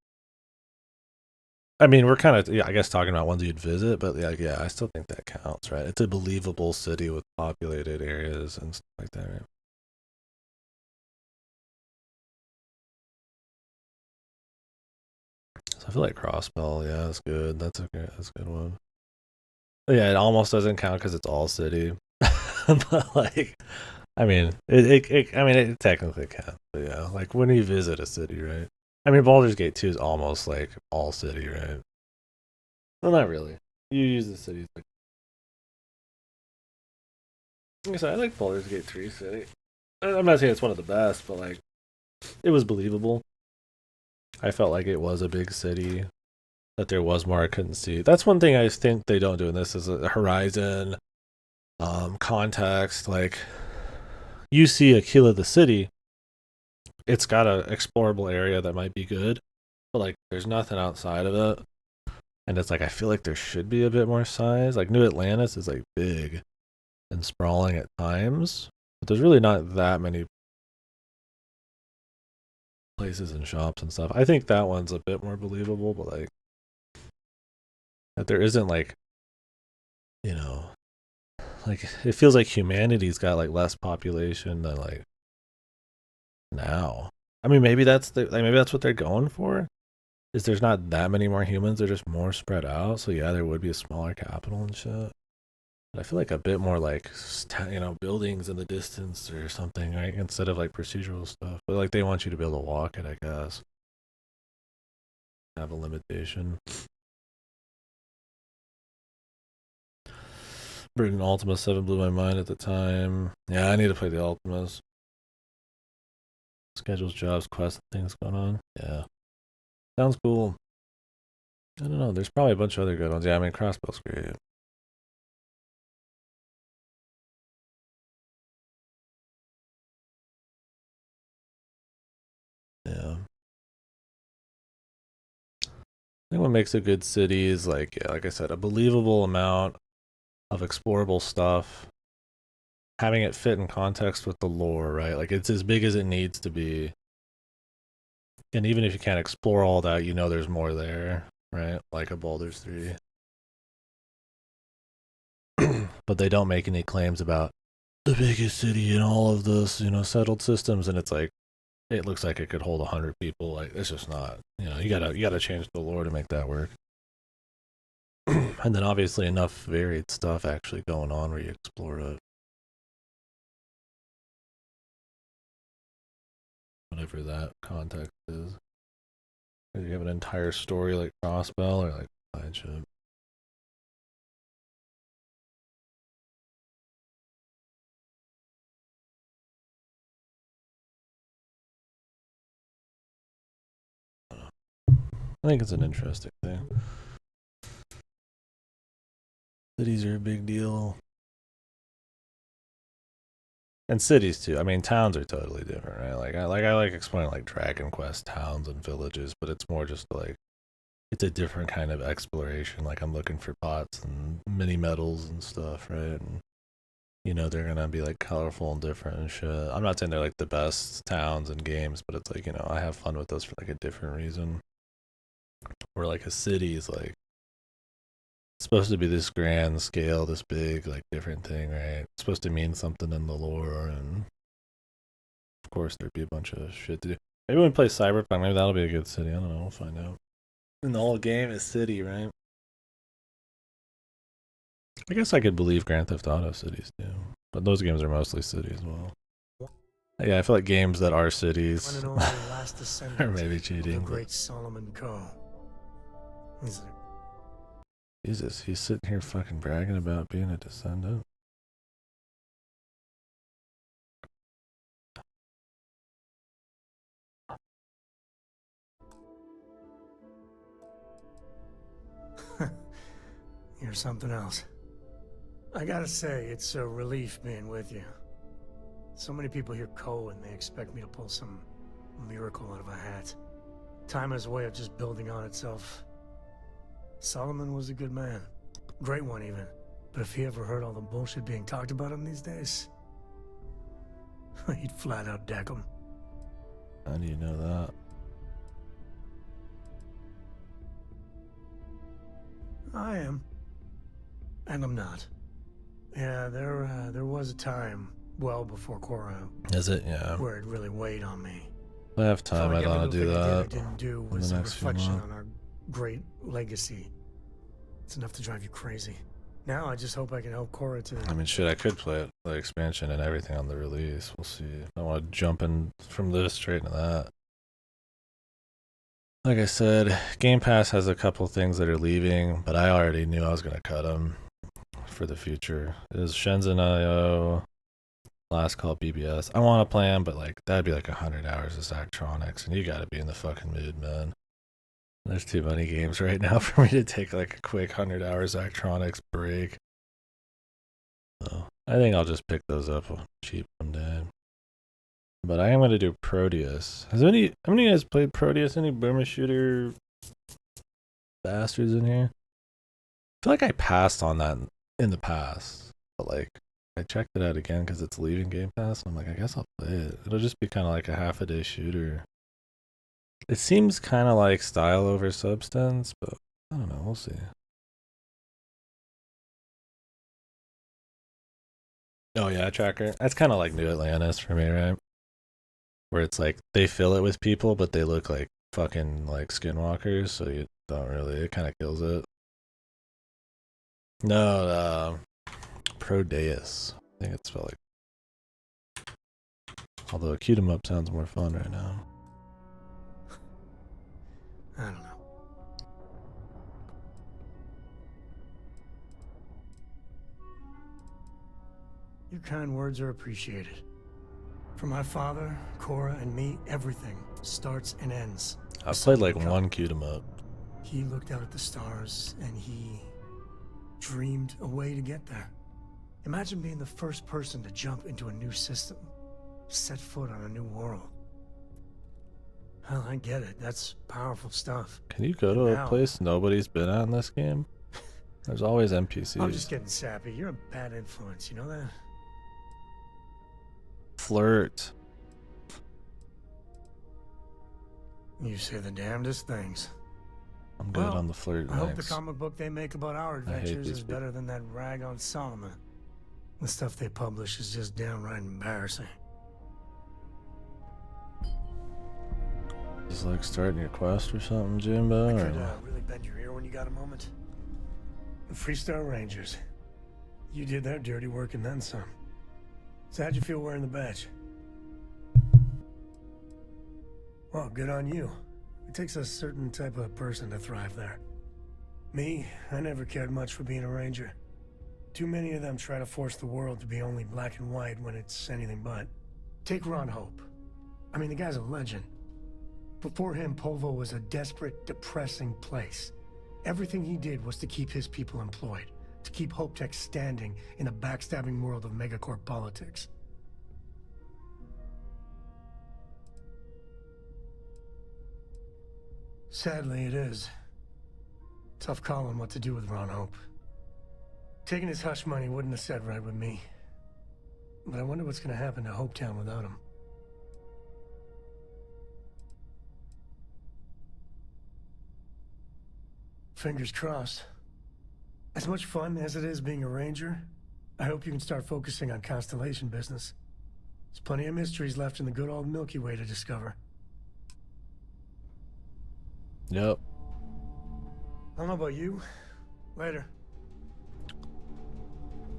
I mean, we're kind of, yeah, I guess, talking about ones you'd visit, but yeah, I still think that counts, right? It's a believable city with populated areas and stuff like that, right? So I feel like Crossbow, yeah, that's good. That's a good one. But yeah, it almost doesn't count because it's all city, but like, I mean, it technically counts. But yeah, like when you visit a city, right? I mean, Baldur's Gate 2 is almost like all city, right? Well, not really. You use the cities like I said, I like Baldur's Gate 3 city. I'm not saying it's one of the best, but like, it was believable. I felt like it was a big city, that there was more I couldn't see. That's one thing I think they don't do in this is a Horizon, context. Like, you see a Kill of the City, it's got an explorable area that might be good, but like, there's nothing outside of it. And it's like, I feel like there should be a bit more size. Like, New Atlantis is like big and sprawling at times, but there's really not that many places and shops and stuff. I think that one's a bit more believable, but like that there isn't like, you know, like it feels like humanity's got like less population than like now. I mean, maybe that's maybe that's what they're going for. Is there's not that many more humans? They're just more spread out. So yeah, there would be a smaller capital and shit. But I feel like a bit more like buildings in the distance or something, right? Instead of like procedural stuff. But like they want you to be able to walk it, I guess. Have a limitation. Britain Ultima 7 blew my mind at the time. Yeah, I need to play the Ultimas. Schedules, jobs, quests, things going on. Yeah. Sounds cool. I don't know. There's probably a bunch of other good ones. Yeah, I mean, Crossbow's great. Yeah. I think what makes a good city is like, yeah, like I said, a believable amount of explorable stuff. Having it fit in context with the lore, right? Like it's as big as it needs to be. And even if you can't explore all that, you know there's more there, right? Like a Baldur's 3. But they don't make any claims about the biggest city in all of this, settled systems, and it's like it looks like it could hold 100 people. Like it's just not. You gotta change the lore to make that work. And then obviously enough varied stuff actually going on where you explore it. Whatever that context is. Whether you have an entire story like Crossbell or like side shit. I think it's an interesting thing. Cities are a big deal. And cities too. I mean, towns are totally different, right? I like exploring like Dragon Quest towns and villages, but it's more just like it's a different kind of exploration. Like I'm looking for pots and mini metals and stuff, right? And you know they're gonna be like colorful and different and shit. I'm not saying they're like the best towns and games, but it's like, you know, I have fun with those for like a different reason. Where like a city is like supposed to be this grand scale, this big, like different thing, right? It's supposed to mean something in the lore, and of course there'd be a bunch of shit to do. Maybe when we play Cyberpunk, maybe that'll be a good city. I don't know. We'll find out. And the whole game is city, right? I guess I could believe Grand Theft Auto cities too, but those games are mostly city as well. Yeah, I feel like games that are cities One and only last descendant are maybe of cheating. the But great Solomon Co. He's a Jesus, he's sitting here fucking bragging about being a descendant. You're something else. I gotta say, it's a relief being with you. So many people hear Ko and they expect me to pull some miracle out of a hat. Time has a way of just building on itself. Solomon was a good man. Great one, even. But if he ever heard all the bullshit being talked about him these days, he'd flat out deck him. How do you know that? I am. And I'm not. Yeah, there was a time, well before Korra. Is it? Yeah. Where it really weighed on me. If I have time, I'd want to do that. Didn't do in was the a next few reflection months. on our great legacy. It's enough to drive you crazy. Now I just hope I can help Korra to. I mean, shit, I could play it, the expansion and everything on the release. We'll see. If I want to jump in from this straight into that. Like I said, Game Pass has a couple things that are leaving, but I already knew I was going to cut them for the future. It is Shenzhen IO, Last Call BBS. I want to play them, but like that'd be like 100 hours of Zachtronics, and you got to be in the fucking mood, man. There's too many games right now for me to take like a quick 100 hours Zachtronics break. So I think I'll just pick those up cheap one day. But I am going to do Proteus. How many of you guys played Proteus? Any boomer shooter bastards in here? I feel like I passed on that in the past. But like, I checked it out again because it's leaving Game Pass. I'm like, I guess I'll play it. It'll just be kind of like a half a day shooter. It seems kind of like style over substance, but I don't know. We'll see. Oh yeah, Tracker. That's kind of like New Atlantis for me, right? Where it's like they fill it with people, but they look like fucking like skinwalkers, so you don't really. It kind of kills it. No, Proteus. I think it's spelled like. Although Cute 'em Up sounds more fun right now. I don't know. Your kind words are appreciated. For my father, Korra, and me, everything starts and ends. I've played like one Cute 'em Up. He looked out at the stars and he dreamed a way to get there. Imagine being the first person to jump into a new system, set foot on a new world. Hell, I get it. That's powerful stuff. Can you go to a place nobody's been at in this game? There's always NPCs. I'm just getting sappy. You're a bad influence, you know that? Flirt. You say the damnedest things. I'm good on the flirt. I hope the comic book they make about our adventures is people. better than that rag on Solomon. The stuff they publish is just downright embarrassing. Just like starting your quest or something, Jimbo? I could really bend your ear when you got a moment. The Freestar Rangers. You did their dirty work and then some. So how'd you feel wearing the badge? Well, good on you. It takes a certain type of person to thrive there. Me, I never cared much for being a ranger. Too many of them try to force the world to be only black and white when it's anything but. Take Ron Hope. I mean, the guy's a legend. Before him, Polvo was a desperate, depressing place. Everything he did was to keep his people employed, to keep Hope Tech standing in a backstabbing world of megacorp politics. Sadly, it is. Tough calling what to do with Ron Hope. Taking his hush money wouldn't have sat right with me. But I wonder what's gonna happen to Hopetown without him. Fingers crossed. As much fun as it is being a ranger, I hope you can start focusing on Constellation business. There's plenty of mysteries left in the good old Milky Way to discover. Yep. I don't know about you. Later.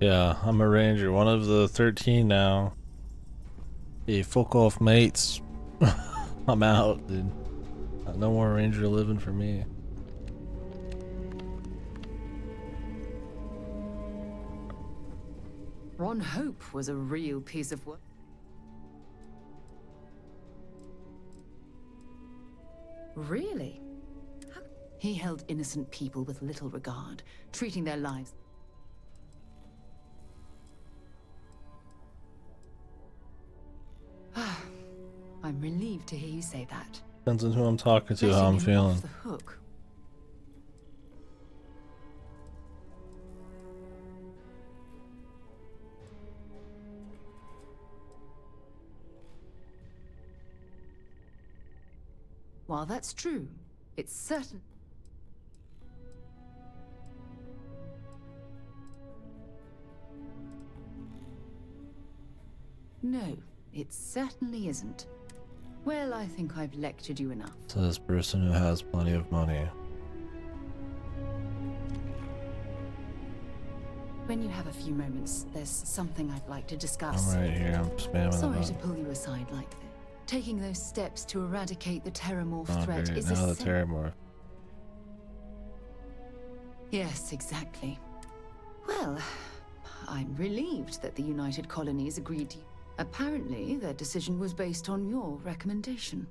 Yeah, I'm a ranger, one of the 13 now. Hey, fuck off, mates. I'm out, dude. No more ranger living for me. Ron Hope was a real piece of work. Really? He held innocent people with little regard, treating their lives. I'm relieved to hear you say that. Depends on who I'm talking to, how Letting I'm him feeling. off the hook. While that's true, it's certain. No, it certainly isn't. Well, I think I've lectured you enough. Says person who has plenty of money. When you have a few moments, there's something I'd like to discuss. I'm right here, I'm spamming the Sorry button. to pull you aside like this. Taking those steps to eradicate the Terramorph Oh, threat great. is Now the essential. Terramorph. Yes, exactly. Well, I'm relieved that the United Colonies agreed to. Apparently, their decision was based on your recommendation.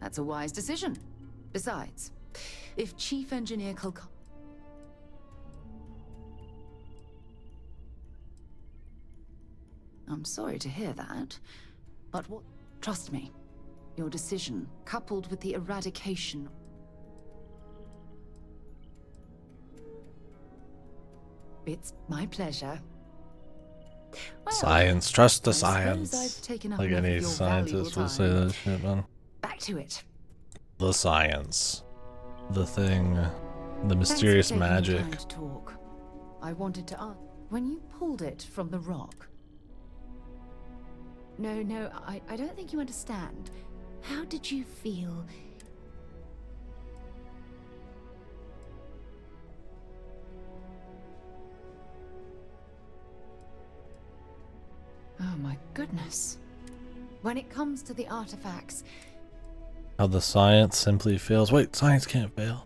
That's a wise decision. Besides, if Chief Engineer Kulka... I'm sorry to hear that, but what... Trust me, your decision, coupled with the eradication... It's my pleasure. Well, Science, trust the I suppose science. I've taken up Like enough of any your scientist valuable would say time. that shit, man. Back to it. The science. The thing. The Thanks mysterious for taking the magic. time to talk. I wanted to ask, when you pulled it from the rock... No, I don't think you understand. How did you feel? Oh my goodness. When it comes to the artifacts, How the science simply fails. Wait, science can't fail.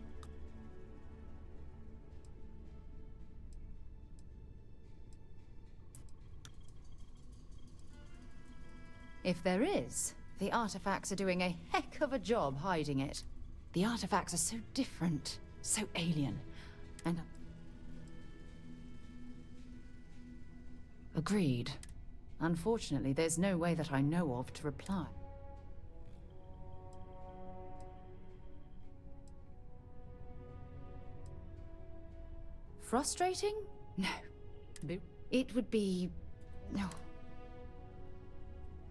if there is, the artifacts are doing a heck of a job hiding it. The artifacts are so different, so alien, and... Agreed. Unfortunately, there's no way that I know of to reply. Frustrating? No. It would be... No.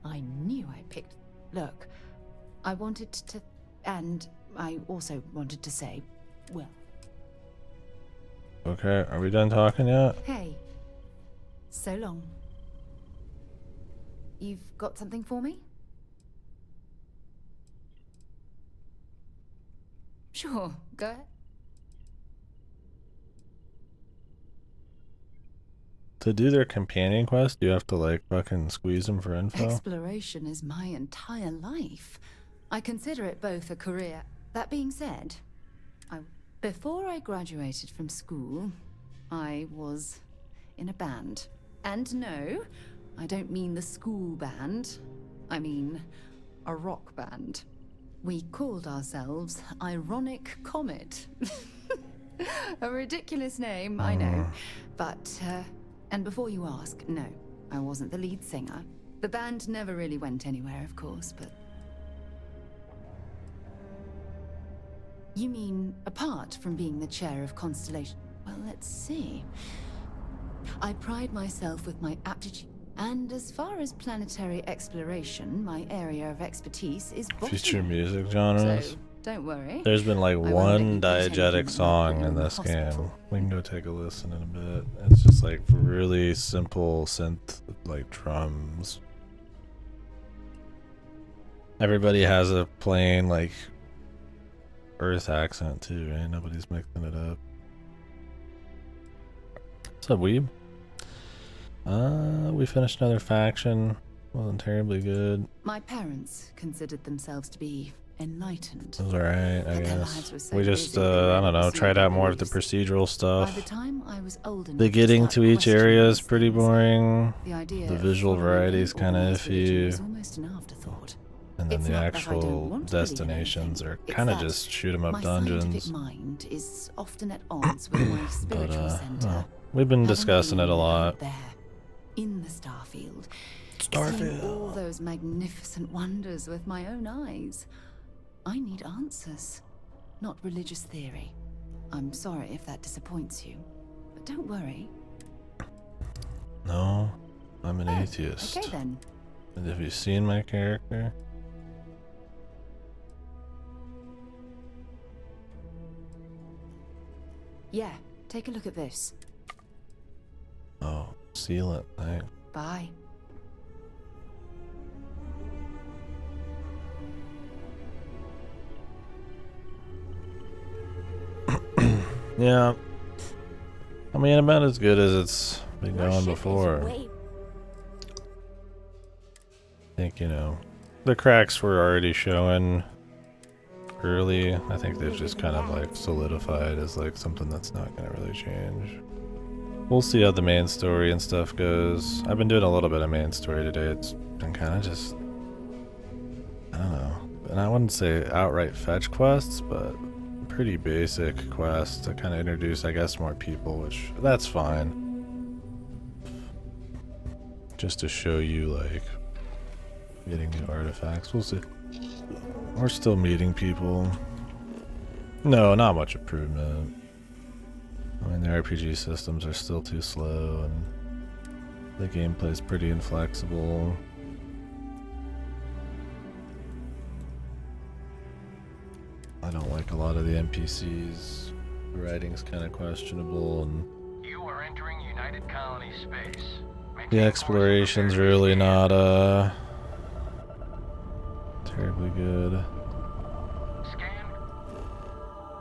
I knew I picked... Look, I wanted to... And I also wanted to say, well... Okay, are we done talking yet? Hey. So long. You've got something for me? Sure, go ahead. To do their companion quest, you have to like fucking squeeze them for info. Exploration is my entire life. I consider it both a career. That being said, before I graduated from school, I was in a band. And no, I don't mean the school band. I mean a rock band. We called ourselves Ironic Comet. A ridiculous name, I know. But, and before you ask, no, I wasn't the lead singer. The band never really went anywhere, of course, but... You mean, apart from being the chair of Constellation? Well, let's see. I pride myself with my aptitude, and as far as planetary exploration, my area of expertise is Future botany. music genres. So, don't worry. There's been like I won't let you one eat anything diegetic that song might in put you this the game. hospital. We can go take a listen in a bit. It's just like really simple synth, like drums. Everybody has a plain like Earth accent too, right? Nobody's mixing it up. What's up, weeb? We finished another faction. Wasn't terribly good. My parents considered themselves to be enlightened. It was alright, I But their guess. lives were so We just, busy, they I rarely don't know, pursued tried their out more of the beliefs. procedural By stuff. the time I was old enough The getting start to each questioning area is these pretty things, boring. the idea The of visual following variety an is kind of organized religion was iffy. almost an afterthought. And then It's the not that I don't actual want to believe in destinations are It's kind of that just shoot 'em up my dungeons. scientific mind is often at odds with my spiritual center. well, we've been discussing it a lot. There, in the Starfield. Starfield. Seeing all those magnificent wonders with my own eyes. I need answers, not religious theory. I'm sorry if that disappoints you, but don't worry. No, I'm an atheist. Okay then. And have you seen my character? Yeah, take a look at this. Oh, sealant thing. Bye. Yeah. I mean, about as good as it's been going before. I think, you know, the cracks were already showing early. I think they've just kind of like solidified as like something that's not going to really change. We'll see how the main story and stuff goes. I've been doing a little bit of main story today. It's been kind of just, I don't know. And I wouldn't say outright fetch quests, but pretty basic quest to kind of introduce, I guess, more people, which that's fine. Just to show you, like, getting new artifacts. We'll see. We're still meeting people. No, not much improvement. I mean, the RPG systems are still too slow, and the gameplay's pretty inflexible. I don't like a lot of the NPCs. The writing's kind of questionable, and You are entering United Colony space. the exploration's really not terribly good.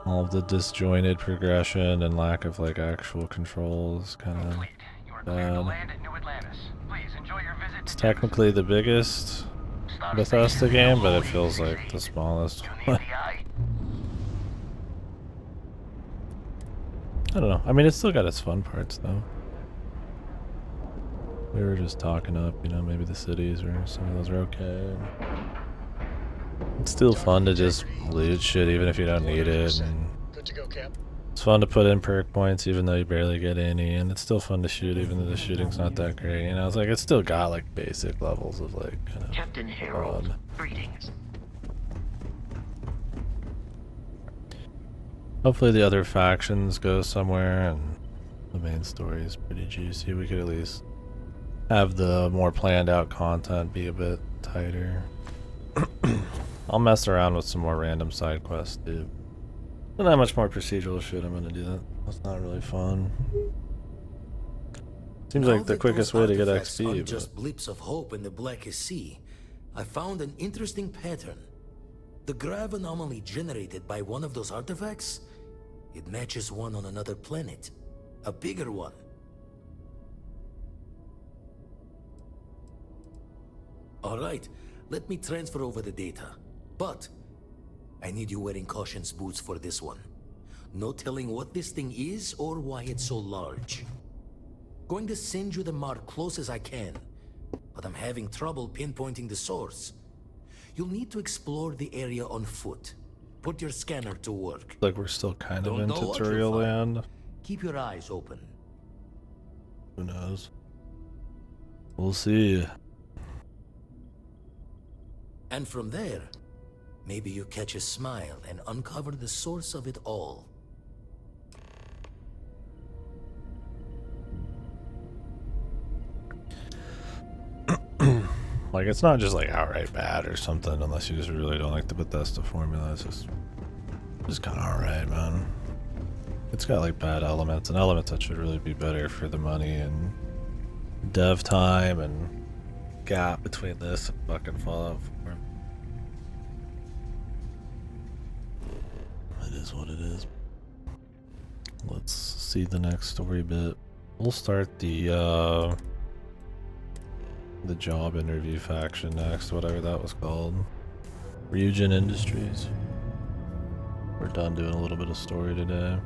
All of the disjointed progression and lack of like actual controls kind of bad. It's technically the biggest Bethesda game, but it feels like the smallest one. I don't know. I mean, it's still got its fun parts, though. We were just talking up, you know, maybe the cities or some of those are okay. It's still fun to just loot shit even if you don't need it. And Good to go, Cap. it's fun to put in perk points even though you barely get any. And it's still fun to shoot even though the shooting's not that great. You know, it's like, it's still got like basic levels of like kind of Captain Harold, fun. greetings. Hopefully the other factions go somewhere and the main story is pretty juicy. We could at least have the more planned out content be a bit tighter. I'll mess around with some more random side quests too. Not that much more procedural shit. I'm gonna do that. That's not really fun. Seems Now like the that quickest those way to get artifacts XP. aren't But just blips of hope in the blackest sea, I found an interesting pattern. The grav anomaly generated by one of those artifacts, it matches one on another planet. A bigger one. Alright, let me transfer over the data. But I need you wearing caution's boots for this one. No telling what this thing is or why it's so large. Going to send you the mark close as I can, but I'm having trouble pinpointing the source. You'll need to explore the area on foot. Put your scanner to work. like we're still kind of Don't in know what tutorial you'll find. land. Keep your eyes open. Who knows? We'll see. And from there, maybe you catch a smile and uncover the source of it all. Like, it's not just like outright bad or something, unless you just really don't like the Bethesda formula. It's just kind of alright, man. It's got like bad elements, and elements that should really be better for the money and dev time and gap between this and fucking Fallout 4. It is what it is. Let's see the next story bit. We'll start the job interview faction next, whatever that was called. Ryujin Industries. We're done doing a little bit of story today.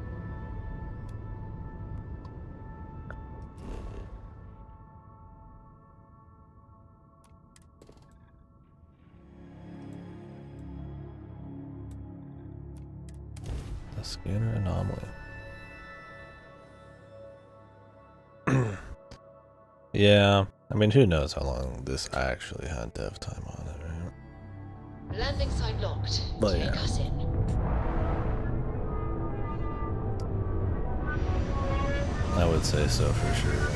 The scanner anomaly. Yeah, I mean, who knows how long this actually had dev time on it, right? Landing site locked. But Take yeah. us in. I would say so for sure.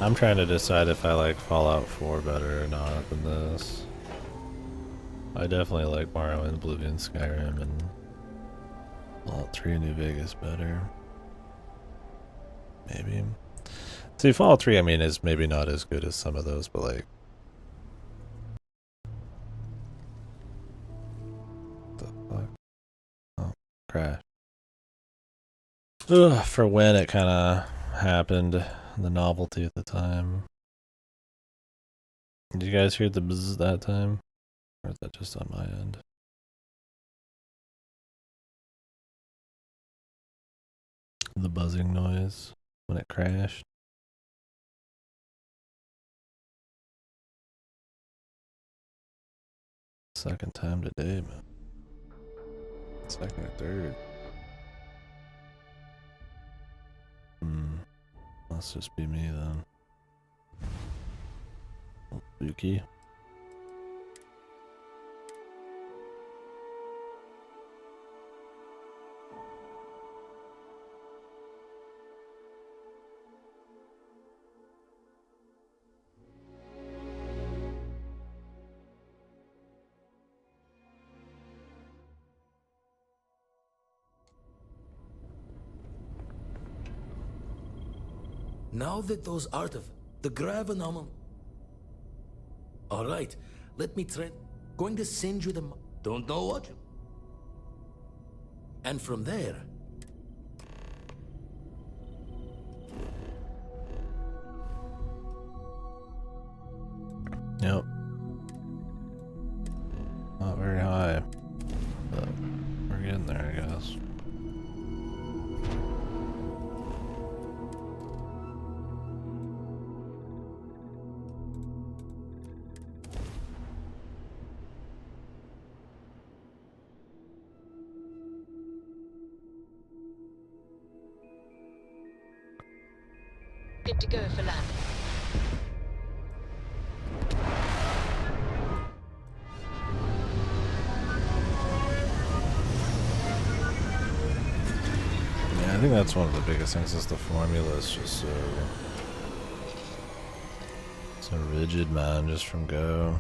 I'm trying to decide if I like Fallout 4 better or not than this. I definitely like Morrowind, Oblivion, Skyrim, and Fallout 3 New Vegas better. Maybe. See, Fallout 3, I mean, is maybe not as good as some of those, but like... What the fuck? Oh, crash. Ugh, for when it kind of happened, the novelty at the time. Did you guys hear the buzz that time? Or is that just on my end? The buzzing noise when it crashed. Second time today, man. Second or third. Must just be me then. Oh, spooky. Now that those the grav anomaly... Alright, let me try... Going to send you the... Don't know what? And from there... Yep. Not very high. But we're getting there, I guess. Good to go for landing. Yeah, I think that's one of the biggest things is the formula is just so rigid, man, just from go.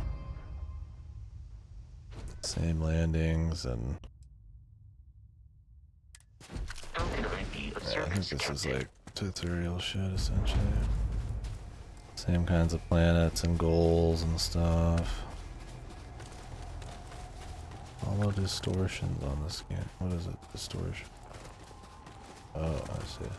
Same landings and yeah, I think this is like tutorial shit essentially. Same kinds of planets and goals and stuff. Follow distortions on the scan. What is it? Distortion. Oh, I see.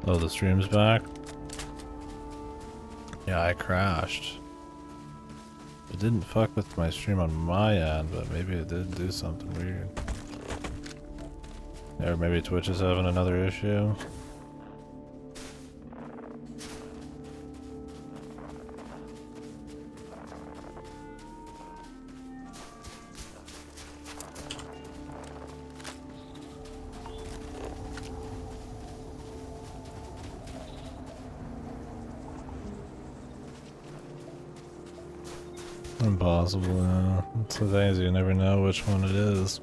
Oh, the stream's back? Yeah, I crashed. It didn't fuck with my stream on my end, but maybe it did do something weird. Or maybe Twitch is having another issue. Impossible, yeah. It's the thing is you never know which one it is.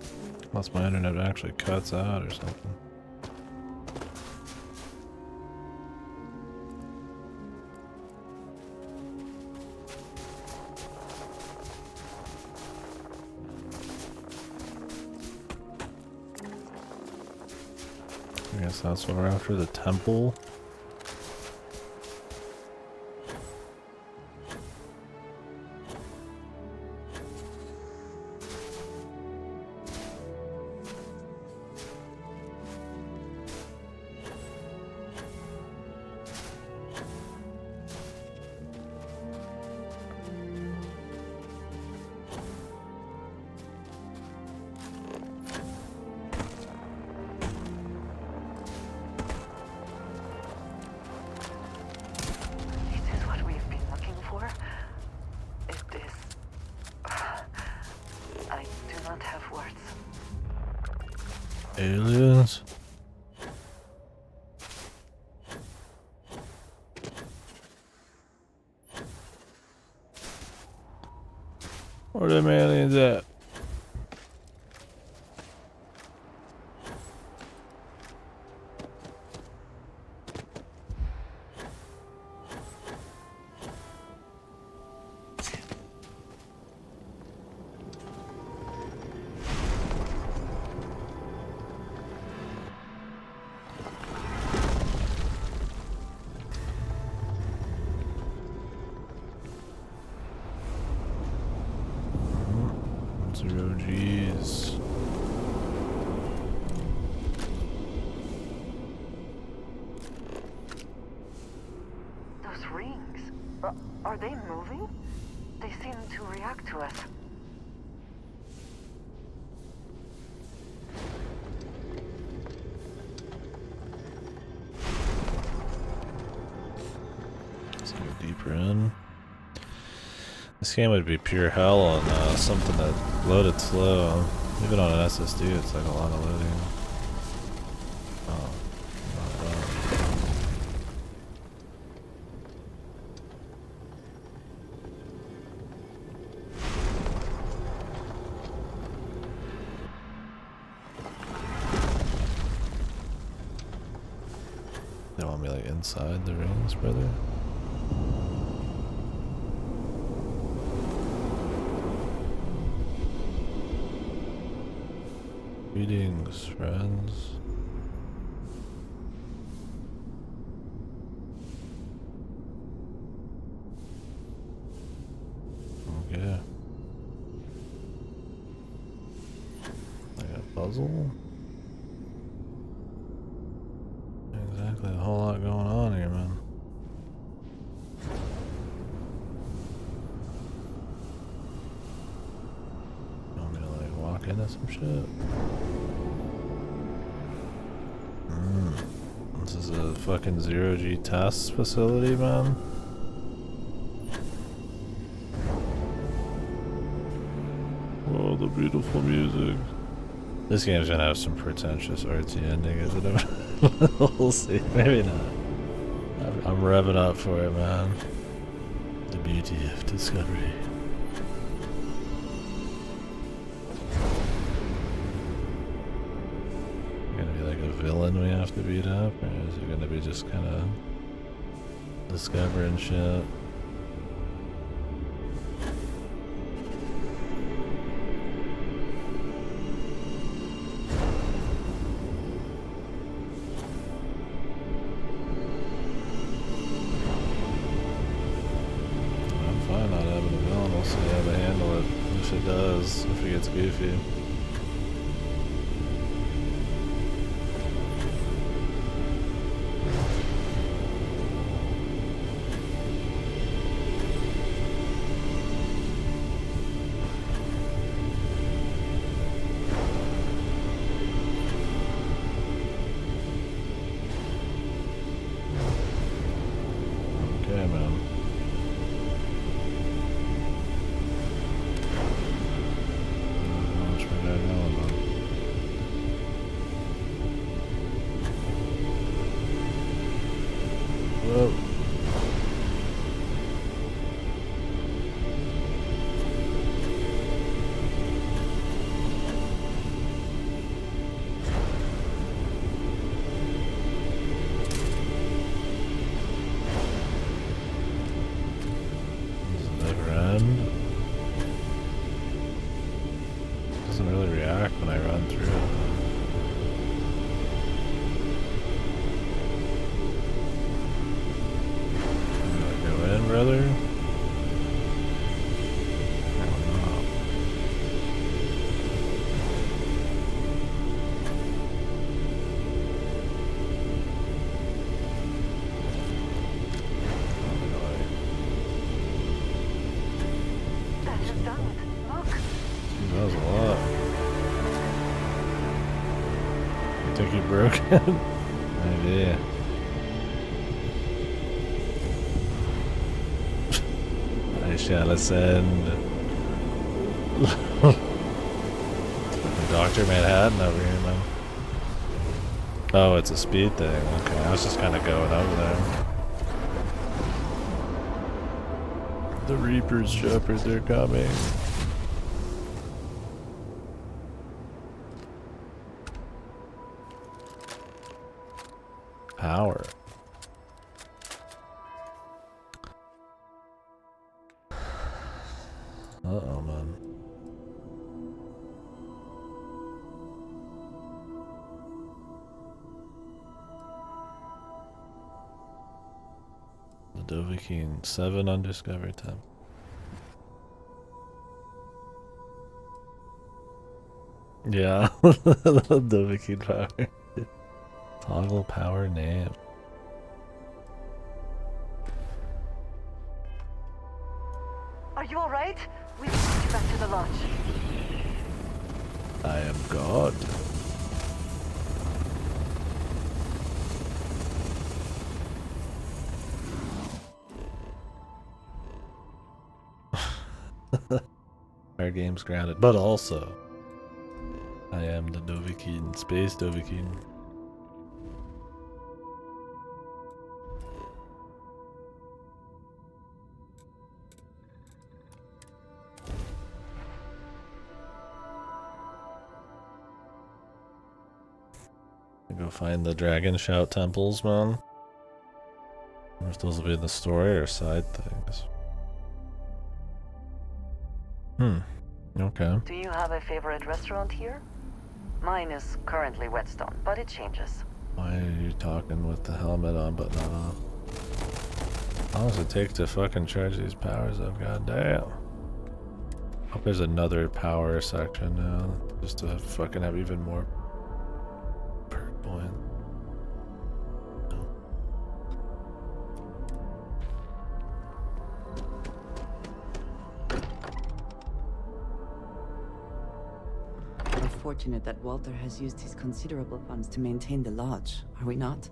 Unless my internet actually cuts out or something. I guess that's what we're after, the temple. Aliens? Where them aliens at? Zero G's. Those rings, are they moving? They seem to react to us. Let's go deeper in. This game would be pure hell on something that loaded slow. Even on an SSD, it's like a lot of loading. Oh, they want me like inside the rings, brother? Greetings, friends. Okay. Like a puzzle? Exactly, a whole lot going on here, man. Want me to like walk into some shit? This is a fucking zero-G test facility, man. Oh, the beautiful music. This game's gonna have some pretentious artsy ending, isn't it? We'll see. Maybe not. I'm revving up for it, man. The beauty of discovery. Villain we have to beat up, or is it gonna be just kind of discovering shit? I'm fine not having a villain. We'll see how they handle it if it does, if it gets goofy. Okay, man. Which way did I go, man? Whoa. Doesn't really react when I run through it. Go in, brother. I don't know. That just done it. Look. Dude, that was a lot. You think you broke it? Maybe. I shall ascend. Dr. Manhattan over here, man. Oh, it's a speed thing. Okay, I was just kind of going over there. The Reaper's Shepherds are coming. Power. Uh-oh, man. The Dovahkiin, 7 undiscovered time. Yeah, the Dovahkiin power. Toggle power name. Are you alright? We need to get you back to the lodge. I am God. Our game's grounded, but also I am the Dovahkiin, space Dovahkiin. Go find the Dragon Shout temples, man. I wonder if those will be in the story or side things. Okay. Do you have a favorite restaurant here? Mine is currently Whetstone, but it changes. Why are you talking with the helmet on but not on? How long does it take to fucking charge these powers up? God damn. Hope there's another power section now, just to fucking have even more perk points. We're fortunate that Walter has used his considerable funds to maintain the lodge, are we not?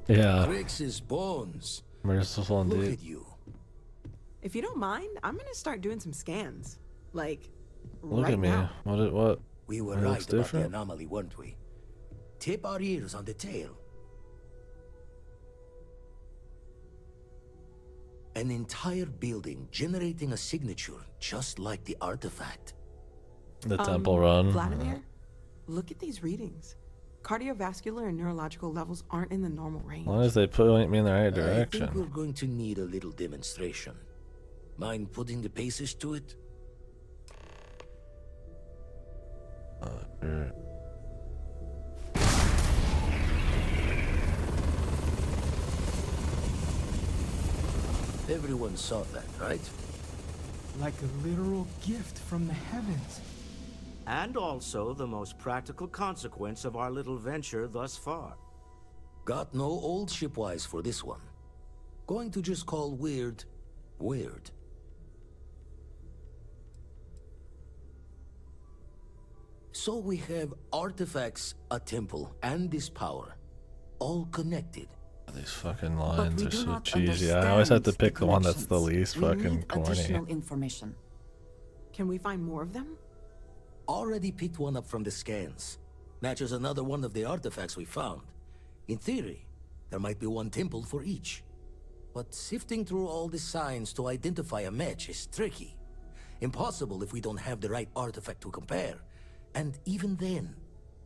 Yeah. Grix's bones. Merciful indeed. Look at you. If you don't mind, I'm gonna start doing some scans. Like, Look right at me. now. What? We were It right looks about the different. anomaly, weren't we? Tip our ears on the tail. An entire building generating a signature just like the artifact. The temple run. Vladimir, look at these readings. Cardiovascular and neurological levels aren't in the normal range. As long as they point me in the right I think direction. we're going to need a little demonstration. Mind putting the paces to it? Sure. Everyone saw that, right? Like a literal gift from the heavens. And also the most practical consequence of our little venture thus far. Got no old shipwise for this one. Going to just call weird, weird. So we have artifacts, a temple, and this power. all connected. These fucking lines we are do so not cheesy. I always have to understand pick the the one that's the connections. least We fucking need corny. additional information. Can we find more of them? Already picked one up from the scans. Matches another one of the artifacts we found. In theory, there might be one temple for each. But sifting through all the signs to identify a match is tricky. Impossible if we don't have the right artifact to compare. And even then,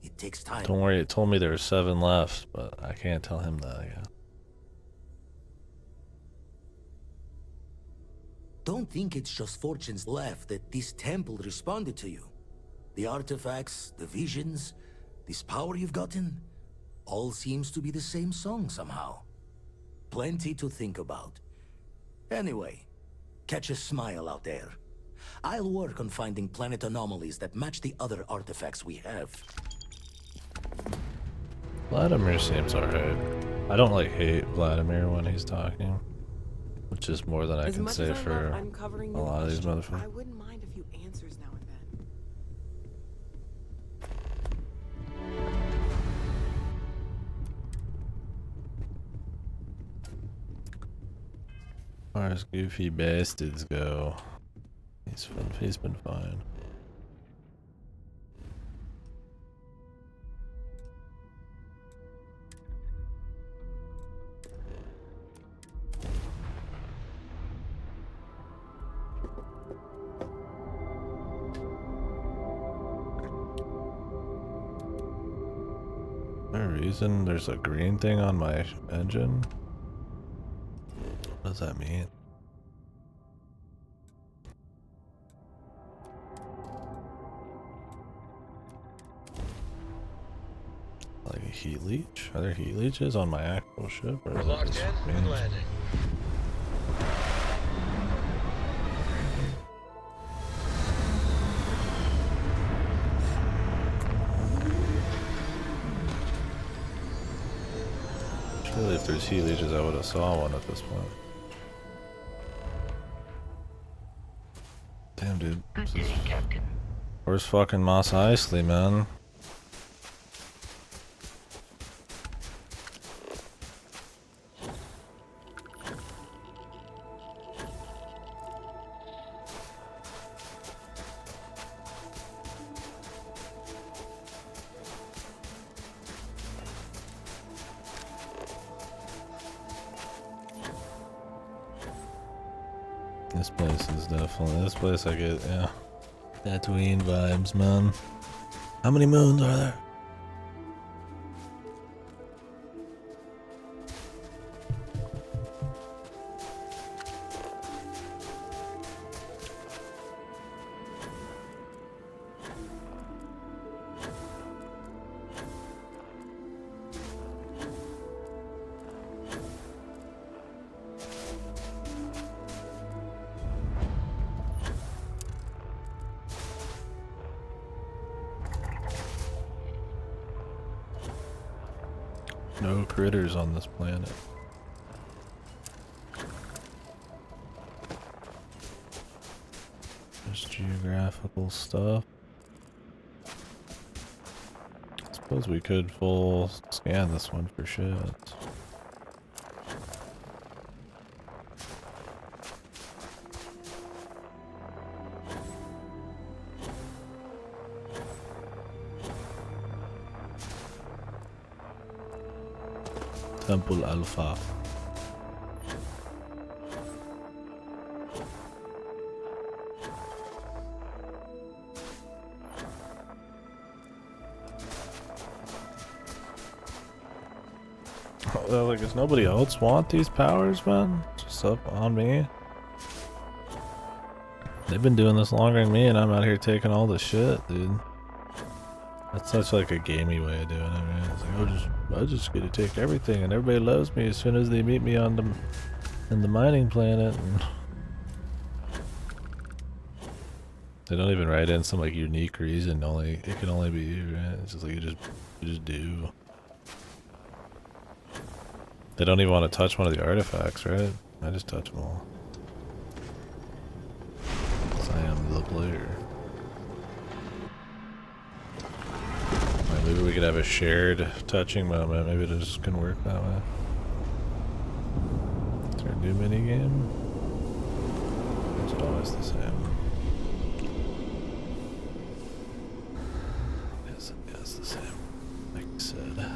it takes time. Don't worry, it told me there were 7 left, but I can't tell him that yet. Don't think it's just fortunes left that this temple responded to you. The artifacts, the visions, this power you've gotten, all seems to be the same song somehow. Plenty to think about. Anyway, catch a smile out there. I'll work on finding planet anomalies that match the other artifacts we have. Vladimir seems alright. I don't like hate Vladimir when he's talking, which is more than I can say for a lot of these motherfuckers. I wouldn't mind a few answers now and then. As far as goofy bastards go, he's been fine. For a reason there's a green thing on my engine? What does that mean? Like a heat leech? Are there heat leeches on my actual ship? Or is it just range? Surely if there's heat leeches I would have saw one at this point. Damn, dude. Where's fucking Mos Eisley, man? This place I get, yeah. Tatooine vibes, man. How many moons are there? No critters on this planet. Just geographical stuff. I suppose we could full scan this one for shit. Temple Alpha. Like, does nobody else want these powers, man? Just up on me. They've been doing this longer than me, and I'm out here taking all the shit, dude. That's such like a gamey way of doing it, man. It's like, I just get to take everything, and everybody loves me as soon as they meet me on the mining planet. And they don't even write in some like unique reason. It can only be you, right? It's just like you just do. They don't even want to touch one of the artifacts, right? I just touch them all. 'Cause I am the player. My Maybe we could have a shared touching moment. Maybe it just can work that way. Is there a new minigame? It's always the same. Yes, it's the same. Like you said.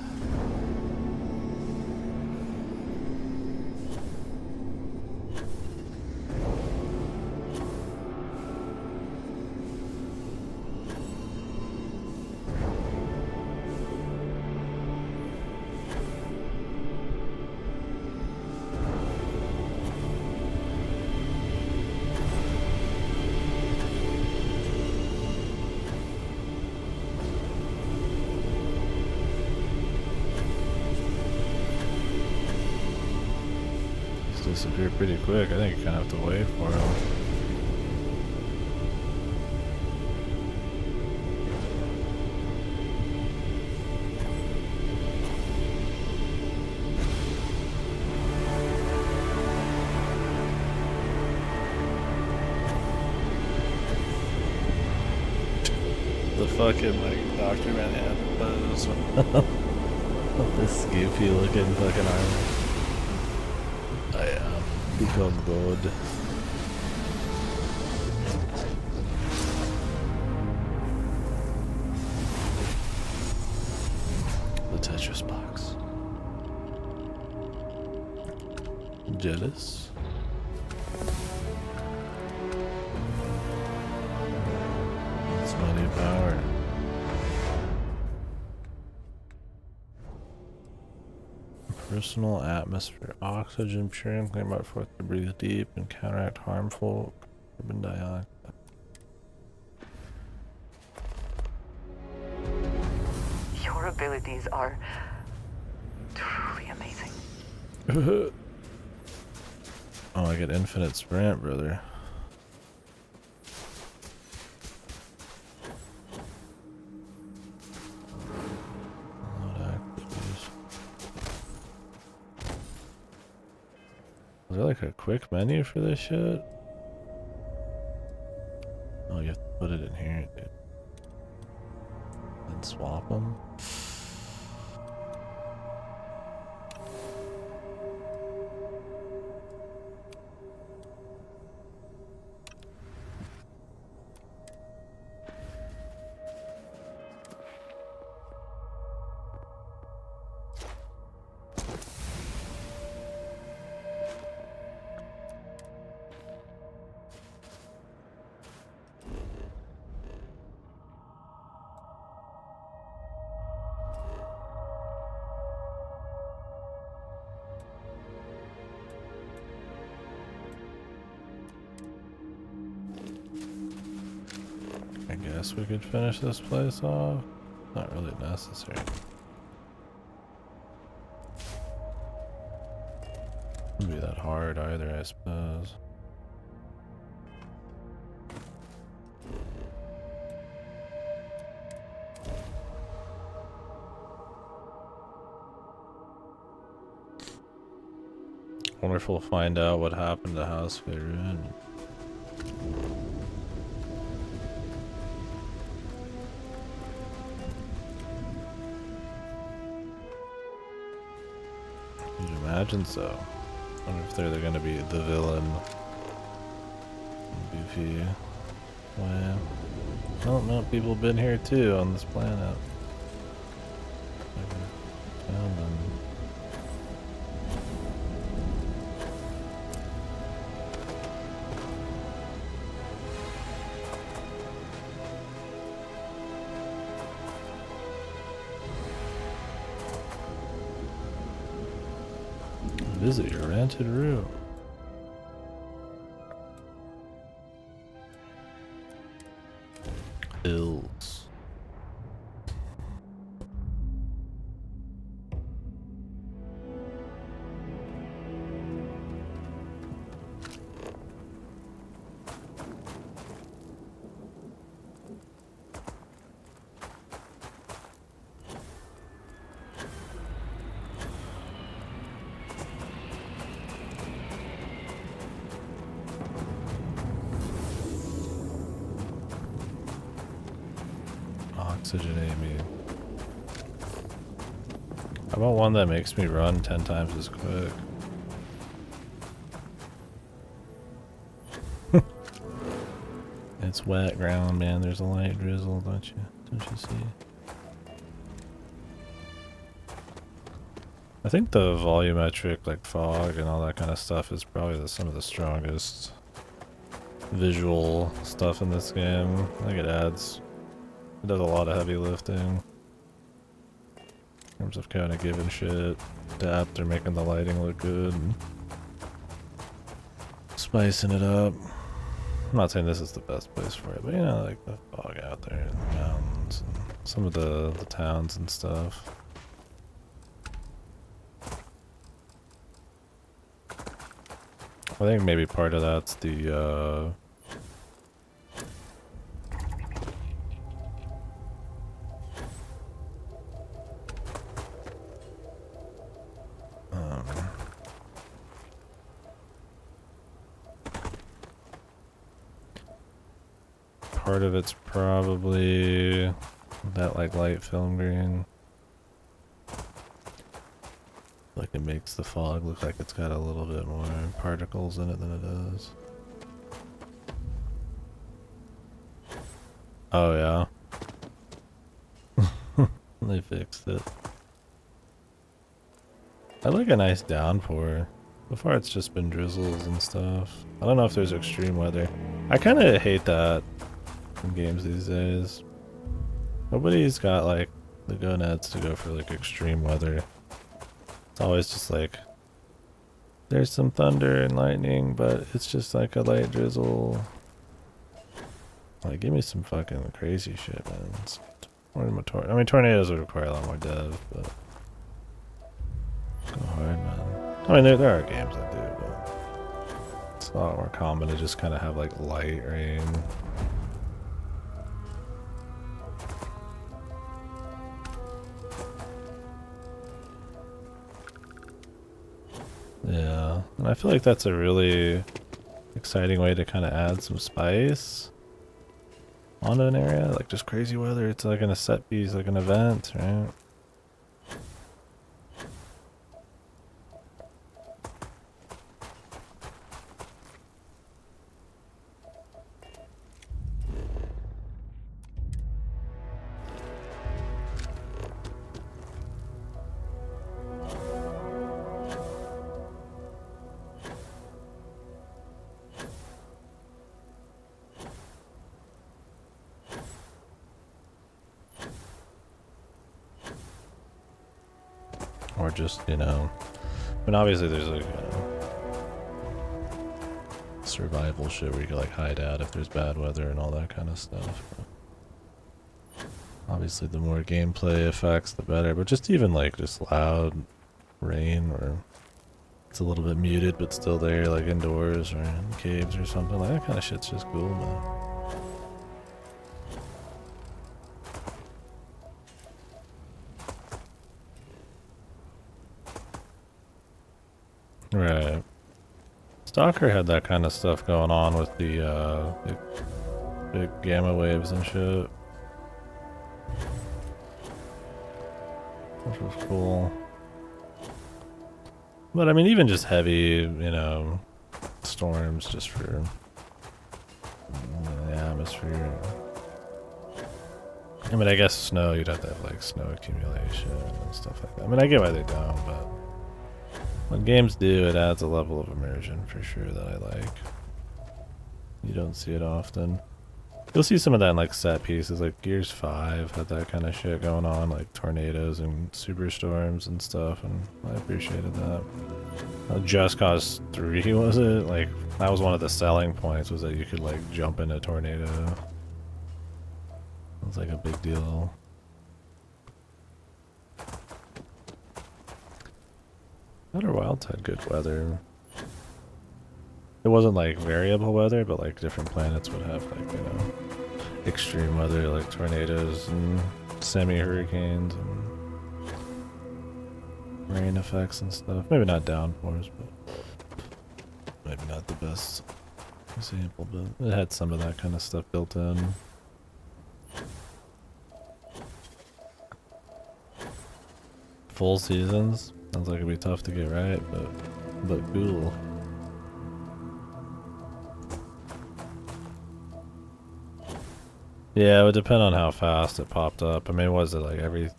Disappear pretty quick. I think you kind of have to wait for him. The fucking like Dr. Manhattan pose. This goofy looking fucking armor. I am become God. The Tetris box. Jealous? That's my new power. Personal atmosphere. Oxygen pure and clean but forced to breathe deep and counteract harmful carbon dioxide. Your abilities are truly amazing. Oh, I get infinite sprint, brother. Is there like a quick menu for this shit? Oh, you have to put it in here, dude. And swap them. I guess we could finish this place off. Not really necessary. Wouldn't be that hard either, I suppose. Wonder if we'll find out what happened to House Faerun. You'd imagine so. Wonder if they're gonna be the villain. Goofy. Wow. Oh no, people have been here too on this planet. Found them. Visit your rented room. Hills. Oxygenate me. How about one that makes me run 10 times as quick? It's wet ground, man. There's a light drizzle, don't you see? I think the volumetric, like fog and all that kind of stuff, is probably some of the strongest visual stuff in this game. I think it does a lot of heavy lifting in terms of kind of giving shit depth or making the lighting look good and spicing it up. I'm not saying this is the best place for it, but you know, like the fog out there in the mountains and some of the towns and stuff. I think maybe part of that's the part of it's probably that like light film green. Like it makes the fog look like it's got a little bit more particles in it than it does. Oh yeah. They fixed it. I like a nice downpour. So far it's just been drizzles and stuff. I don't know if there's extreme weather. I kind of hate that in games these days. Nobody's got like the gonads to go for like extreme weather. It's always just like there's some thunder and lightning, but it's just like a light drizzle. Like give me some fucking crazy shit, man. I mean tornadoes would require a lot more dev, but go hard, man. I mean there are games that do, but it's a lot more common to just kind of have like light rain. Yeah, and I feel like that's a really exciting way to kind of add some spice onto an area, like just crazy weather. It's like in a set piece, like an event, right? Or just, you know, I mean, obviously there's like survival shit where you can like hide out if there's bad weather and all that kind of stuff. But obviously the more gameplay effects, the better. But just even like just loud rain or it's a little bit muted but still there, like indoors or in caves or something, like that kind of shit's just cool, man. Right. Stalker had that kind of stuff going on with the big gamma waves and shit. Which was cool. But I mean even just heavy, you know, storms just for the atmosphere. I mean I guess snow, you'd have to have like snow accumulation and stuff like that. I mean I get why they don't, but when games do, it adds a level of immersion for sure that I like. You don't see it often. You'll see some of that in like set pieces, like Gears 5 had that kind of shit going on, like tornadoes and superstorms and stuff, and I appreciated that. Just Cause 3 was it? Like that was one of the selling points, was that you could like jump in a tornado. It was like a big deal. Outer Wilds had good weather. It wasn't like variable weather, but like different planets would have like, you know, extreme weather like tornadoes and semi-hurricanes and rain effects and stuff. Maybe not downpours, but maybe not the best example, but it had some of that kind of stuff built in. full seasons. Sounds like it'd be tough to get right, but cool. Yeah, it would depend on how fast it popped up. I mean, was it like every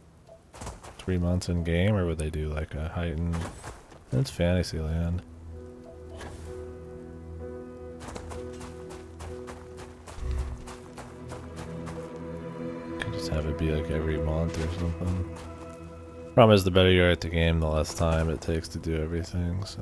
3 months in game, or would they do like a heightened? It's Fantasyland. Could just have it be like every month or something. Problem is, the better you're at the game, the less time it takes to do everything, so.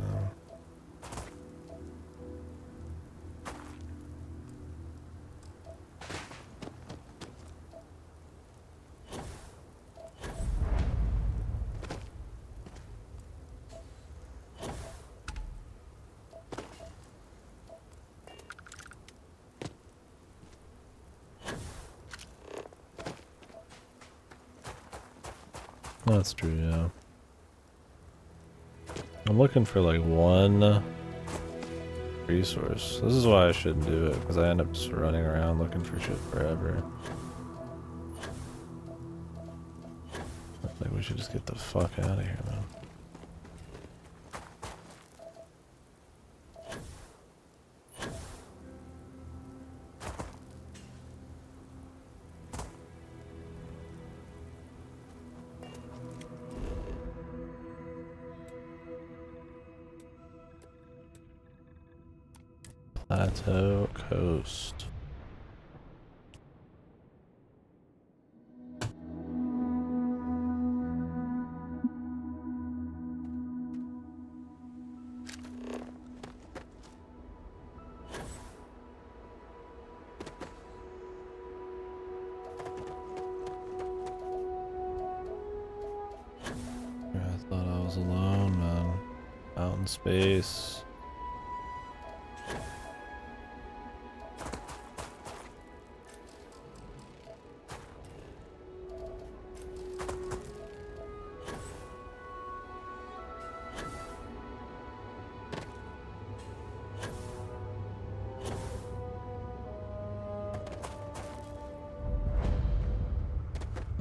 That's true, yeah. I'm looking for like one resource. This is why I shouldn't do it, because I end up just running around looking for shit forever. I think we should just get the fuck out of here, man. Plateau Coast. I thought I was alone, man. Out in space.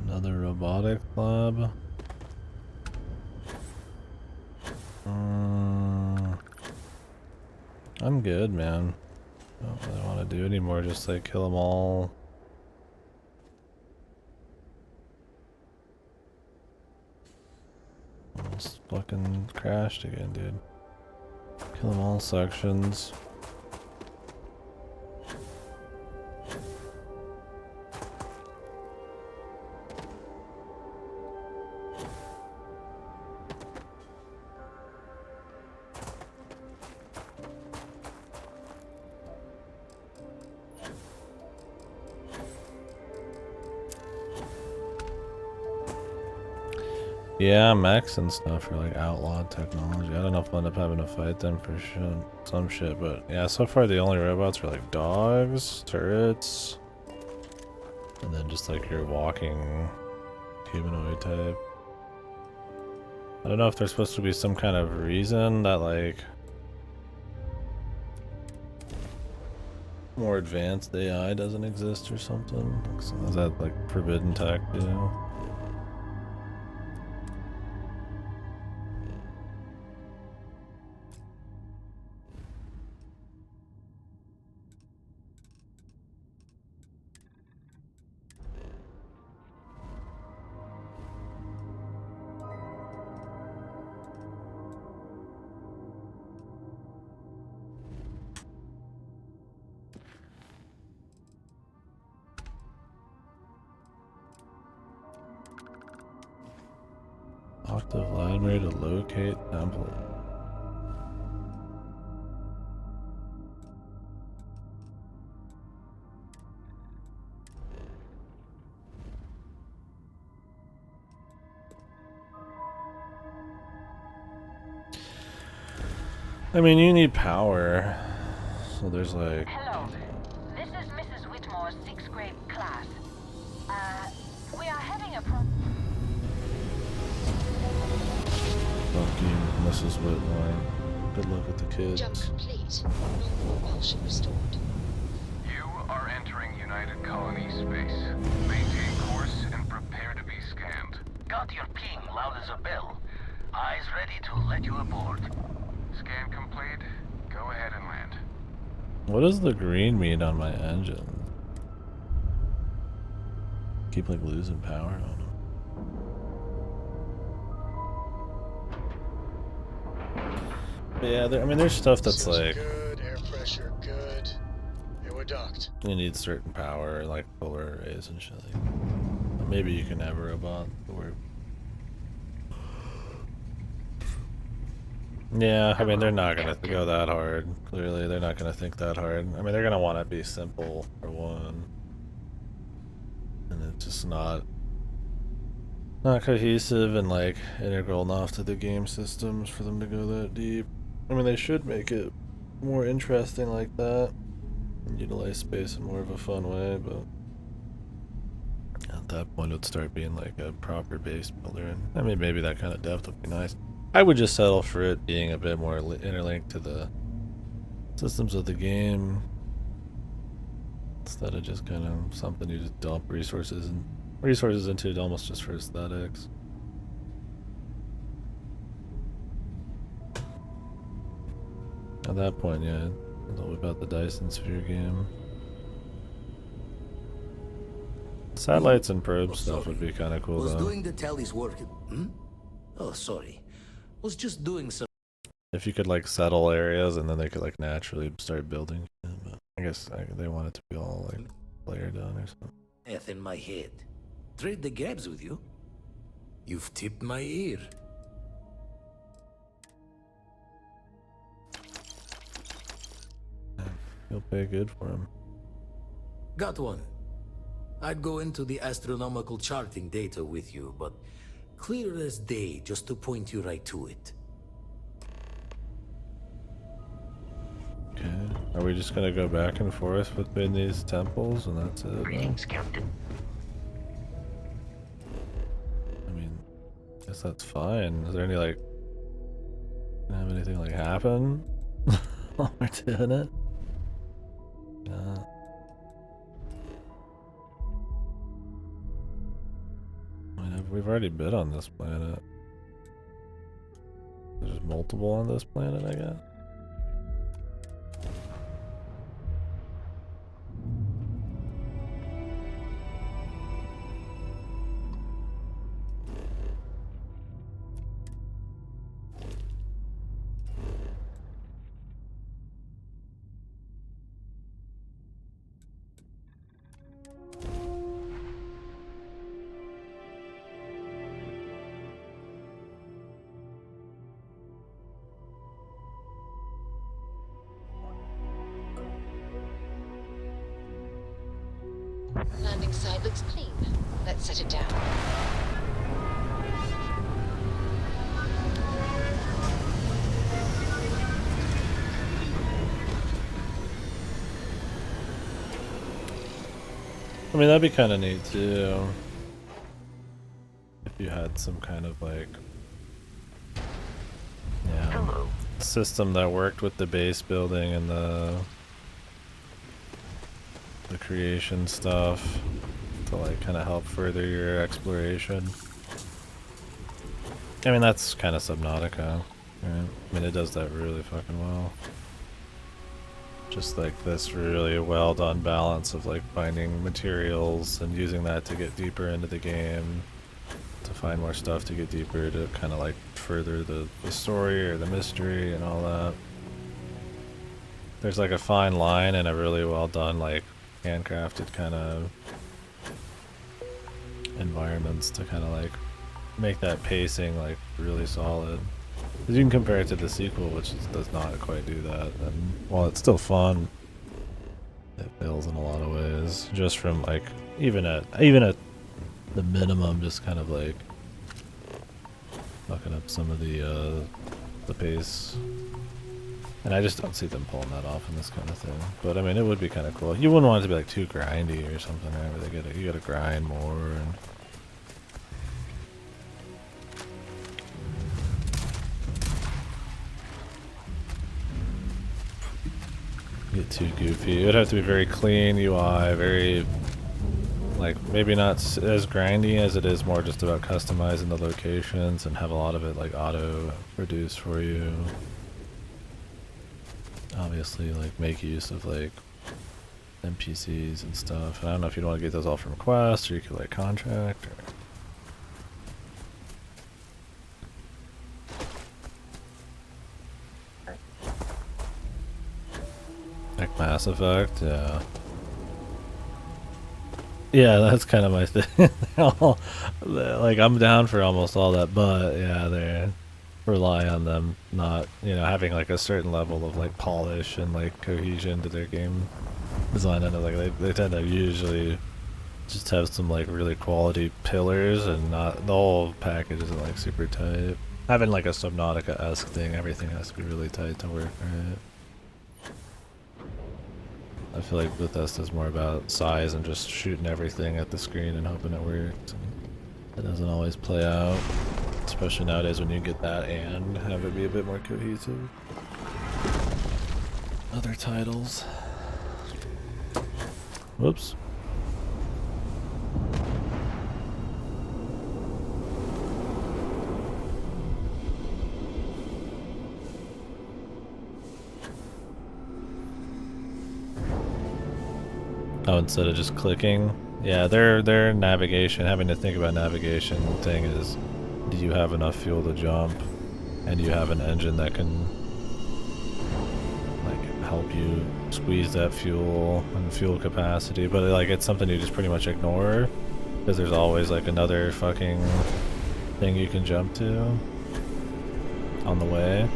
Another robotic lab. I'm good, man. I don't really want to do anymore, just like kill them all. Almost fucking crashed again, dude. Kill them all sections. Yeah, mechs and stuff are like outlawed technology. I don't know if I'll end up having to fight them for some shit, but yeah, so far the only robots are like dogs, turrets, and then just like your walking humanoid type. I don't know if there's supposed to be some kind of reason that like more advanced AI doesn't exist or something. Is that like forbidden tech, you know? Octave library to locate temple. I mean, you need power, so there's like... Hello, this is Mrs. Whitmore's 6th grade class. We are having a Fuck you, Mrs. Whitmore. Good luck with the kids. Jump complete. Normal propulsion restored. You are entering United Colony space. Maintain course and prepare to be scanned. Got your ping loud as a bell. Eyes ready to let you aboard. Scan complete. Go ahead and land. What does the green mean on my engine? Keep like losing power on them. But yeah, I mean, there's stuff that's like good, air pressure good. Yeah, we're docked. you need certain power, like polar arrays and shit. Like, maybe you can have a robot that work. Yeah, I mean, they're not gonna go that hard. Clearly, they're not gonna think that hard. I mean, they're gonna want to be simple for one, and it's just not cohesive and like integral enough to the game systems for them to go that deep. I mean, they should make it more interesting like that, and utilize space in more of a fun way, but at that point, it would start being like a proper base builder. And I mean, maybe that kind of depth would be nice. I would just settle for it being a bit more interlinked to the systems of the game, instead of just kind of something you just dump resources into almost just for aesthetics. At that point, yeah, it's all about the Dyson Sphere game. Satellites and probe stuff would be kind of cool, Was though. doing the tally's work. Oh, sorry. Was just doing some. If you could like settle areas and then they could like naturally start building. Yeah, but I guess they want it to be all like layered on or something. F in my head. Trade the grabs with you. You've tipped my ear. You'll pay good for him. Got one. I'd go into the astronomical charting data with you, but clear as day just to point you right to it. Okay. Are we just gonna go back and forth between these temples and that's it? Greetings, Captain. I mean, I guess that's fine. Is there any like, have anything like happen while we're doing it? No. I mean, we've already been on this planet. There's multiple on this planet, I guess. Landing side looks clean. Let's set it down. I mean, that'd be kind of neat too. If you had some kind of like, yeah, system that worked with the base building and the creation stuff to like kind of help further your exploration. I mean, that's kind of Subnautica, right? I mean, it does that really fucking well. Just like this really well done balance of like finding materials and using that to get deeper into the game, to find more stuff to get deeper, to kind of like further the story or the mystery and all that. There's like a fine line and a really well done like handcrafted kind of environments to kind of like make that pacing like really solid. Because you can compare it to the sequel, which does not quite do that, and while it's still fun, it fails in a lot of ways. Just from like even at the minimum, just kind of like fucking up some of the pace. And I just don't see them pulling that off in this kind of thing. But I mean, it would be kind of cool. You wouldn't want it to be like too grindy or something, right? Where you gotta grind more and get too goofy. It would have to be very clean UI, very Like, maybe not as grindy as it is, more just about customizing the locations and have a lot of it like auto-produce for you. Obviously, like, make use of like NPCs and stuff. And I don't know if you'd want to get those all from quests, or you could like contract, or... Like Mass Effect, yeah. Yeah, that's kind of my thing. Like, I'm down for almost all that, but yeah, they rely on them not, you know, having like a certain level of like polish and like cohesion to their game design. I know, like, they tend to usually just have some like really quality pillars, and not the whole package isn't like super tight. Having like a Subnautica-esque thing, everything has to be really tight to work, right? I feel like Bethesda's more about size and just shooting everything at the screen and hoping it works. It doesn't always play out, especially nowadays when you get that and have it be a bit more cohesive. Other titles. Whoops. Oh, instead of just clicking? Yeah, their navigation, having to think about navigation thing is, do you have enough fuel to jump? And do you have an engine that can like help you squeeze that fuel and the fuel capacity? But like, it's something you just pretty much ignore, because there's always like another fucking thing you can jump to on the way.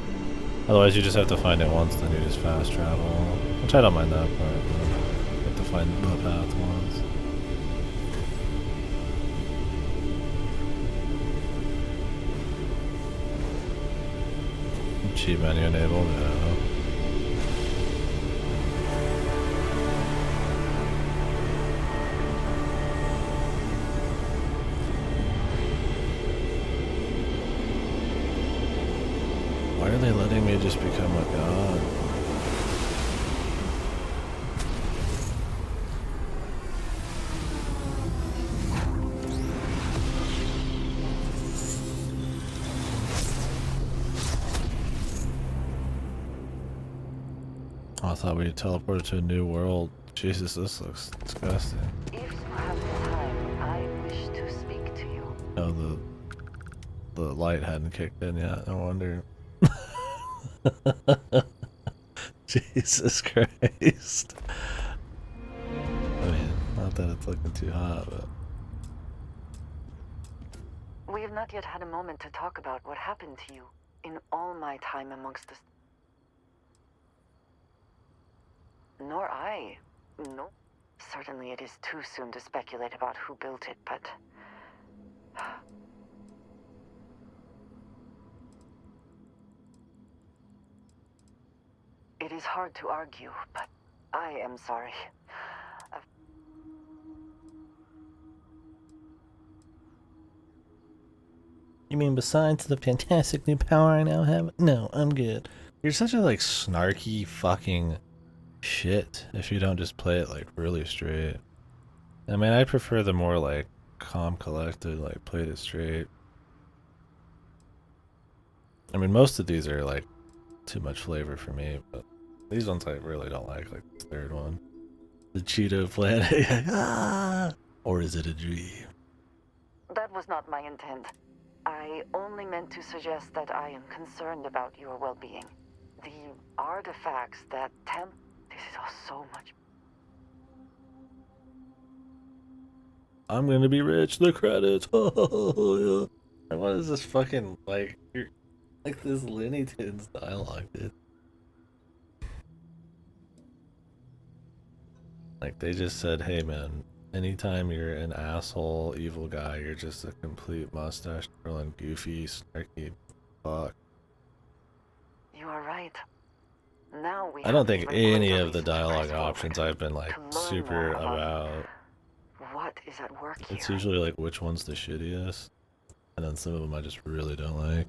Otherwise you just have to find it once, then you just fast travel. Which I don't mind that part, but you have to find the path once. Cheat menu enabled, yeah. Why are they letting me just become a god? Oh, I thought we teleported to a new world. Jesus, this looks disgusting. If you have the time, I wish to speak to you. Oh, the light hadn't kicked in yet. No wonder. Jesus Christ. I mean, not that it's looking too hot, but... We have not yet had a moment to talk about what happened to you in all my time amongst us. Nor I. No. Certainly it is too soon to speculate about who built it, but... It is hard to argue, but I am sorry. You mean besides the fantastic new power I now have? No, I'm good. You're such a like snarky fucking shit if you don't just play it like really straight. I mean, I prefer the more like calm, collected, like played it straight. I mean, most of these are like too much flavor for me, but these ones I really don't like the third one. The Cheeto planet. Ah! Or is it a dream? That was not my intent. I only meant to suggest that I am concerned about your well-being. The artifacts that this is all so much. I'm gonna be rich. The credits. Oh, yeah. What is this fucking like this Looney Tunes dialogue, dude? Like, they just said, hey man, anytime you're an asshole evil guy, you're just a complete mustache twirling goofy snarky fuck. You are right. Now we I don't think any of the dialogue options I've been like super about. What is at work here? It's usually like which one's the shittiest, and then some of them I just really don't like.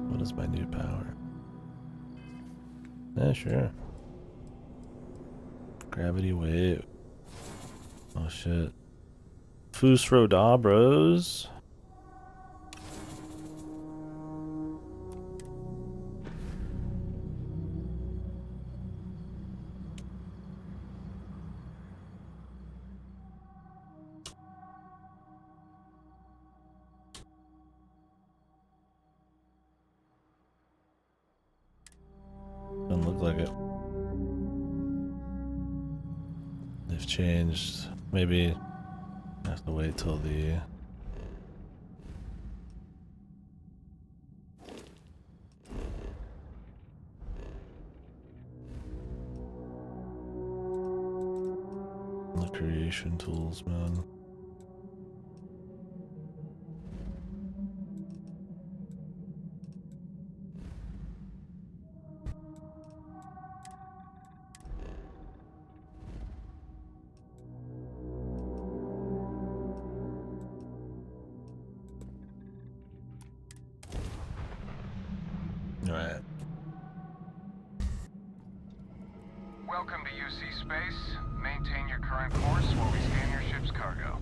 What is my new power? Yeah, sure. Gravity wave. Oh shit. Fusrodabros. Doesn't look like it. They've changed. Maybe I have to wait till the creation tools, man. Alright. Welcome to UC Space. Maintain your current course while we scan your ship's cargo.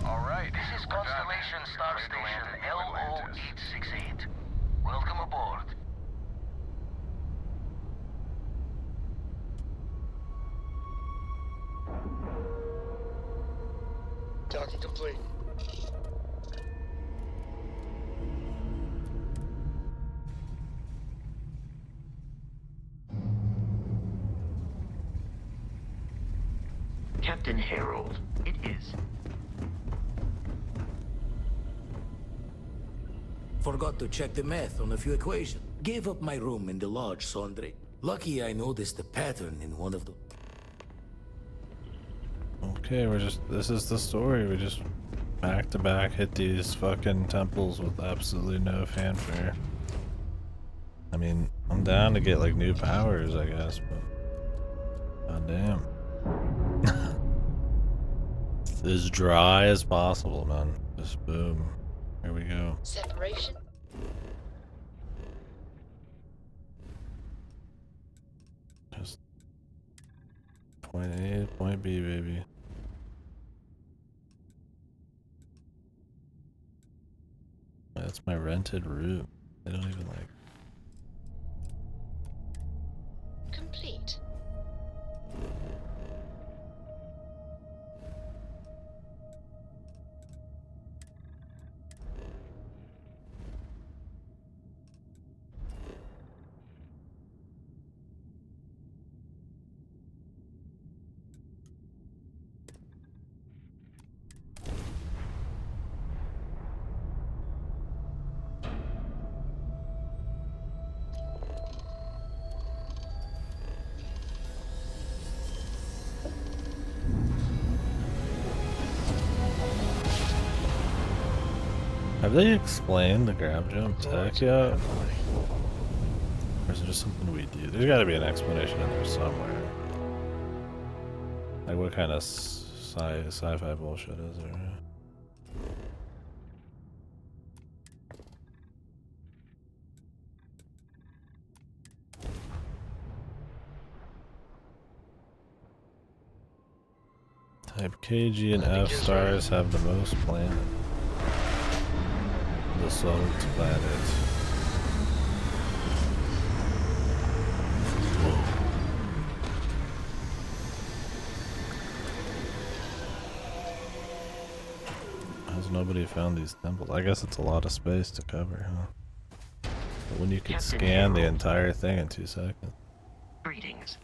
Alright. This is Constellation Star Station LO-868. Welcome aboard. Docking complete. Captain Harold, it is. Forgot to check the math on a few equations. Gave up my room in the lodge, Sondre. Lucky I noticed a pattern in one of them. Okay, this is the story. We just back to back hit these fucking temples with absolutely no fanfare. I mean, I'm down to get like new powers, I guess, but goddamn. As dry as possible, man. Just boom. Here we go. Separation. Just point A, point B, baby. That's my rented room. They don't even like. Complete. Have they explained the grab jump tech yet? Or is it just something we do? There's gotta be an explanation in there somewhere. Like what kind of sci-fi bullshit is there? Type KG and F stars have the most planet. The salt planet. Has nobody found these temples? I guess it's a lot of space to cover, huh? But when you could scan the entire thing in 2 seconds. Greetings.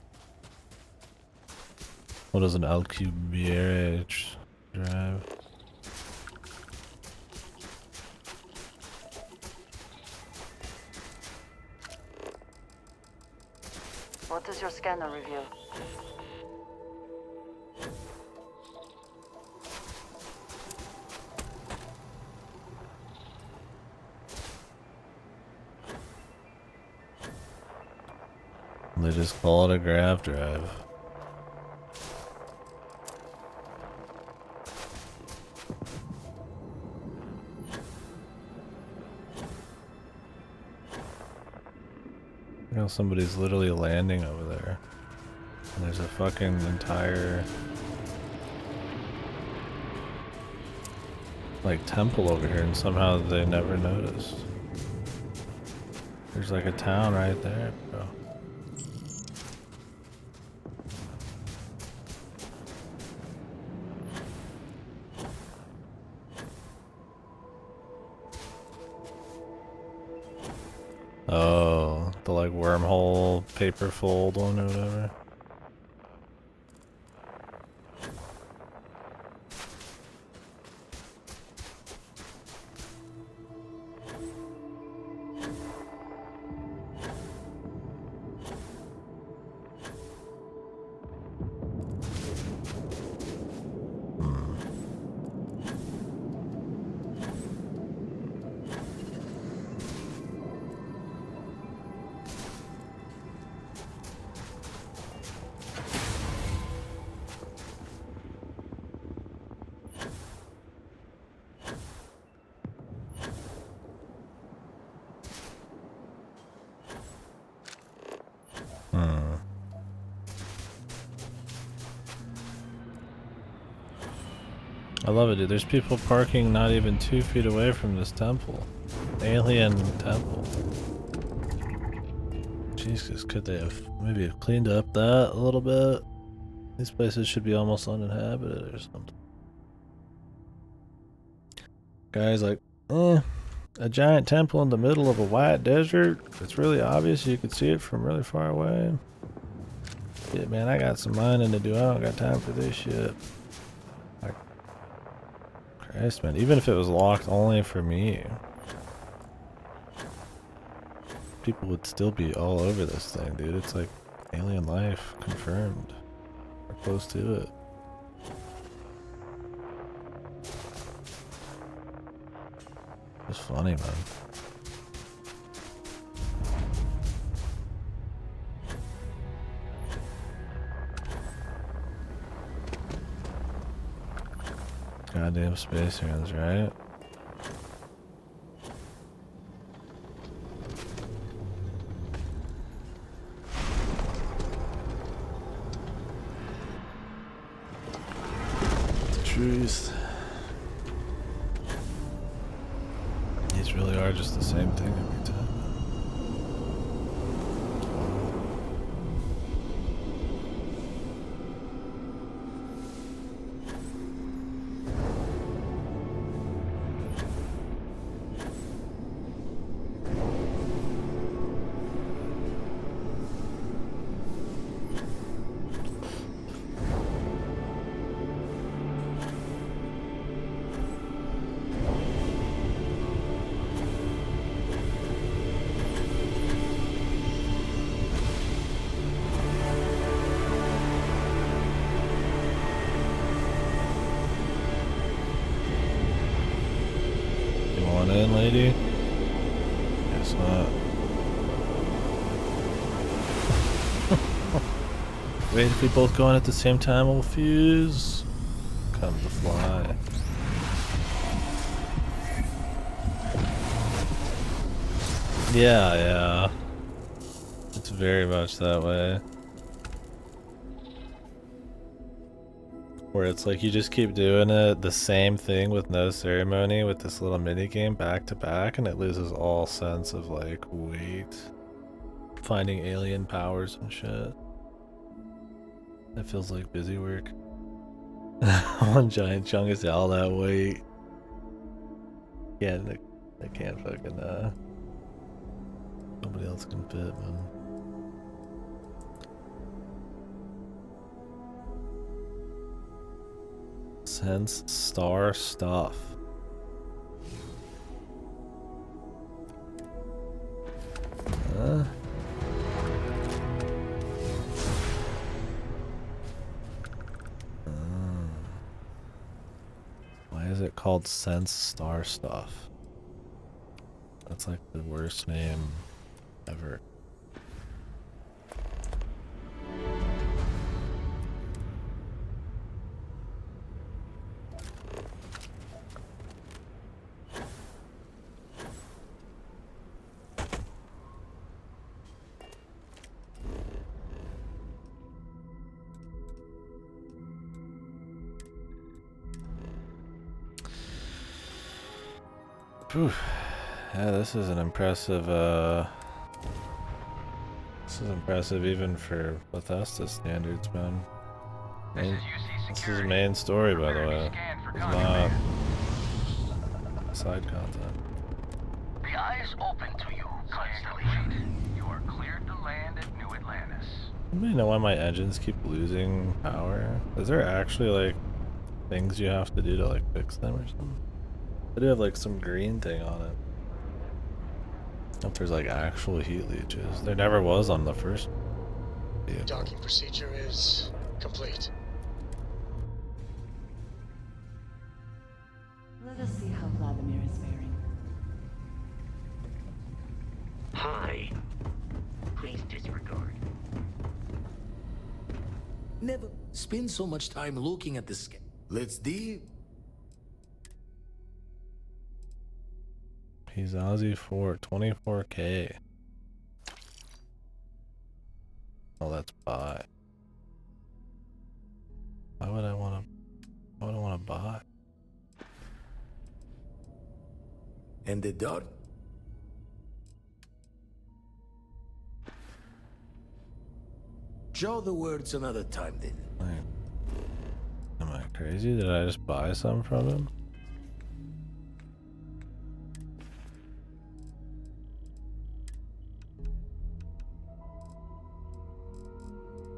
What does an Alcubierre drive? What does your scanner reveal? They just call it a grav drive. Look how somebody's literally landing over there. And there's a fucking entire like temple over here, and somehow they never noticed. There's like a town right there, bro. Oh, the like wormhole paper fold one or whatever. I love it, dude. There's people parking not even 2 feet away from this temple. Alien temple. Jesus, could they have maybe have cleaned up that a little bit? These places should be almost uninhabited or something. Guy's like, a giant temple in the middle of a white desert. It's really obvious. You could see it from really far away. Shit, man, I got some mining to do. I don't got time for this shit. Like, Christ, man. Even if it was locked only for me, people would still be all over this thing, dude. It's like alien life confirmed. We're close to it. It's funny, man. Goddamn space hands, right? The truth. These really are just the same thing every time. In, lady? Guess not. Wait, if we both go in at the same time, we'll fuse. Come to fly. Yeah. It's very much that way. Where it's like you just keep doing it, the same thing with no ceremony with this little mini game back to back, and it loses all sense of like weight. Finding alien powers and shit. That feels like busy work. One giant chunk is all that weight. Yeah, I can't fucking nobody else can fit, man. Sense star stuff. Why is it called Sense Star Stuff? That's like the worst name ever. Whew. Yeah, this is an impressive, this is impressive even for Bethesda standards, man. This is the main story, by the way. It's not side content. The eye is open to you, Constellation. You are cleared to land at New Atlantis. Anybody know why my engines keep losing power? Is there actually like things you have to do to like fix them or something? I do have like some green thing on it. If there's like actual heat leeches. There never was on the first vehicle. Docking procedure is complete. Let us see how Vladimir is faring. Hi. Please disregard. Never spend so much time looking at the sky. Let's deal. He's Aussie for 24K. Oh, that's buy. Why would I want to buy? And the dot. Draw the words another time then. Am I crazy? Did I just buy some from him?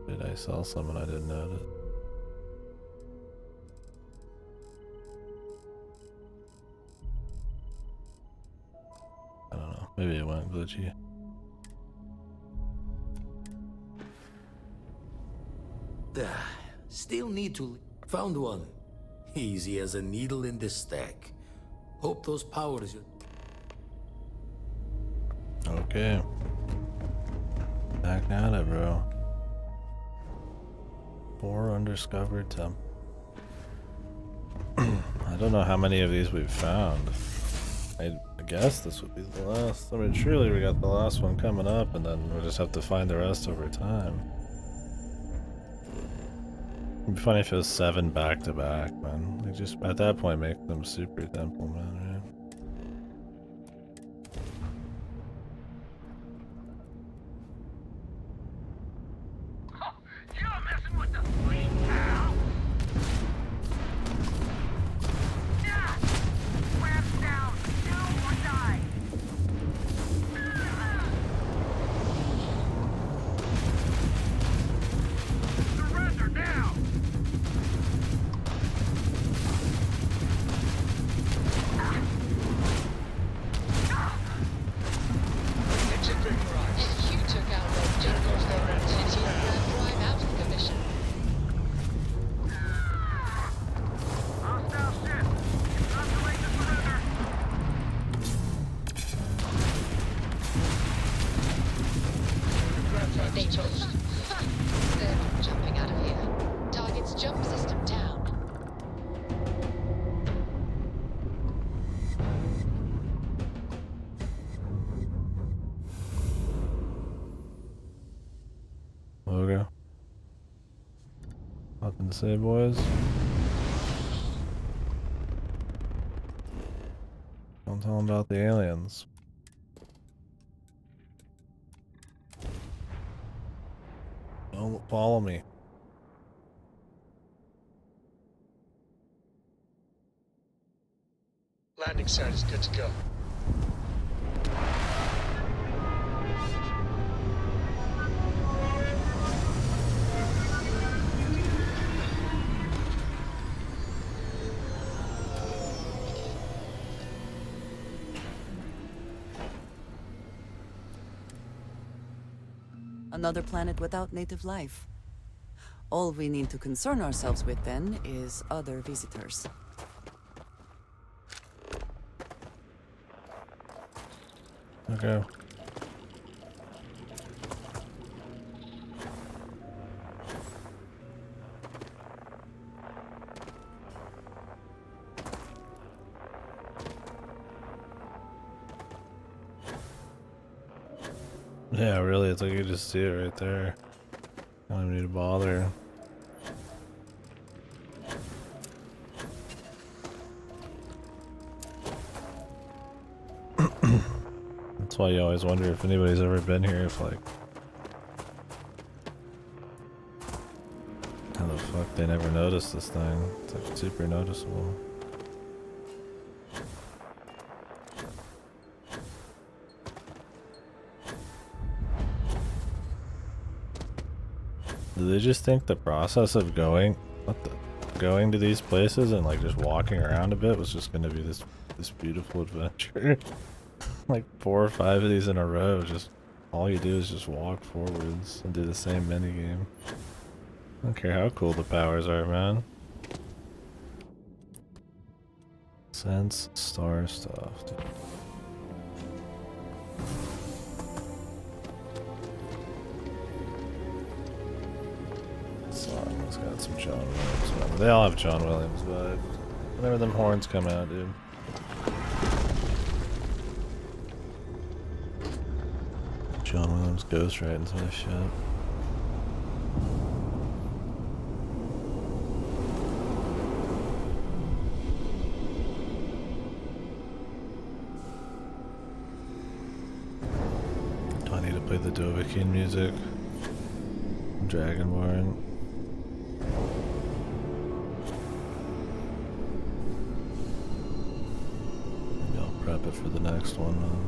Did I sell some and I didn't notice? I don't know. Maybe it went glitchy. Still need to. Found one. Easy as a needle in the stack. Hope those powers. Okay. Back at it, bro. 4 undiscovered temp. I don't know how many of these we've found. I guess this would be the last. I mean, surely we got the last one coming up, and then we'll just have to find the rest over time. It'd be funny if it was 7 back to back, man. Like, just at that point, make them super temple, man, right? You're messing with the fleet, pal! Yeah! Ramps down! Do or die! Surrender now! Exit vaporized. And you took out the Jingles City drive out of commission. Hostile ship! Not too late to surrender! They toast. They're not jumping out of here. Target's jump system down. Logo. Nothing to say, boys. Don't tell them about the aliens. Don't follow me. Landing site is good to go. Another planet without native life. All we need to concern ourselves with then is other visitors. Okay. Yeah, really, it's like you just see it right there. I don't even need to bother. That's why you always wonder if anybody's ever been here, if like... How the fuck they never noticed this thing? It's like super noticeable. Do they just think the process of going to these places and like just walking around a bit was just gonna be this beautiful adventure? Like 4 or 5 of these in a row, just all you do is just walk forwards and do the same mini game. I don't care how cool the powers are, man. Sense star stuff, dude. Song has got some John Williams vibe. They all have John Williams vibe. Whenever them horns come out, dude. John Williams ghostwriting some of this shit. Do I need to play the Dovahkiin music? Dragonborn. Maybe I'll prep it for the next one, man.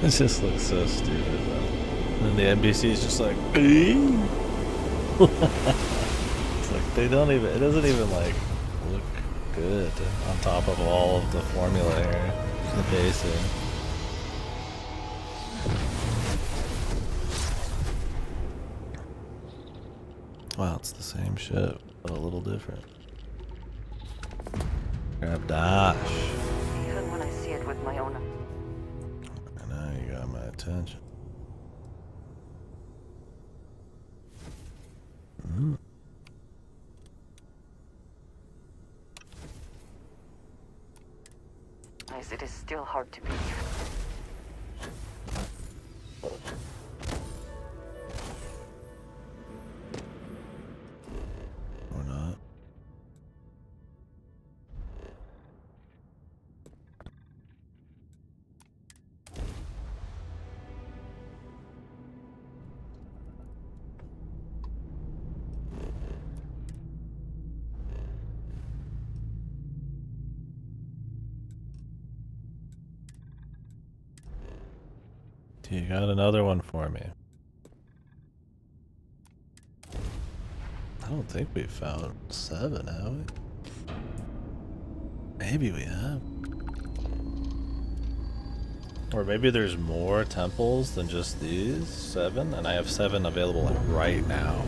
It just looks so stupid though. And the NPC is just like, it's like they don't even, it doesn't even like look good on top of all of the formula here, the pacing. Wow, it's the same shit, but a little different. Grab dash. Even when I see it with my own... Now you got my attention. As it is still hard to believe. Or not. You got another one for me. I don't think we found 7, have we? Maybe we have. Or maybe there's more temples than just these 7, and I have 7 available like right now.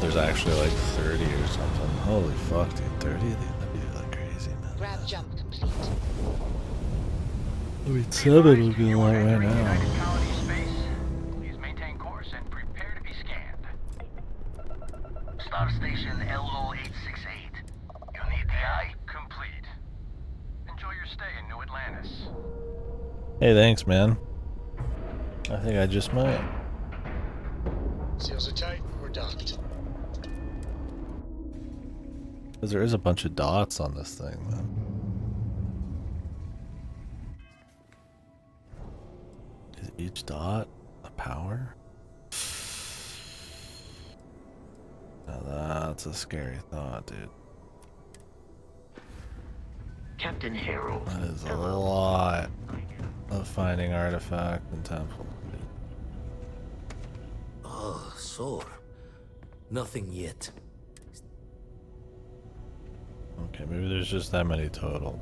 There's actually like 30 or something. Holy fuck, dude, 30 of these, that'd be like crazy, man. Grab jump complete. I mean, 7 would be a lot right now. Please maintain course and prepare to be scanned. Star Station LO868. You need the eye? Complete. Enjoy your stay in New Atlantis. Hey, thanks, man. I think I just might. Seals are tight. We're docked. Because there is a bunch of dots on this thing, man. Is each dot a power? Now that's a scary thought, dude. Captain Harold. That is a lot of finding artifact and temple. Oh, sore. Nothing yet. Okay, maybe there's just that many total.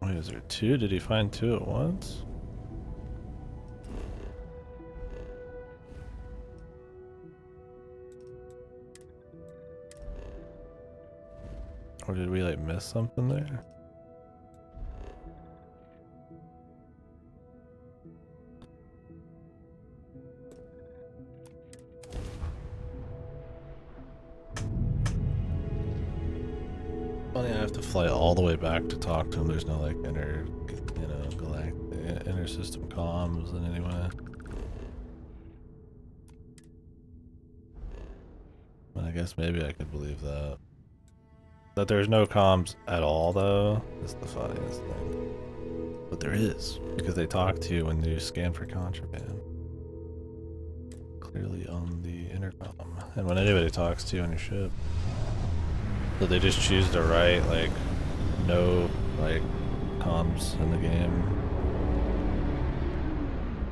Wait, is there two? Did he find two at once? Or did we like miss something there? Funny, I have to fly all the way back to talk to him. There's no like inter-system comms in any way. I guess maybe I could believe that. That there's no comms at all, though, is the funniest thing. But there is, because they talk to you when you scan for contraband. Clearly on the intercom. And when anybody talks to you on your ship. So they just choose to write, like, no, like, comms in the game.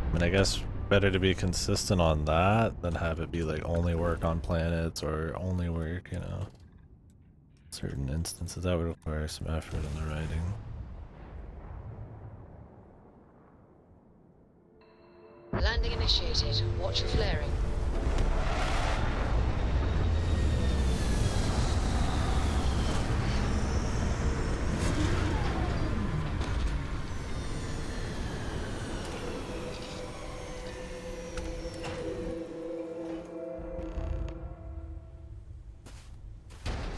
I mean, I guess better to be consistent on that than have it be, like, only work on planets or only work, you know. Certain instances that would require some effort in the writing. Landing initiated. Watch for flaring.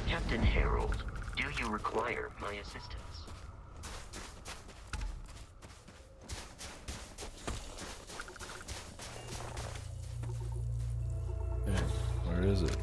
Captain Harold, do you require my assistance? Yeah, where is it?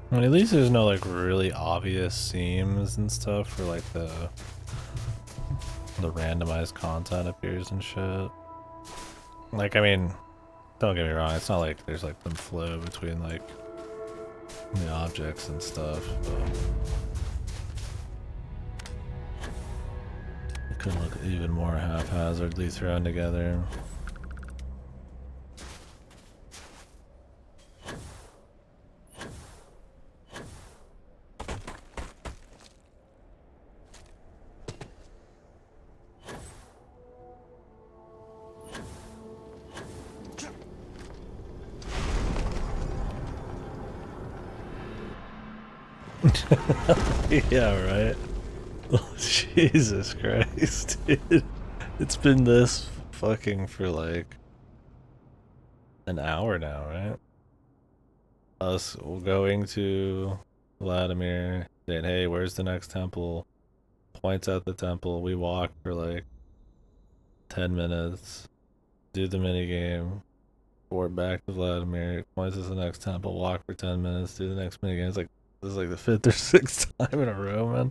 I mean, at least there's no like really obvious seams and stuff for like the randomized content appears and shit. Like, I mean, don't get me wrong, it's not like there's like some flow between like the objects and stuff, but it could look even more haphazardly thrown together. Yeah, right. Oh, Jesus Christ, dude. It's been this fucking for like an hour now, right? Us going to Vladimir, saying, hey, where's the next temple? Points out the temple. We walk for like 10 minutes, do the minigame, forward back to Vladimir, points us the next temple, walk for 10 minutes, do the next minigame. It's like, this is like the 5th or 6th time in a row, man.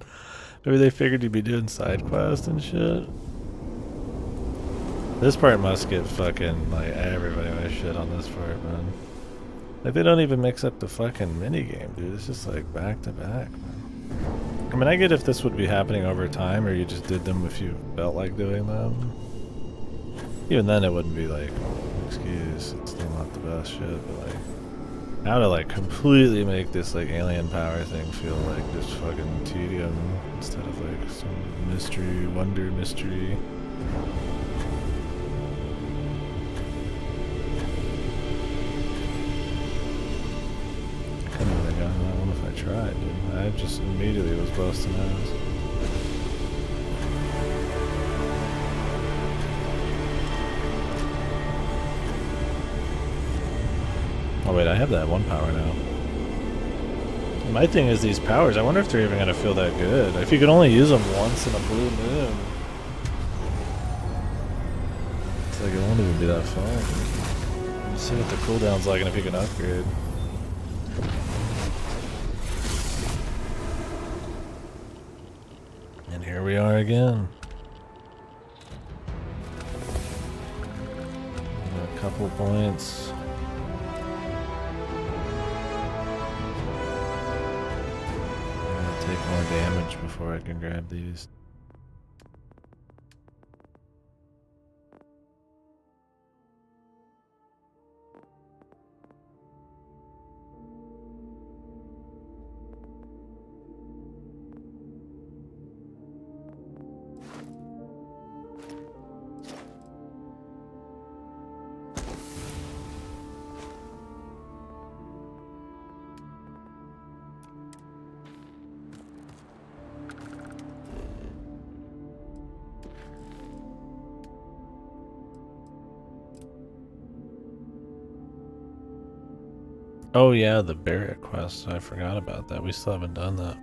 Maybe they figured you'd be doing side quests and shit. This part must get fucking, like, everybody was shit on this part, man. Like, they don't even mix up the fucking minigame, dude. It's just like back to back, man. I mean, I get if this would be happening over time or you just did them if you felt like doing them. Even then it wouldn't be like, excuse, it's still not the best shit, but like, how to like completely make this like alien power thing feel like just fucking tedium instead of like some mystery, wonder mystery. I couldn't have gotten that one if I tried, dude. I just immediately was busting ass. Oh wait, I have that one power now. My thing is these powers, I wonder if they're even going to feel that good. If you could only use them once in a blue moon. It's like it won't even be that fun. Let's see what the cooldown's like and if you can upgrade. And here we are again. A couple points. I'm gonna take more damage before I can grab these. Oh yeah, the Barrett quest. I forgot about that. We still haven't done that.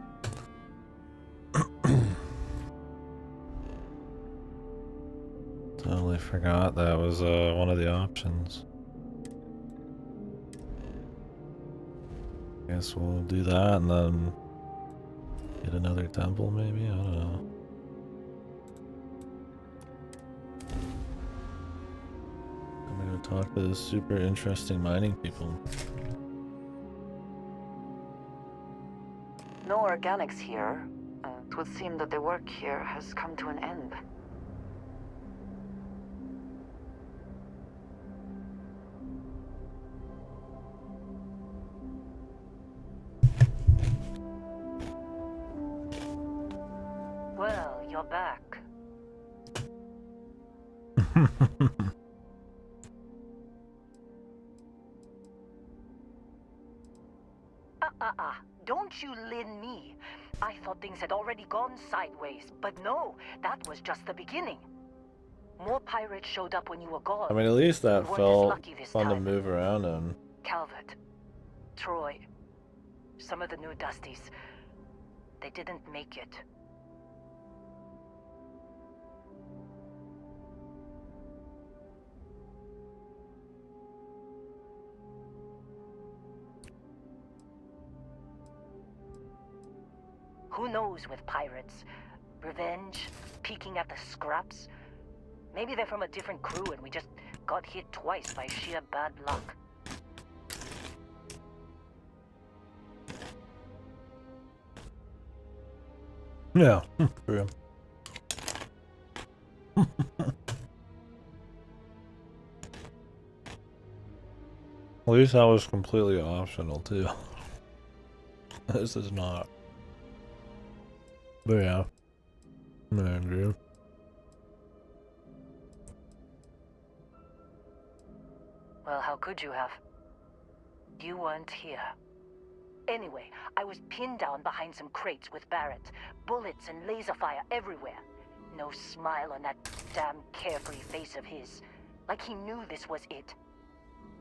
Totally forgot that was one of the options. Guess we'll do that and then get another temple maybe? I don't know. I'm gonna go talk to the super interesting mining people. No organics here. It would seem that the work here has come to an end. Well, you're back. Don't you lin me. I thought things had already gone sideways, but no, that was just the beginning. More pirates showed up when you were gone. I mean, at least that We weren't as felt lucky this fun to time. move around in. Calvert, Troy, some of the new Dusties, they didn't make it. Who knows with pirates? Revenge? Peeking at the scraps? Maybe they're from a different crew and we just got hit twice by sheer bad luck. Yeah, true. At least that was completely optional too. This is not. But yeah, I agree. Well, how could you have? You weren't here. Anyway, I was pinned down behind some crates with Barrett. Bullets and laser fire everywhere. No smile on that damn carefree face of his. Like he knew this was it.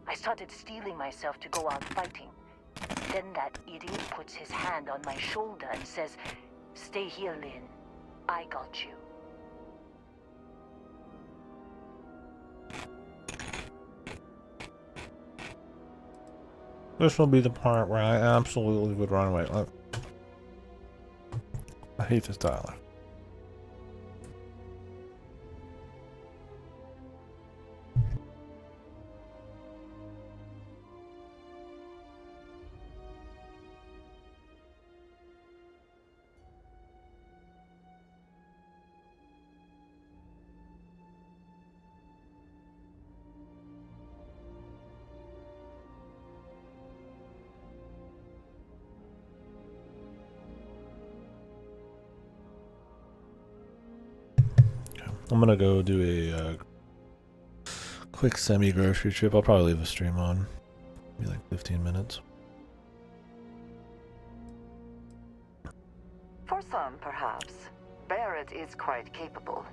I started steeling myself to go out fighting. Then that idiot puts his hand on my shoulder and says, "Stay here, Lynn. I got you." This will be the part where I absolutely would run away. Look. I hate this dialogue. I'm gonna go do a quick semi-grocery trip. I'll probably leave the stream on. Be like 15 minutes. For some, perhaps. Barrett is quite capable.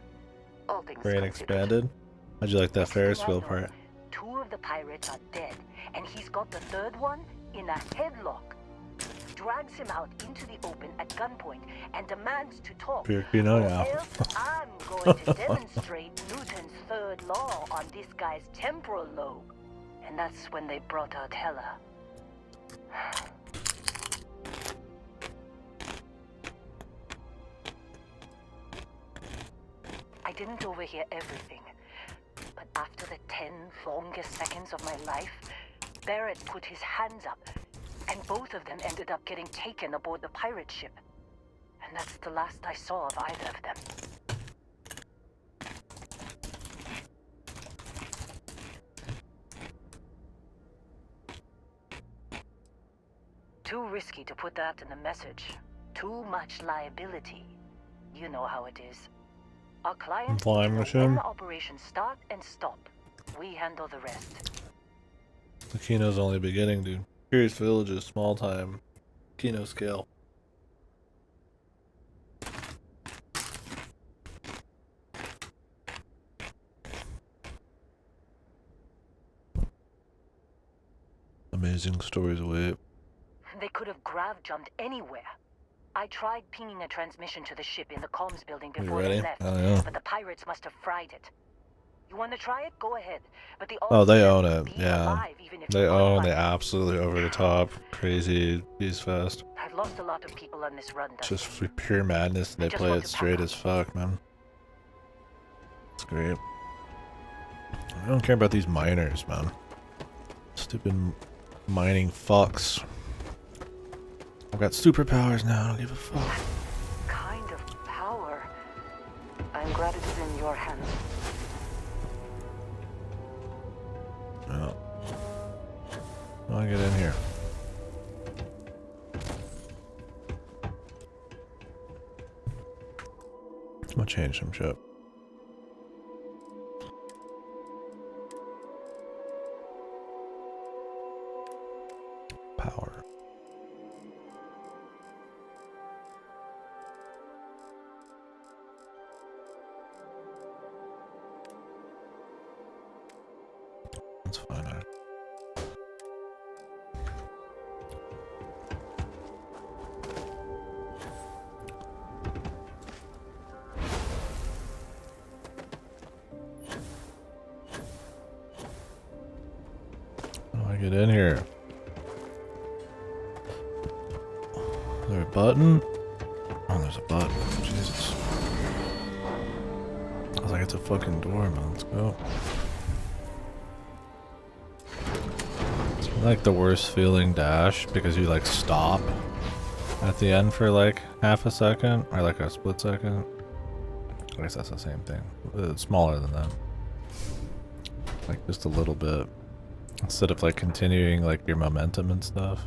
All things Brain considered. expanded. How'd you like that Ferris I wheel know, part? 2 of the pirates are dead, and he's got the 3rd one in a headlock. Drags him out into the open at gunpoint and demands to talk. You know now. Else I'm going to demonstrate Newton's 3rd law on this guy's temporal lobe. And that's when they brought out Hela. I didn't overhear everything, but after the 10 longest seconds of my life, Barrett put his hands up, and both of them ended up getting taken aboard the pirate ship. And that's the last I saw of either of them. Too risky to put that in the message. Too much liability. You know how it is. Our clients Flying know machine. when the operations start and stop. We handle the rest. The Kino's only beginning, dude. Curious Village is small time. Kino scale. Amazing stories await. They could have grav jumped anywhere. I tried pinging a transmission to the ship in the comms building You before they ready? left, Oh, yeah. but the pirates must have fried it. You want to try it? Go ahead. But the Oh, they odds own of it. being Yeah. alive, even if They you own couldn't the absolutely over the top, crazy Beast Fest. I've lost a lot of people on this run. It's just pure madness. They play it straight as fuck, man. It's great. I don't care about these miners, man. Stupid mining fucks. I've got superpowers now. I don't give a fuck. Kind of power. I'm glad it is in your hands. Yeah. How do I get in here? I'm gonna change some shit. Power. That's fine. How do I get in here? Is there a button? Oh, there's a button. Jesus. I was like, it's a fucking door, man. Let's go. It's like the worst feeling dash because you like stop at the end for like half a second or like a split second. I guess that's the same thing. It's smaller than that. Like just a little bit. Instead of like continuing like your momentum and stuff.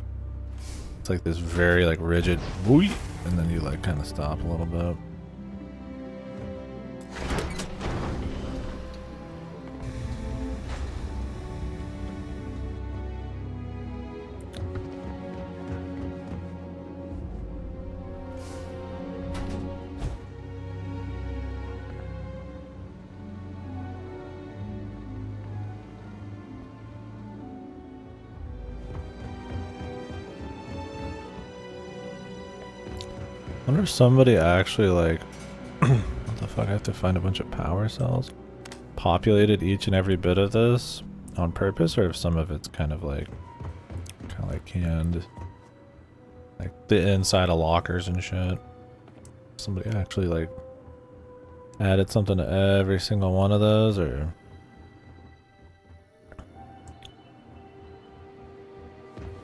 It's like this very like rigid whoosh, and then you like kind of stop a little bit. I wonder if somebody actually like what the fuck, I have to find a bunch of power cells, populated each and every bit of this on purpose, or if some of it's kind of like canned, like the inside of lockers and shit. Somebody actually like added something to every single one of those, or do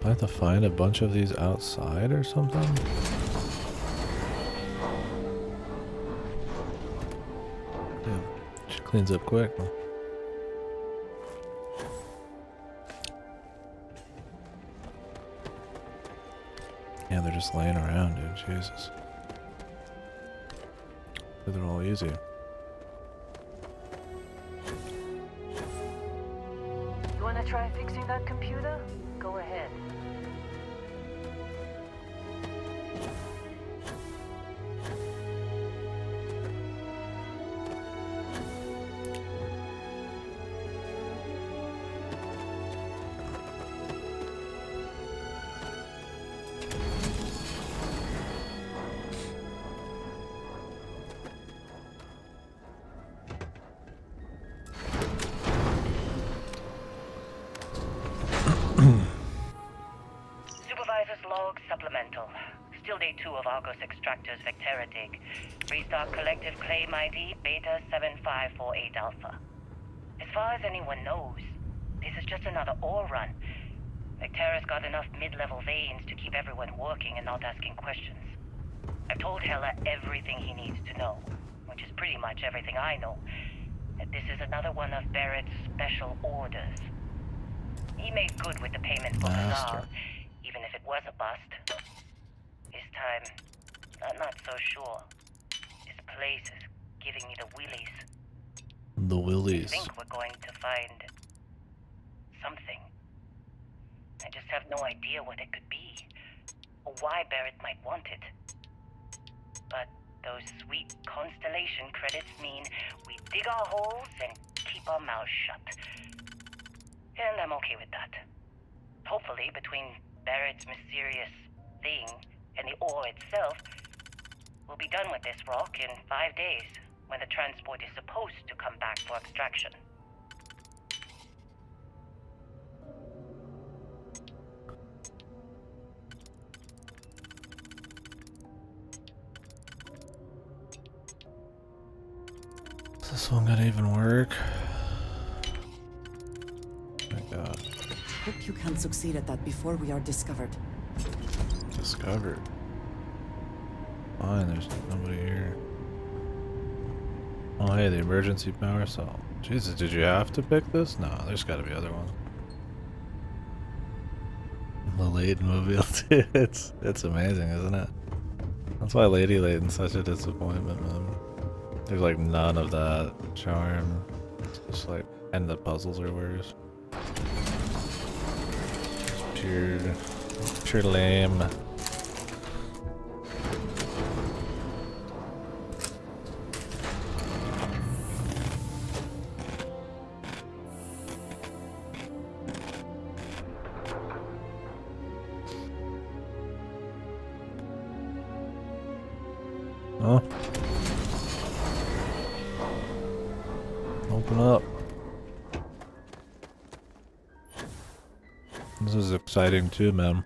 I have to find a bunch of these outside or something? She cleans up quick. Yeah, they're just laying around, dude. Jesus. They're all easy. You want to try fixing that computer? Go ahead. 2 of Argos Extractor's Vectera dig. Restart collective claim ID Beta 7548 Alpha. As far as anyone knows, this is just another ore run. Vectera's got enough mid-level veins to keep everyone working and not asking questions. I've told Heller everything he needs to know, which is pretty much everything I know. This is another one of Barrett's special orders. He made good with the payment for Bazaar, even if it was a bust. This time, I'm not so sure. This place is giving me the willies. The willies. I think we're going to find something. I just have no idea what it could be, or why Barrett might want it. But those sweet Constellation credits mean we dig our holes and keep our mouths shut. And I'm okay with that. Hopefully, between Barrett's mysterious thing and the ore itself, we'll be done with this rock in 5 days, when the transport is supposed to come back for extraction. Is this one gonna even work? Oh my god. Hope you can succeed at that before we are discovered. Discovered? Fine, there's nobody here. Oh hey, the emergency power cell. Jesus, did you have to pick this? No, there's gotta be other ones. The Layton mobile too. It's amazing, isn't it? That's why Lady Layton's such a disappointment, man. There's like none of that charm. It's just like, and the puzzles are worse. Pure lame. Oh. Open up. This is exciting too, man.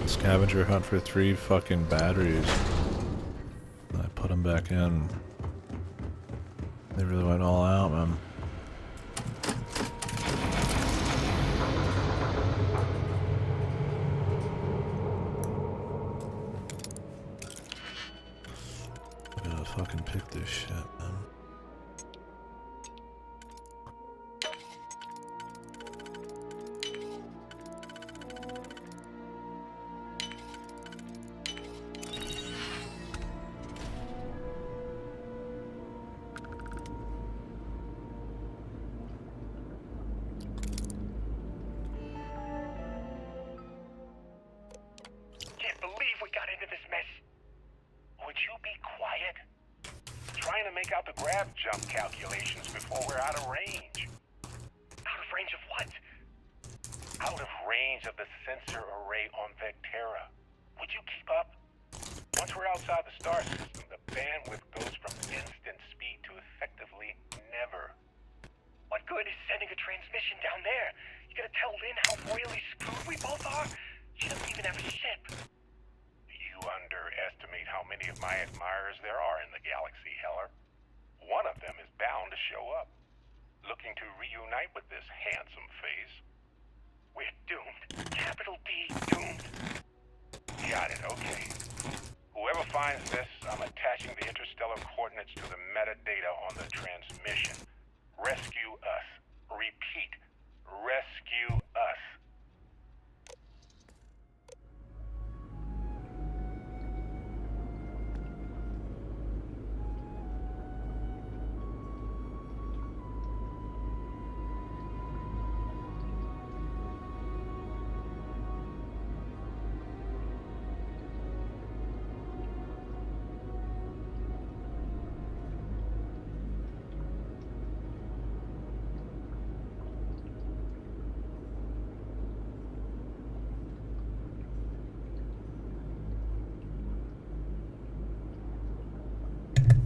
Scavenger hunt for 3 fucking batteries. I put them back in. They really went all out, man. I gotta fucking pick this shit, man.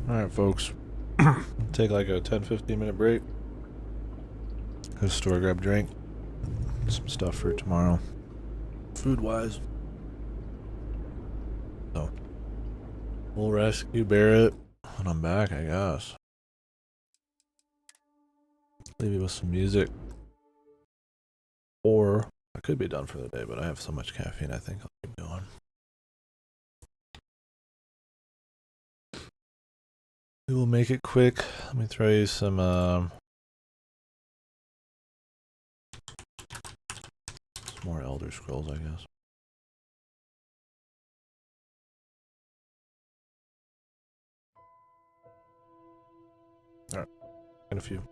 Alright folks, take like a 10-15 minute break. Go to the store, grab a drink, some stuff for tomorrow, food wise. We'll rescue Barrett when I'm back, I guess. Leave you with some music. Or I could be done for the day, but I have so much caffeine, I think I'll keep going. We will make it quick. Let me throw you some more Elder Scrolls, I guess. Alright, in a few.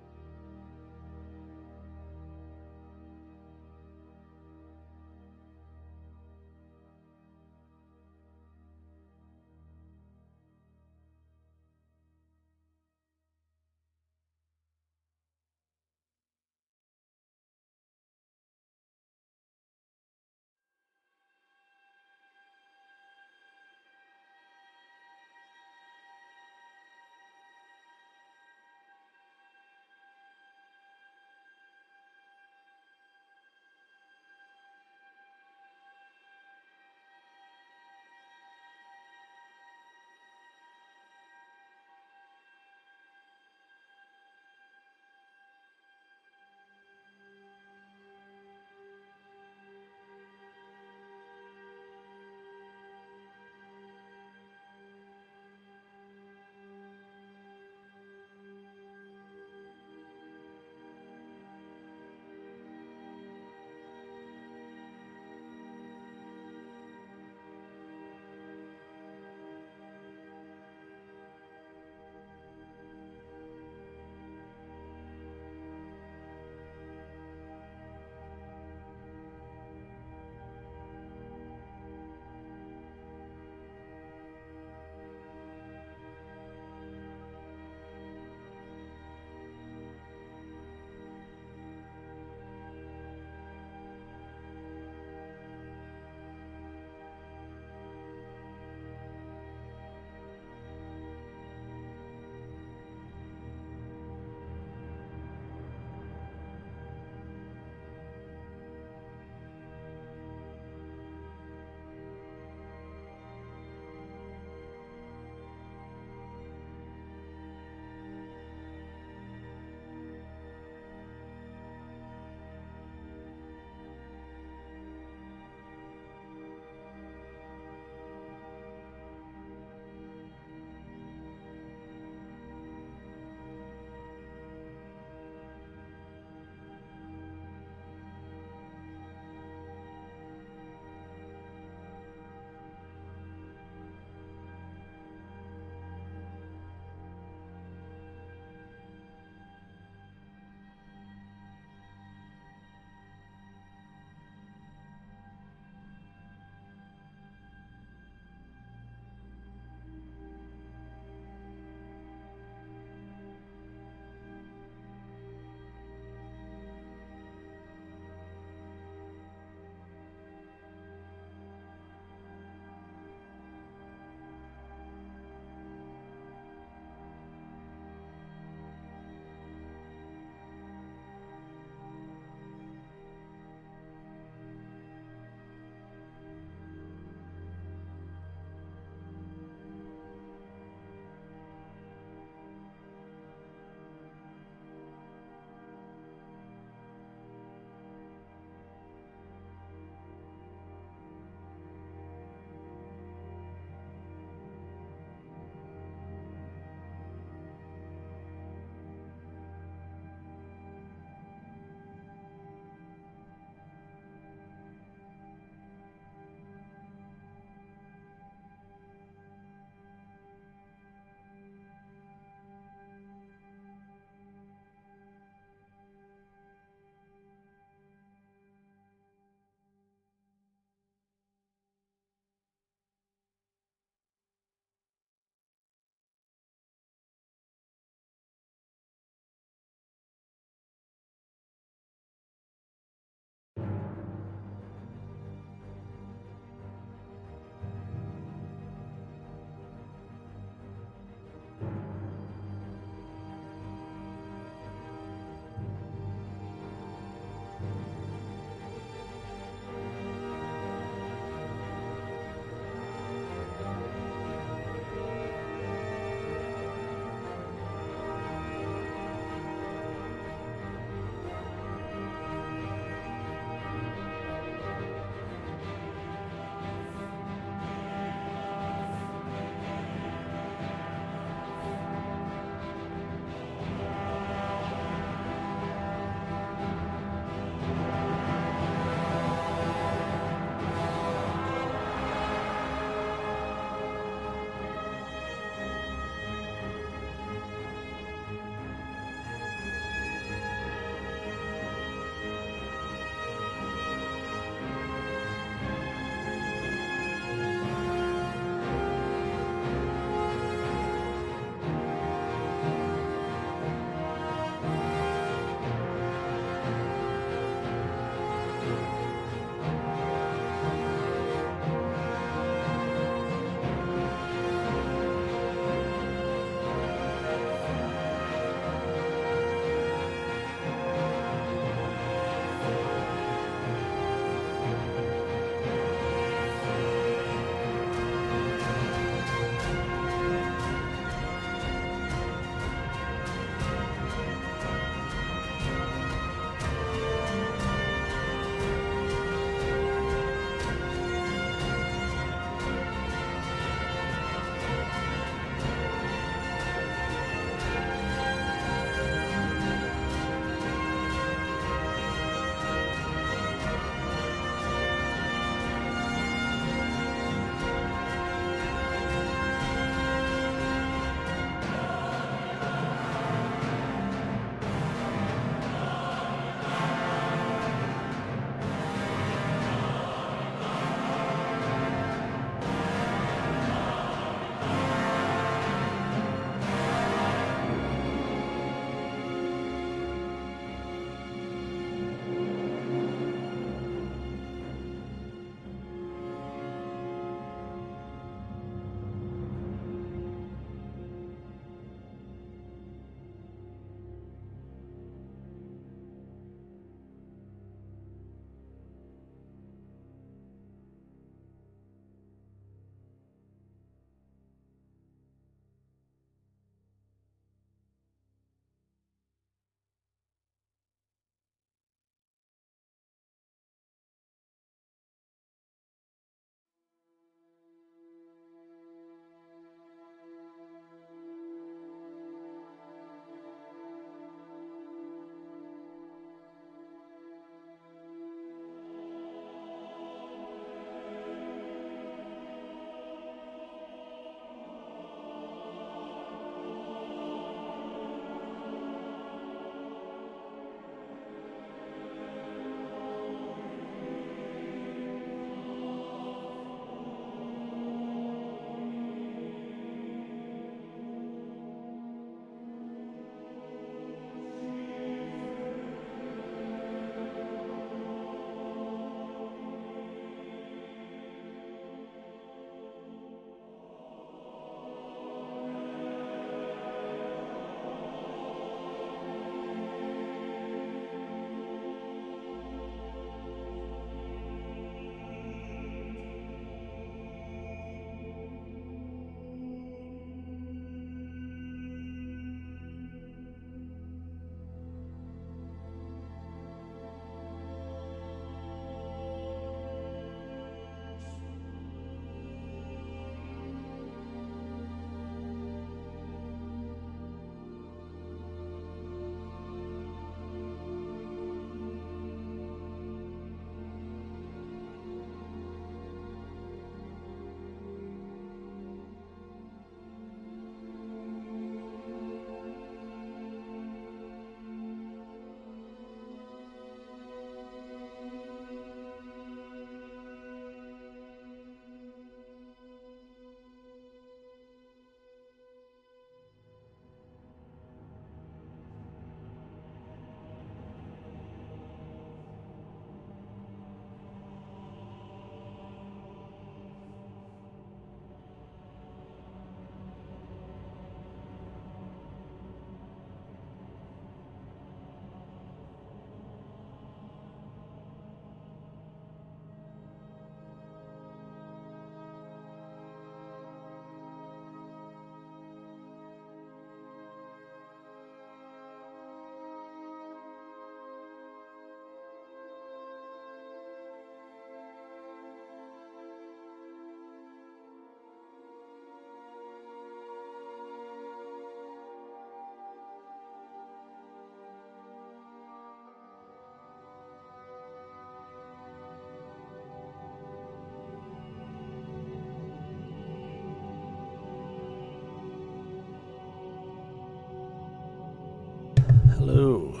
Hello.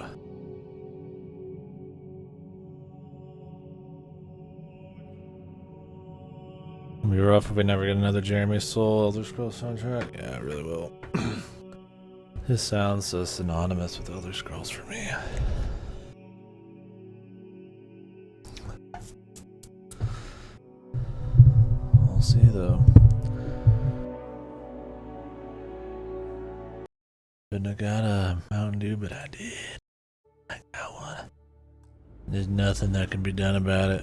It'll be rough if we never get another Jeremy Soule Elder Scrolls soundtrack. Yeah, it really will. His sounds so synonymous with Elder Scrolls for me. We'll see though. Shouldn't have got a Mountain Dew, but I did. I got one. There's nothing that can be done about it.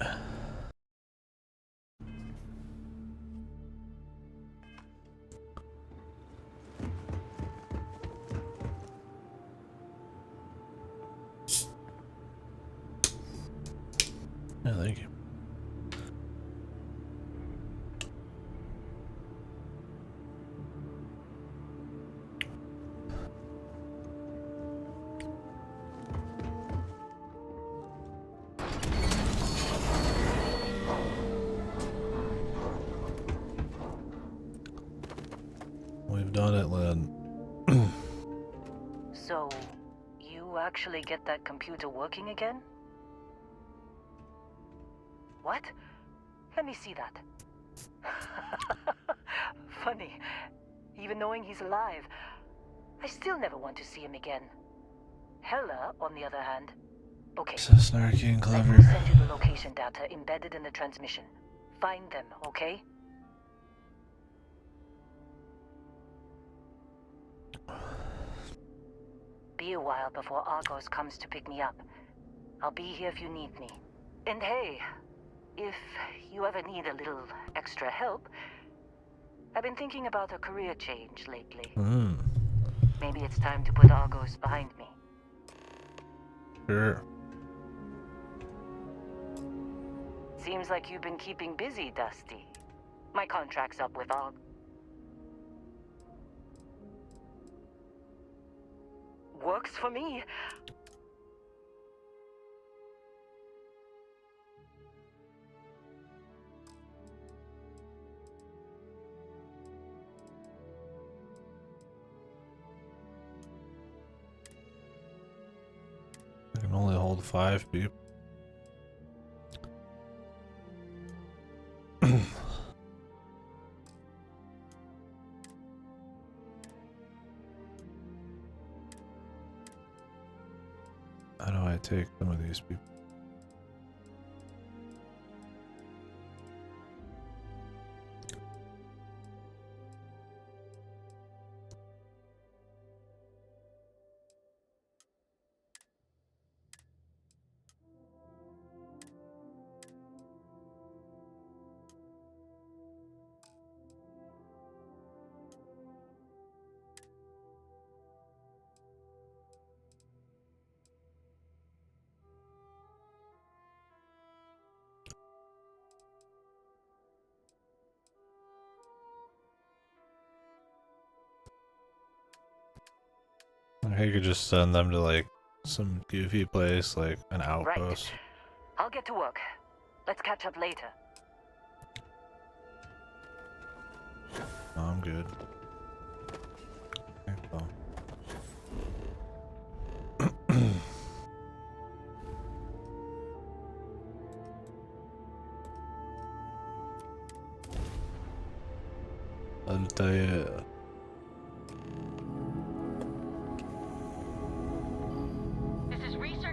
Yeah, thank you. We've done it, Lynn. So, you actually get that computer working again? What? Let me see that. Funny. Even knowing he's alive, I still never want to see him again. Hella, on the other hand. Okay. So snarky and clever. I will send you the location data embedded in the transmission. Find them, okay? Be a while before Argos comes to pick me up. I'll be here if you need me. And hey, if you ever need a little extra help, I've been thinking about a career change lately. Maybe it's time to put Argos behind me. Sure. Seems like you've been keeping busy, Dusty. My contract's up with Argos. Works for me. I can only hold 5 people. How do I take some of these people? I could just send them to like some goofy place, like an outpost. Right. I'll get to work. Let's catch up later. No, I'm good. Okay, well. I'll tell you.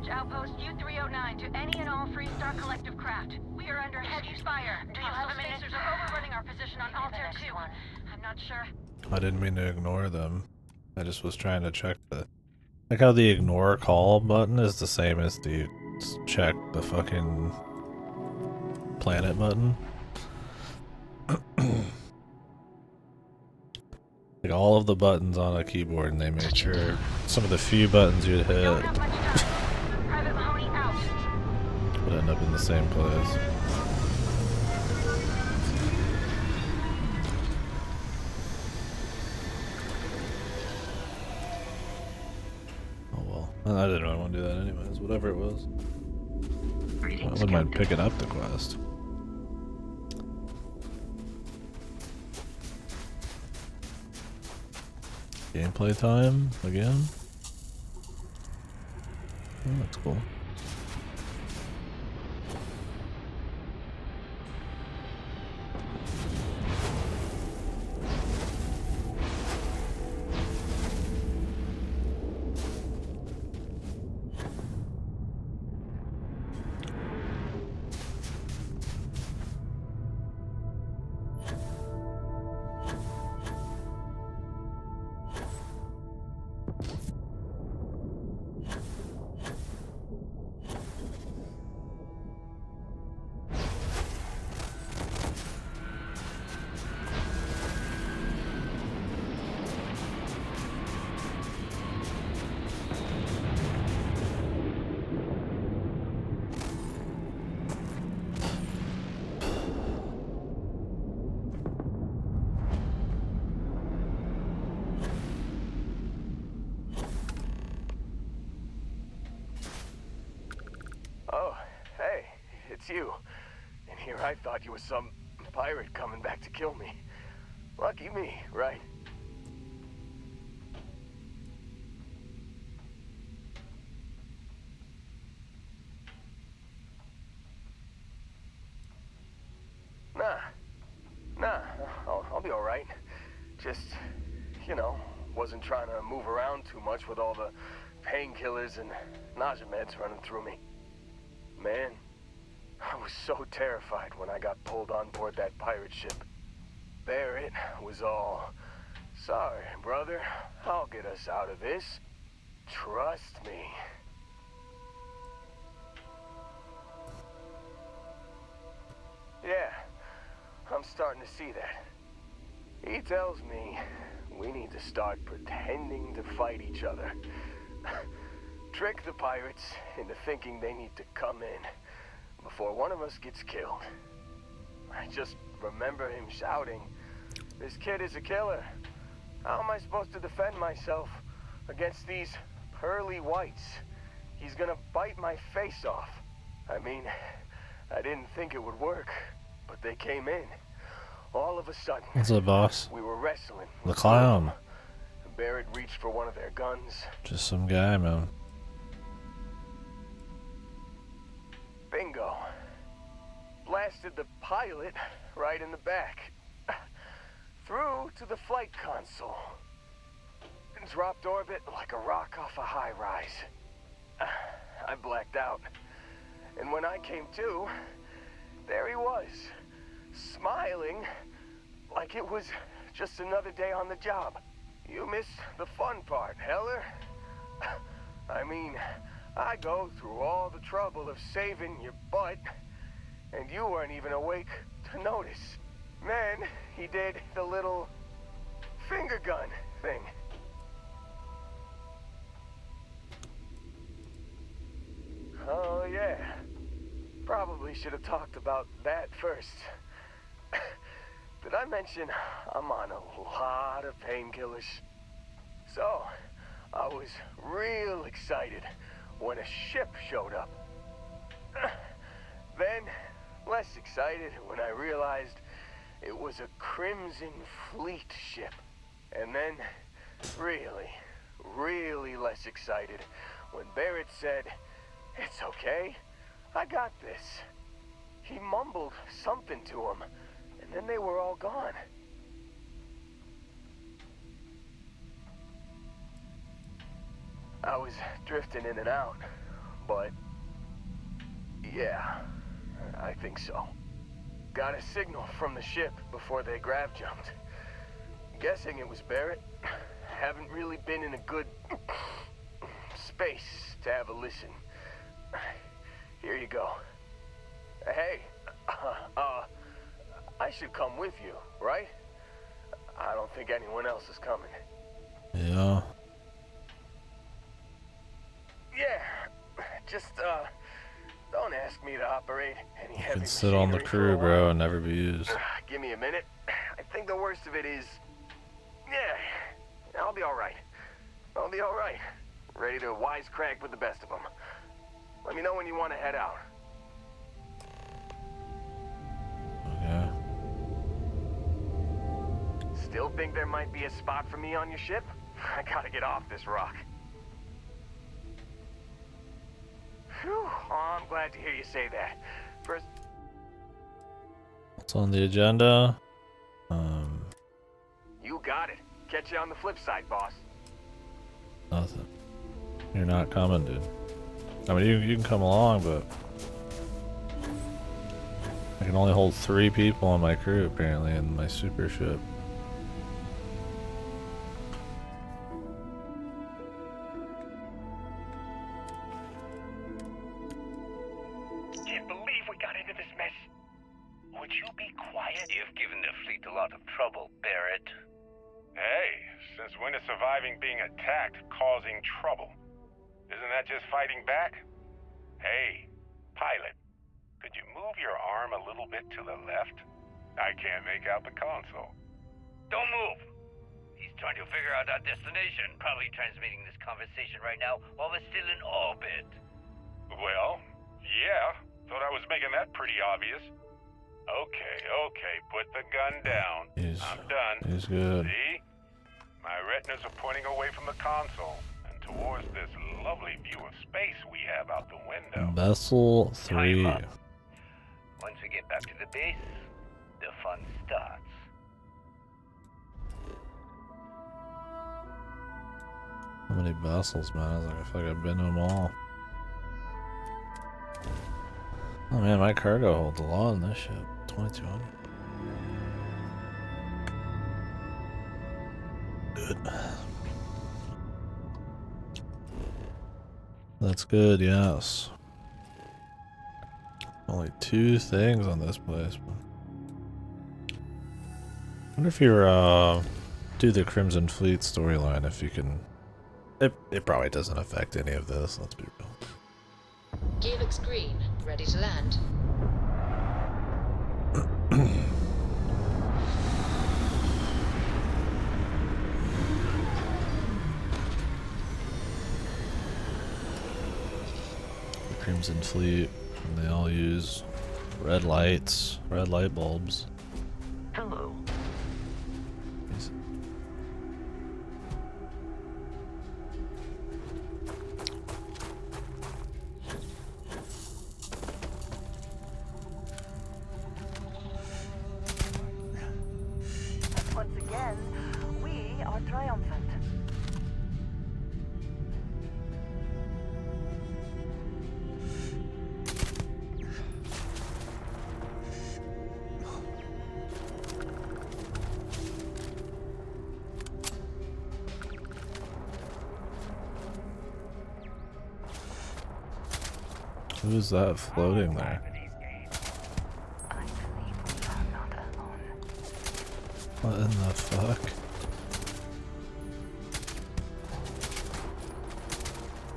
Outpost U-309 to any and all Freestar Collective craft. We are under heavy fire. Do you have a minute? Spacers are overrunning our position on Altair 2. I'm not sure. I didn't mean to ignore them. I just was trying to check the... Like how the ignore call button is the same as the check the fucking planet button. Like all of the buttons on a keyboard, and they made sure some of the few buttons you'd hit would end up in the same place. Oh well. I didn't really want to do that anyways, whatever it was. I wouldn't mind picking up the quest. Gameplay time again? Oh, that's cool. Oh, hey, it's you. And here I thought you were some pirate coming back to kill me. Lucky me, right? Nah, I'll be alright. Just, you know, wasn't trying to move around too much with all the painkillers and nausea meds running through me. Man, I was so terrified when I got pulled on board that pirate ship. Barrett was all, "Sorry, brother, I'll get us out of this. Trust me." Yeah, I'm starting to see that. He tells me we need to start pretending to fight each other. Trick the pirates into thinking they need to come in before one of us gets killed. I just remember him shouting, "This kid is a killer. How am I supposed to defend myself against these pearly whites? He's gonna bite my face off." I mean, I didn't think it would work, but they came in. All of a sudden, What's up, boss? We were wrestling. The clown. Barrett reached for one of their guns. Just some guy, man. Bingo. Blasted the pilot right in the back. Through to the flight console. And dropped orbit like a rock off a high rise. I blacked out. And when I came to, there he was. Smiling like it was just another day on the job. You missed the fun part, Heller. I mean, I go through all the trouble of saving your butt, and you weren't even awake to notice. Then he did the little finger gun thing. Oh yeah, probably should have talked about that first. Did I mention I'm on a lot of painkillers? So, I was real excited when a ship showed up. Then, less excited when I realized it was a Crimson Fleet ship. And then, really less excited when Barrett said, "It's okay, I got this." He mumbled something to him, and then they were all gone. I was drifting in and out, but yeah, I think so. Got a signal from the ship before they grav jumped. Guessing it was Barrett. Haven't really been in a good space to have a listen. Here you go. Hey, I should come with you, right? I don't think anyone else is coming. Yeah. Yeah, just, don't ask me to operate any You heavy can sit on the machinery for crew, a bro, while. and never be used. Give me a minute. I think the worst of it is... Yeah, I'll be alright. I'll be alright. Ready to wisecrack with the best of them. Let me know when you want to head out. Okay. Still think there might be a spot for me on your ship? I gotta get off this rock. Phew. Oh, I'm glad to hear you say that. First, What's on the agenda? you got it. Catch you on the flip side, boss. Nothing. You're not coming, dude. I mean, you can come along, but I can only hold 3 people on my crew, apparently, in my super ship. Can't believe we got into this mess. Would you be quiet? You've given the fleet a lot of trouble, Barrett. Hey, since when is surviving being attacked causing trouble? Isn't that just fighting back? Hey, pilot, could you move your arm a little bit to the left? I can't make out the console. Don't move. He's trying to figure out our destination. Probably transmitting this conversation right now while we're still in orbit. Well, yeah, thought I was making that pretty obvious. Okay, put the gun down. I'm done. He's good. See? My retinas are pointing away from the console and towards this lovely view of space we have out the window. Vessel 3. Once we get back to the base, the fun starts. How many vessels, man? I was like, I feel like I've been to them all. Oh man, my cargo holds a lot in this ship. 2200. Good. That's good, yes. Only 2 things on this place. I wonder if you're do the Crimson Fleet storyline, if you can. It probably doesn't affect any of this, let's be real. Gear looks green, ready to land. The Crimson Fleet, and they all use red lights, red light bulbs. Hello. Once again, we are triumphant. Who is that floating there? What in the fuck?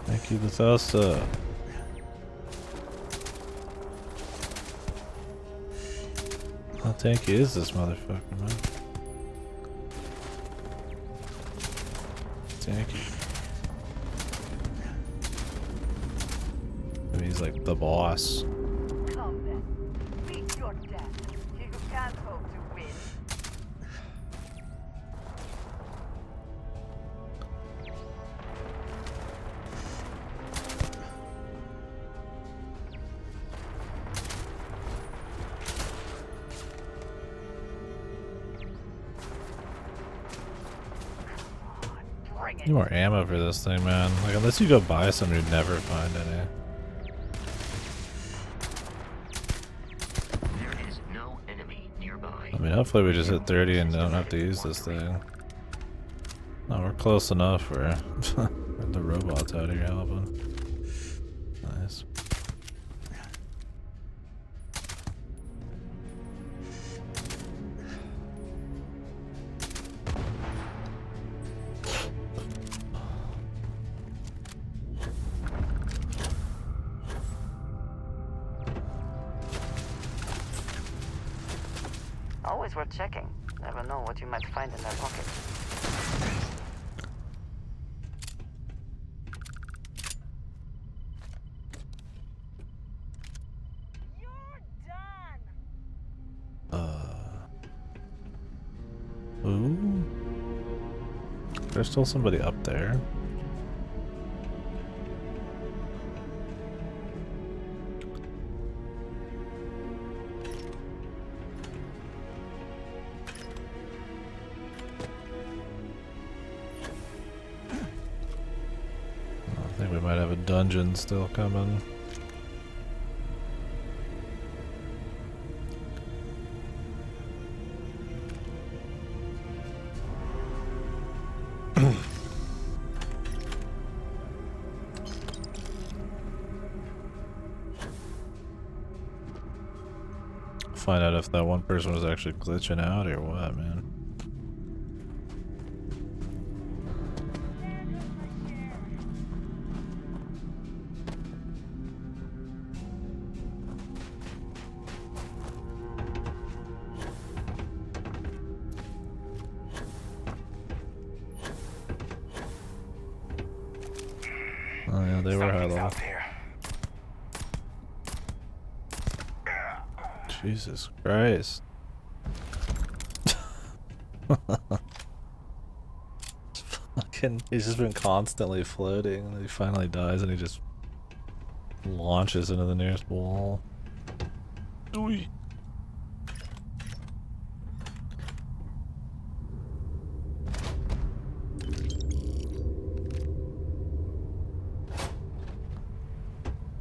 Thank you, Bethesda. How tanky is this motherfucker, man? Tanky. Maybe he's like the boss. Come then, meet your death. You can't hope to win. Need more ammo for this thing, man. Like, unless you go buy some, you'd never find any. There is no enemy nearby. I mean, hopefully we just hit 30 and don't have to use this thing. No, we're close enough where the robot's out here helping. Nice. Always worth checking. Never know what you might find in their pocket. Ooh. There's still somebody up there. think we might have a dungeon still coming. Find out if that one person was actually glitching out or what, man. Oh yeah, they were high level. Jesus Christ. Fucking, he's just been constantly floating and he finally dies and he just launches into the nearest wall. Ooh.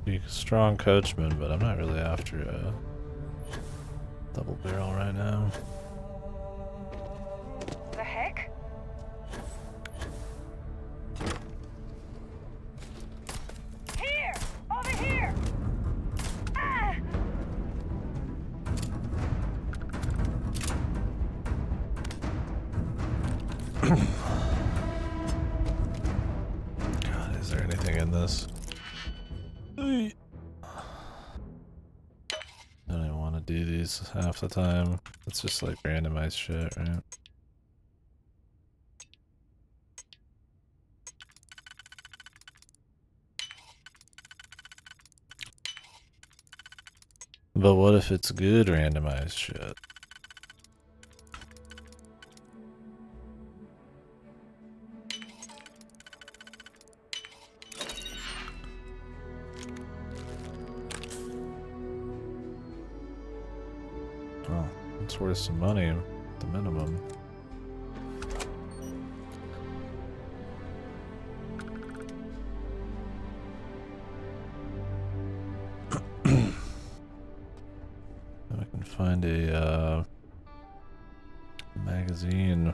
Be a strong coachman, but I'm not really after a double barrel right now. The heck? Here! Over here! Ah! God, is there anything in this? I don't even want to do these half the time. It's just like randomized shit, right? But what if it's good randomized shit? Oh, it's worth some money at the minimum. I can find a magazine.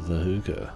The hookah.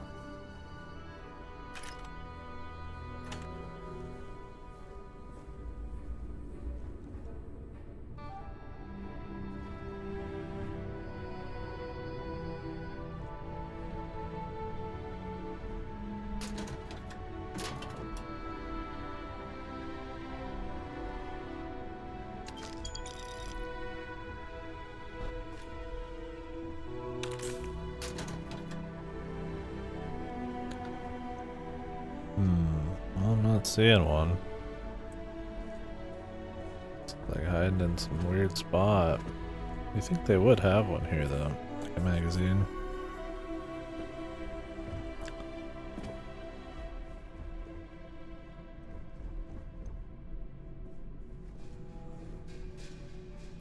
Well, I'm not seeing one. It's like hiding in some weird spot. You think they would have one here though? Like a magazine.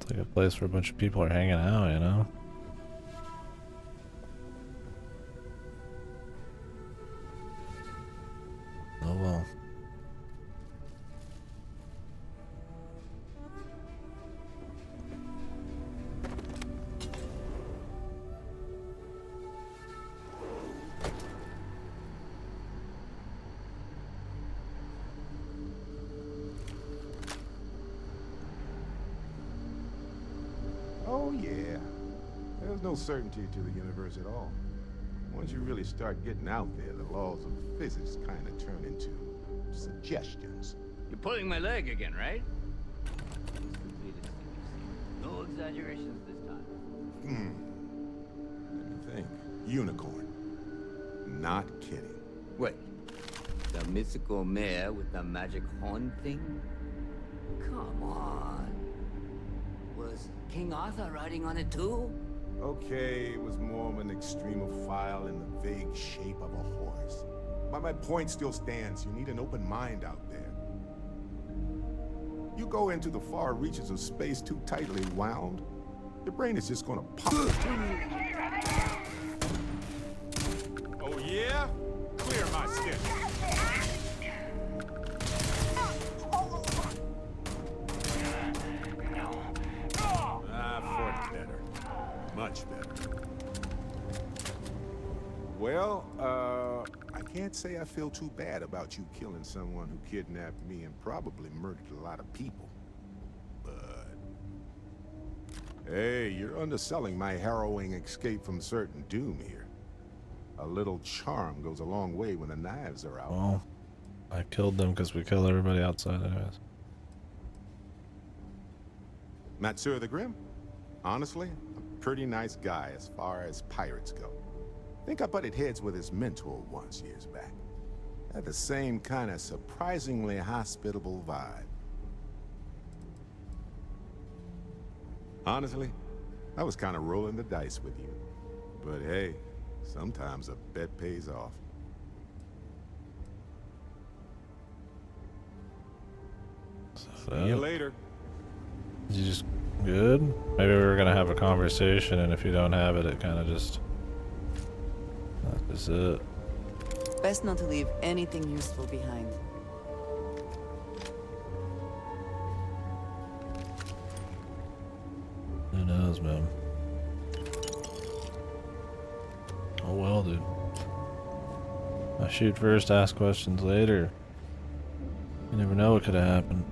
It's like a place where a bunch of people are hanging out, you know? Oh well. Oh yeah. There's no certainty to the universe at all. Once you really start getting out there, the laws of physics kind of turn into suggestions. You're pulling my leg again, right? No exaggerations this time. Let me think. Unicorn. Not kidding. Wait. The mythical mare with the magic horn thing? Come on. Was King Arthur riding on it too? Okay, it was more of an extremophile in the vague shape of a horse. But my point still stands. You need an open mind out there. you go into the far reaches of space too tightly wound, your brain is just gonna pop. Oh yeah? Clear my stick. Ah, for better. Much better. Well, I can't say I feel too bad about you killing someone who kidnapped me and probably murdered a lot of people. But... hey, you're underselling my harrowing escape from certain doom here. A little charm goes a long way when the knives are out. Well, I killed them because we killed everybody outside anyways. Matsur the Grim? Honestly, a pretty nice guy as far as pirates go. Think I butted heads with his mentor once years back. Had the same kind of surprisingly hospitable vibe. Honestly, I was kind of rolling the dice with you. But hey, sometimes a bet pays off. See you later. You just good? Maybe we were gonna have a conversation, and if you don't have it, it kind of just... that's just it. Best not to leave anything useful behind. Who knows, man? Oh well, dude. I shoot first, ask questions later. You never know what could have happened.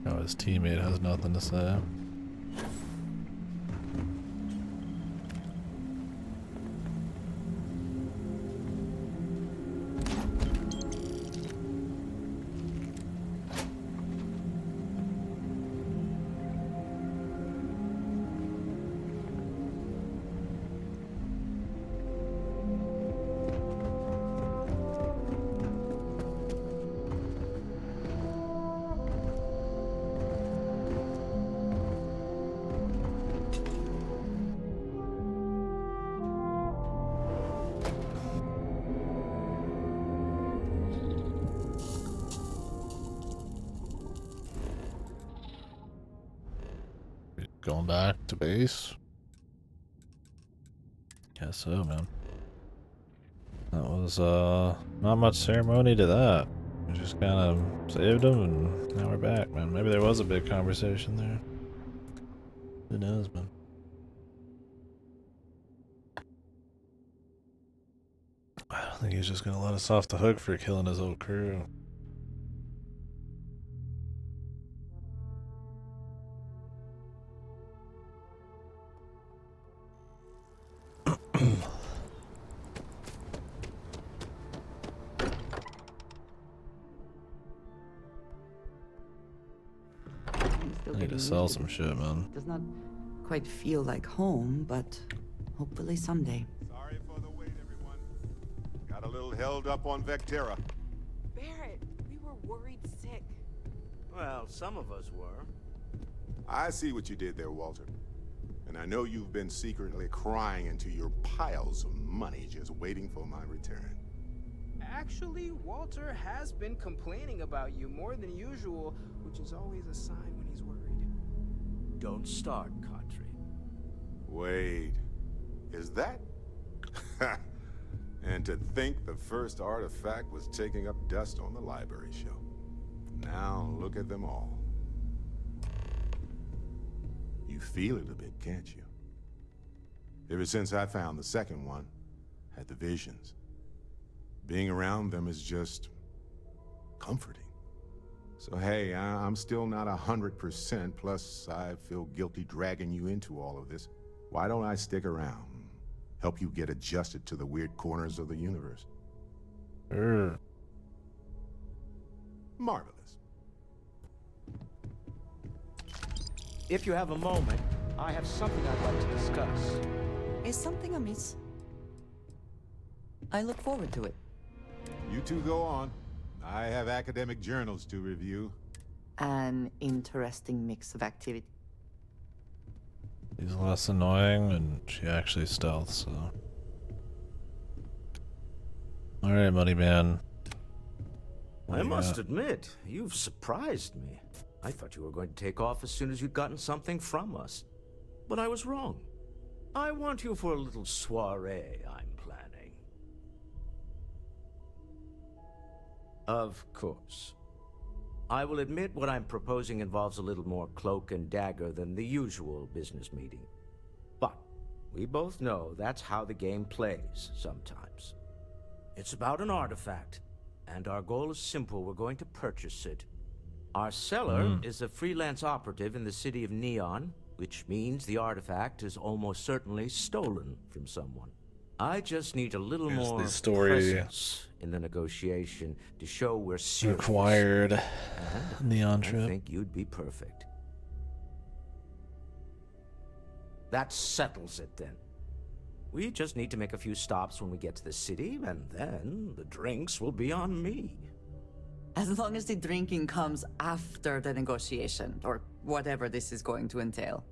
Oh, his teammate has nothing to say. Going back to base? Guess so, man. That was, not much ceremony to that. We just kind of saved him, and now we're back, man. Maybe there was a big conversation there. Who knows, man? I don't think he's just gonna let us off the hook for killing his old crew. I need to sell some shit, man. Does not quite feel like home, but hopefully someday. Sorry for the wait, everyone. Got a little held up on Vectera. Barrett, we were worried sick. Well, some of us were. I see what you did there, Walter. And I know you've been secretly crying into your piles of money just waiting for my return. Actually, Walter has been complaining about you more than usual, which is always a sign when he's worried. Don't start, Katri. Wait, is that? And to think the first artifact was taking up dust on the library shelf. Now look at them all. You feel it a bit, can't you? Ever since I found the second one, had the visions. Being around them is just comforting. So hey, I'm still not 100%, plus I feel guilty dragging you into all of this. Why don't I stick around? Help you get adjusted to the weird corners of the universe. Marvelous. If you have a moment, I have something I'd like to discuss. Is something amiss? I look forward to it. You two go on. I have academic journals to review. An interesting mix of activity. He's less annoying, and she actually stealths, so. Alright, Money Man. I must admit, you've surprised me. I thought you were going to take off as soon as you'd gotten something from us. But I was wrong. I want you for a little soiree I'm planning. Of course. I will admit what I'm proposing involves a little more cloak and dagger than the usual business meeting. But we both know that's how the game plays sometimes. It's about an artifact, and our goal is simple. We're going to purchase it. Our seller is a freelance operative in the city of Neon, which means the artifact is almost certainly stolen from someone. I just need a little more presence in the negotiation to show we're serious. Required Neon trip. I think you'd be perfect. That settles it then. We just need to make a few stops when we get to the city, and then the drinks will be on me. As long as the drinking comes after the negotiation, or whatever this is going to entail.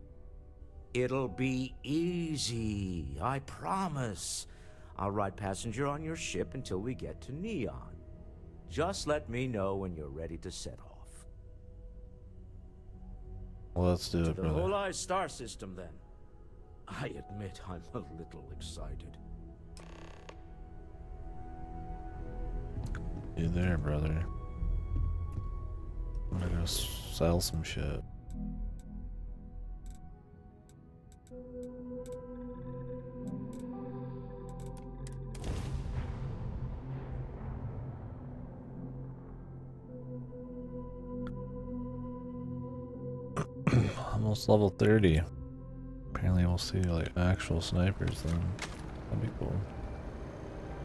It'll be easy, I promise. I'll ride passenger on your ship until we get to Neon. Just let me know when you're ready to set off. Well, let's do it, The brother. whole Eye star system, then. I admit I'm a little excited. You there, brother? I'm gonna go sell some shit. Almost level 30. Apparently we'll see like actual snipers then. That'd be cool.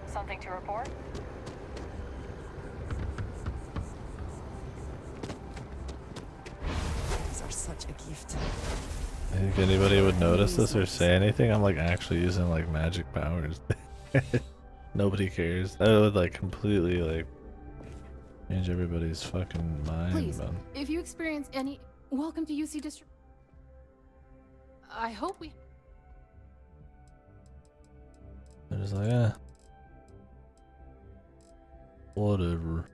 Something to report? These are such a gift. I think anybody would notice this or say anything. I'm like actually using like magic powers. Nobody cares. That would like completely like change everybody's fucking mind, Please, man. if you experience any... Welcome to UC District... I hope we... They're just like, eh. Whatever.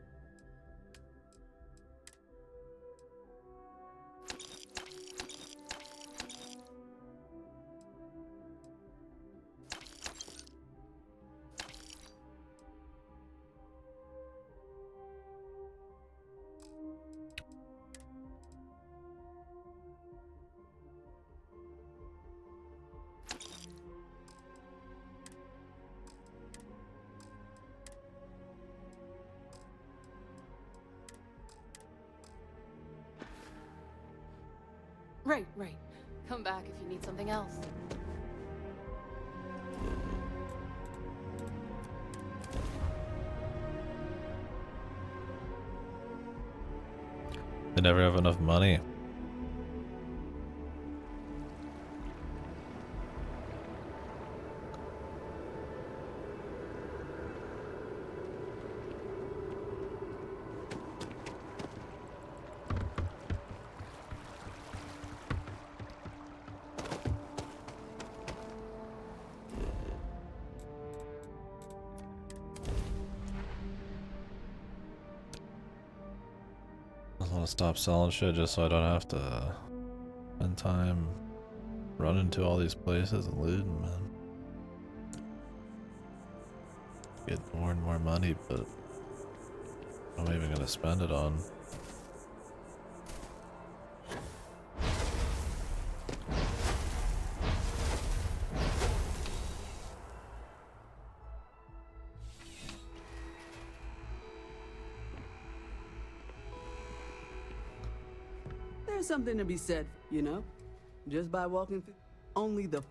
Right. Come back if you need something else. They never have enough money. I want to stop selling shit just so I don't have to spend time running to all these places and looting, man. Get more and more money, but what am I even gonna spend it on? There's something to be said, you know? Just by walking through only the...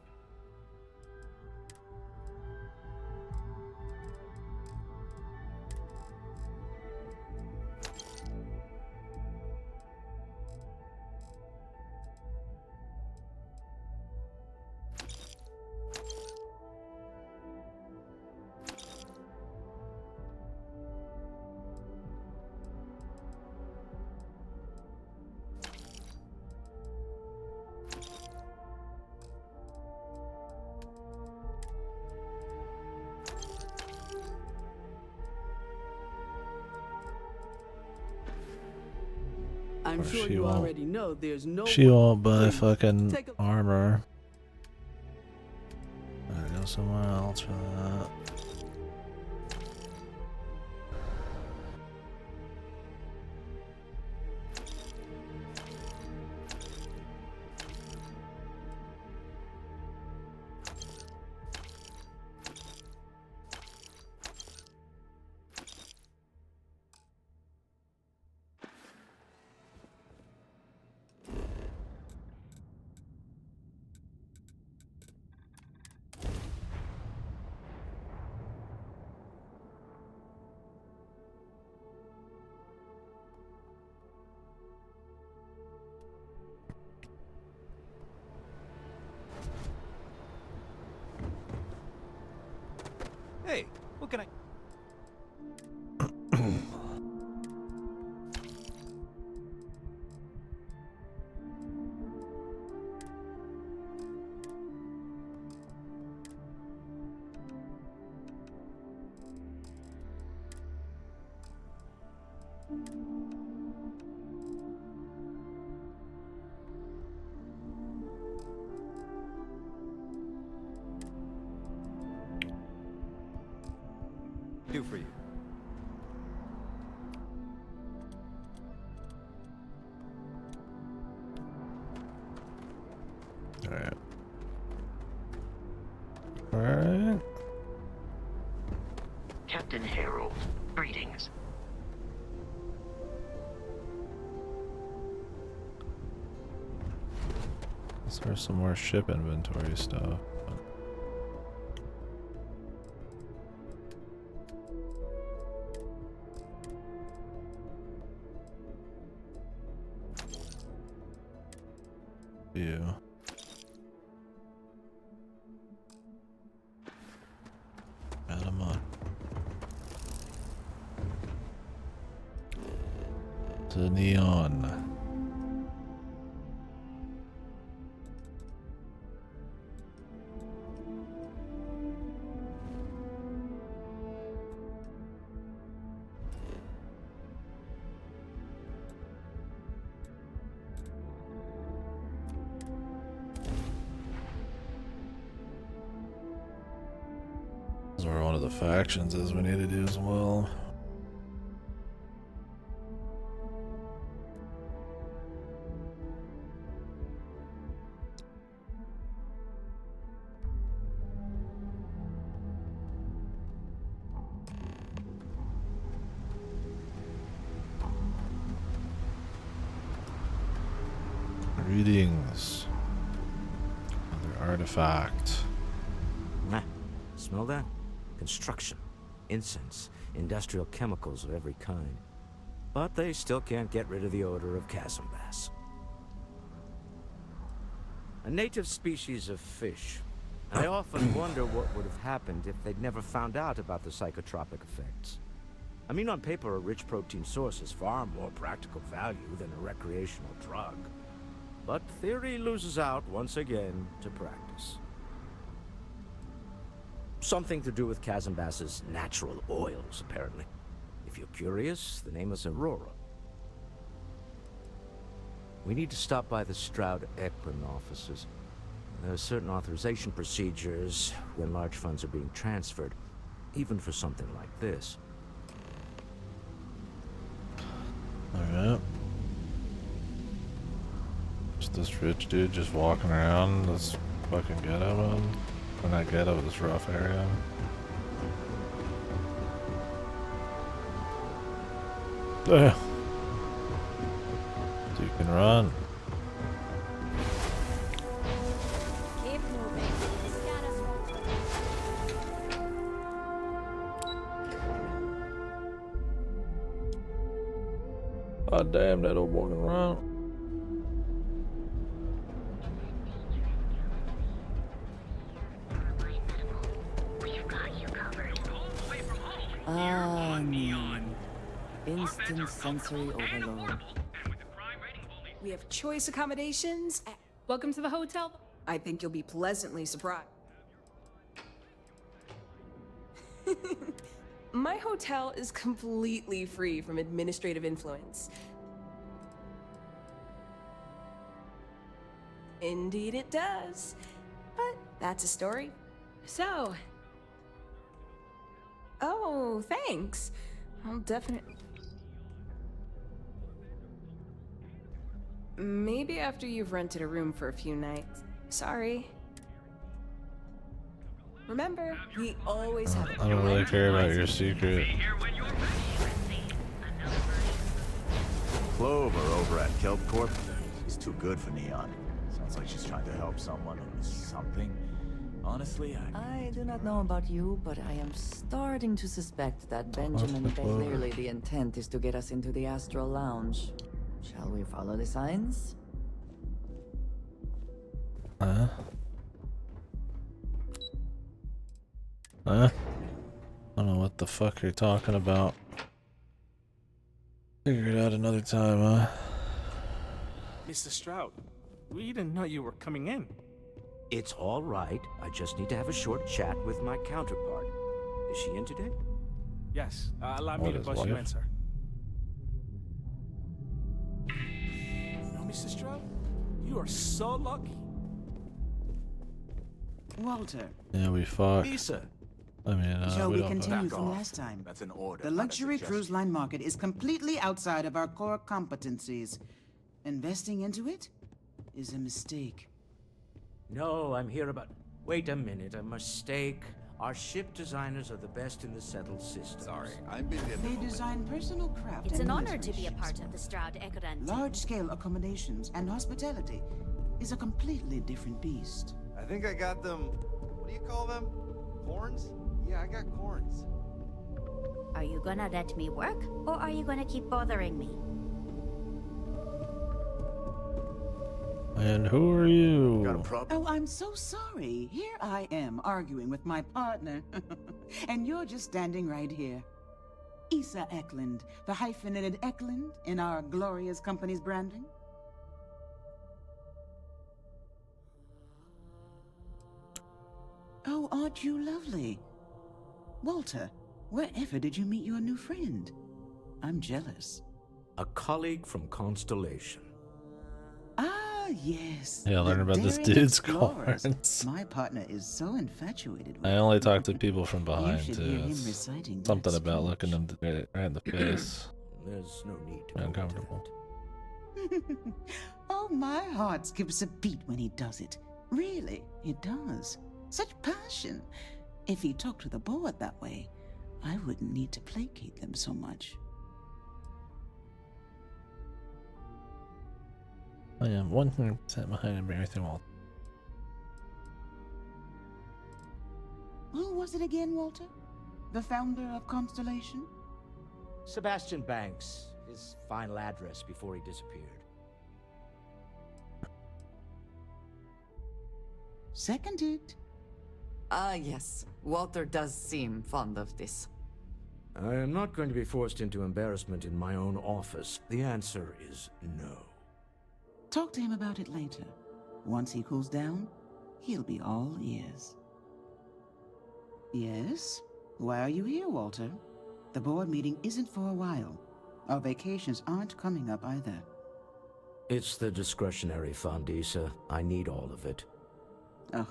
I'm Or sure she you won't. already know there's no She one- won't buy Please, fucking take a- armor. I go somewhere else for that. Hey, what can I... do for you? Alright. Alright. Captain Harold, greetings. There's some more ship inventory stuff. You. Add them on. To neon. Those are one of the factions as we need to do as well. Greetings. Another artifact. Nah, smell that? Construction, incense, industrial chemicals of every kind. But they still can't get rid of the odor of chasm bass. A native species of fish. I often wonder what would have happened if they'd never found out about the psychotropic effects. I mean, on paper, a rich protein source is far more practical value than a recreational drug. But theory loses out once again to practice. Something to do with chasm bass's natural oils, apparently. If you're curious, the name is Aurora. We need to stop by the Stroud-Ekman offices. There are certain authorization procedures when large funds are being transferred, even for something like this. Alright. Just this rich dude just walking around this fucking ghetto man. Or not ghetto, this rough area. Damn. Dude can run. Keep moving. Status Oh damn, that old boy can run. Instant sensory overload. We have choice accommodations. Welcome to the hotel. I think you'll be pleasantly surprised. My hotel is completely free from administrative influence. Indeed it does. But that's a story. So... Oh, thanks. I'll definitely... Maybe after you've rented a room for a few nights. Sorry. Remember, we always have I don't really care about your secret. Clover over at Kelp Corp is too good for Neon. Sounds like she's trying to help someone or something. Honestly, I do not know about you, but I am starting to suspect that Benjamin clearly the intent is to get us into the Astral Lounge. Shall we follow the signs? Huh? I don't know what the fuck you're talking about. Figure it out another time, huh? Mr. Stroud, we didn't know you were coming in. It's all right. I just need to have a short chat with my counterpart. Is she in today? Yes, allow me to bust you in, sir. You know, Mr. Stroud, you are so lucky. Walter. Yeah, we fucked. Lisa. I mean, Shall we don't continue fuck. from last time? That's an order. The luxury cruise line market is completely outside of our core competencies. Investing into it is a mistake. No, I'm here about... Wait a minute, a mistake. Our ship designers are the best in the settled system. Sorry, I'm busy at the They moment. design personal craft It's and an honor military to be a ships, part of but the Stroud Ecodan. large-scale accommodations and hospitality is a completely different beast. I think I got them. What do you call them? Corns? Yeah, I got corns. Are you gonna let me work, or are you gonna keep bothering me? And who are you? Got a problem? Oh, I'm so sorry. Here I am arguing with my partner. And you're just standing right here. Issa Eklund, the hyphenated Eklund in our glorious company's branding. Oh, aren't you lovely? Walter, wherever did you meet your new friend? I'm jealous. A colleague from Constellation. Ah, yes. Yeah, learn the about this daring dude's explorers. cards. My partner is so infatuated with I only talk to people from You behind should too. hear him It's reciting that something about speech. looking them right in the face. There's no need to Uncomfortable. Oh, my heart skips a beat when he does it. Really, it does. Such passion. If he talked to the board that way, I wouldn't need to placate them so much. I am 100% behind everything. Well, Who was it again, Walter? The founder of Constellation? Sebastian Banks, his final address before he disappeared. Seconded. Ah, yes. Walter does seem fond of this. I am not going to be forced into embarrassment in my own office. The answer is no. Talk to him about it later. Once he cools down, he'll be all ears. Yes? Why are you here, Walter? The board meeting isn't for a while. Our vacations aren't coming up either. It's the discretionary fund, Issa. I need all of it. Oh,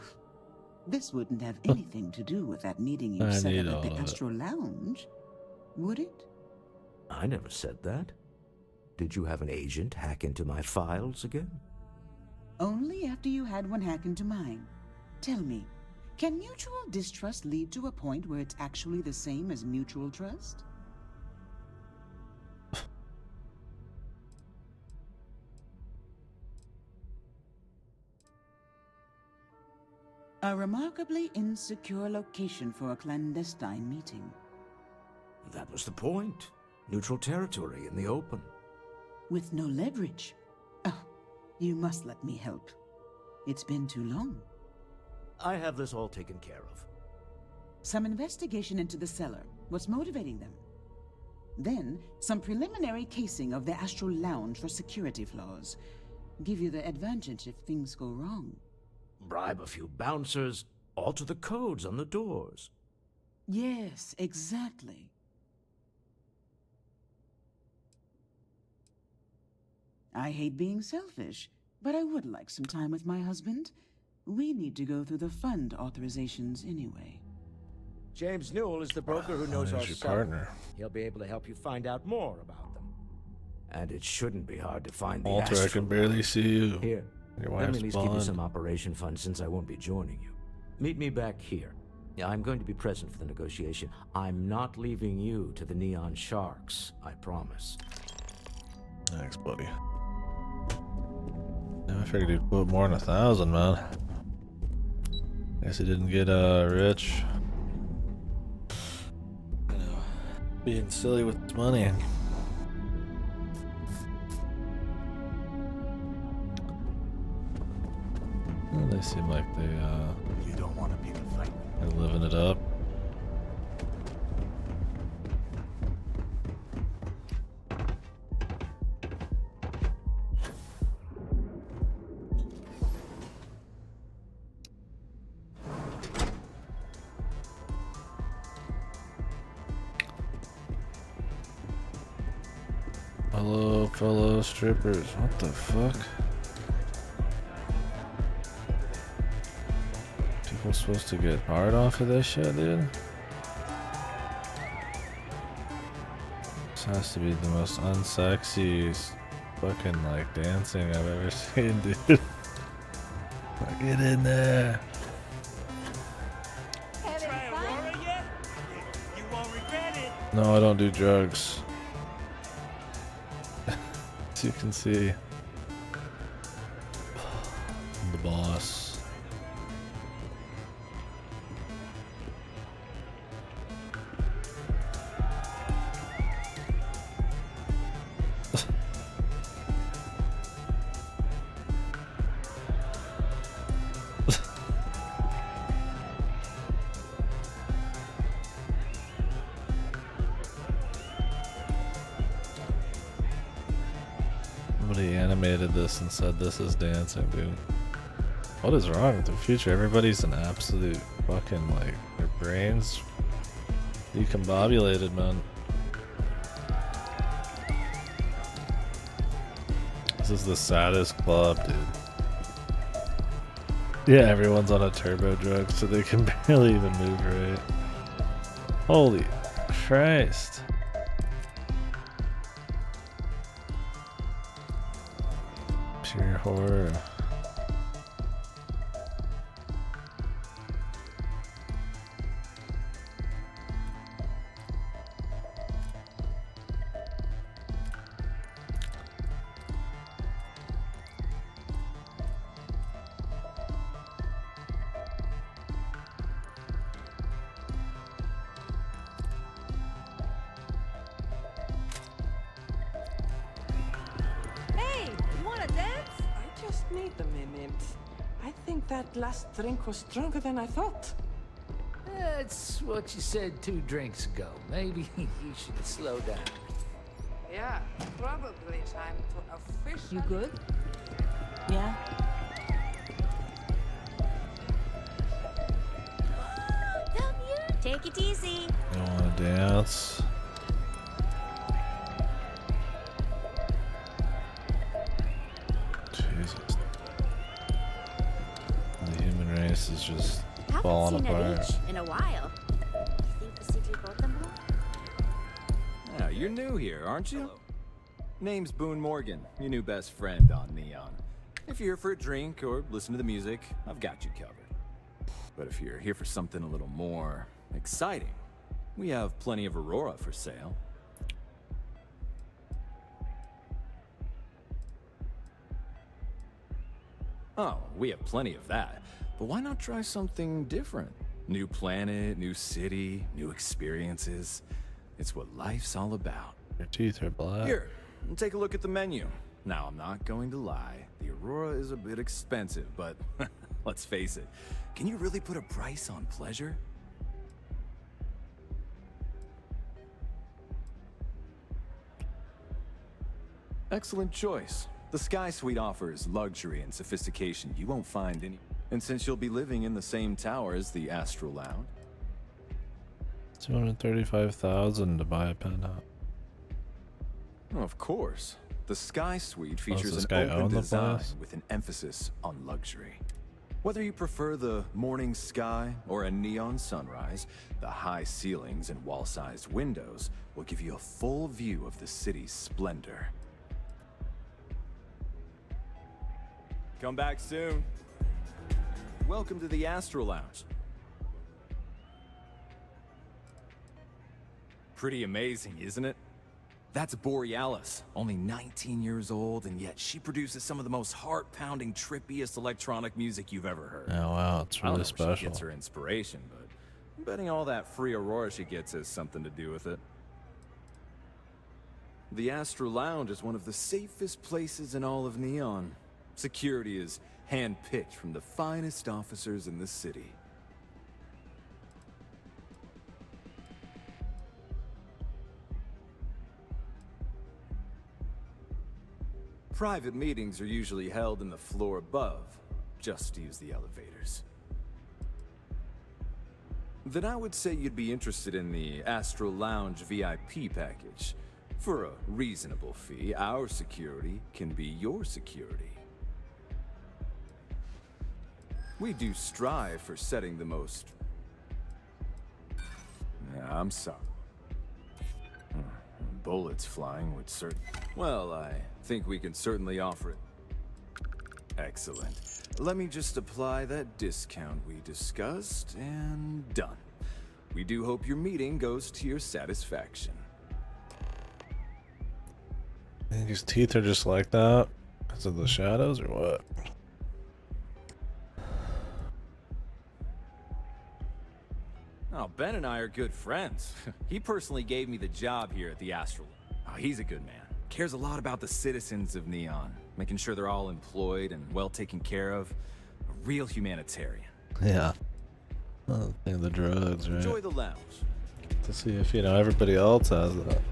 this wouldn't have anything to do with that meeting you I set need up all at the of it. Astral Lounge, would it? I never said that. Did you have an agent hack into my files again? Only after you had one hack into mine. Tell me, can mutual distrust lead to a point where it's actually the same as mutual trust? A remarkably insecure location for a clandestine meeting. That was the point. Neutral territory in the open. With no leverage. Oh, you must let me help. It's been too long. I have this all taken care of. Some investigation into the cellar. What's motivating them? Then, some preliminary casing of the Astral Lounge for security flaws. Give you the advantage if things go wrong. Bribe a few bouncers, alter the codes on the doors. Yes, exactly. I hate being selfish, but I would like some time with my husband. We need to go through the fund authorizations anyway. James Newell is the broker who knows our your seller. partner. He'll be able to help you find out more about them. And it shouldn't be hard to find the Walter, I astral can barely see you. Here, Your let me wife's at least give you blonde. some operation funds since I won't be joining you. Meet me back here. Yeah, I'm going to be present for the negotiation. I'm not leaving you to the Neon Sharks, I promise. Thanks, buddy. Yeah, I figured he'd put more than 1,000, man. Guess he didn't get rich. You know, being silly with his money. Well, they seem like they You don't want to be the fight. they're living it up. Hello, fellow strippers. What the fuck? People supposed to get hard off of this shit, dude? This has to be the most unsexy fucking like dancing I've ever seen, dude. Get in there. No, I don't do drugs. As you can see, I'm the boss. Somebody animated this and said this is dancing, dude. What is wrong with the future? Everybody's an absolute fucking, like, their brains decombobulated, man. This is the saddest club, dude. Yeah, everyone's on a turbo drug so they can barely even move right. Holy Christ. Pure horror. Hey, you wanna dance? I just need a minute. I think that last drink was stronger than I thought. That's what you said 2 drinks ago. Maybe you should slow down. Yeah, probably time to officially... You good? Yeah? Come here. Take it easy. You don't want to dance? Jesus. The human race is just falling Haven't seen a apart. beach in a while. You think the city brought them home? Yeah, you're new here, aren't you? Name's Boone Morgan, your new best friend on Neon. If you're here for a drink or listen to the music, I've got you covered. But if you're here for something a little more exciting, we have plenty of Aurora for sale. Oh, we have plenty of that. But why not try something different? New planet, new city, new experiences. It's what life's all about. Your teeth are black. Here, take a look at the menu. Now, I'm not going to lie. The Aurora is a bit expensive, but let's face it. Can you really put a price on pleasure? Excellent choice. The Sky Suite offers luxury and sophistication you won't find any. And since you'll be living in the same tower as the Astral Lounge, 235,000 to buy a penthouse. of course. The Sky Suite does features this an guy open own the design place? with an emphasis on luxury. Whether you prefer the morning sky or a neon sunrise, the high ceilings and wall-sized windows will give you a full view of the city's splendor. Come back soon. Welcome to the Astro Lounge. Pretty amazing, isn't it? That's Borealis, only 19 years old, and yet she produces some of the most heart-pounding, trippiest electronic music you've ever heard. Oh wow, it's I don't really know where special. she gets her inspiration, but I'm betting all that free Aurora she gets has something to do with it. The Astro Lounge is one of the safest places in all of Neon. Security is hand-picked from the finest officers in the city. Private meetings are usually held in the floor above. Just use the elevators. Then I would say you'd be interested in the Astro Lounge VIP package. For a reasonable fee, our security can be your security. We do strive for setting the most... I'm sorry. Bullets flying would Well, I think we can certainly offer it. Excellent. Let me just apply that discount we discussed, and done. We do hope your meeting goes to your satisfaction. I think his teeth are just like that because of the shadows, or what? Oh, Ben and I are good friends. He personally gave me the job here at the Astral. Oh, he's a good man. Cares a lot about the citizens of Neon, making sure they're all employed and well taken care of. A real humanitarian. Yeah. Oh, the thing, the drugs, right? Enjoy the lounge. To see if, you know, everybody else has that.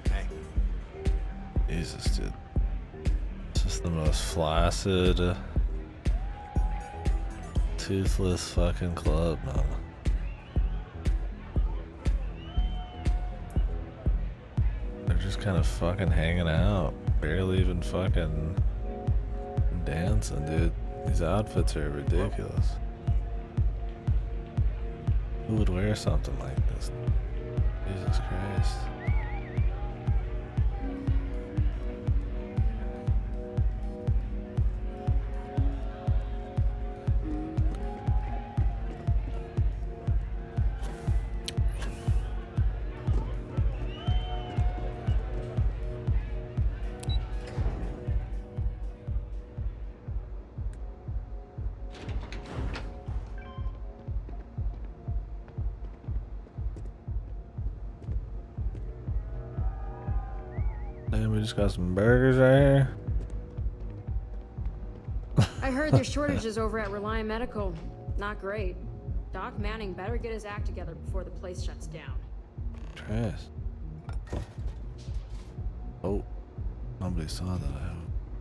Hey. Jesus, dude. It's just the most flaccid, toothless fucking club, man. They're just kind of fucking hanging out. Barely even fucking dancing, dude. These outfits are ridiculous. Who would wear something like this? Jesus Christ. Damn, we just got some burgers right here. I heard there's shortages over at Reliant Medical. Not great. Doc Manning better get his act together before the place shuts down. Trash. Oh, nobody saw that. I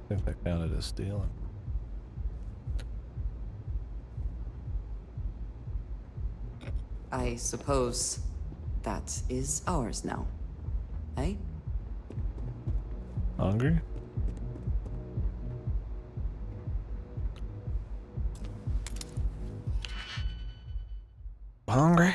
think that counted as stealing. I suppose that is ours now. Eh? Hungry? Hungry?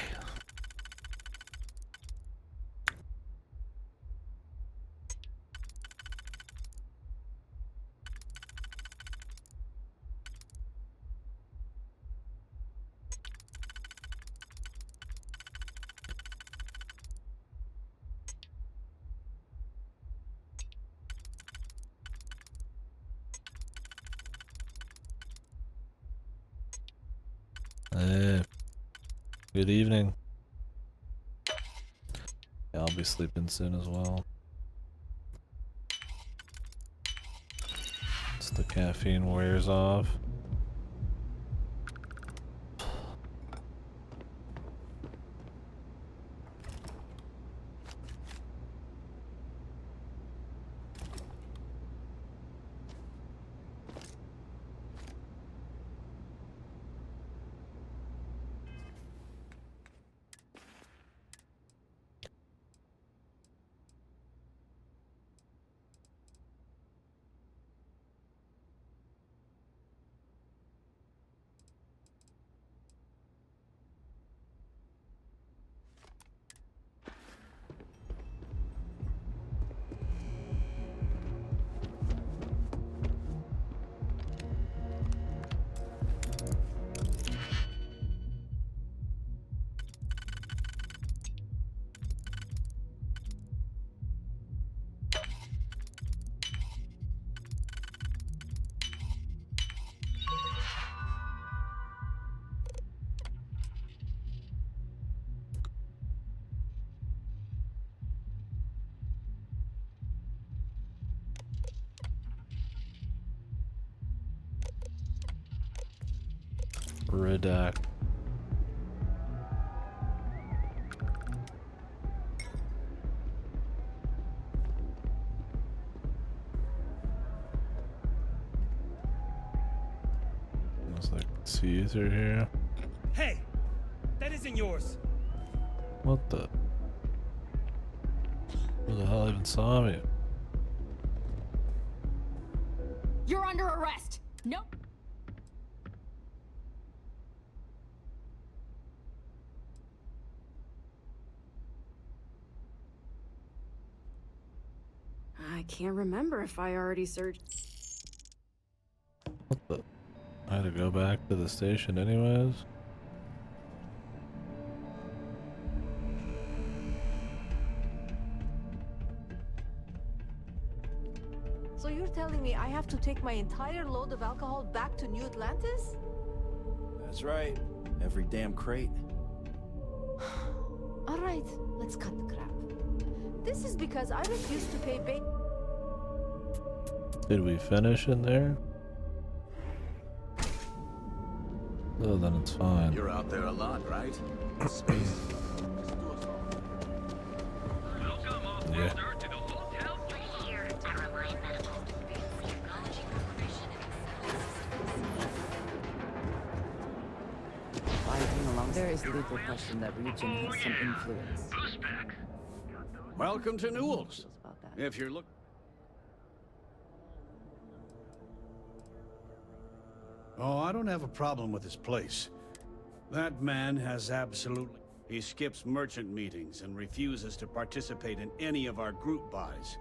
Hey, good evening. Yeah, I'll be sleeping soon as well. Once the caffeine wears off. Redact. Looks like see you through here. Hey, that isn't yours. What the? Who the hell even saw me? You're under arrest. Nope. I can't remember if I already searched. What the? I had to go back to the station anyways. So you're telling me I have to take my entire load of alcohol back to New Atlantis? That's right. Every damn crate. All right, let's cut the crap. This is because I refuse to pay Did we finish in there? Oh, then it's fine. You're out there a lot, right? Space. Yeah. There is little question that region has some influence. Welcome to Newell's. If you're looking... Oh, I don't have a problem with this place. That man has absolutely... He skips merchant meetings and refuses to participate in any of our group buys.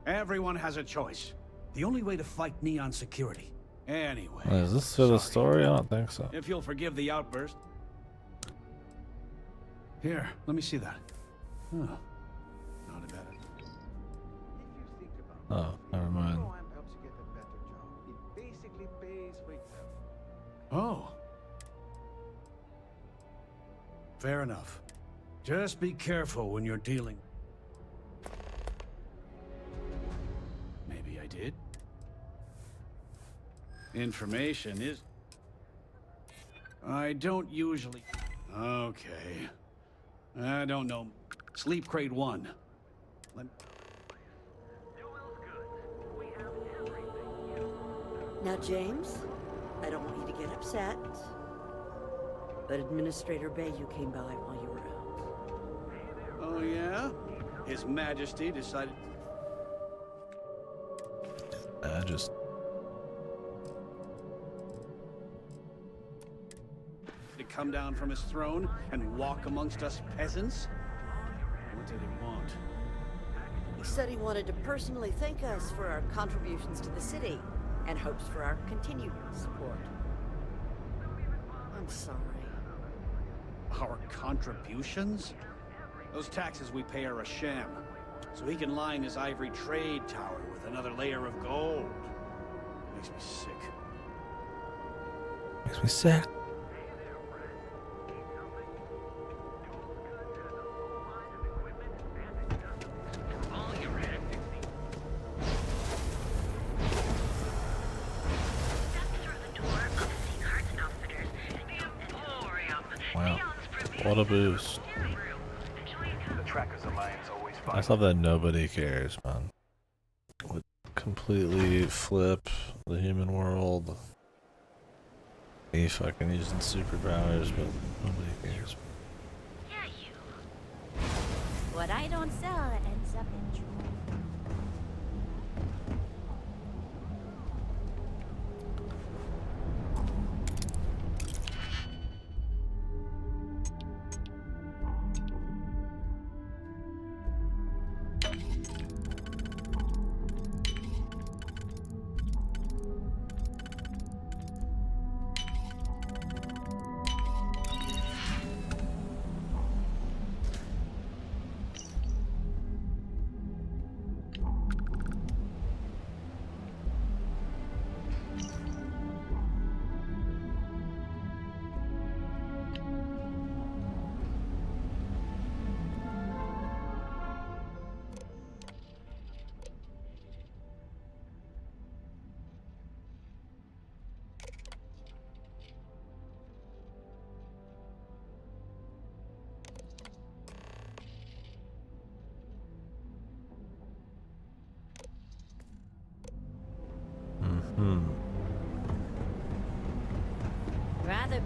Everyone has a choice. The only way to fight Neon security. Anyway. Is this for the story? I don't think so. If you'll forgive the outburst. Here, let me see that. Oh, not a bad. Oh, never mind. It basically pays for itself. Oh. Fair enough. Just be careful when you're dealing. Maybe I did. Information is... I don't usually... Okay. I don't know. Sleep crate 1. Now, James, I don't want you to get upset, but Administrator Bayou came by while you were out. Oh, yeah? His Majesty decided... to come down from his throne and walk amongst us peasants? What did he want? He said he wanted to personally thank us for our contributions to the city and hopes for our continued support. I'm sorry. Our contributions? Those taxes we pay are a sham, so he can line his ivory trade tower with another layer of gold. Makes me sick. Makes me sick. Wow, what a boost. I love that nobody cares, man. Would completely flip the human world. He fucking using superpowers, but nobody cares. What I don't sell ends up in trouble.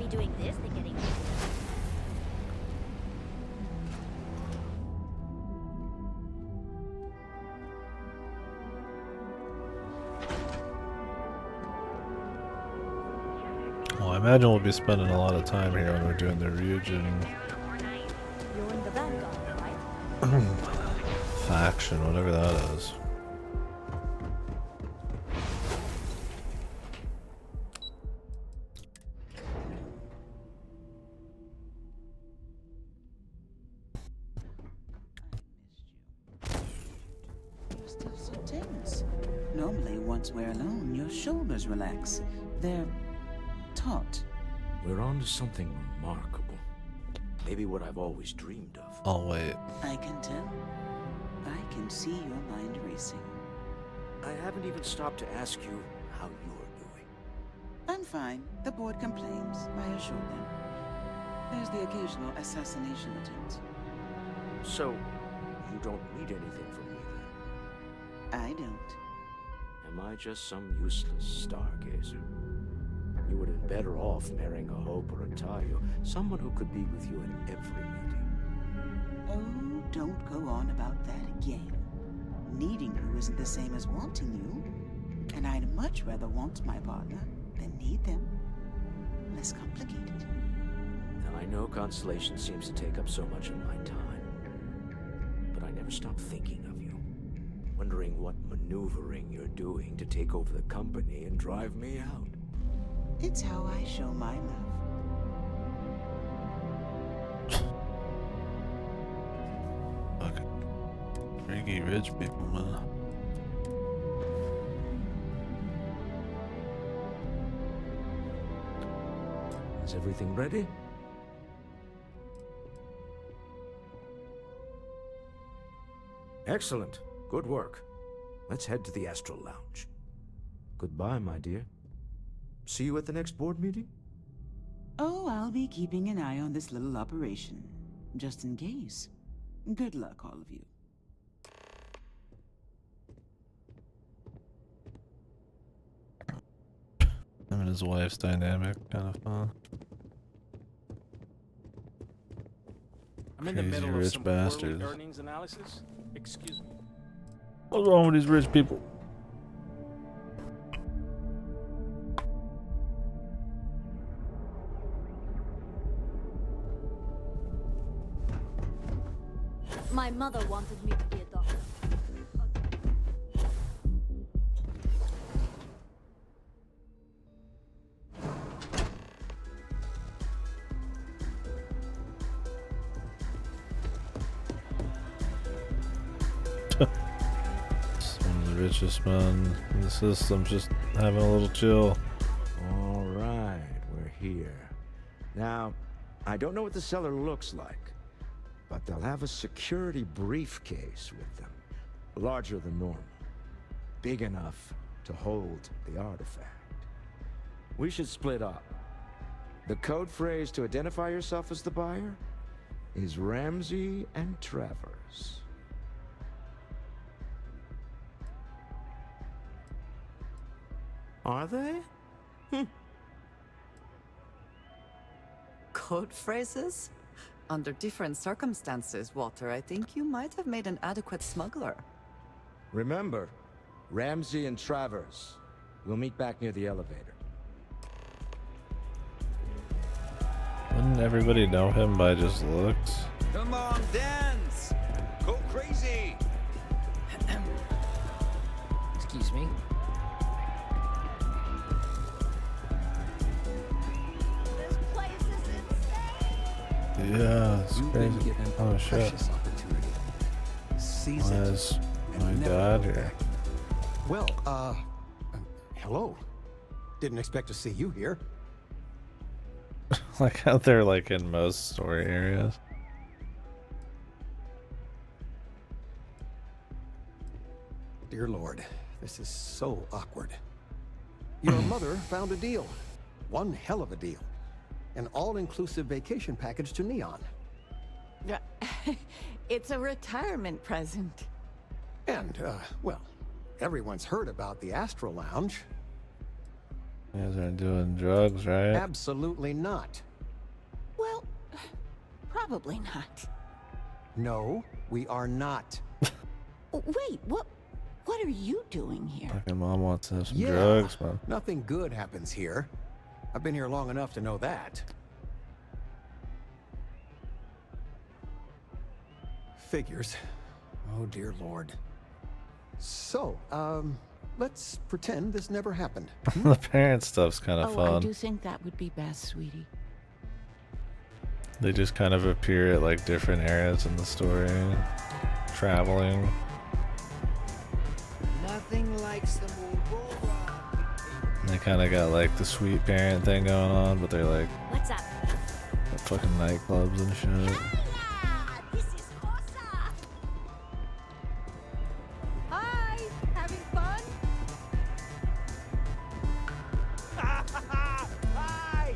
me doing this than getting. Well, I imagine we'll be spending a lot of time here when we're doing the Ryujin You're in the Vanguard, right? faction, whatever that is. You're still so tense. Normally, once we're alone, your shoulders relax. They're taut. We're on to something remarkable. Maybe what I've always dreamed of. Oh, wait. I can tell. I can see your mind racing. I haven't even stopped to ask you how you're doing. I'm fine. The board complains, I assure them. There's the occasional assassination attempt. So, you don't need anything from me then? I don't. Am I just some useless stargazer? You would have been better off marrying a Hope or a Tayo, someone who could be with you at every meeting. Oh, don't go on about that again. Needing you isn't the same as wanting you. And I'd much rather want my partner than need them. Less complicated. Now, I know Constellation seems to take up so much of my time, but I never stop thinking of you, wondering what maneuvering you're doing to take over the company and drive me out. It's how I show my love. Fucking freaky rich people, man. Is everything ready? Excellent. Good work. Let's head to the Astral Lounge. Goodbye, my dear. See you at the next board meeting? Oh, I'll be keeping an eye on this little operation, just in case. Good luck, all of you. Him and his wife's dynamic, kind of fun. I'm in the Crazy middle of rich some bastards. quarterly earnings analysis. Excuse me. What's wrong with these rich people? My mother wanted me to be a doctor. One of the richest men in the system, just having a little chill. All right, we're here. Now, I don't know what the cellar looks like, but they'll have a security briefcase with them, larger than normal, big enough to hold the artifact. We should split up. The code phrase to identify yourself as the buyer is Ramsey and Travers. Are they? Code phrases? Under different circumstances, Walter, I think you might have made an adequate smuggler. Remember, Ramsey and Travers. We'll meet back near the elevator. Wouldn't everybody know him by just looks? Come on, dance! Go crazy! Excuse me. This place is insane! Yeah, it's You've been crazy. given Oh a shit. precious opportunity. Seize Why it is and my never dad look here? back. Well, hello. Didn't expect to see you here. Like how they're like in most story areas. Dear Lord, this is so awkward. Your mother found a deal. One hell of a deal. An all-inclusive vacation package to Neon. It's a retirement present. And, well, everyone's heard about the Astral Lounge. You guys aren't doing drugs, right? Absolutely not. Well, probably not. No, we are not. Wait, what are you doing here? Fucking mom wants to have some Yeah, drugs, man. nothing good happens here. I've been here long enough to know that. Figures. Oh, dear Lord. So, let's pretend this never happened. The parent stuff's kind of I fun. do think that would be best, sweetie. They just kind of appear at like different areas in the story, traveling. Nothing likes the moon. They kind of got like the sweet parent thing going on, but they're like What's up? at fucking nightclubs and shit. Hi, having fun? Hi.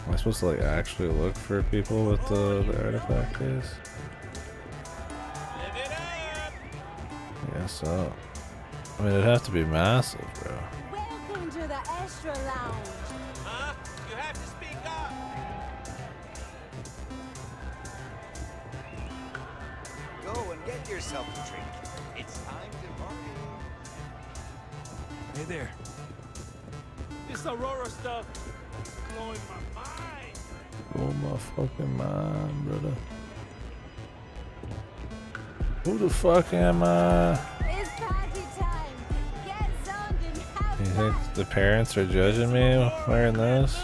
Am I supposed to like actually look for people with the artifact case? I guess so. I mean, it'd have to be massive, bro. Welcome to the Astra Lounge. Huh? You have to speak up. Go and get yourself a drink. It's time to party. Hey there. This Aurora stuff blowing my mind. Oh my fucking mind, brother. Who the fuck am I? It's party time. Get zoned and have You fun. think the parents are judging me wearing this?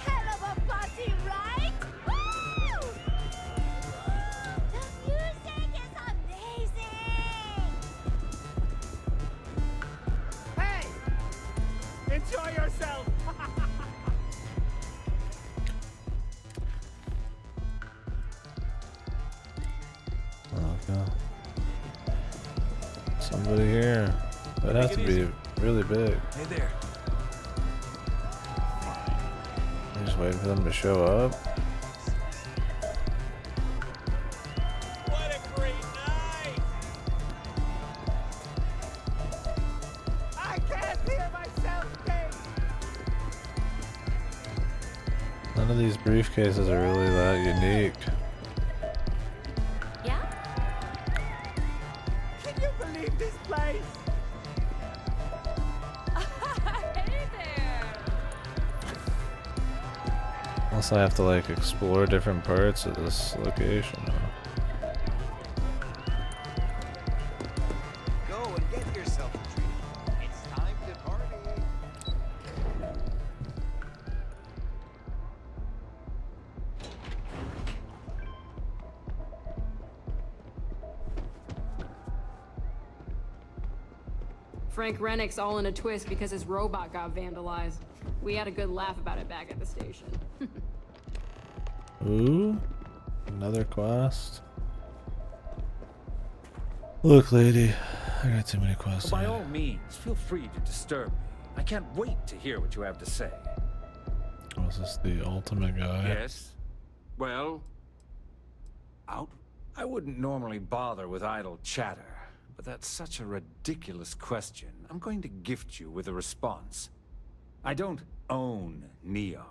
Hell of a party, right? Woo! The music is amazing. Hey! Enjoy yourself! Okay. Somebody here. That has to be really big. Hey there. I'm just waiting for them to show up. What a great night! I can't hear myself think! None of these briefcases are really that unique. Yeah? Can you believe this place? Hey there! Unless I have to like explore different parts of this location. Go and get yourself a drink. It's time to party. Frank Rennick's all in a twist because his robot got vandalized. We had a good laugh about it back at the station. Ooh, another quest. Look, lady, I got too many quests. By all means, feel free to disturb me. I can't wait to hear what you have to say. Was this the ultimate guy? Yes? Well, out? I wouldn't normally bother with idle chatter, but that's such a ridiculous question. I'm going to gift you with a response. I don't own Neon.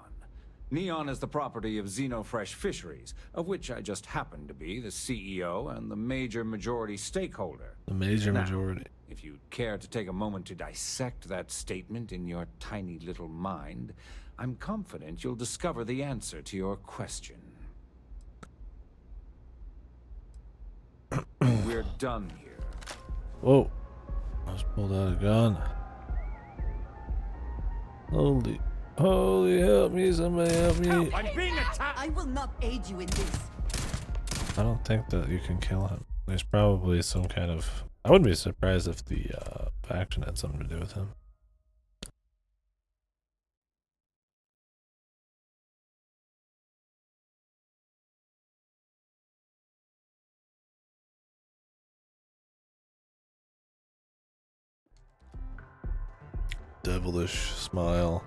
Neon is the property of Xenofresh Fisheries, of which I just happen to be the CEO and the major majority stakeholder. The major Now, majority. if you'd care to take a moment to dissect that statement in your tiny little mind, I'm confident you'll discover the answer to your question. We're done here. Whoa. I just pulled out a gun. Holy help me, somebody help me. I'm being attacked! I will not aid you in this. I don't think that you can kill him. There's probably some kind of... I wouldn't be surprised if the faction had something to do with him. Devilish smile.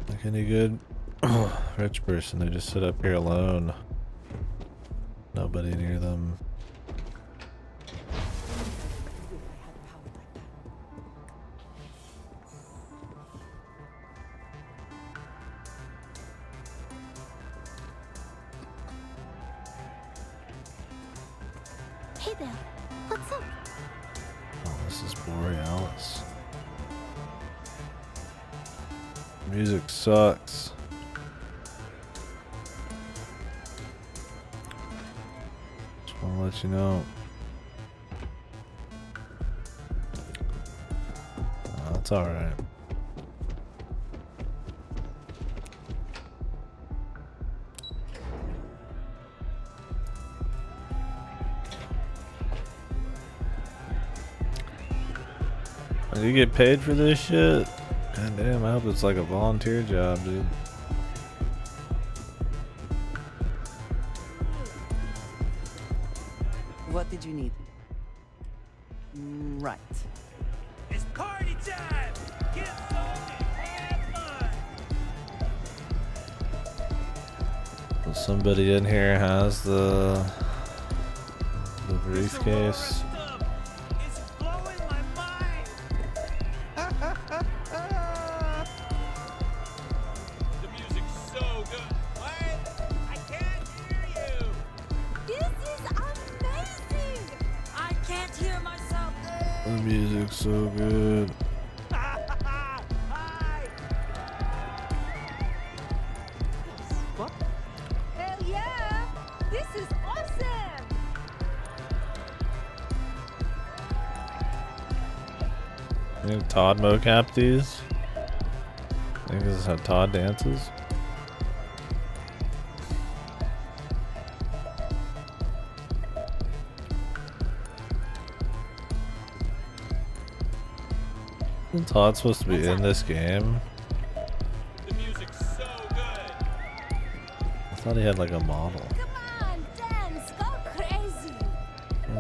Like any good Rich person, they just sit up here alone. Nobody near them. Hey there, what's up? Oh, this is Borealis. Music sucks. Just wanna let you know. Oh, that's alright. Do you get paid for this shit? God damn, I hope it's like a volunteer job, dude. What did you need? Right. It's party time! Get some and have fun! So somebody in here has the briefcase. It's blowing my mind! The music's so good. What? I can't hear you! This is amazing! I can't hear myself. The music's so good. What? Hell yeah! This is awesome! I think Todd mocap these. I think this is how Todd dances. Isn't Todd supposed to be in this game? The music's so good! I thought he had like a model. Come on, dance, go crazy! I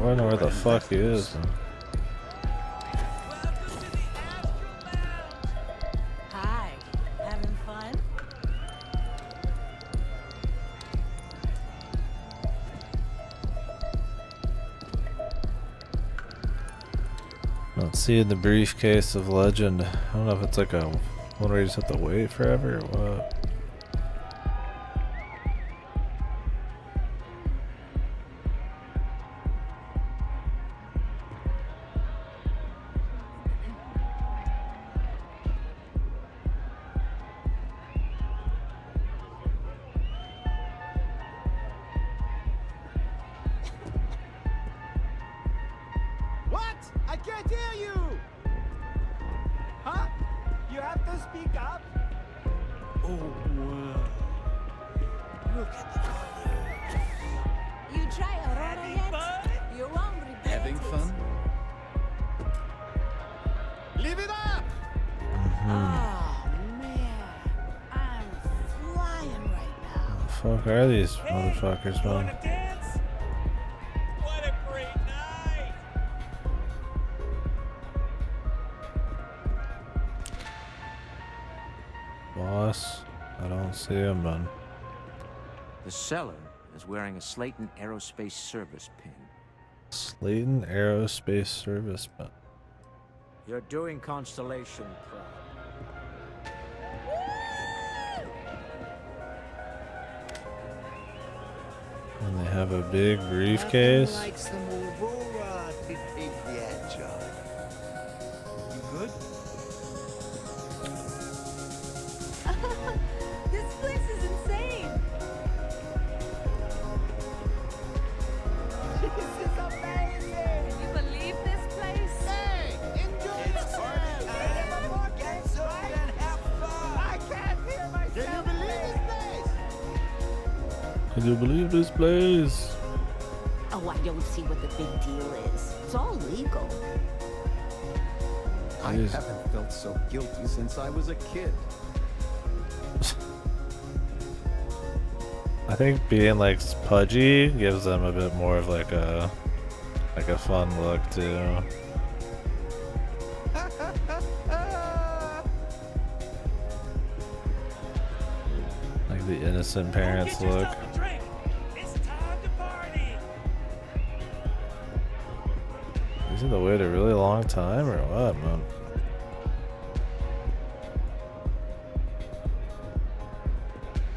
wonder where the fuck he is. Hi, having fun? Let's see in the briefcase of legend. I don't know if it's like a one where you just have to wait forever or what. What? I can't hear you! Huh? You have to speak up? Oh, wow. Look at the colors. You try Aurora yet? You won't regret Having it. fun? Leave it up! Oh man, I'm flying right now. What the fuck are these motherfuckers, man? Wanna dance? What a great night! Boss, I don't see him, man. The seller is wearing a Slayton Aerospace Service pin. Slayton Aerospace Service, but You're doing Constellation proud. and they have a big briefcase. Like some Aurora to take that job. You good? This place is insane! This is amazing! Can you believe this place? Hey! Enjoy yourself! Get some and have fun! I can't hear myself! Can you believe this place? Can you believe this place? Oh, I don't see what the big deal is. It's all legal. I Jeez. haven't felt so guilty since I was a kid. I think being like pudgy gives them a bit more of like a fun look too. The innocent parents look. Is it the wait a really long time or what, man?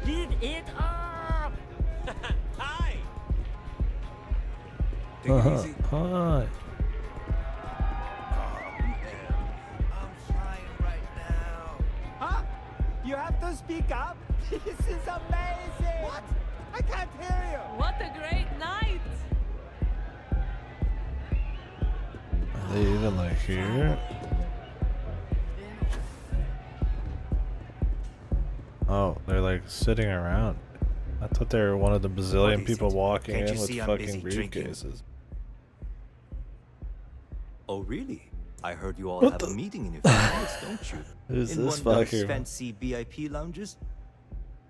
Give it up! Hi! Take it easy. Hi. Huh? You have to speak up? This is amazing! What? I can't hear you! What a great night! Are they even like here? Oh, they're like sitting around. I thought they were one of the bazillion people walking Can't in you with see I'm fucking busy drinking? briefcases. Oh, really? I heard you all What have the- a meeting in a few minutes, don't you? Who's in this one of those fucker? fancy VIP lounges?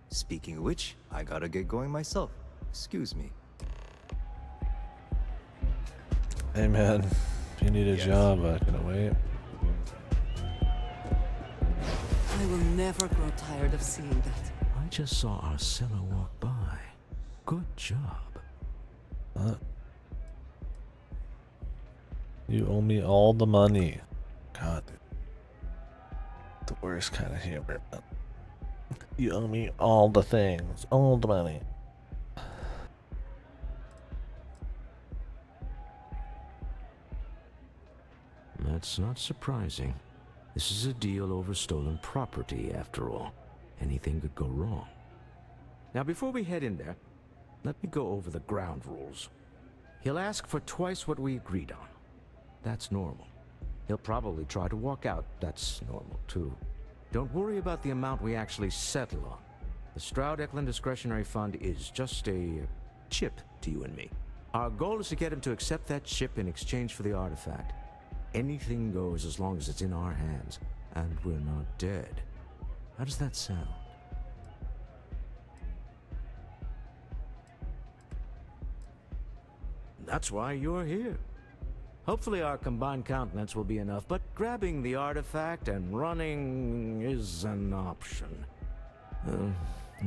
Speaking of which, I gotta get going myself. Excuse me. Hey man, if you need a job, I can wait. I will never grow tired of seeing that. I just saw Arcella walk by. Good job. You owe me all the money. God. The worst kind of humor. You owe me all the things. All the money. That's not surprising. This is a deal over stolen property, after all. Anything could go wrong. Now, before we head in there, let me go over the ground rules. He'll ask for twice what we agreed on. That's normal. He'll probably try to walk out. That's normal, too. Don't worry about the amount we actually settle on. The Stroud-Eklund Discretionary Fund is just a chip to you and me. Our goal is to get him to accept that chip in exchange for the artifact. Anything goes as long as it's in our hands, and we're not dead. How does that sound? That's why you're here. Hopefully our combined countenance will be enough, but grabbing the artifact and running is an option.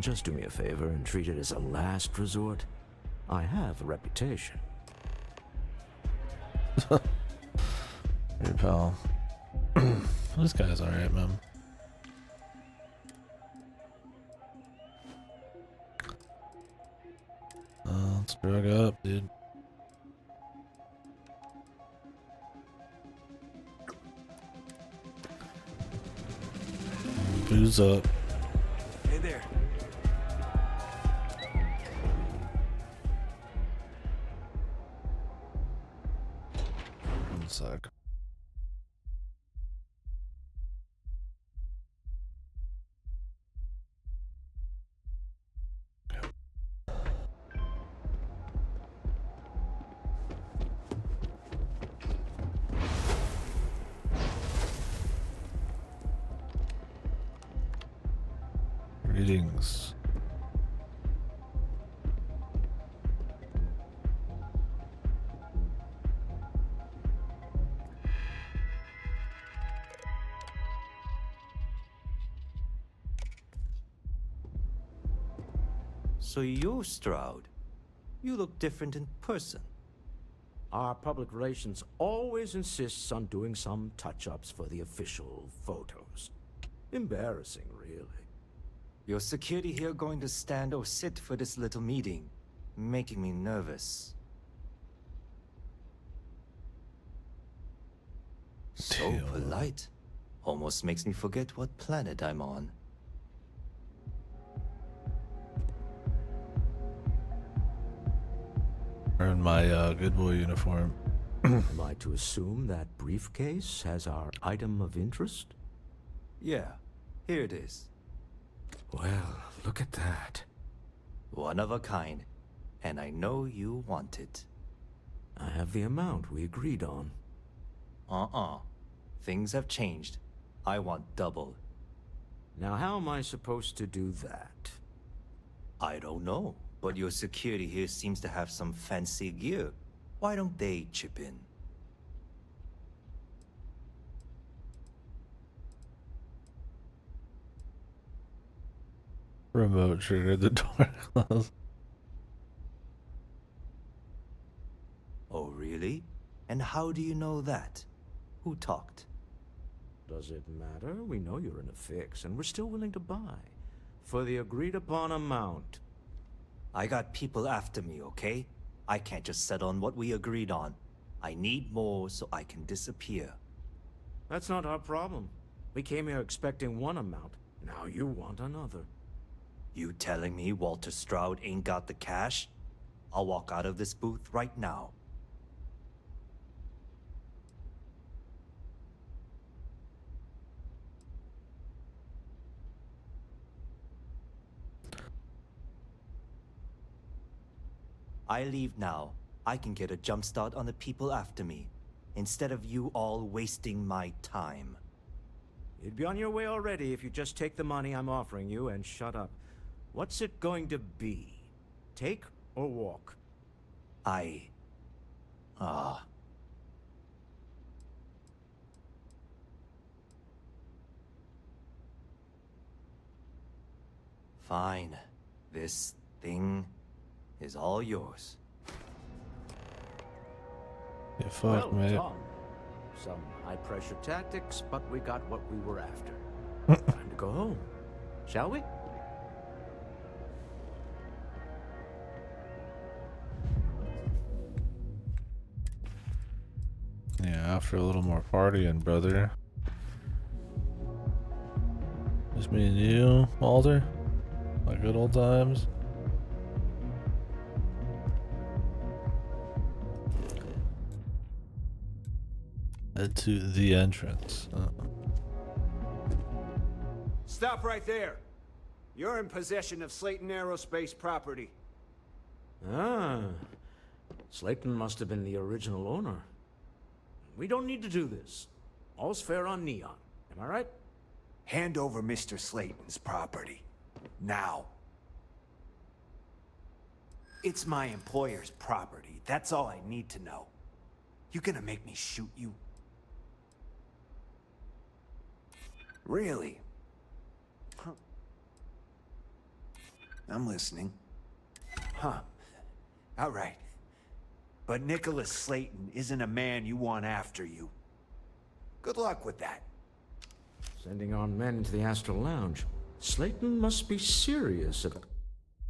Just do me a favor and treat it as a last resort. I have a reputation. Hey, pal. This guy's alright, man. Let's drug up, dude. Booze up. Hey there. One sec. Greetings. So you're Stroud. You look different in person. Our public relations always insists on doing some touch-ups for the official photos. Embarrassing, really. Your security here going to stand or sit for this little meeting, making me nervous. So polite. Almost makes me forget what planet I'm on. Wearing my good boy uniform. Am I to assume that briefcase has our item of interest? Yeah, here it is. Well, look at that. One of a kind. And I know you want it. I have the amount we agreed on. Things have changed. I want double. Now, how am I supposed to do that? I don't know, but your security here seems to have some fancy gear. Why don't they chip in? Remote triggered the door closed. Oh, really? And how do you know that? Who talked? Does it matter? We know you're in a fix, and we're still willing to buy. For the agreed-upon amount. I got people after me, okay? I can't just settle on what we agreed on. I need more so I can disappear. That's not our problem. We came here expecting one amount. Now you want another. You telling me Walter Stroud ain't got the cash? I'll walk out of this booth right now. I leave now. I can get a jump start on the people after me, instead of you all wasting my time. You'd be on your way already if you just take the money I'm offering you and shut up. What's it going to be? Take or walk? Fine. This thing is all yours. Yeah, fuck, mate. Done. Some high-pressure tactics, but we got what we were after. Time to go home, shall we? Yeah, after a little more partying, brother. Just me and you, Walter? Like good old times? Head to the entrance. Stop right there. You're in possession of Slayton Aerospace property. Ah, Slayton must have been the original owner. We don't need to do this. All's fair on Neon. Am I right? Hand over Mr. Slayton's property. Now. It's my employer's property. That's all I need to know. You gonna make me shoot you? Really? Huh. I'm listening. Huh. All right. But Nicholas Slayton isn't a man you want after you. Good luck with that. Sending on men to the Astral Lounge. Slayton must be serious about...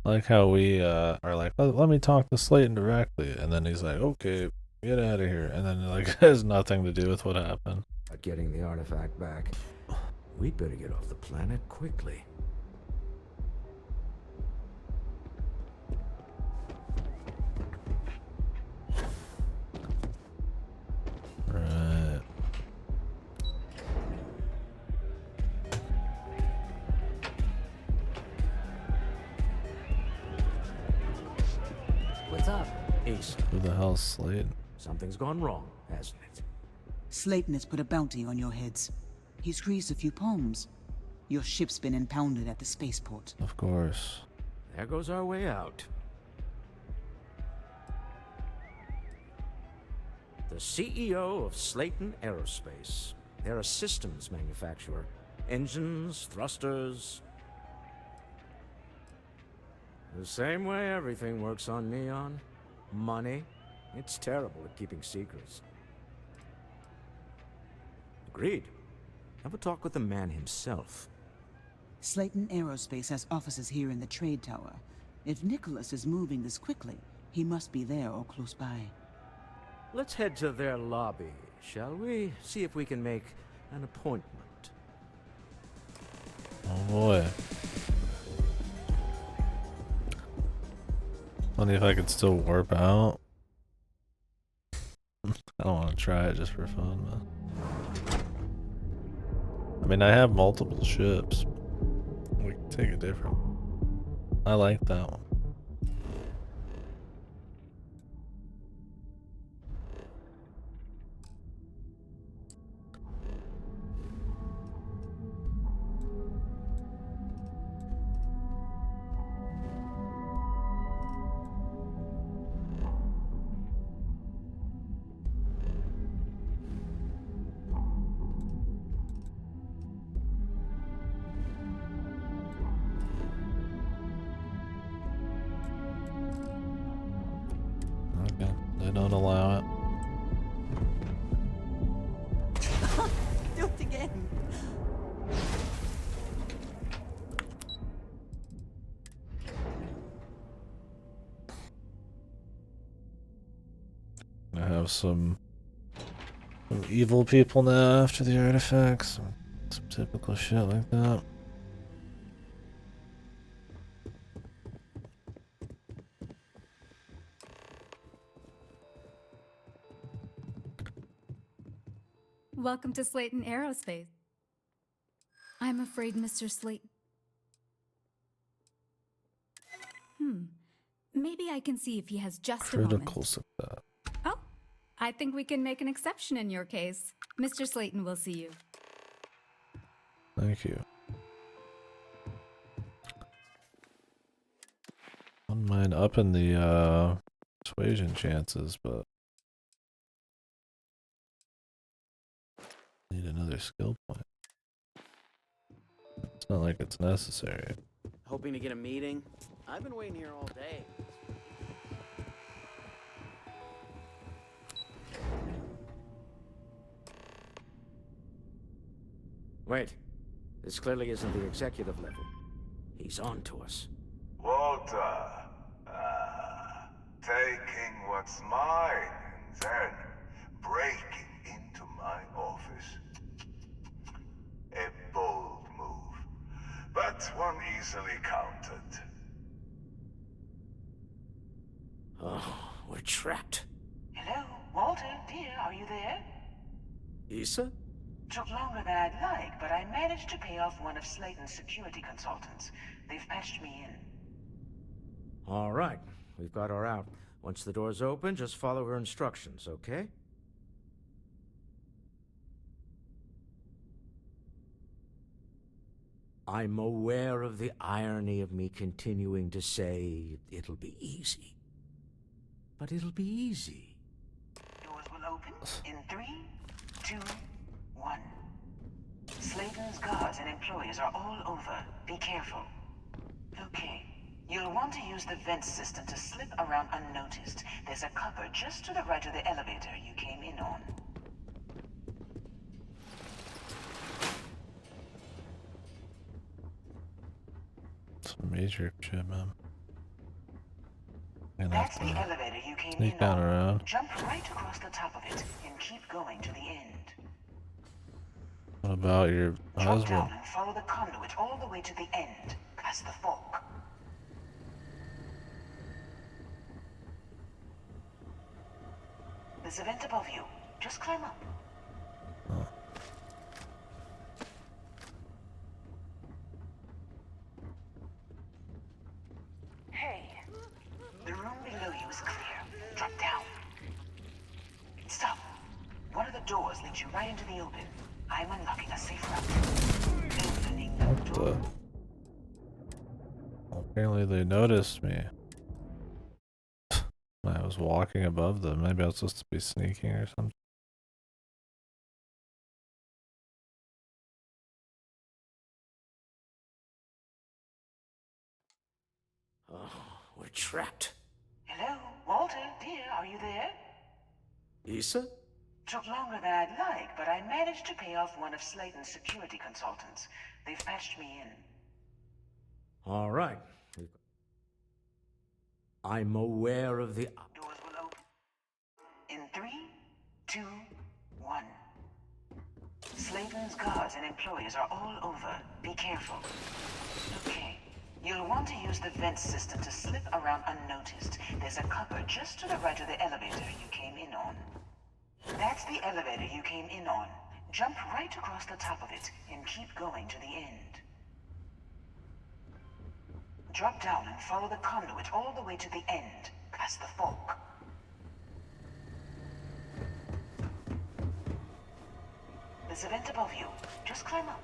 Like how we are like, let me talk to Slayton directly, and then he's like, okay, get out of here, and then like has nothing to do with what happened. Getting the artifact back. We'd better get off the planet quickly. Right. What's up? Ace. Who the hell's Slayton? Something's gone wrong, hasn't it? Slayton has put a bounty on your heads. He's greased a few palms. Your ship's been impounded at the spaceport. Of course. There goes our way out. The CEO of Slayton Aerospace. They're a systems manufacturer. Engines, thrusters. The same way everything works on Neon. Money. It's terrible at keeping secrets. Agreed. Have a talk with the man himself. Slayton Aerospace has offices here in the trade tower. If Nicholas is moving this quickly, he must be there or close by. Let's head to their lobby, shall we? See if we can make an appointment. Oh boy. Funny if I could still warp out. I don't want to try it just for fun, man. I mean, I have multiple ships. We can take a different one. I like that one. They don't allow it. Do it again. I have some evil people now after the artifacts. Some typical shit like that. Welcome to Slayton Aerospace. I'm afraid Mr. Slayton... Maybe I can see if he has just a moment. Critical success. Oh, I think we can make an exception in your case. Mr. Slayton will see you. Thank you. Wouldn't mind upping the persuasion chances, but need another skill point. It's not like it's necessary. Hoping to get a meeting? I've been waiting here all day. Wait. This clearly isn't the executive level. He's on to us. Walter. Taking what's mine and then breaking into my office. A bold move, but one easily countered. Oh, we're trapped. Hello, Walter, dear, are you there? Issa? Took longer than I'd like, but I managed to pay off one of Slayton's security consultants. They've patched me in. All right. We've got her out. Once the door's open, just follow her instructions, okay? I'm aware of the irony of me continuing to say it'll be easy. But it'll be easy. Doors will open in 3, 2, 1. Slayton's guards and employees are all over. Be careful. Okay. You'll want to use the vent system to slip around unnoticed. There's a cupboard just to the right of the elevator you came in on. It's a major shit, man. That's the elevator you came sneak in down on. around. Jump right across the top of it and keep going to the end. What about your Drop husband? down and follow the conduit all the way to the end, past the fork. There's a vent above you. Just climb up. Hey, the room below you is clear. Drop down. Stop. One of the doors leads you right into the open. I'm unlocking a safe route. Opening the door. Apparently they noticed me. I was walking above them. Maybe I was supposed to be sneaking or something. Oh, we're trapped. Hello, Walter, dear, are you there? Issa? Took longer than I'd like, but I managed to pay off one of Slayton's security consultants. They've patched me in. All right. I'm aware of the... Doors will open. In 3, 2, 1. Slayton's guards and employees are all over. Be careful. Okay. You'll want to use the vent system to slip around unnoticed. There's a cupboard just to the right of the elevator you came in on. That's the elevator you came in on. Jump right across the top of it and keep going to the end. Drop down and follow the conduit all the way to the end, past the fork. There's a vent above you. Just climb up.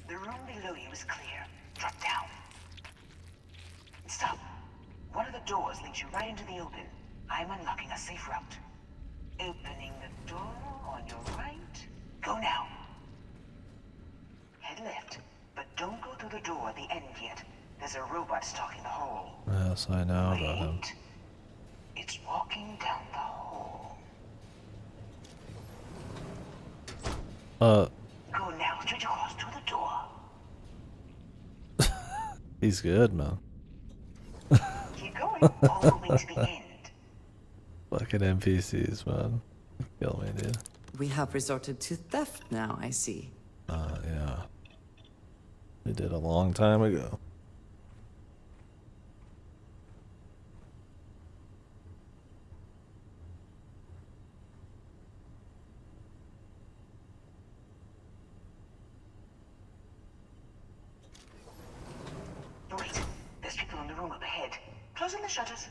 The room below you is clear. Drop down. Stop. One of the doors leads you right into the open. I'm unlocking a safe route. Opening the door on your right. Go now. Head left, but don't go through the door at the end yet. There's a robot stalking the hall. Yes, I know about him. It's walking down the hall. Go now, straight across to the door. He's good, man. Keep going all the way to the end. Fucking NPCs, man. Kill me, dude. We have resorted to theft now, I see. Yeah. We did a long time ago. Wait, there's people in the room up ahead. Closing the shutters.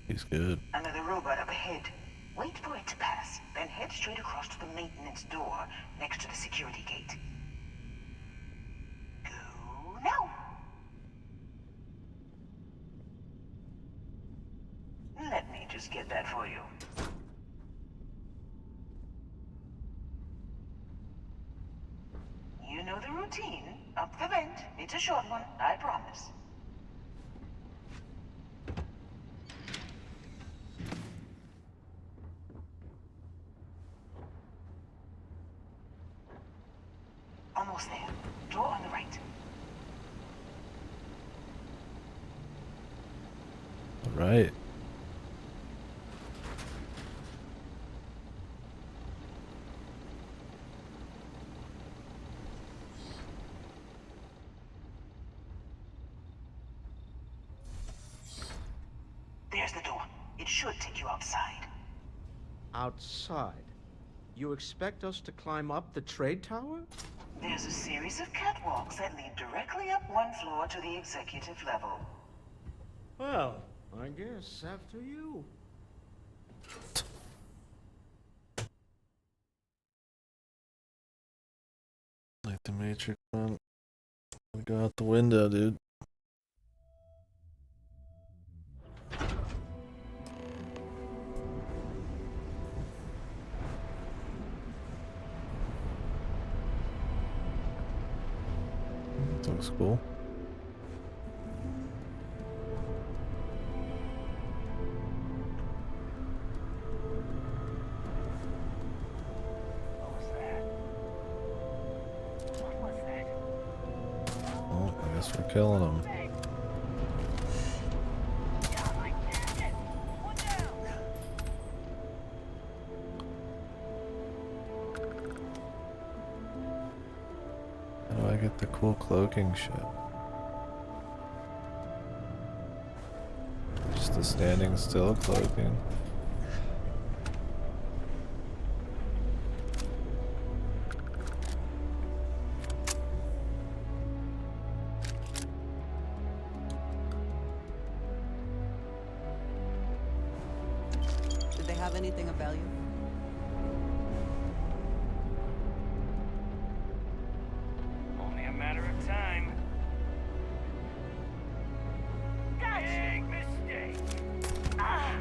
He's good. Another robot up ahead. Wait for it to pass, then head straight across to the maintenance door next to the security gate. Go now. Let me just get that for you. You know the routine. Up the vent. It's a short one, I promise. Almost there. Door on the right. Right. There's the door. It should take you outside. Outside? You expect us to climb up the trade tower? There's a series of catwalks that lead directly up one floor to the executive level. Well, I guess after you. Like the Matrix, man. We go out the window, dude. That looks cool. Oh, I guess we're killing them. How do I get the cool cloaking shit? Just the standing still cloaking. Did they have anything of value? Only a matter of time. Big mistake. Ah!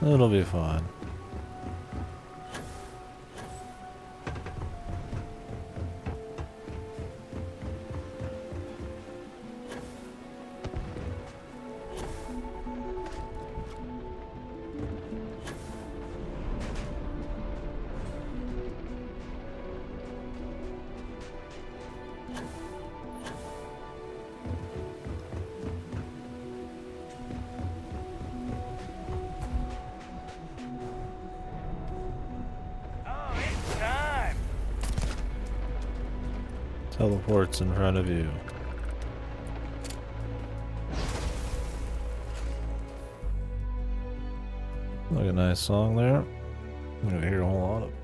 It'll be fine. Teleports in front of you. Like a nice song there. I'm gonna hear a whole lot of it.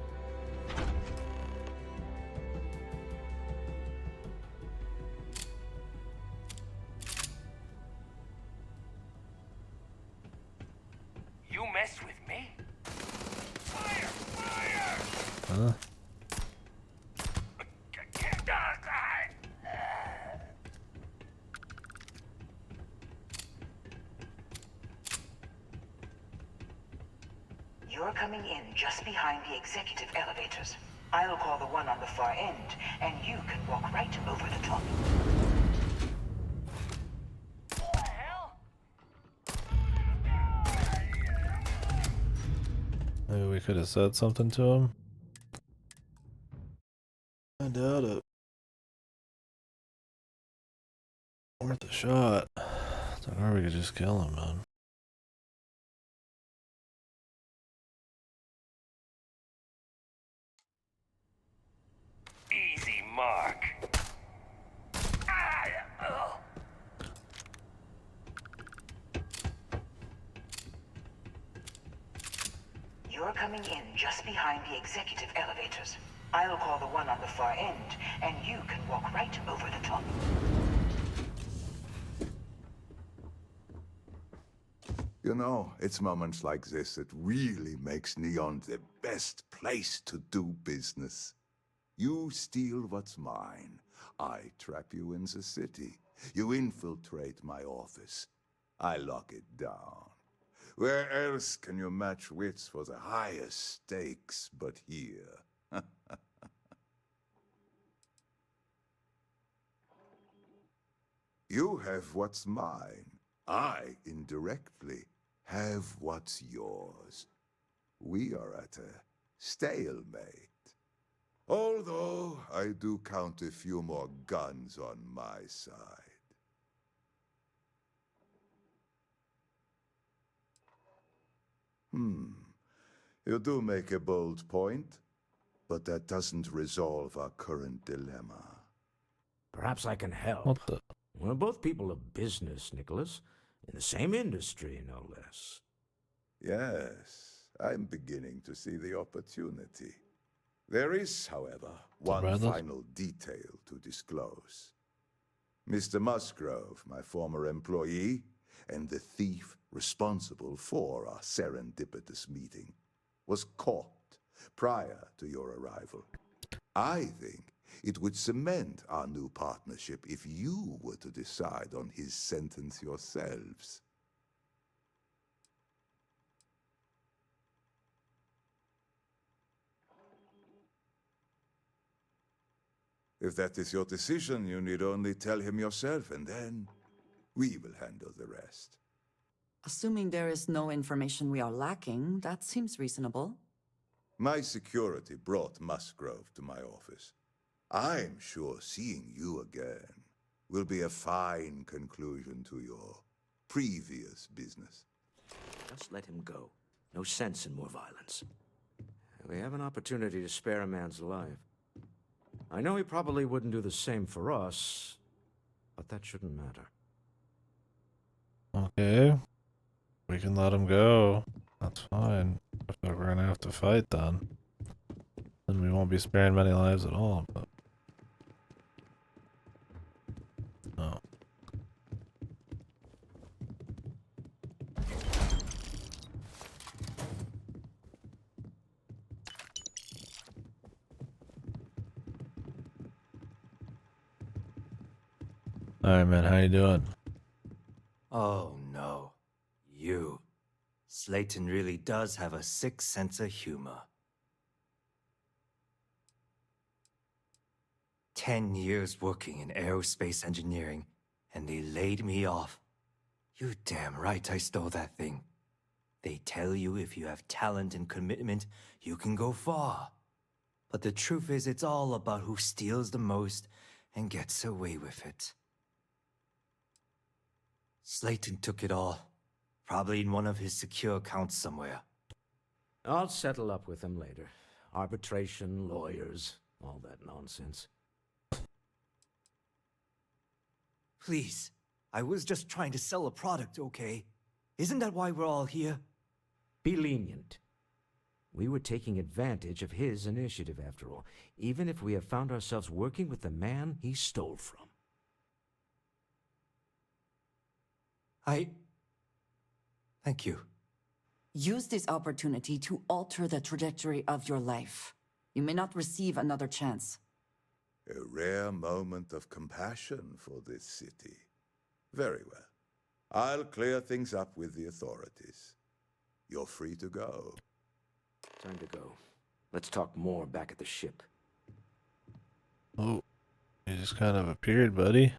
You mess with me? Fire! Fire! Huh? You're coming in just behind the executive elevators. I'll call the one on the far end, and you can walk right over the top. Maybe we could have said something to him. I doubt it. Worth a shot. Or we could just kill him, man. Easy mark. You're coming in just behind the executive elevators. I'll call the one on the far end, and you can walk right over the top. You know, it's moments like this that really makes Neon the best place to do business. You steal what's mine. I trap you in the city. You infiltrate my office. I lock it down. Where else can you match wits for the highest stakes but here? You have what's mine. I, indirectly, have what's yours. We are at a stalemate. Although I do count a few more guns on my side. You do make a bold point, but that doesn't resolve our current dilemma. Perhaps I can help. What the? We're both people of business, Nicholas. In the same industry, no less. Yes, I'm beginning to see the opportunity. There is, however, one Brothers? final detail to disclose. Mr. Musgrove, my former employee, and the thief responsible for our serendipitous meeting, was caught prior to your arrival. I think it would cement our new partnership if you were to decide on his sentence yourselves. If that is your decision, you need only tell him yourself, and then we will handle the rest. Assuming there is no information we are lacking, that seems reasonable. My security brought Musgrove to my office. I'm sure seeing you again will be a fine conclusion to your previous business. Just let him go. No sense in more violence. We have an opportunity to spare a man's life. I know he probably wouldn't do the same for us, but that shouldn't matter. Okay. We can let him go. That's fine. I feel like we're gonna have to fight then. Then we won't be sparing many lives at all, but... Oh. Alright, man, how you doing? Oh no. You. Slayton really does have a sick sense of humor. 10 years working in aerospace engineering, and they laid me off. You damn right I stole that thing. They tell you if you have talent and commitment, you can go far. But the truth is, it's all about who steals the most and gets away with it. Slayton took it all. Probably in one of his secure accounts somewhere. I'll settle up with him later. Arbitration, lawyers, all that nonsense. Please. I was just trying to sell a product, okay? Isn't that why we're all here? Be lenient. We were taking advantage of his initiative, after all, even if we have found ourselves working with the man he stole from. Thank you. Use this opportunity to alter the trajectory of your life. You may not receive another chance. A rare moment of compassion for this city. Very well. I'll clear things up with the authorities. You're free to go. Time to go. Let's talk more back at the ship. Oh, you just kind of appeared, buddy.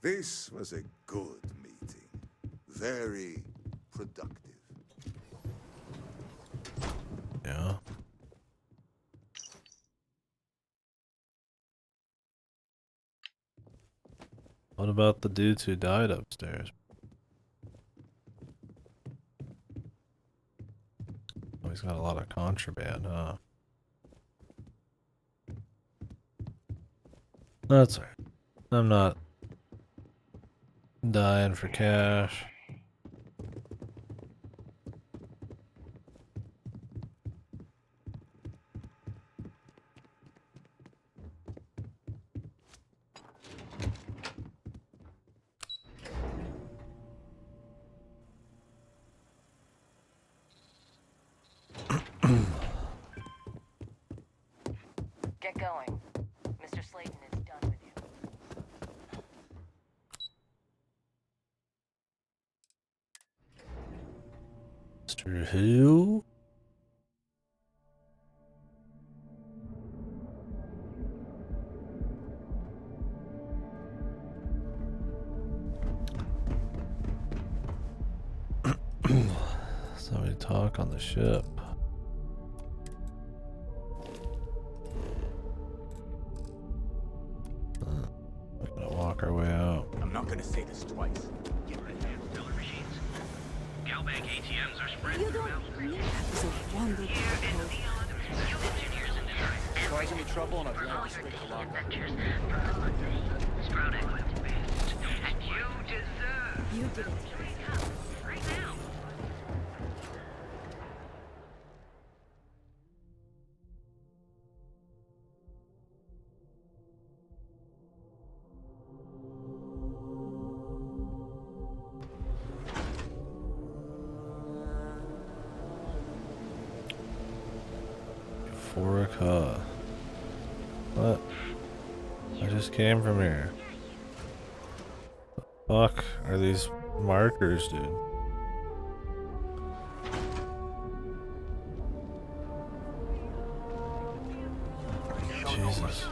This was a good meeting. Very productive. Yeah. What about the dudes who died upstairs? Oh, he's got a lot of contraband, huh? That's alright. I'm not dying for cash. Get going. Mr. Slayton is done with you. Mr. Who? Somebody talk on the ship. We're gonna walk our way out. I'm not gonna say this twice. Get rid of teller machines. Cowbank ATMs are spread throughout. That is a wonderful proposal. Causing me trouble and I've learned to stick to locker. And you deserve. You did it. Right now. Euphorica. What? I just came from here. The fuck are these markers, dude? Jesus.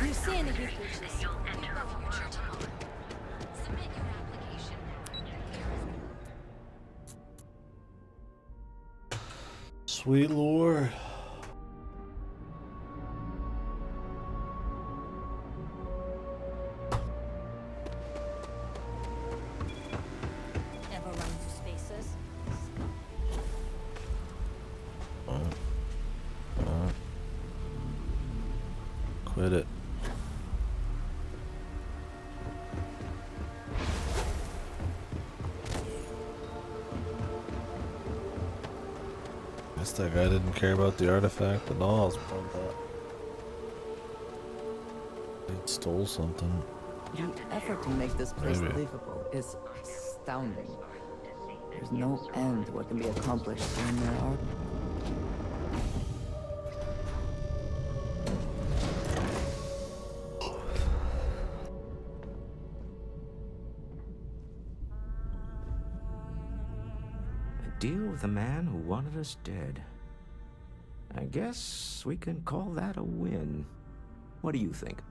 You see any good pictures? Sweet Lord. Ever run through spaces? Quit it. Guess that guy didn't care about the artifact at all. It's probably that he stole something. The effort to make this place Maybe. livable is astounding. There's no end to what can be accomplished in their art. A deal with a man who wanted us dead. I guess we can call that a win. What do you think?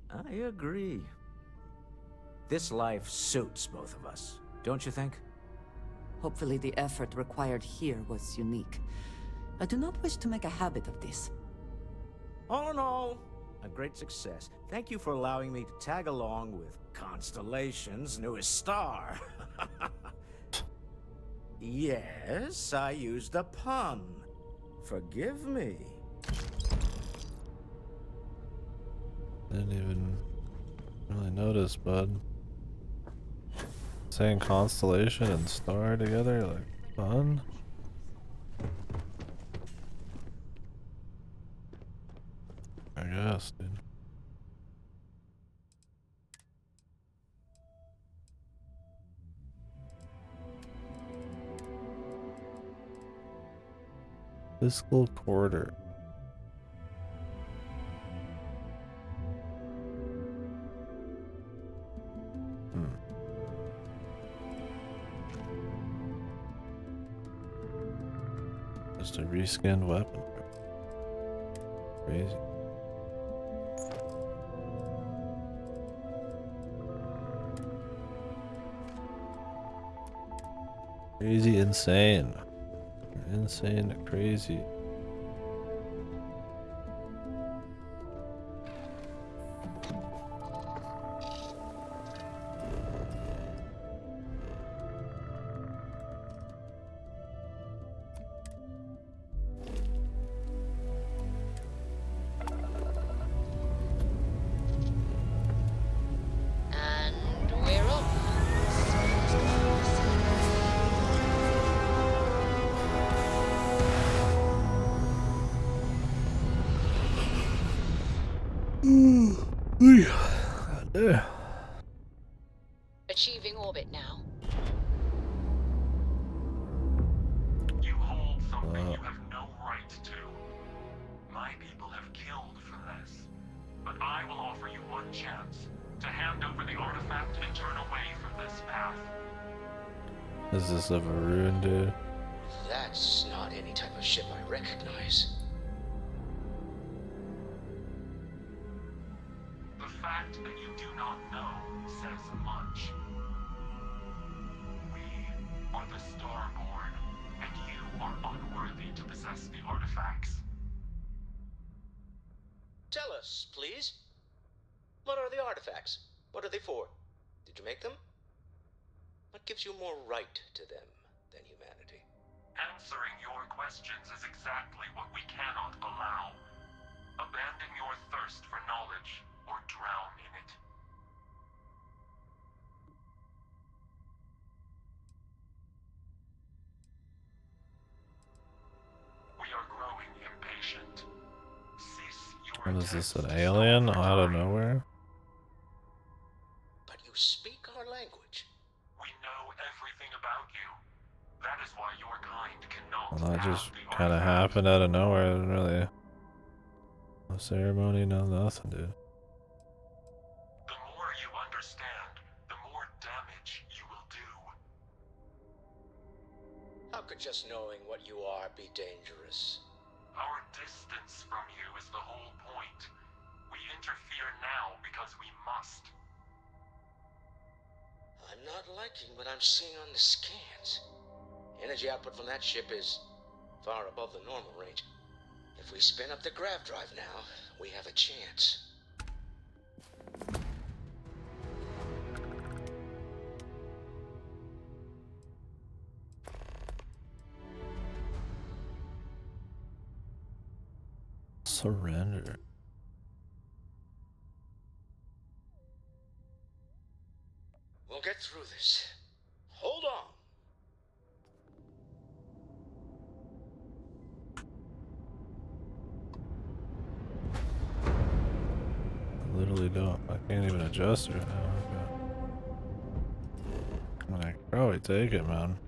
I agree. This life suits both of us, don't you think? Hopefully the effort required here was unique. I do not wish to make a habit of this. All in all, a great success. Thank you for allowing me to tag along with Constellation's newest star. Yes, I used a pun. Forgive me. Didn't even really notice, bud. Saying constellation and star together, like, fun? I guess, dude. Fiscal quarter. Just a reskinned weapon. Crazy. Crazy, insane. Insane, crazy. And we're off. Achieving orbit now. You hold something you have no right to. My people have killed for this. But I will offer you one chance to hand over the artifact and turn away from this path. Is this a Varun, dude? That's not any type of ship I recognize. The fact that you do not know says much. We are the Starborn, and you are unworthy to possess the artifacts. Tell us, please. What are the artifacts? What are they for? Did you make them? What gives you more right to them than humanity? Answering your questions is exactly what we cannot allow. Abandon your thirst for knowledge, or drown in it. We are growing impatient. Cease your What is this, an attempts to alien solve out of crime. nowhere? But you speak our language. We know everything about you. That is why your kind cannot Well, that have just the kind of artifact. happened out of nowhere. Didn't really. No ceremony, no nothing, dude. The more you understand, the more damage you will do. How could just knowing what you are be dangerous? Our distance from you is the whole point. We interfere now because we must. I'm not liking what I'm seeing on the scans. Energy output from that ship is far above the normal range. If we spin up the grav drive now, we have a chance. Surrender. We'll get through this. Hold on. I literally don't. I can't even adjust right now. Okay. I could probably take it, man.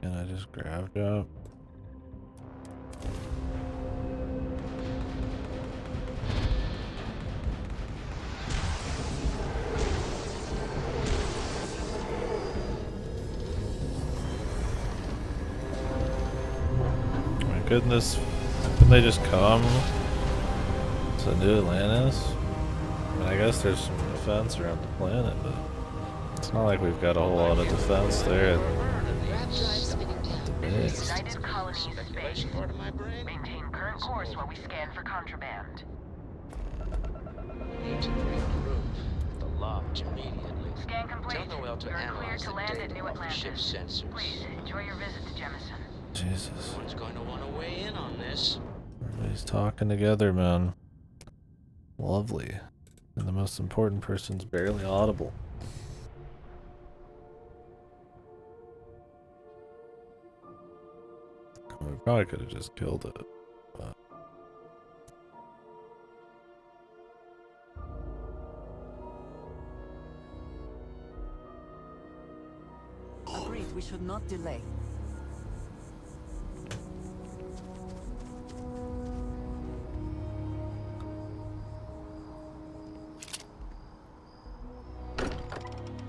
Can I just grab drop? My goodness, Couldn't they just come to New Atlantis? I mean, I guess there's some defense around the planet, but it's not like we've got a whole lot of defense there at the base. United Colony Space. Maintain current course while we scan for contraband. Need to bring proof at the lodge immediately. Scan complete. Tell Noel to You're clear analyze to the land at data New off the ship's Atlantis. sensors. Please enjoy your visit to Jemison. Jesus. Someone's going to want to weigh in on this. Everybody's talking together, man. Lovely. And the most important person's barely audible. We probably could have just killed it. But... Agreed, we should not delay.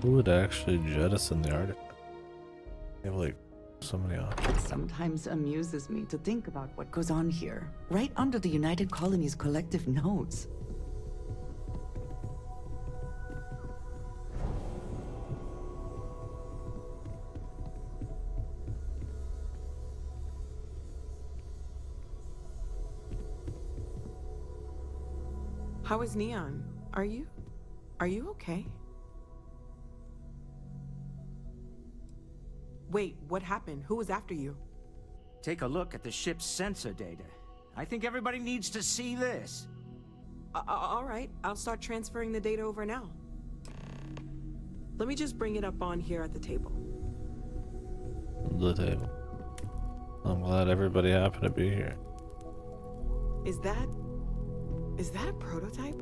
Who would actually jettison the artifact? You have like so many options. Sometimes amuses me to think about what goes on here, right under the United Colony's collective nose. How is Neon? Are you okay? Wait, what happened? Who was after you? Take a look at the ship's sensor data. I think everybody needs to see this. All right, I'll start transferring the data over now. Let me just bring it up on here at the table. The table. I'm glad everybody happened to be here. Is that a prototype?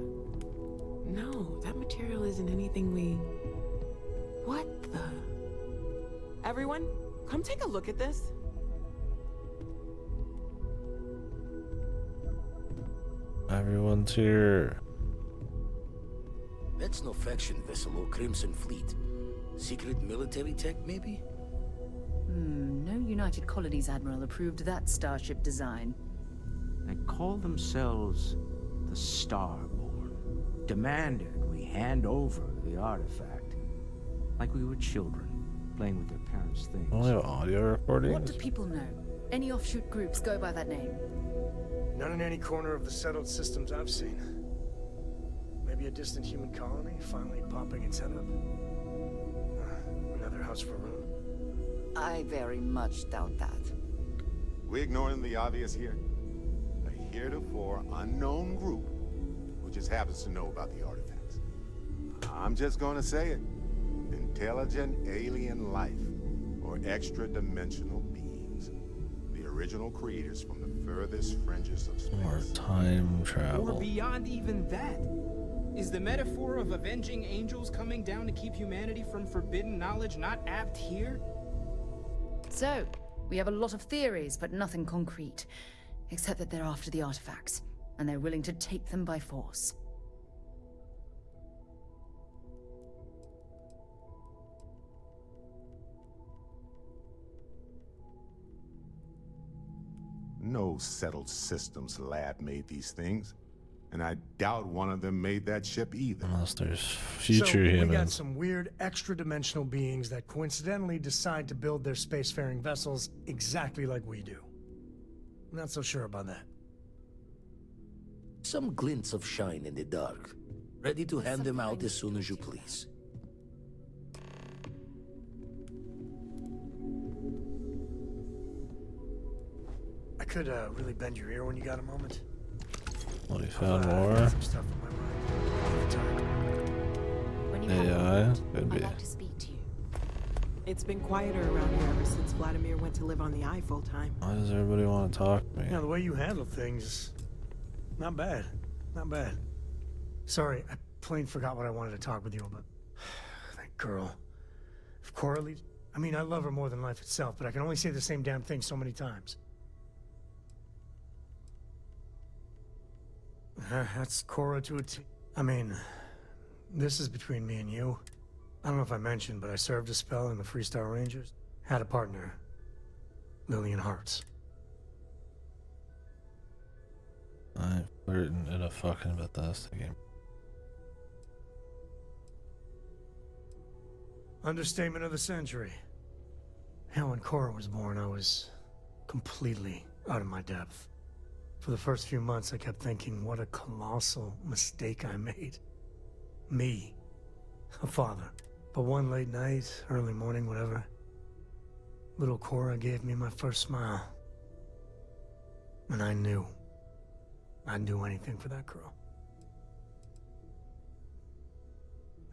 No, that material isn't anything we... What the... Everyone, come take a look at this. Everyone's here. That's no faction vessel or Crimson Fleet. Secret military tech, maybe? No United Colonies Admiral approved that starship design. They call themselves the Starborn. Demanded we hand over the artifact. Like we were children, playing with their parents' things. Only have audio recordings? What do people know? Any offshoot groups go by that name? Not in any corner of the settled systems I've seen. Maybe a distant human colony finally popping its head up. Another house for room. I very much doubt that. We ignoring the obvious here? A heretofore unknown group who just happens to know about the artifacts. I'm just gonna say it. Intelligent alien life, or extra-dimensional beings. The original creators from the furthest fringes of space. Or time Or travel. beyond even that. Is the metaphor of avenging angels coming down to keep humanity from forbidden knowledge not apt here? So, we have a lot of theories, but nothing concrete. Except that they're after the artifacts, and they're willing to take them by force. No settled systems lab made these things. And I doubt one of them made that ship either. Unless there's future so, humans. we got some weird extra-dimensional beings that coincidentally decide to build their spacefaring vessels exactly like we do. I'm not so sure about that. Some glints of shine in the dark. Ready to hand them out as soon as you please. I could really bend your ear when you got a moment. Well, you found I more. got some stuff in my mind. When you AI? Could be. I'd like to speak to you. It's been quieter around here ever since Vladimir went to live on the eye full time. Why does everybody want to talk to me? You know, the way you handle things, not bad. Not bad. Sorry, I plain forgot what I wanted to talk with you about. That girl. If Cora leaves... I mean, I love her more than life itself, but I can only say the same damn thing so many times. That's Cora to a T. I mean, this is between me and you. I don't know if I mentioned, but I served a spell in the Freestar Rangers. Had a partner. Lillian Hartz. I ain't flirting in a fucking Bethesda game. Understatement of the century. Hell, when Cora was born, I was completely out of my depth. For the first few months, I kept thinking, what a colossal mistake I made. Me, a father. But one late night, early morning, whatever, little Cora gave me my first smile. And I knew I'd do anything for that girl.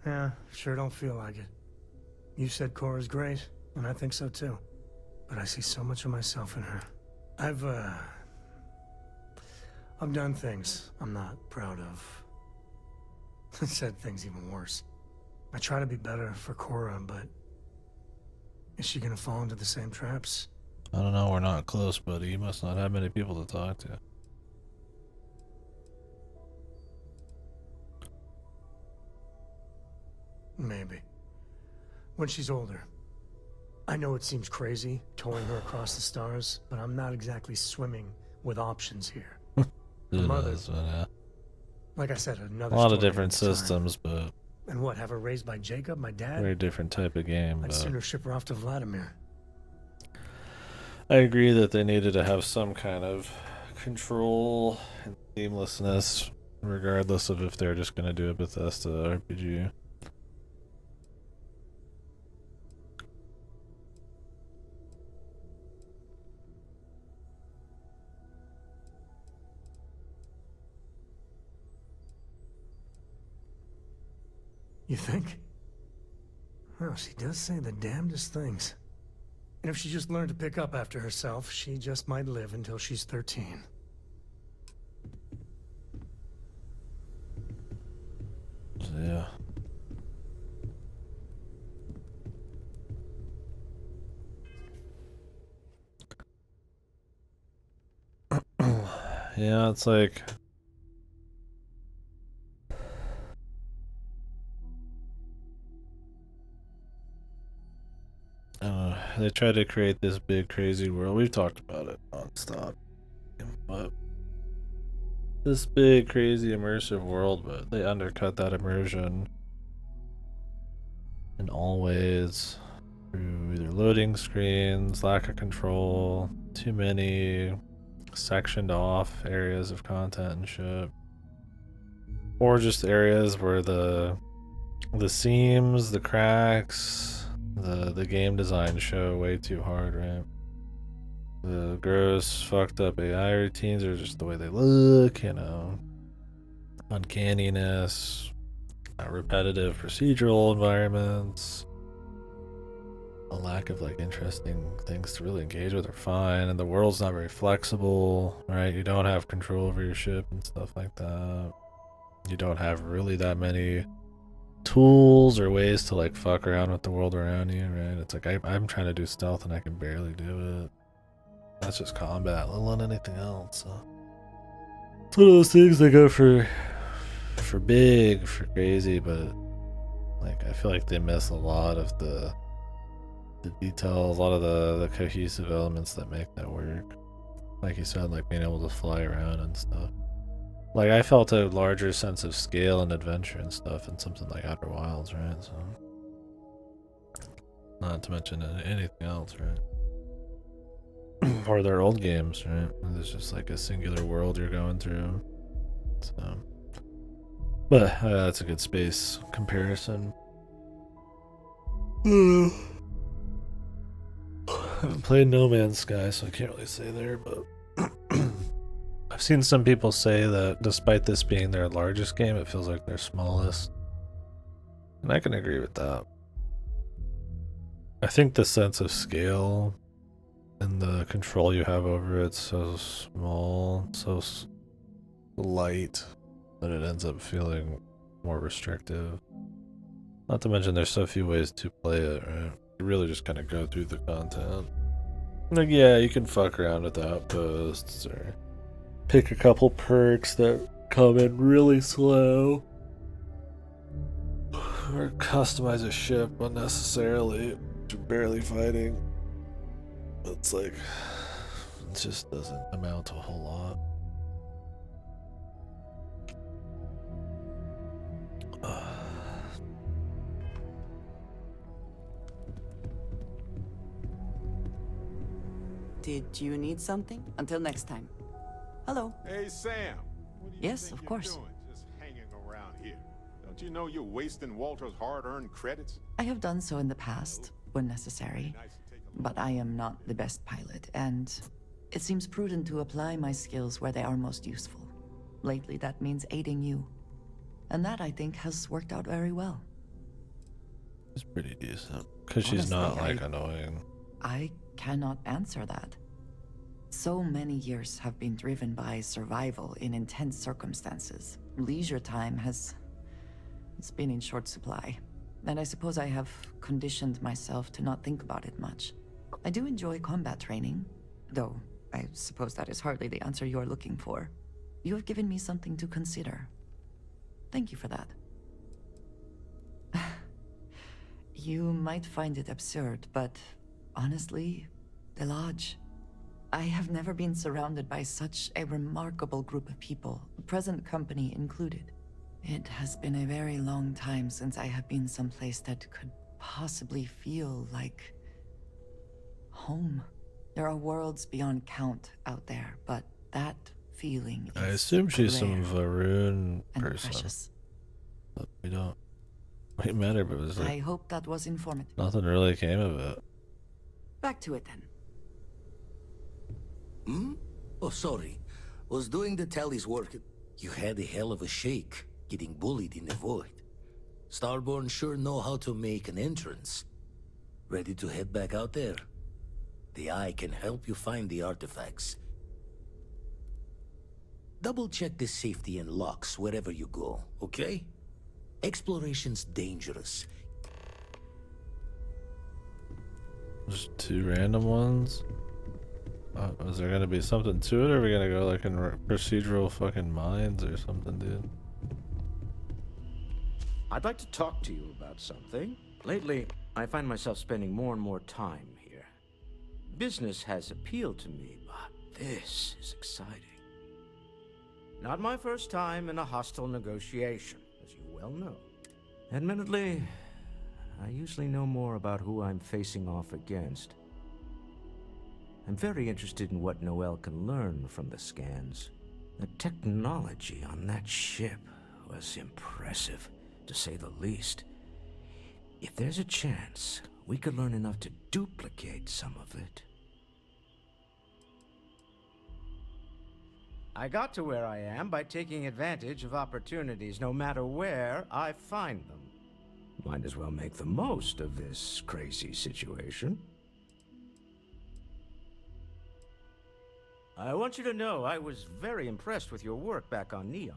Yeah, sure don't feel like it. You said Cora's great, and I think so too. But I see so much of myself in her. I've done things I'm not proud of. Said things even worse. I try to be better for Cora, but is she gonna fall into the same traps? I don't know, we're not close, buddy. You must not have many people to talk to. Maybe. When she's older. I know it seems crazy, towing her across the stars, but I'm not exactly swimming with options here. Yeah. Like I said, another a lot of story different at a time. systems, but And what, have her raised by Jacob, my dad? very different type of game. I'd But sooner ship her off to Vladimir. I agree that they needed to have some kind of control and seamlessness, regardless of if they're just going to do a Bethesda RPG. You think? Well, she does say the damnedest things. And if she just learned to pick up after herself, she just might live until she's 13. So, yeah. Yeah, it's like they try to create this big crazy world. We've talked about it nonstop, but this big crazy immersive world, but they undercut that immersion in all ways through either loading screens, lack of control, too many sectioned off areas of content and shit, or just areas where the seams, the cracks, the game design show way too hard, right? The gross, fucked up AI routines are just the way they look, you know. Uncanniness, repetitive procedural environments, a lack of like interesting things to really engage with are fine, and the world's not very flexible, right? You don't have control over your ship and stuff like that. You don't have really that many tools or ways to like fuck around with the world around you, right? It's like I'm trying to do stealth and I can barely do it. That's just combat, let alone anything else. So it's one of those things they go for big, for crazy, but like I feel like they miss a lot of the details, a lot of the cohesive elements that make that work. Like you said, like being able to fly around and stuff. Like, I felt a larger sense of scale and adventure and stuff in something like Outer Wilds, right? So, not to mention anything else, right? Or their old games, right? There's just like a singular world you're going through. So, but that's a good space comparison. I haven't played No Man's Sky, so I can't really say there, but I've seen some people say that despite this being their largest game, it feels like their smallest. And I can agree with that. I think the sense of scale and the control you have over it's so small, so light, that it ends up feeling more restrictive. Not to mention there's so few ways to play it, right? You really just kind of go through the content. Like, yeah, you can fuck around with the outposts or pick a couple perks that come in really slow, or customize a ship unnecessarily to barely fighting. It's like, it just doesn't amount to a whole lot. Did you need something? Until next time. Hello. Hey, Sam. What do you Yes, think of you're course. doing just hanging around here? Don't you know you're wasting Walter's hard-earned credits? I have done so in the past, when necessary. But I am not the best pilot, and it seems prudent to apply my skills where they are most useful. Lately, that means aiding you. And that, I think, has worked out very well. It's pretty decent. Because she's not, like, annoying. I cannot answer that. So many years have been driven by survival in intense circumstances. Leisure time it's been in short supply. And I suppose I have conditioned myself to not think about it much. I do enjoy combat training, though I suppose that is hardly the answer you are looking for. You have given me something to consider. Thank you for that. You might find it absurd, but honestly, the Lodge. I have never been surrounded by such a remarkable group of people, present company included. It has been a very long time since I have been someplace that could possibly feel like home. There are worlds beyond count out there, but that feeling is I assume she's some rare Varun and person. precious. But we don't. It mattered, but it was I like hope that was informative. nothing really came of it. Back to it then. Hmm? Oh, sorry. Was doing the tally's work. You had a hell of a shake, getting bullied in the void. Starborn sure know how to make an entrance. Ready to head back out there? The Eye can help you find the artifacts. Double check the safety and locks wherever you go, okay? Exploration's dangerous. Just two random ones? Is there gonna be something to it, or are we gonna go like in procedural fucking mines or something, dude? I'd like to talk to you about something. Lately, I find myself spending more and more time here. Business has appealed to me, but this is exciting. Not my first time in a hostile negotiation, as you well know. Admittedly, I usually know more about who I'm facing off against. I'm very interested in what Noel can learn from the scans. The technology on that ship was impressive, to say the least. If there's a chance, we could learn enough to duplicate some of it. I got to where I am by taking advantage of opportunities, no matter where I find them. Might as well make the most of this crazy situation. I want you to know I was very impressed with your work back on Neon.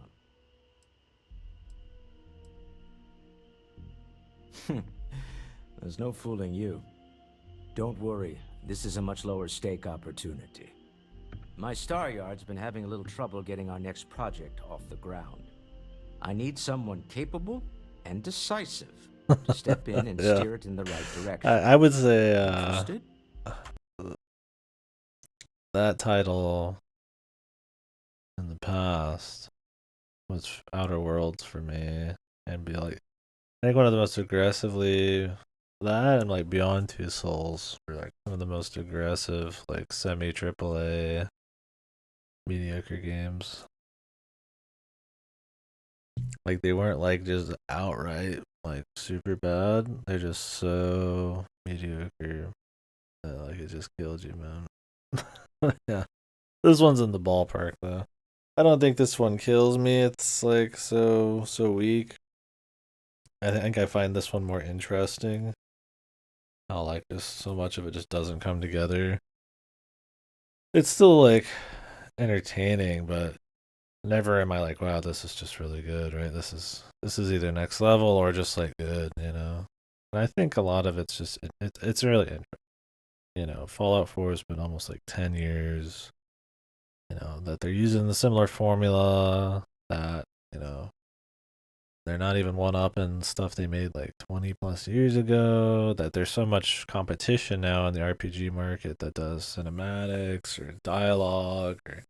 There's no fooling you. Don't worry, this is a much lower stake opportunity. My Star Yard's been having a little trouble getting our next project off the ground. I need someone capable and decisive to step in and Yeah. steer it in the right direction. I would say Interested? that title in the past was Outer Worlds for me, and be like, I think one of the most aggressively, that and like Beyond Two Souls were like some of the most aggressive, like semi AAA mediocre games. Like they weren't like just outright like super bad. They're just so mediocre that like it just killed you, man. Yeah. This one's in the ballpark though. I don't think this one kills me. It's like so weak. I think I find this one more interesting. I like just so much of it just doesn't come together. It's still like entertaining, but never am I like, wow, this is just really good, right? This is either next level or just like good, you know. And I think a lot of it's just it's really interesting. You know, Fallout 4 has been almost like 10 years. You know, that they're using the similar formula, that, you know, they're not even one-upping stuff they made like 20 plus years ago, that there's so much competition now in the RPG market that does cinematics or dialogue or,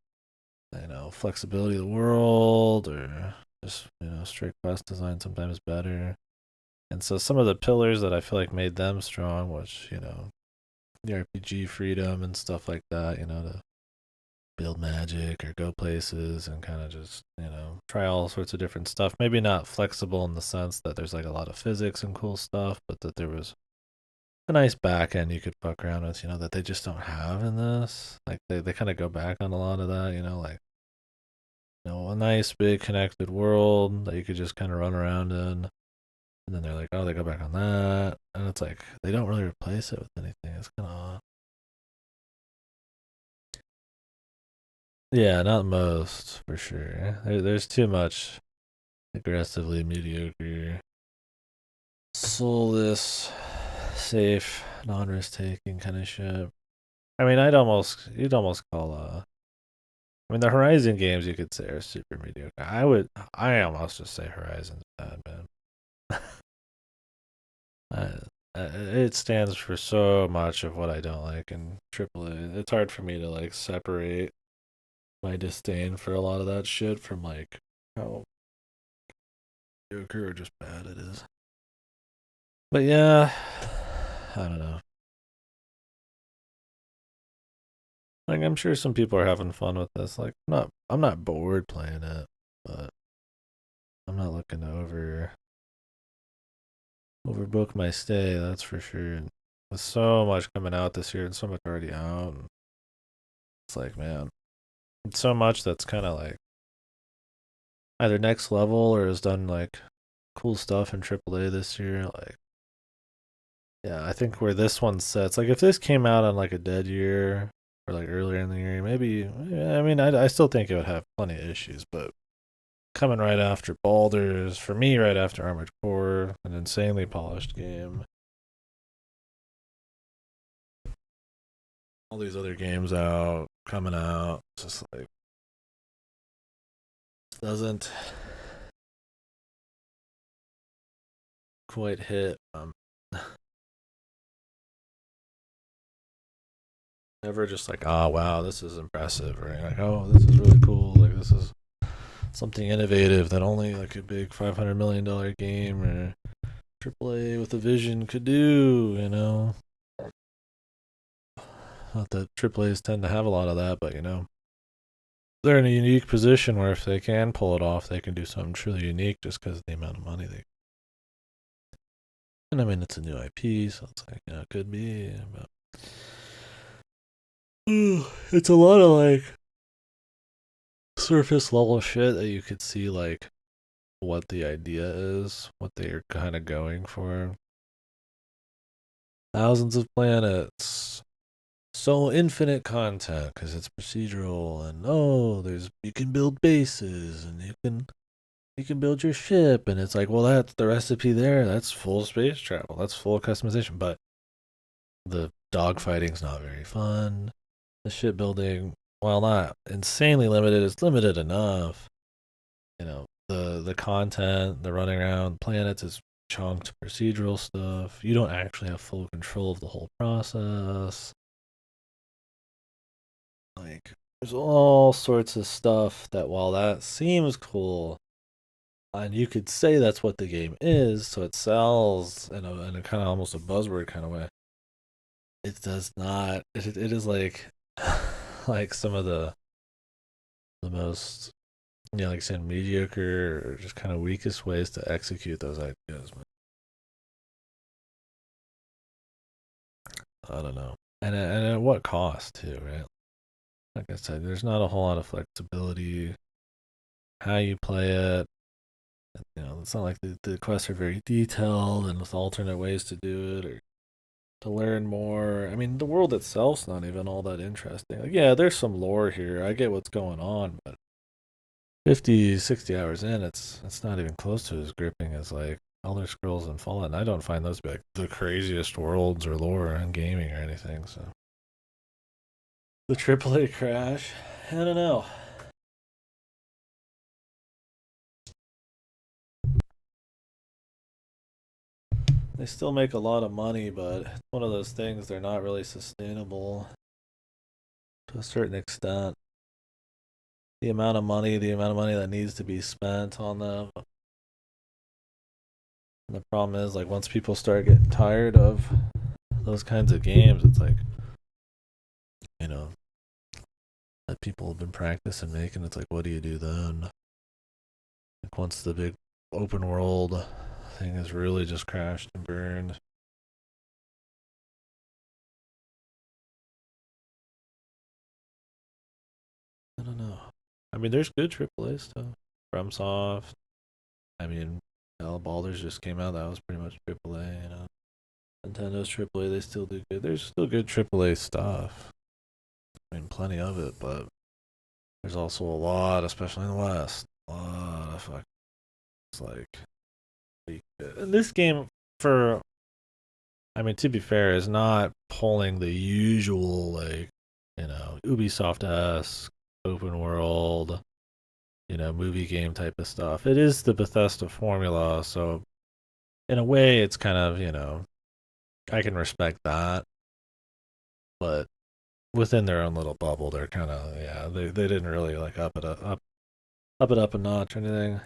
you know, flexibility of the world, or just, you know, straight quest design sometimes better. And so some of the pillars that I feel like made them strong, which, you know, the RPG freedom and stuff like that, you know, to build magic or go places and kind of just, you know, try all sorts of different stuff. Maybe not flexible in the sense that there's like a lot of physics and cool stuff, but that there was a nice back end you could fuck around with, you know, that they just don't have in this. Like they kind of go back on a lot of that, you know, like, you know, a nice big connected world that you could just kind of run around in. And then they're like, oh, they go back on that. And it's like, they don't really replace it with anything. It's kind of odd. Yeah, not most, for sure. There's too much aggressively mediocre, soulless, safe, non-risk taking kind of shit. I mean, you'd almost call I mean, the Horizon games you could say are super mediocre. I almost just say Horizon's bad, man. It stands for so much of what I don't like in AAA. It's hard for me to like separate my disdain for a lot of that shit from like how mediocre or just bad it is. But yeah, I don't know. Like I'm sure some people are having fun with this. Like I'm not bored playing it, but I'm not looking to overbook my stay, that's for sure. And with so much coming out this year and so much already out, it's like, man, it's so much that's kind of like either next level or has done like cool stuff in AAA this year. Like, yeah, I think where this one sets, like if this came out on like a dead year or like earlier in the year, maybe, I mean, I still think it would have plenty of issues, but coming right after Baldur's, for me, right after Armored Core, an insanely polished game. All these other games coming out, it's just like, doesn't quite hit. Never just like, oh wow, this is impressive, right? Like, oh, this is really cool. Like, this is something innovative that only like a big $500 million game or AAA with a vision could do. You know, not that AAA's tend to have a lot of that, but you know, they're in a unique position where if they can pull it off, they can do something truly unique just because of the amount of money they. And I mean, it's a new IP, so it's like, it could be, but it's a lot of like surface level shit that you could see like what the idea is, what they're kind of going for. Thousands of planets, so infinite content because it's procedural, and you can build bases and you can build your ship, and it's like, well, that's the recipe there. That's full space travel. That's full customization, but the dogfighting's not very fun. The shipbuilding, while not insanely limited, is limited enough. You know, the content, the running around planets is chunked procedural stuff. You don't actually have full control of the whole process. Like, there's all sorts of stuff that while that seems cool, and you could say that's what the game is, so it sells in a kind of almost a buzzword kind of way. It does not. It is like like some of the most, you know, like saying mediocre or just kind of weakest ways to execute those ideas, man. I don't know. And at what cost too, right? Like I said, there's not a whole lot of flexibility how you play it. You know, it's not like the quests are very detailed and with alternate ways to do it or to learn more. I mean, the world itself's not even all that interesting. Like, yeah, there's some lore here. I get what's going on, but 50, 60 hours in, it's not even close to as gripping as like Elder Scrolls and Fallout. And I don't find those to be like the craziest worlds or lore in gaming or anything. So the AAA crash, I don't know. They still make a lot of money, but it's one of those things, they're not really sustainable to a certain extent. The amount of money that needs to be spent on them. And the problem is, like, once people start getting tired of those kinds of games, it's like, you know, that people have been practicing making. It's like, what do you do then? Like once the big open world thing has really just crashed and burned. I don't know. I mean, there's good AAA stuff. FromSoft. I mean, hell, Baldur's just came out. That was pretty much AAA, you know. Nintendo's AAA, they still do good. There's still good AAA stuff. I mean, plenty of it, but there's also a lot, especially in the West. A lot of fuck. It's like, and this game, for, I mean, to be fair, is not pulling the usual, like, you know, Ubisoft-esque open world, you know, movie game type of stuff. It is the Bethesda formula, so in a way, it's kind of, you know, I can respect that, but within their own little bubble, they're kind of, yeah, they didn't really like up it up a notch or anything.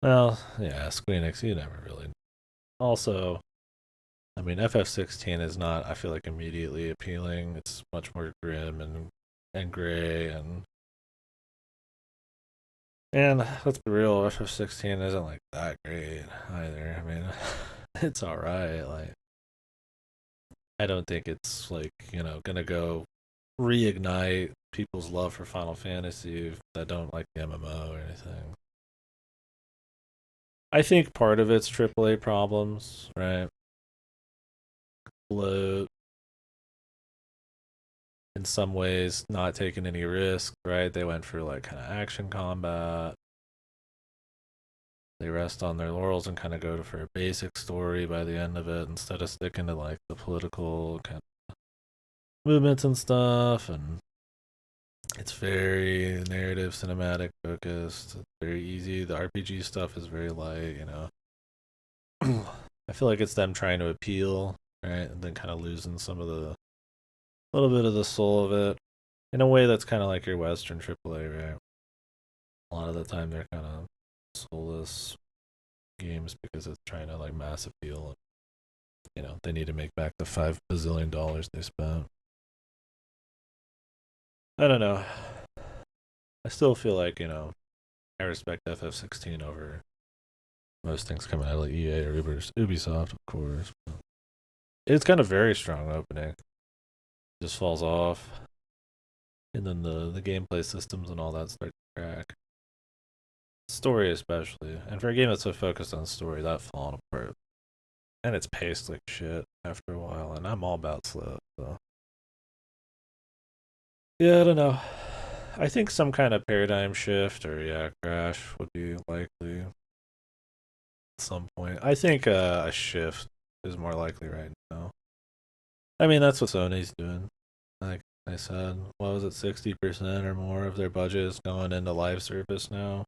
Well, yeah, Square Enix, you never really. Also, I mean, FF16 is not, I feel like, immediately appealing. It's much more grim and gray and let's be real, FF16 isn't like that great either. I mean, it's all right. Like, I don't think it's like, you know, gonna go reignite people's love for Final Fantasy that don't like the MMO or anything. I think part of it's AAA problems, right? Bloat, in some ways, not taking any risks, right? They went for like kind of action combat. They rest on their laurels and kind of go for a basic story by the end of it instead of sticking to like the political kind of movements and stuff. And it's very narrative, cinematic focused. It's very easy. The RPG stuff is very light, you know. I feel like it's them trying to appeal, right? And then kind of losing some of the little bit of the soul of it in a way that's kind of like your Western AAA, right? A lot of the time they're kind of soulless games because it's trying to like mass appeal. And, you know, they need to make back the $5 bazillion they spent. I don't know. I still feel like, you know, I respect FF16 over most things coming out of like EA or Ubisoft, of course. But it's kind of very strong opening. Just falls off. And then the gameplay systems and all that start to crack. Story especially. And for a game that's so focused on story, that falling apart. And it's paced like shit after a while, and I'm all about slow, so. Yeah, I don't know. I think some kind of paradigm shift or, yeah, crash would be likely at some point. I think a shift is more likely right now. I mean, that's what Sony's doing. Like I said, what was it, 60% or more of their budget is going into live service now?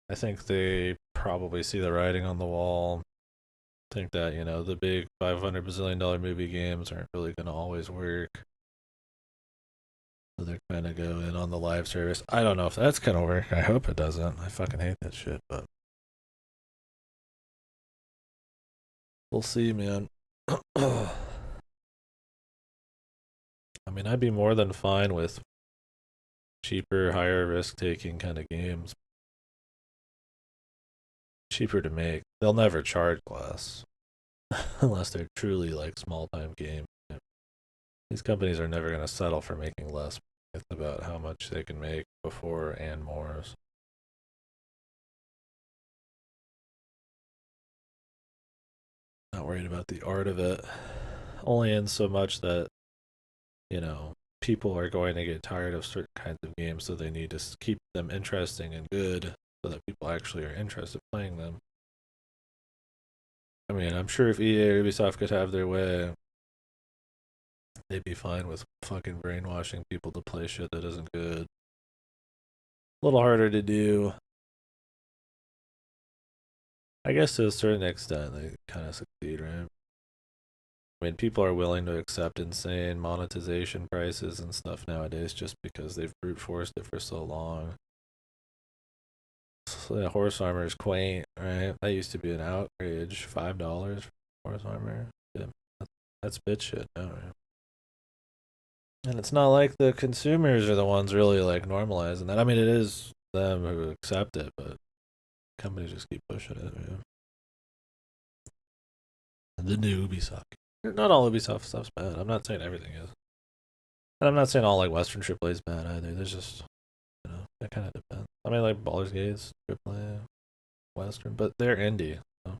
I think they probably see the writing on the wall. Think that, you know, the big $500 bazillion movie games aren't really going to always work. So they're kind of go in on the live service. I don't know if that's going to work. I hope it doesn't. I fucking hate that shit, but we'll see, man. I mean, I'd be more than fine with cheaper, higher risk-taking kind of games. Cheaper to make. They'll never charge less. Unless they're truly like small-time games. These companies are never going to settle for making less. It's about how much they can make before and more. Not worried about the art of it. Only in so much that, you know, people are going to get tired of certain kinds of games, so they need to keep them interesting and good so that people actually are interested in playing them. I mean, I'm sure if EA or Ubisoft could have their way, they'd be fine with fucking brainwashing people to play shit that isn't good. A little harder to do. I guess to a certain extent, they kind of succeed, right? I mean, people are willing to accept insane monetization prices and stuff nowadays just because they've brute forced it for so long. So, yeah, horse armor is quaint, right? That used to be an outrage. $5 Force armor. Yeah, that's bitch shit now, right? And it's not like the consumers are the ones really like normalizing that. I mean, it is them who accept it, but companies just keep pushing it. Yeah. The new Ubisoft. Not all Ubisoft stuff's bad. I'm not saying everything is. And I'm not saying all like Western AAA is bad either. There's just, you know, it kind of depends. I mean, like Baldur's Gate's AAA, Western, but they're indie. So.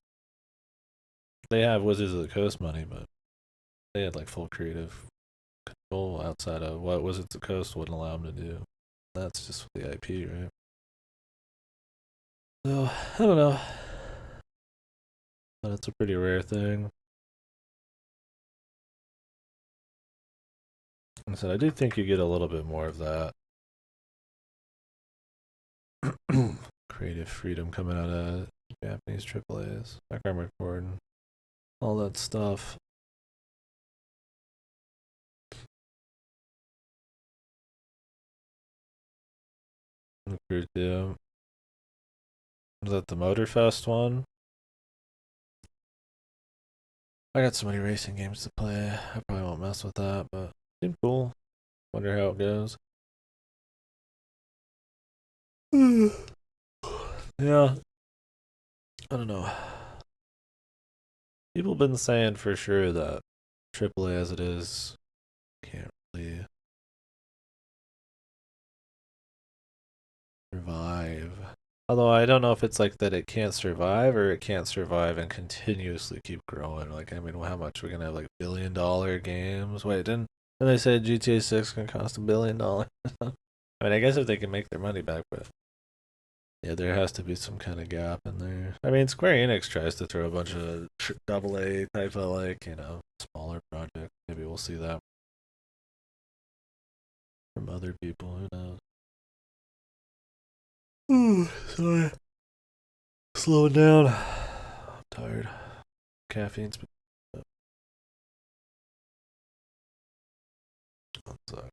They have Wizards of the Coast money, but they had like full creative control outside of what Wizards of the Coast wouldn't allow them to do. That's just the IP, right? So, I don't know. But it's a pretty rare thing. I said, I do think you get a little bit more of that creative freedom coming out of Japanese AAAs, like I'm recording, all that stuff. Is that the Motorfest one? I got so many racing games to play. I probably won't mess with that, but seemed cool. Wonder how it goes. Yeah. I don't know. People have been saying for sure that AAA as it is can't really survive. Although I don't know if it's like that it can't survive or it can't survive and continuously keep growing. Like, I mean, how much we're gonna have like $1 billion games? Wait, didn't they say GTA 6 can cost $1 billion? I mean, I guess if they can make their money back, but yeah, there has to be some kind of gap in there. I mean, Square Enix tries to throw a bunch of AA type of like, you know, smaller projects. Maybe we'll see that from other people. Who knows? Sorry. Slow it down. I'm tired. Caffeine's been up. One sec.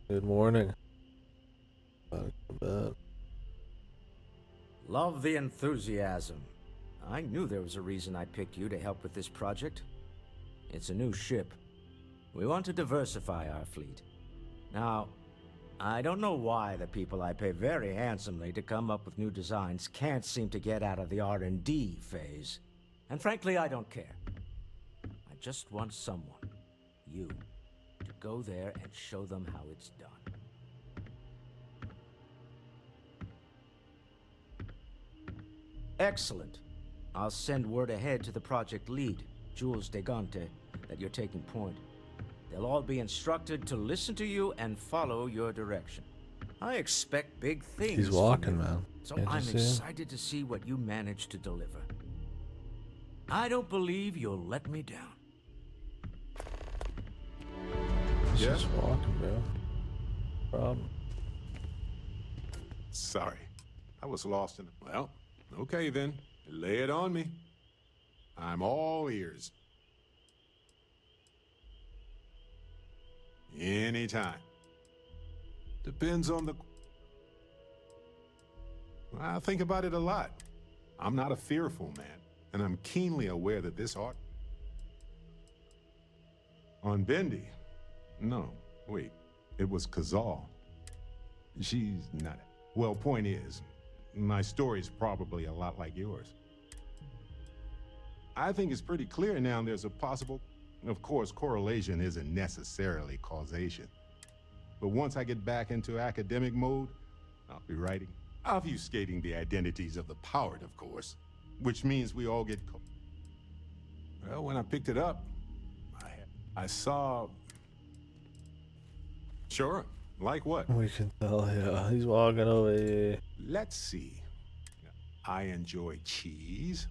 Good morning. About to go to bed. Love the enthusiasm. I knew there was a reason I picked you to help with this project. It's a new ship. We want to diversify our fleet. Now, I don't know why the people I pay very handsomely to come up with new designs can't seem to get out of the R&D phase. And frankly, I don't care. I just want someone, you, to go there and show them how it's done. Excellent. I'll send word ahead to the project lead, Jules Degante, that you're taking point. They'll all be instructed to listen to you and follow your direction. I expect big things. He's walking, man. So Can't you I'm see him? excited to see what you manage to deliver. I don't believe you'll let me down. He's just walking, bro. Problem. Sorry. I was lost in it. Well, okay then. Lay it on me. I'm all ears. Anytime. Depends on the... I think about it a lot. I'm not a fearful man, and I'm keenly aware that this art... On Bendy? No, wait. It was Kazal. She's not... Well, point is, my story's probably a lot like yours. I think it's pretty clear now there's a possible... Of course, correlation isn't necessarily causation. But once I get back into academic mode, I'll be writing, obfuscating the identities of the powered, of course, which means we all get... Well, when I picked it up, I saw... Sure, like what? We can tell, yeah. He's walking away. Let's see. I enjoy cheese.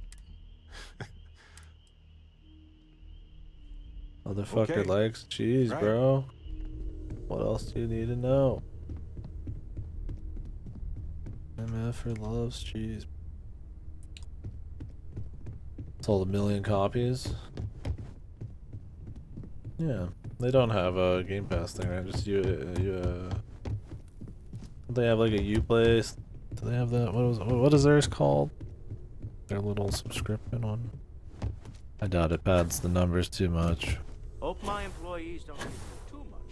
Motherfucker Okay. likes cheese, Right. bro. What else do you need to know? MF loves cheese. Sold 1 million copies. Yeah, they don't have a Game Pass thing, right? Just they have like a Uplay Do they have that? What is theirs called? Their little subscription one? I doubt it pads the numbers too much. Hope my employees don't give you too much.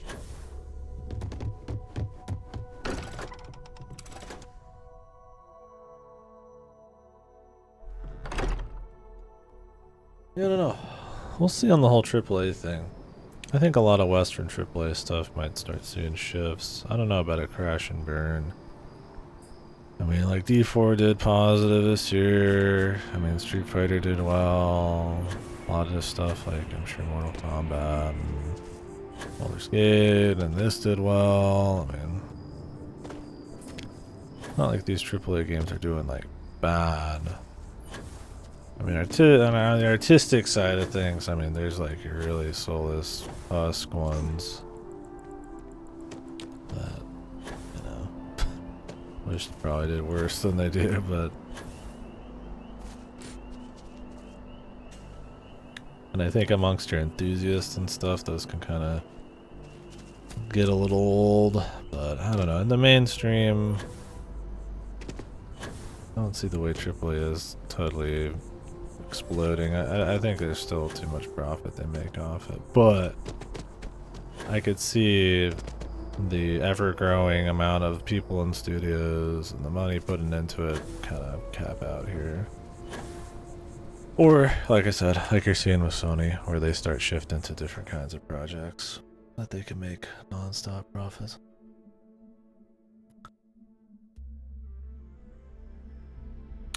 Yeah, I don't know. We'll see on the whole AAA thing. I think a lot of Western AAA stuff might start seeing shifts. I don't know about a crash and burn. I mean, like D4 did positive this year. I mean, Street Fighter did well. A lot of this stuff, like I'm sure Mortal Kombat and Roller Skate, and this did well. I mean, it's not like these AAA games are doing like bad. I mean, on the artistic side of things, I mean, there's like your really soulless husk ones that, you know, wish they probably did worse than they do, but. And I think amongst your enthusiasts and stuff, those can kind of get a little old, but I don't know. In the mainstream, I don't see the way AAA is totally exploding. I think there's still too much profit they make off it, but I could see the ever-growing amount of people in studios and the money putting into it kind of cap out here. Or, like I said, like you're seeing with Sony, where they start shifting to different kinds of projects that they can make non-stop profits.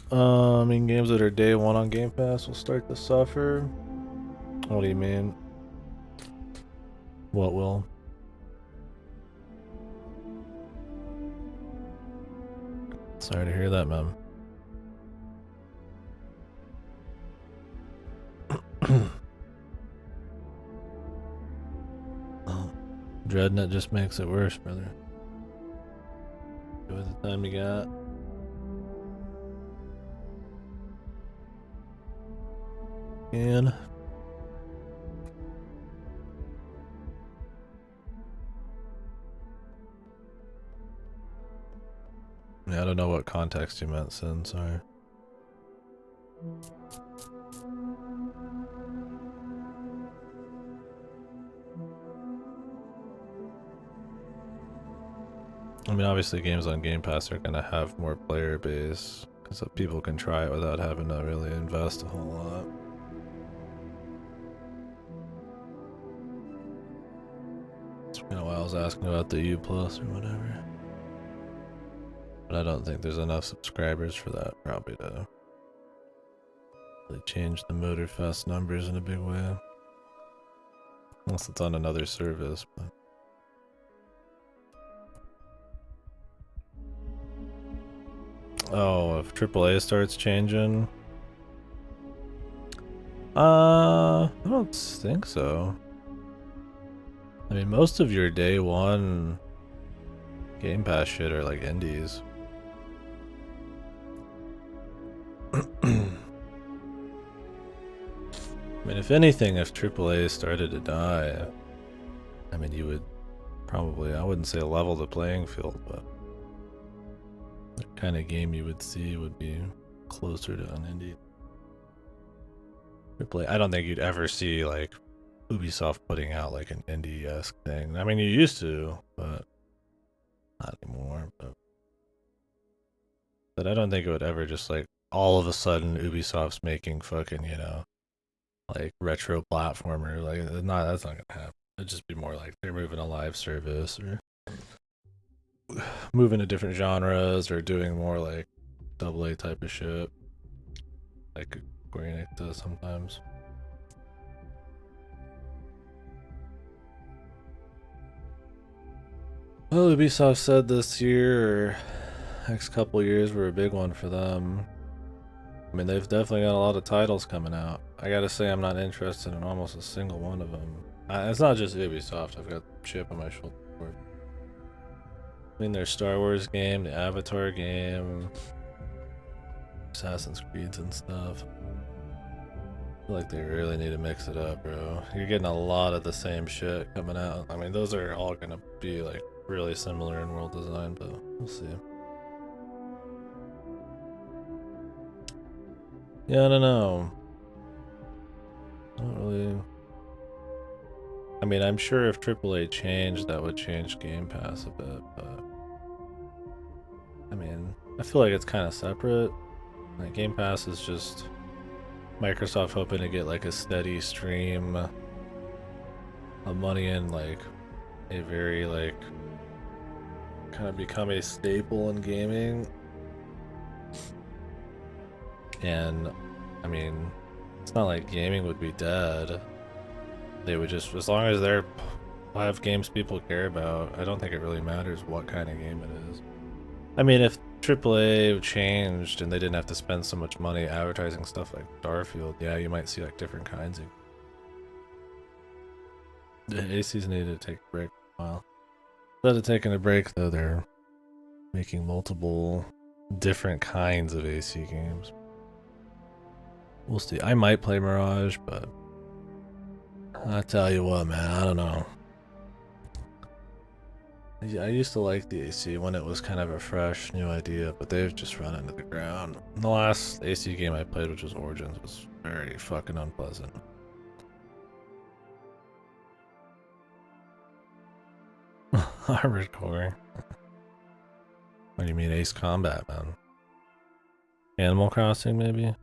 I mean, games that are day one on Game Pass will start to suffer. What do you mean? What will? Sorry to hear that, man. Oh, dreading it just makes it worse, brother. Enjoy the time you got. And yeah, I don't know what context you meant, Sin, sorry. I mean, obviously games on Game Pass are gonna have more player base, because people can try it without having to really invest a whole lot. It's been a while I was asking about the U Plus or whatever. But I don't think there's enough subscribers for that, probably, to really change the Motorfest numbers in a big way. Unless it's on another service, but... Oh, if AAA starts changing? I don't think so. I mean, most of your day one Game Pass shit are like indies. I mean, if anything, if AAA started to die, I mean, you would probably, I wouldn't say level the playing field, but the kind of game you would see would be closer to an indie. AAA, I don't think you'd ever see like Ubisoft putting out like an indie-esque thing. I mean, you used to, but not anymore. But I don't think it would ever just like all of a sudden Ubisoft's making fucking, you know, like retro platformer. Like, that's not gonna happen. It'd just be more like they're moving a live service or moving to different genres or doing more like AA type of shit, like Square Enix does sometimes. Well, Ubisoft said this year or next couple years were a big one for them. I mean, they've definitely got a lot of titles coming out. I gotta say, I'm not interested in almost a single one of them. It's not just Ubisoft. I've got a chip on my shoulder. I mean, their Star Wars game, the Avatar game, Assassin's Creeds and stuff. I feel like they really need to mix it up, bro. You're getting a lot of the same shit coming out. I mean, those are all gonna be like really similar in world design, but we'll see. Yeah, I don't know. I don't really. I mean, I'm sure if AAA changed, that would change Game Pass a bit, but I mean, I feel like it's kind of separate. Like Game Pass is just Microsoft hoping to get like a steady stream of money in, like a very like kind of become a staple in gaming. And I mean, it's not like gaming would be dead. They would just, as long as they're 5 games people care about, I don't think it really matters what kind of game it is. I mean, if AAA changed and they didn't have to spend so much money advertising stuff like Starfield, yeah, you might see like different kinds of. The ACs needed to take a break for a while. Instead of taking a break, though, they're making multiple different kinds of AC games. We'll see. I might play Mirage, but I tell you what, man, I don't know. I used to like the AC when it was kind of a fresh new idea, but they've just run into the ground. The last AC game I played, which was Origins, was very fucking unpleasant. Armored Core. What do you mean Ace Combat, man? Animal Crossing, maybe?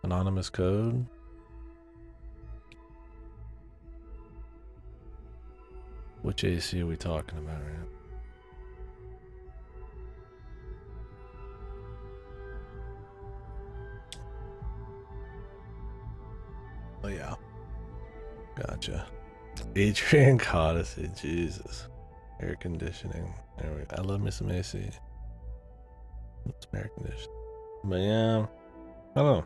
Anonymous Code? Which AC are we talking about right now? Oh yeah. Gotcha. Adrian Codicy, Jesus. Air conditioning. There we go. I love me some AC. Some air conditioning. But yeah, I don't know.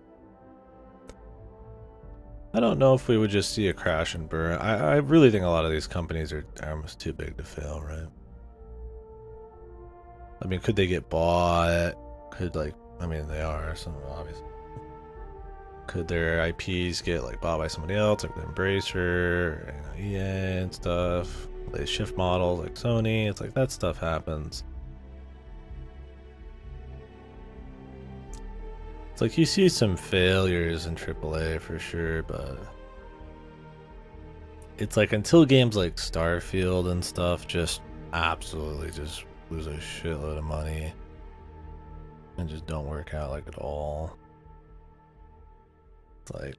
I don't know if we would just see a crash and burn. I really think a lot of these companies are almost too big to fail, right? I mean, could they get bought? Could like, I mean, they are, so obviously. Could their IPs get like bought by somebody else, like Embracer, EA and stuff? They shift models like Sony. It's like that stuff happens. It's like you see some failures in AAA for sure, but it's like until games like Starfield and stuff just absolutely just lose a shitload of money and just don't work out like at all. It's like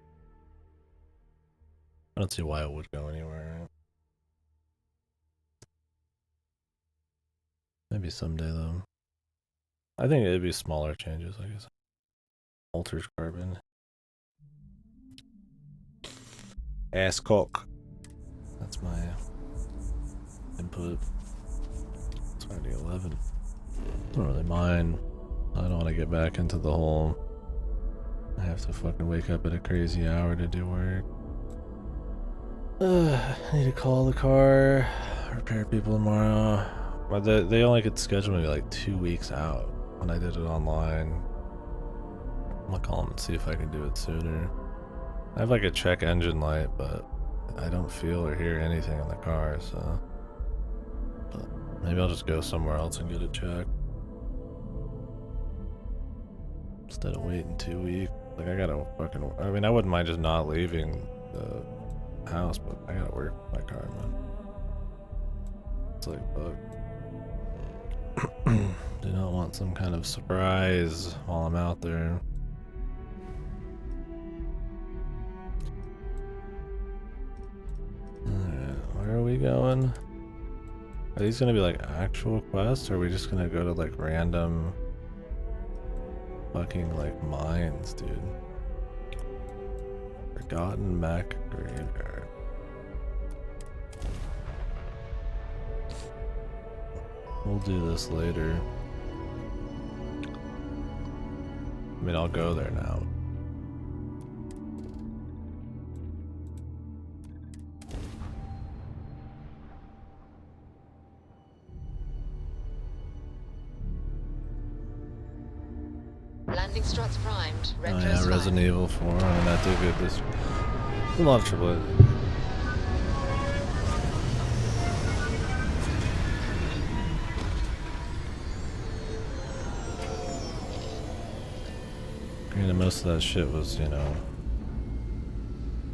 I don't see why it would go anywhere. Right? Maybe someday though. I think it'd be smaller changes, I guess. Alters Carbon. Ass cock. That's my input. 2011. Don't really mind. I don't want to get back into the whole I have to fucking wake up at a crazy hour to do work. I need to call the car, repair people tomorrow. But they only could schedule me like 2 weeks out when I did it online. I'm gonna call them and see if I can do it sooner. I have like a check engine light, but I don't feel or hear anything in the car, so. But maybe I'll just go somewhere else and get it checked. Instead of waiting 2 weeks. Like I gotta fucking, I mean I wouldn't mind just not leaving the house, but I gotta work my car, man. It's like, fuck. Do not want some kind of surprise while I'm out there. Alright, where are we going? Are these gonna be like actual quests, or are we just gonna go to like random fucking like mines, dude? Forgotten Mech Graveyard. We'll do this later. I mean, I'll go there now. Landing struts primed. Oh yeah, Resident Evil 4. I mean, that did good this. A lot of AAA. Granted, most of that shit was, you know,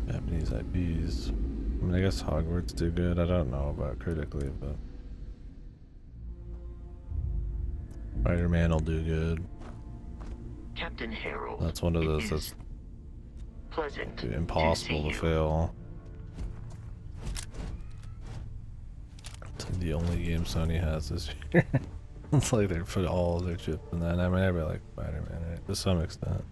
Japanese IPs. I mean, I guess Hogwarts did good. I don't know about critically, but Spider-Man will do good. Captain Harold. That's one of those that's pleasant impossible to fail. It's like the only game Sony has this year. It's like they put all of their chips in that. I mean, everybody likes Spider-Man, right? To some extent.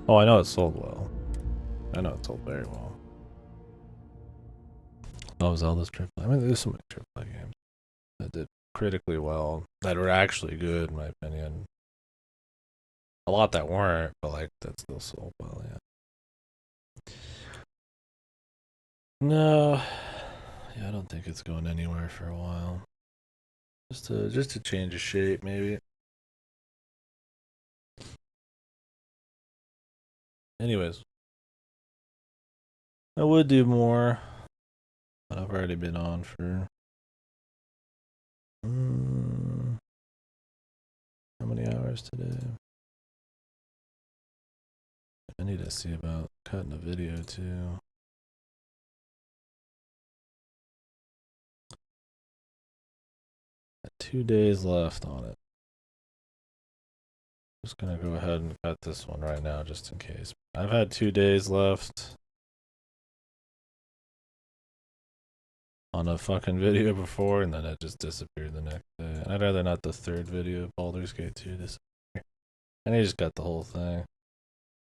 Oh, I know it sold well. I know it sold very well. Oh, Zelda's AAA. I mean, there's so many AAA games that did critically well, that were actually good, in my opinion. A lot that weren't, but like, that still sold well, yeah. No. Yeah, I don't think it's going anywhere for a while. Just to change of shape, maybe. Anyways. I would do more, but I've already been on for how many hours today? I need to see about cutting a video too. Got 2 days left on it. Just gonna go ahead and cut this one right now just in case. I've had 2 days left on a fucking video before, and then it just disappeared the next day. And I'd rather not the third video, Baldur's Gate 2, disappear. And he just got the whole thing.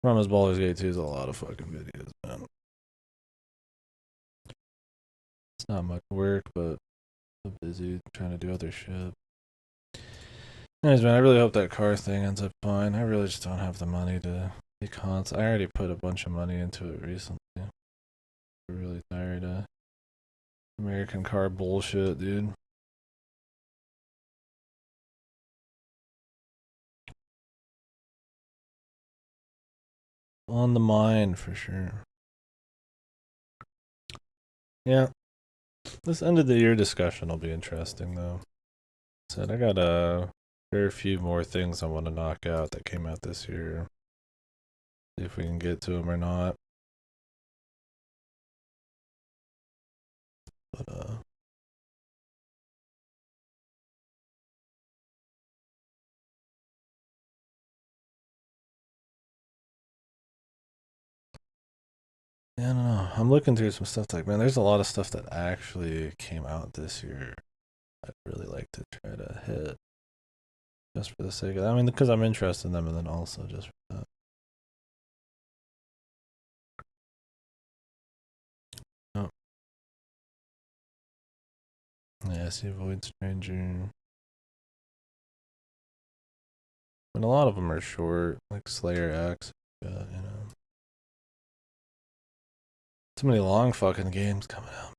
Problem is, Baldur's Gate 2 is a lot of fucking videos, man. It's not much work, but I'm busy trying to do other shit. Anyways, man, I really hope that car thing ends up fine. I really just don't have the money to be constant. I already put a bunch of money into it recently. I'm really tired of American car bullshit, dude. On the mind, for sure. Yeah. This end of the year discussion will be interesting, though. Said I got a fair few more things I want to knock out that came out this year. See if we can get to them or not. But yeah, I don't know. I'm looking through some stuff like, man, there's a lot of stuff that actually came out this year I'd really like to try to hit. Just for the sake of that. I mean, because I'm interested in them, and then also just for that. Oh. Yeah, I see Void Stranger. And a lot of them are short, like Slayer X, you know. Too many long fucking games coming out.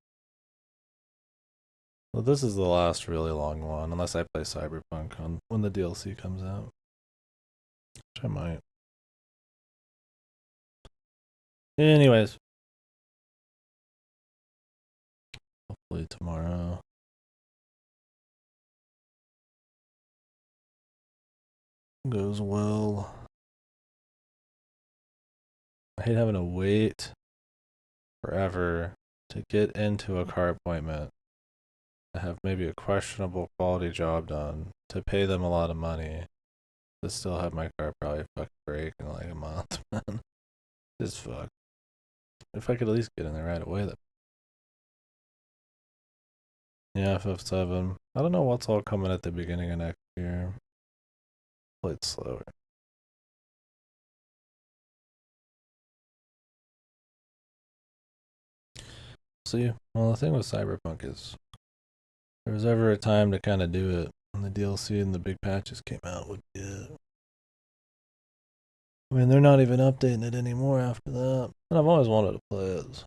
Well, this is the last really long one, unless I play Cyberpunk when the DLC comes out. Which I might. Anyways. Hopefully tomorrow. Goes well. I hate having to wait forever to get into a car appointment. I have maybe a questionable quality job done to pay them a lot of money to still have my car probably fucking break in like a month, man. Just fuck. If I could at least get in there right away, that. Yeah, FF7. I don't know what's all coming at the beginning of next year. Play it slower. See, well, the thing with Cyberpunk is if there was ever a time to kind of do it when the DLC and the big patches came out, would be it. I mean, they're not even updating it anymore after that. And I've always wanted to play it. So